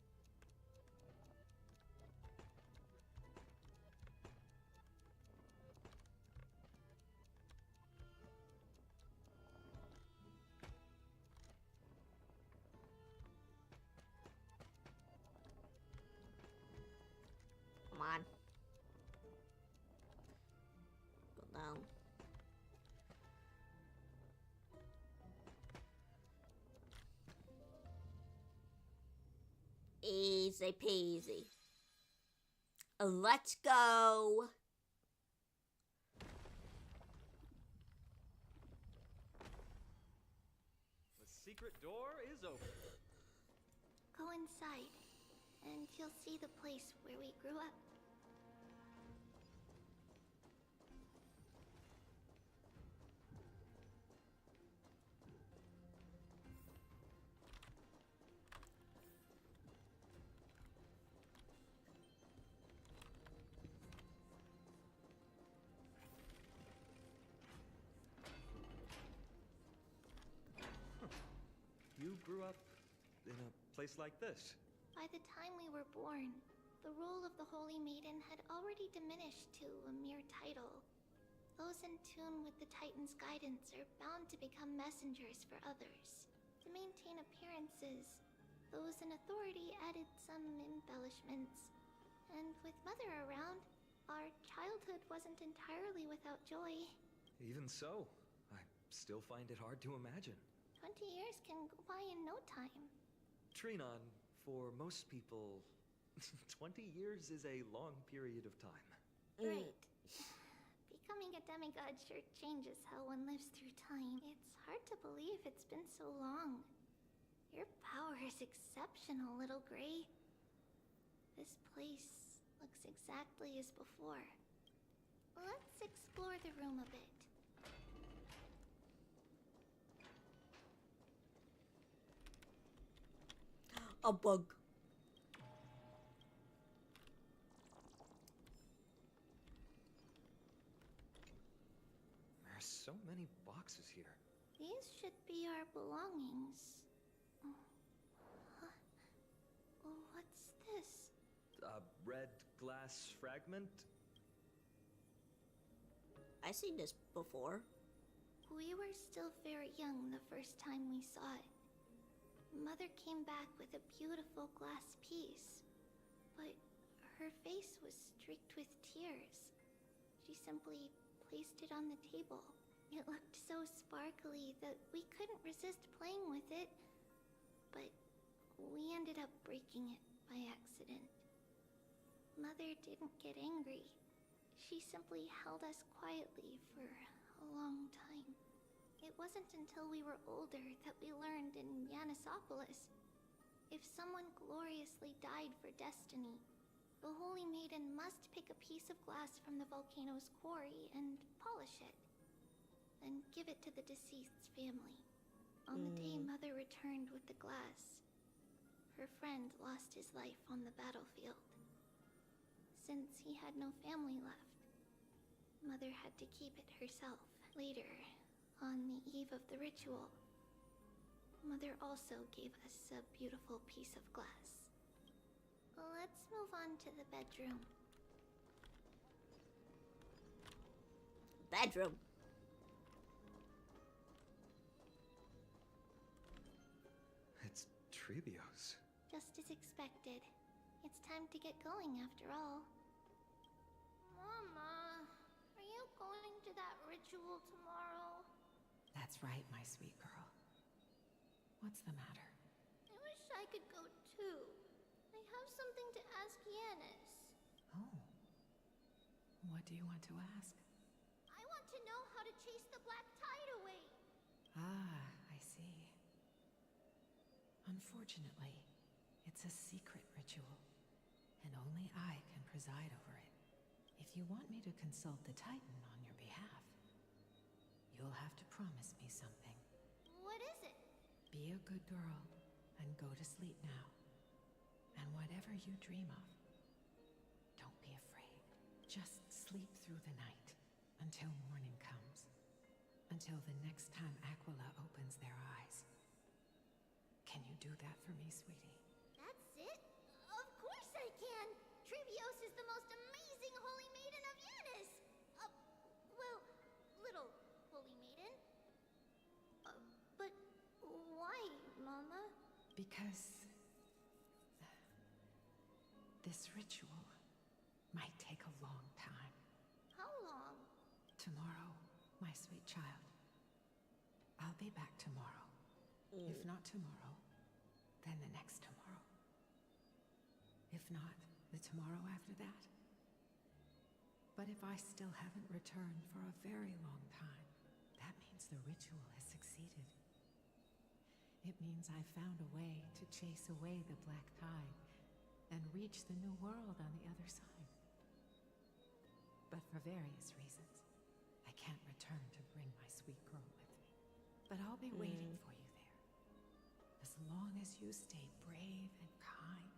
Easy peasy. Let's go. The secret door is open. Go inside, and you'll see the place where we grew up. You grew up in a place like this. By the time we were born, the role of the Holy Maiden had already diminished to a mere title. Those in tune with the Titan's guidance are bound to become messengers for others. To maintain appearances, those in authority added some embellishments. And with Mother around, our childhood wasn't entirely without joy. Even so, I still find it hard to imagine. 20 years can go by in no time. Trinon, for most people, 20 years is a long period of time. Right. Becoming a demigod sure changes how one lives through time. It's hard to believe it's been so long. Your power is exceptional, Little Gray. This place looks exactly as before. Let's explore the room a bit. A bug. There are so many boxes here. These should be our belongings. Huh? What's this? A red glass fragment? I've seen this before. We were still very young the first time we saw it. Mother came back with a beautiful glass piece, but her face was streaked with tears. She simply placed it on the table. It looked so sparkly that we couldn't resist playing with it, but we ended up breaking it by accident. Mother didn't get angry. She simply held us quietly for a long time. It wasn't until we were older that we learned in Yanisopolis. If someone gloriously died for destiny, the Holy Maiden must pick a piece of glass from the volcano's quarry and polish it, then give it to the deceased's family. On the day Mother returned with the glass, her friend lost his life on the battlefield. Since he had no family left, Mother had to keep it herself. Later, on the eve of the ritual, Mother also gave us a beautiful piece of glass. Let's move on to the bedroom. Bedroom. It's Treebios. Just as expected. It's time to get going after all. Mama, are you going to that ritual tomorrow? That's right, my sweet girl. What's the matter? I wish I could go too. I have something to ask Yanis. Oh. What do you want to ask? I want to know how to chase the black tide away. Ah, I see. Unfortunately, it's a secret ritual, and only I can preside over it. If you want me to consult the Titan on your behalf, you'll have to promise me something. What is it? Be a good girl and go to sleep now. And whatever you dream of, don't be afraid. Just sleep through the night until morning comes. Until the next time Aquila opens their eyes. Can you do that for me, sweetie? That's it? Of course I can! Treebios is the most amazing Holy Maiden of Yanis! Well, little Holy Maiden? But why, Mama? Because this ritual might take a long time. How long? Tomorrow, my sweet child. I'll be back tomorrow. If not tomorrow, then the next tomorrow. if not the tomorrow after that. But if I still haven't returned for a very long time, that means the ritual has succeeded. It means I found a way to chase away the black tide and reach the new world on the other side. But for various reasons, I can't return to bring my sweet girl with me. But I'll be waiting for you there. As long as you stay brave and kind,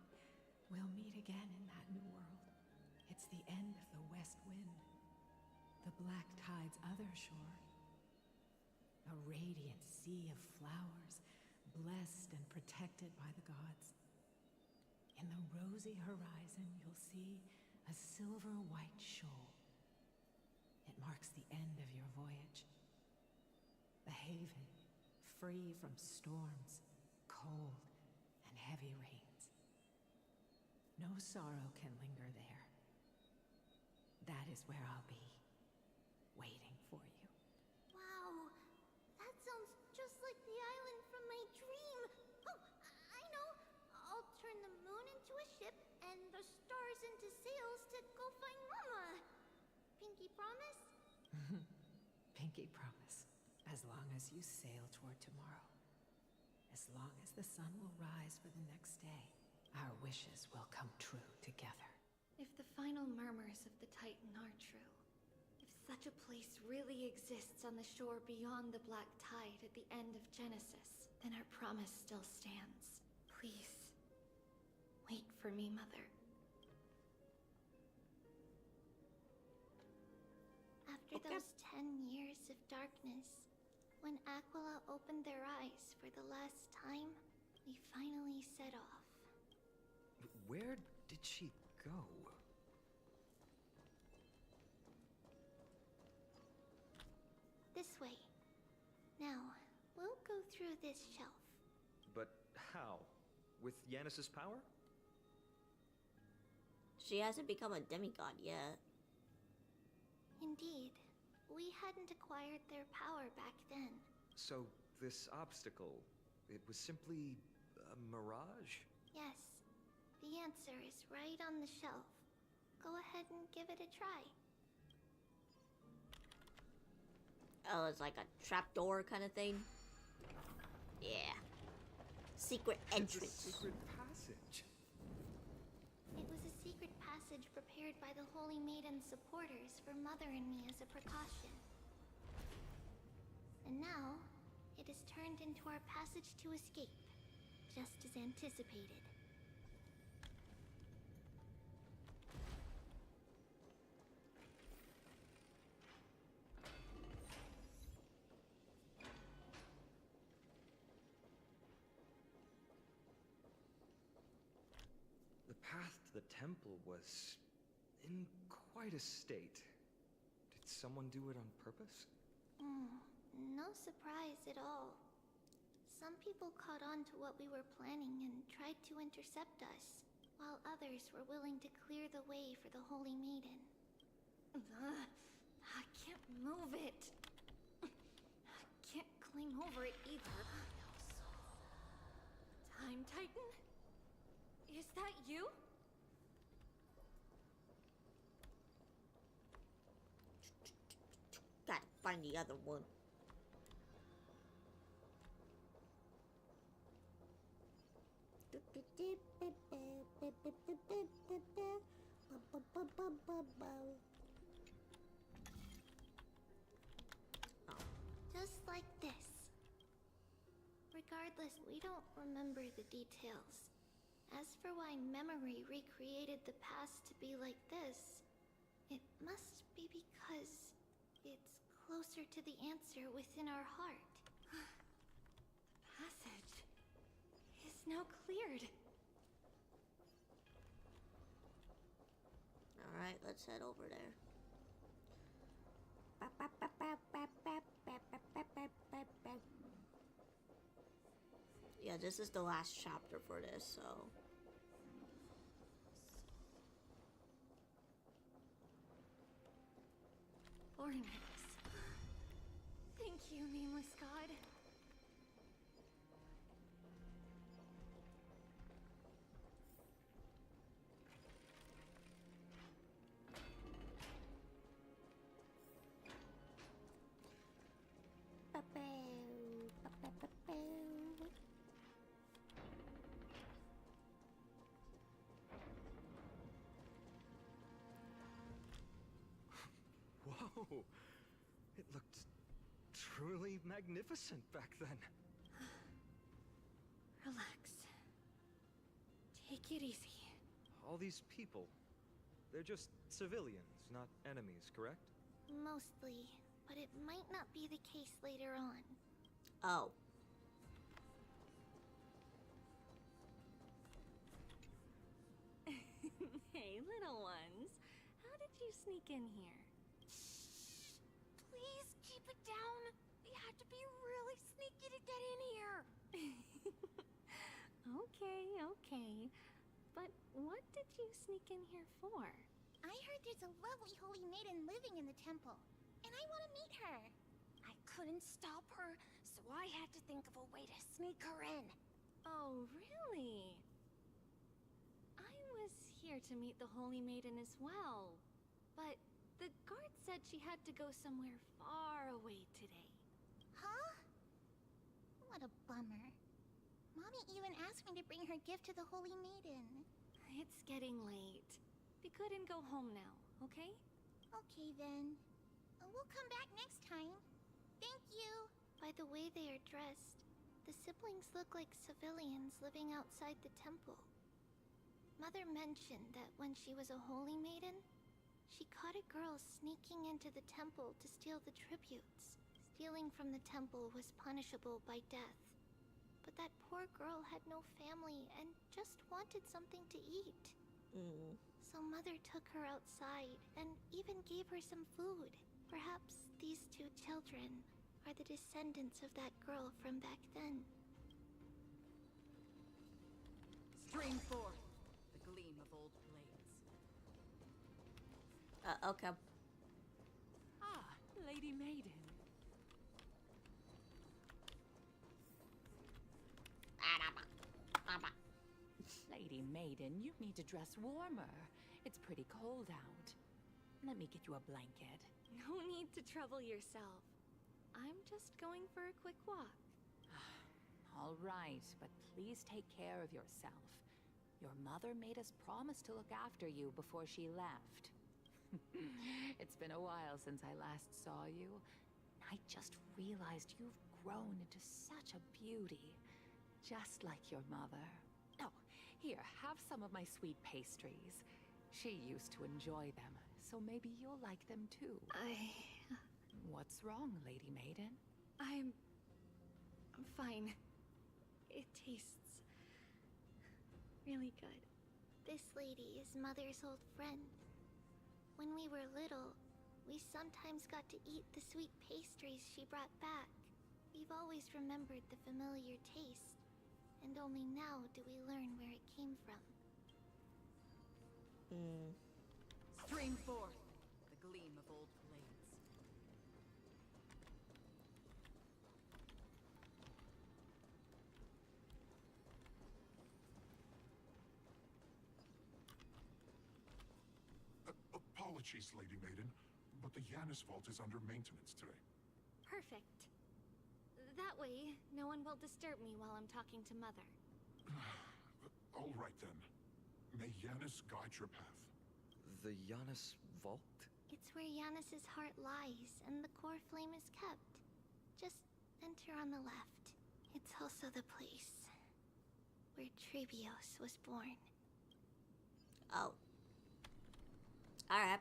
we'll meet again in that new world. It's the end of the west wind, the black tide's other shore. A radiant sea of flowers, blessed and protected by the gods. In the rosy horizon, you'll see a silver-white shoal. It marks the end of your voyage. A haven, free from storms, cold, and heavy rains. No sorrow can linger there. That is where I'll be, waiting for you. Wow, that sounds just like the island from my dream. Oh, I know. I'll turn the moon into a ship and the stars into sails to go find Mama. Pinky promise? Pinky promise. As long as you sail toward tomorrow. As long as the sun will rise for the next day, our wishes will come true together. If the final murmurs of the Titan are true, if such a place really exists on the shore beyond the Black Tide at the end of Genesis, then our promise still stands. Please, wait for me, Mother. After those 10 years of darkness, when Aquila opened their eyes for the last time, we finally set off. Where did she go? This way. Now, we'll go through this shelf. But how? With Yanis's power? She hasn't become a demigod yet. Indeed. We hadn't acquired their power back then. So, this obstacle, it was simply a mirage? Yes. The answer is right on the shelf. Go ahead and give it a try. Oh, it's like a trapdoor kind of thing? Yeah. Secret entrance. It's a secret passage. It was a secret passage prepared by the Holy Maiden's supporters for Mother and me as a precaution. And now, it is turned into our passage to escape, just as anticipated. The path to the temple was in quite a state. Did someone do it on purpose? No surprise at all. Some people caught on to what we were planning and tried to intercept us, while others were willing to clear the way for the Holy Maiden. I can't move it. I can't climb over it either. Time Titan? Is that you? Gotta find the other one. Just like this. Regardless, we don't remember the details. As for why memory recreated the past to be like this, it must be because it's closer to the answer within our heart. The passage is now cleared. Alright, let's head over there. Yeah, this is the last chapter for this, so... Ornaments. Thank you, nameless god. It looked truly magnificent back then. Relax. Take it easy. All these people, they're just civilians, not enemies, correct? Mostly, but it might not be the case later on. Oh. Hey, little ones. How did you sneak in here? Please keep it down. We had to be really sneaky to get in here. Okay. But what did you sneak in here for? I heard there's a lovely holy maiden living in the temple, and I want to meet her. I couldn't stop her, so I had to think of a way to sneak her in. Oh, really? I was here to meet the Holy Maiden as well, but the guard said she had to go somewhere far away today. Huh? What a bummer. Mommy even asked me to bring her gift to the Holy Maiden. It's getting late. We couldn't go home now, okay? Okay then. We'll come back next time. Thank you. By the way they are dressed, the siblings look like civilians living outside the temple. Mother mentioned that when she was a holy maiden, she caught a girl sneaking into the temple to steal the tributes. Stealing from the temple was punishable by death. But that poor girl had no family and just wanted something to eat. So Mother took her outside and even gave her some food. Perhaps these two children are the descendants of that girl from back then. Stream forth the gleam of old blades. Okay. Ah, Lady Maiden. Lady Maiden, you need to dress warmer. It's pretty cold out. Let me get you a blanket. No need to trouble yourself. I'm just going for a quick walk. All right, but please take care of yourself. Your mother made us promise to look after you before she left. It's been a while since I last saw you. I just realized you've grown into such a beauty. Just like your mother. Oh, here, have some of my sweet pastries. She used to enjoy them, so maybe you'll like them too. What's wrong, Lady Maiden? I'm fine. It tastes really good. This lady is Mother's old friend. When we were little, we sometimes got to eat the sweet pastries she brought back. We've always remembered the familiar taste, and only now do we learn where it came from. Stream forth the gleam of old blades. Apologies, Lady Maiden, but the Yanis Vault is under maintenance today. Perfect. That way, no one will disturb me while I'm talking to Mother. All right then. May Yanis guide your path. The Yanis Vault? It's where Yanis's heart lies, and the core flame is kept. Just enter on the left. It's also the place where Trailblaze was born. Oh. Alright.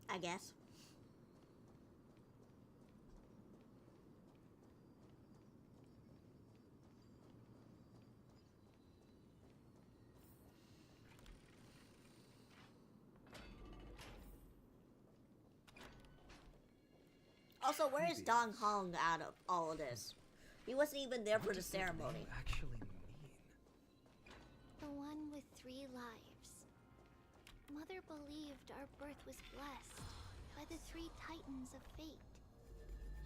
I guess. Also, where is Dong Hong out of all of this? He wasn't even there for the ceremony. Actually mean? The one with 3 lives. Mother believed our birth was blessed by the 3 titans of fate.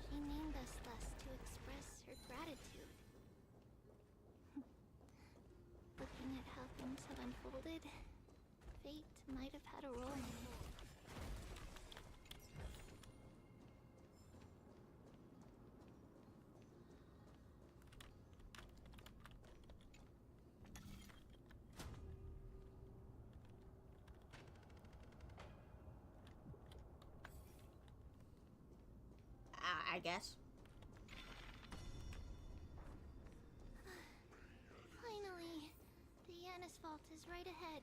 She named us thus to express her gratitude. Looking at how things have unfolded, fate might have had a role in it. I guess. Finally, the Yanis vault is right ahead.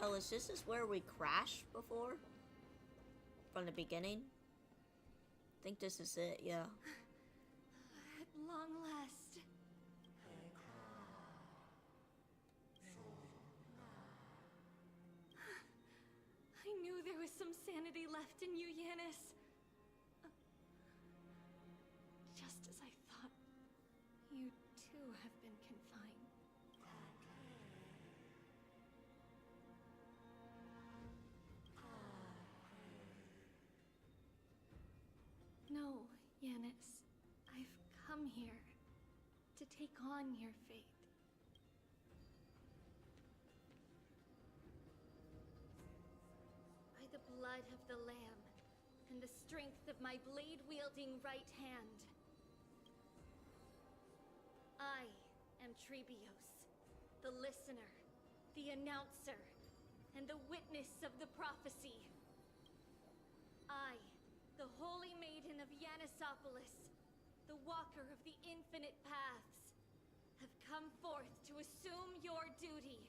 Ellis, this is where we crashed before? From the beginning? I think this is it, yeah. At long last. I knew there was some sanity left in you, Yanis. Just as I thought, you too have been confined. No, Yanis. I've come here to take on your fate. By the blood of the Lamb and the strength of my blade-wielding right hand, I am Trebios, the listener, the announcer, and the witness of the prophecy. I, the Holy Maiden of Yanisopolis, the Walker of the Infinite Paths, have come forth to assume your duty.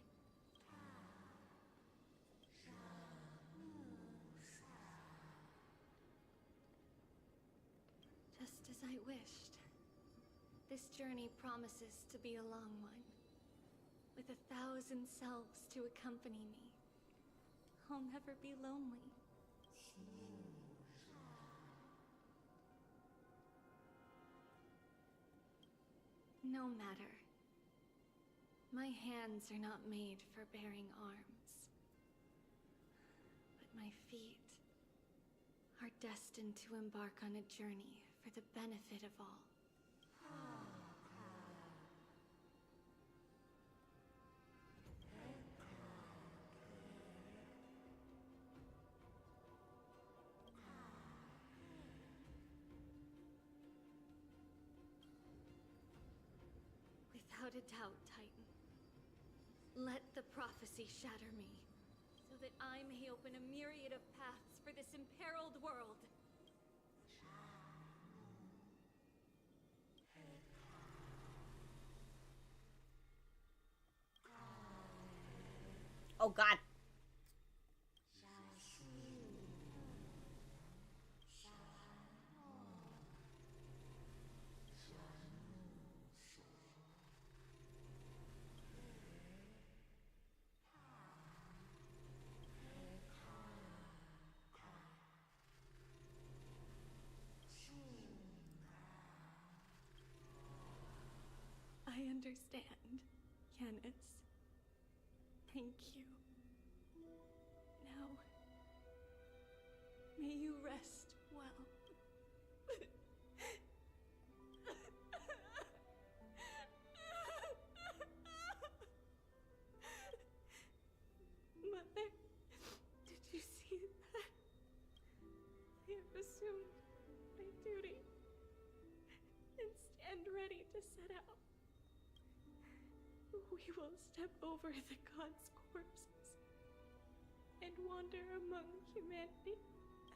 Just as I wished. This journey promises to be a long one, with 1,000 selves to accompany me. I'll never be lonely. No matter. My hands are not made for bearing arms. But my feet are destined to embark on a journey for the benefit of all. Without a doubt, Titan. Let the prophecy shatter me, so that I may open a myriad of paths for this imperiled world. Oh god. I understand, Yanis. Thank you. Now, may you rest well. Mother, did you see that? I have assumed my duty and stand ready to set out. We will step over the gods' corpses and wander among humanity,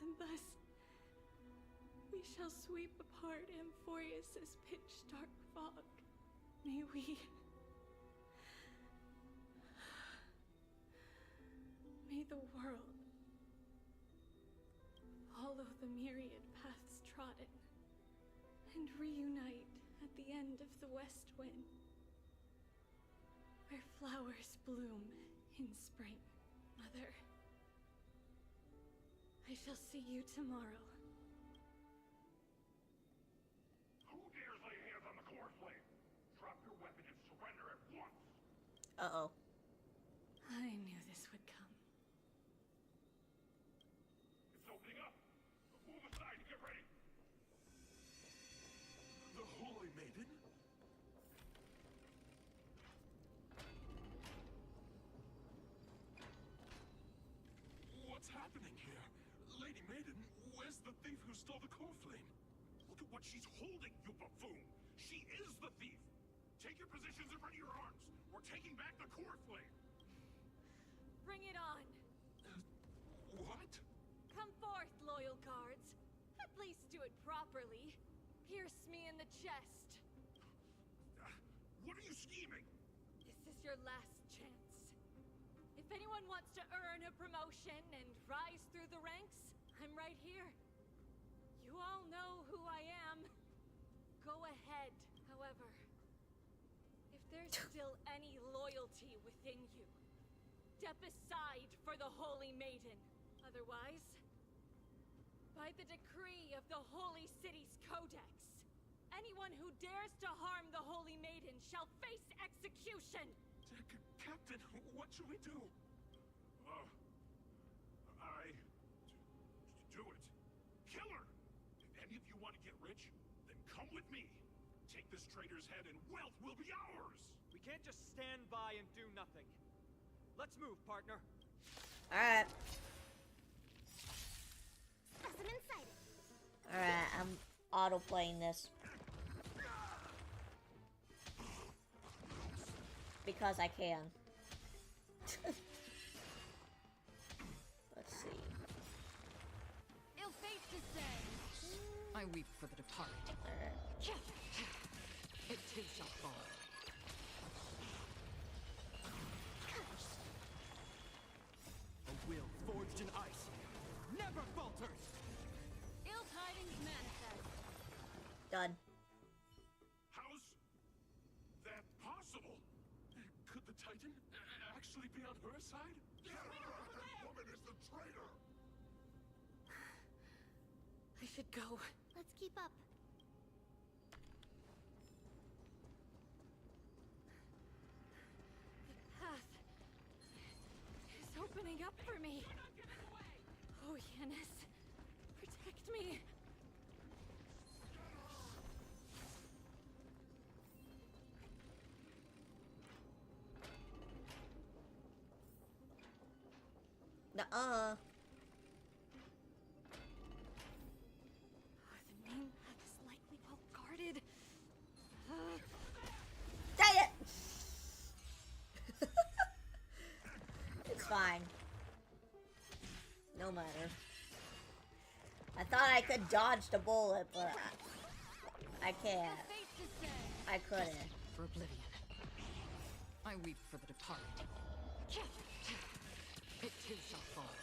and thus we shall sweep apart Amphorius's pitch-dark fog. May we... May the world follow the myriad paths trodden and reunite at the end of the west wind, where flowers bloom in spring. Mother, I shall see you tomorrow. Who dares lay hands on the core flame? Drop your weapon and surrender at once! Uh-oh. I knew this would come. It's opening up! Move aside and get ready! The Holy Maiden? What's happening here? Lady Maiden, where's the thief who stole the core flame? Look at what she's holding, you buffoon! She is the thief! Take your positions and ready your arms! We're taking back the core flame! Bring it on! What? Come forth, loyal guards. At least do it properly. Pierce me in the chest. What are you scheming? This is your last chance. If anyone wants to earn a promotion and rise through the ranks, I'm right here. You all know who I am. Go ahead, however. If there's still any loyalty within you, step aside for the Holy Maiden. Otherwise, by the decree of the Holy City's Codex, anyone who dares to harm the Holy Maiden shall face execution! Captain, what should we do? Do it. Kill her! If any of you want to get rich, then come with me. Take this traitor's head and wealth will be ours! We can't just stand by and do nothing. Let's move, partner. Alright. Specimen sighted. Alright, I'm auto-playing this. Because I can. Let's see. Ill fate descends. I weep for the departed. It too shall fall. A will forged in ice never falters. Ill tidings manifest. Done. How's that possible? Could the Titan actually be on her side? That woman is the traitor! I should go. Let's keep up. The path is opening up for me. Oh, Yanis, protect me. Nuh-uh. The main path is likely well guarded. Dang it! It's fine. No matter. I thought I could dodge the bullet, but I can't. I couldn't. For oblivion. I weep for the departed. It too shall fall.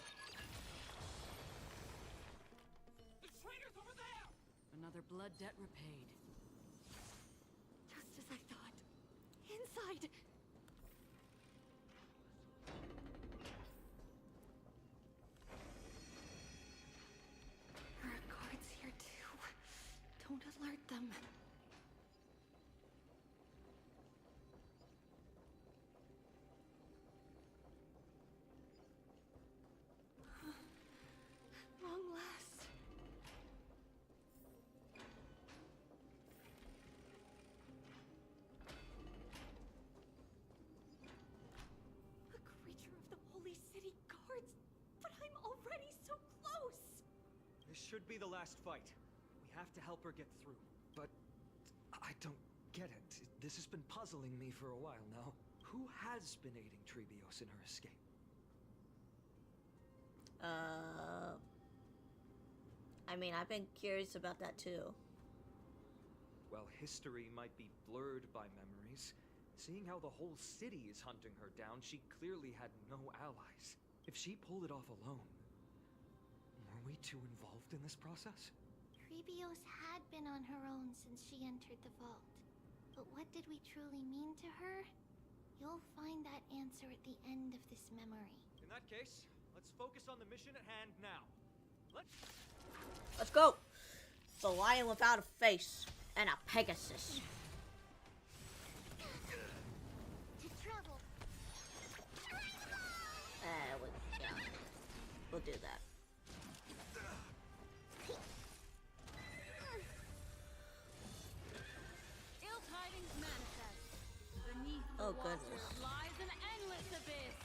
The traitor's over there! Another blood debt repaid. Just as I thought. Inside! There are guards here too. Don't alert them. Long last. A creature of the Holy City Guards, but I'm already so close. This should be the last fight. We have to help her get through. But I don't get it. This has been puzzling me for a while now. Who has been aiding Treebios in her escape? I mean, I've been curious about that too. Well, history might be blurred by memories. Seeing how the whole city is hunting her down, she clearly had no allies. If she pulled it off alone, were we too involved in this process? Treebios had been on her own since she entered the vault. But what did we truly mean to her? You'll find that answer at the end of this memory. In that case, let's focus on the mission at hand now. Let's go! It's a lion without a face and a Pegasus. To travel. Yeah, we'll do that. Ill tidings manifest. Beneath the Oh, waters goodness. lies an endless abyss.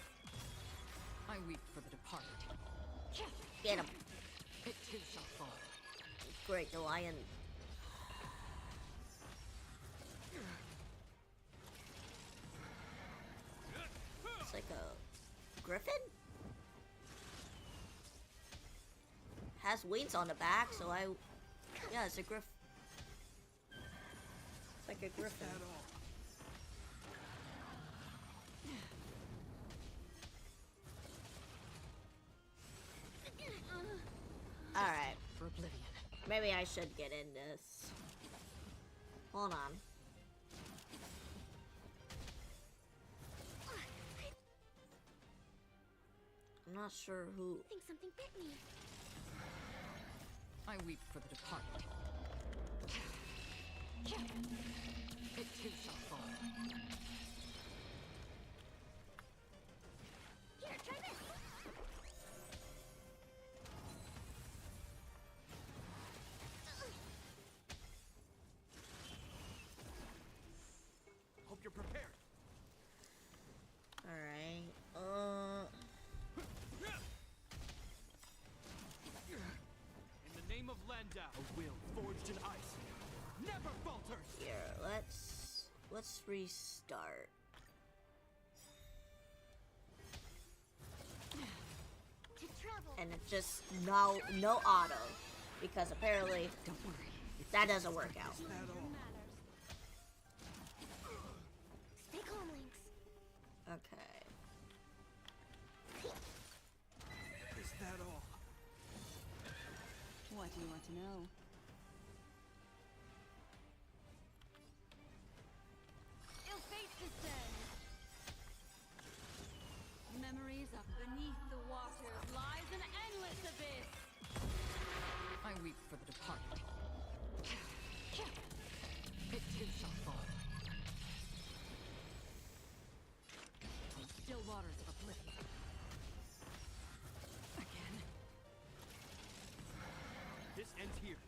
I weep for the departed. Get him. It too shall fall. Great, the lion. It's like a griffin? has wings on the back, so yeah, it's a griff. It's like a griffin. Alright. For oblivion. Maybe I should get in this. Hold on. I'm not sure who. I think something bit me. I weep for the departed. It too shall fall. Here, try this. Hope you're prepared. Alright. In the name of Landau, a will forged in ice never falters. Here, let's restart. To travel. And it's just no auto. Because apparently Don't worry. that doesn't work out. Stay calm, Lynx. Okay. Is that all? What do you want to know? Ill fate descends. Memories of beneath the waters lies an endless abyss. I weep for the departed. It too shall fall. Still waters of oblivion. Again. This ends here.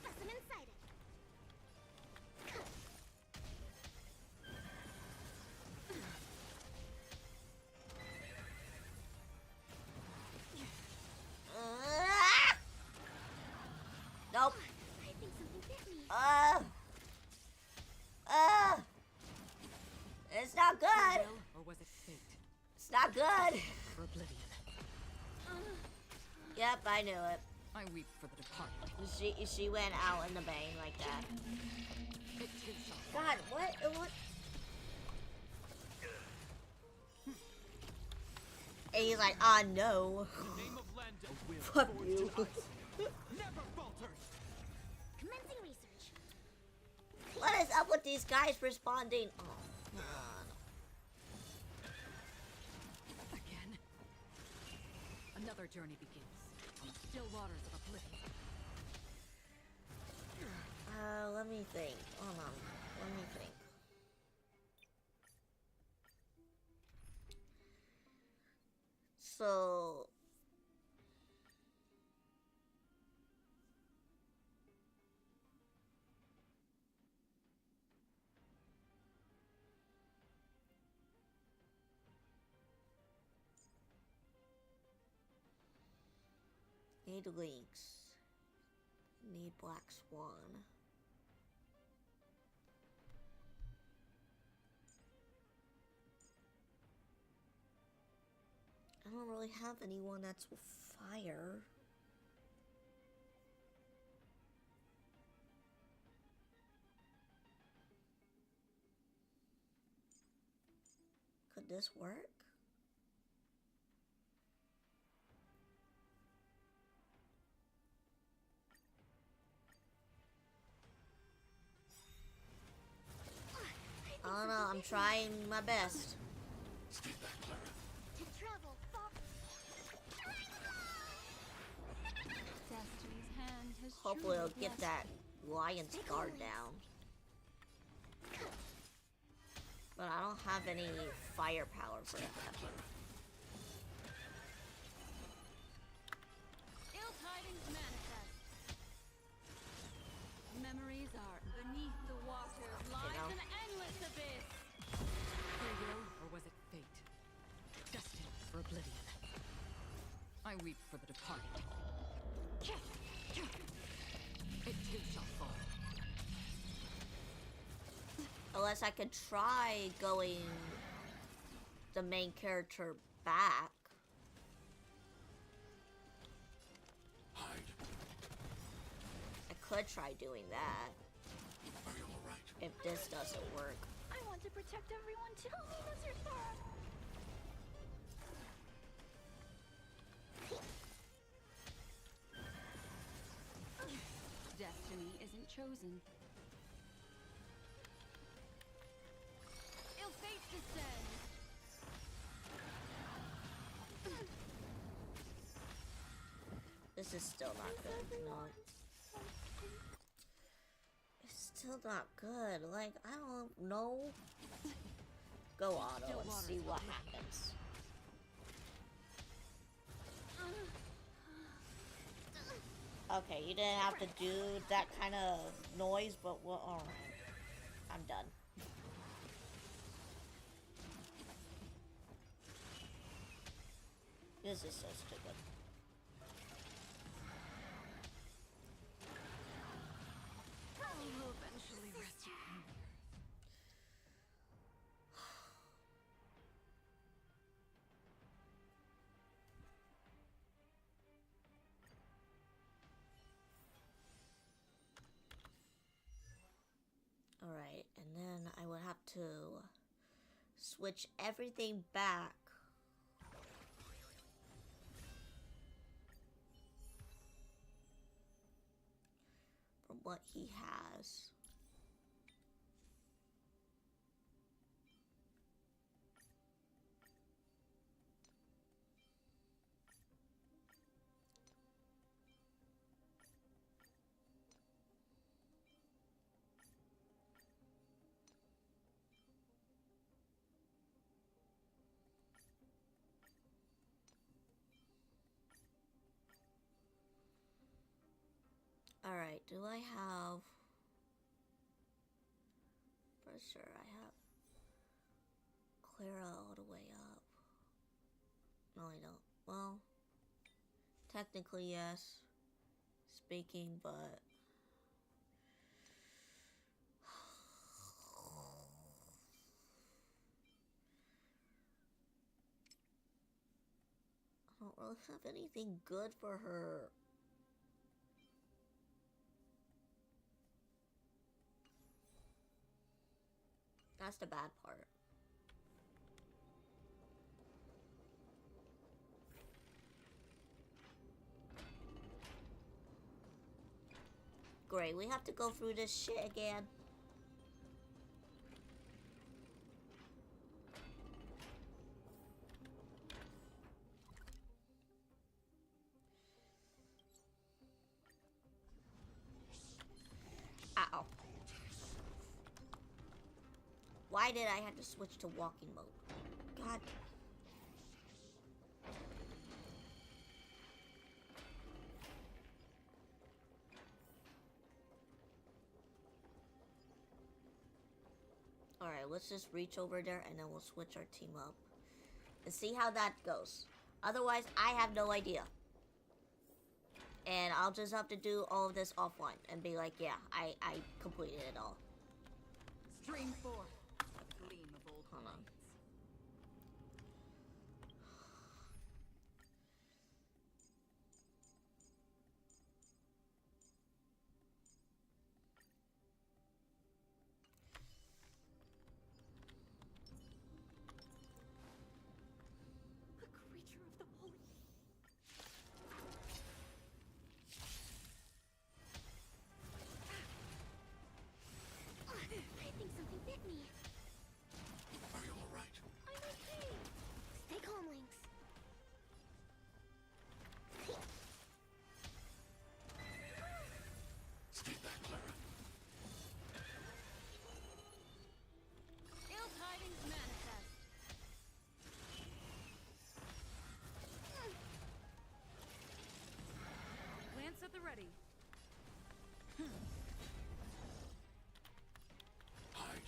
Specimen sighted. Nope. I think something bit me. It's not good. Will, or was it fate? It's not good. For oblivion. Yep, I knew it. I weep for the departed. She went out in the bang like that. It too shall fall. God, what? And he's like, no. Name of Landau, a will Fuck forged you. in ice never falters. Commencing research. What is up with these guys responding? Oh, God. Again. Another journey begins. On still waters of oblivion. Let me think. Hold on. Let me think. So... Need links. Need Black Swan. I don't really have anyone that's fire. Could this work? I don't know, I'm trying my best. To travel far. Destiny's hand has Hopefully it'll truly get blessed that lion's guard down. But I don't have any firepower for that. Ill tidings manifest. Memories are beneath the waters lies know. an endless abyss. Free will, or was it fate? Destined for oblivion. I weep for the departed. It too shall fall. Unless I could try going the main character back. I could try doing that. If this doesn't work. I want to protect everyone too. Tell me, Mr. Star. Destiny isn't chosen. Ill fate descends. This is still not good. No. It's still not good. Like, I don't know. Go auto and see what happens. Okay, you didn't have to do that kind of noise, but well, alright. I'm done. This is so stupid. I'll eventually rescue him. Alright, and then I would have to switch everything back. From what he has. Alright, do I have... For sure, I have Clara all the way up. No, I don't. Well, technically, yes. Speaking, but... I don't really have anything good for her. That's the bad part. Great, we have to go through this shit again. Uh-oh. Why did I have to switch to walking mode? God. Alright, let's just reach over there and then we'll switch our team up. And see how that goes. Otherwise, I have no idea. And I'll just have to do all of this offline and be like, yeah, I completed it all. Stream forth. A gleam of old Hold on. A creature of the holy. I think something bit me. Are you alright? I'm okay. Stay calm, Lynx. Stay back, Clara. Ill tidings manifest. Lance at the ready. Hide.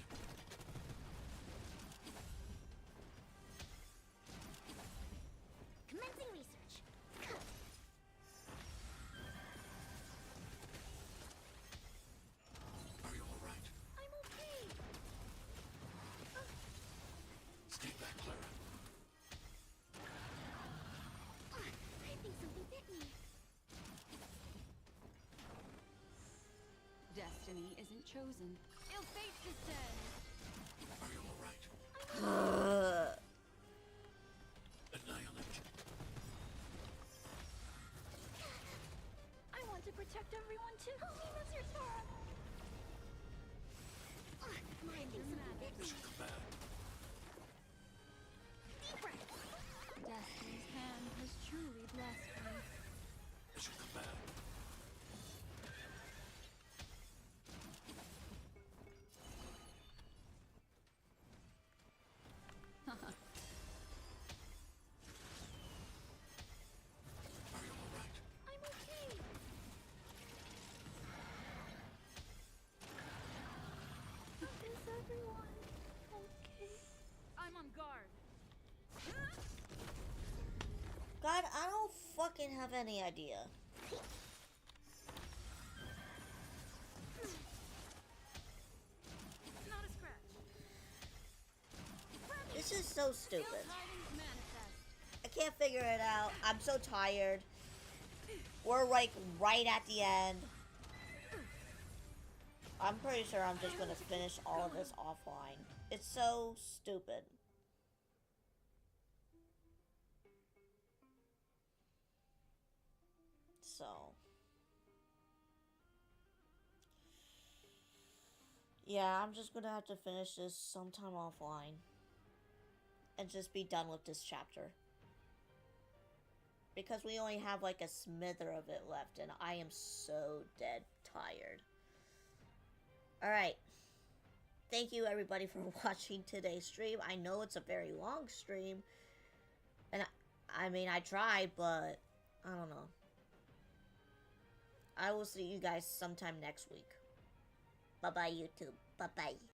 Commencing research. Are you alright? I'm okay. the chosen. Ill fate descends. Are you alright? Annihilate. I want to protect everyone too. Mission command. Destiny's hand has truly blessed me. Mission command. Are you alright? I'm okay. Is everyone okay? I'm on guard. God, I don't fucking have any idea. Not a scratch. This is so stupid. Tidings manifest. I can't figure it out. I'm so tired. We're like right at the end. I'm pretty sure I'm just gonna finish all of this offline. It's so stupid. So. Yeah, I'm just gonna have to finish this sometime offline. And just be done with this chapter. Because we only have like a smither of it left, and I am so dead tired. Alright. Thank you everybody for watching today's stream. I know it's a very long stream. And I mean, I tried, but I don't know. I will see you guys sometime next week. Bye-bye, YouTube. Bye-bye.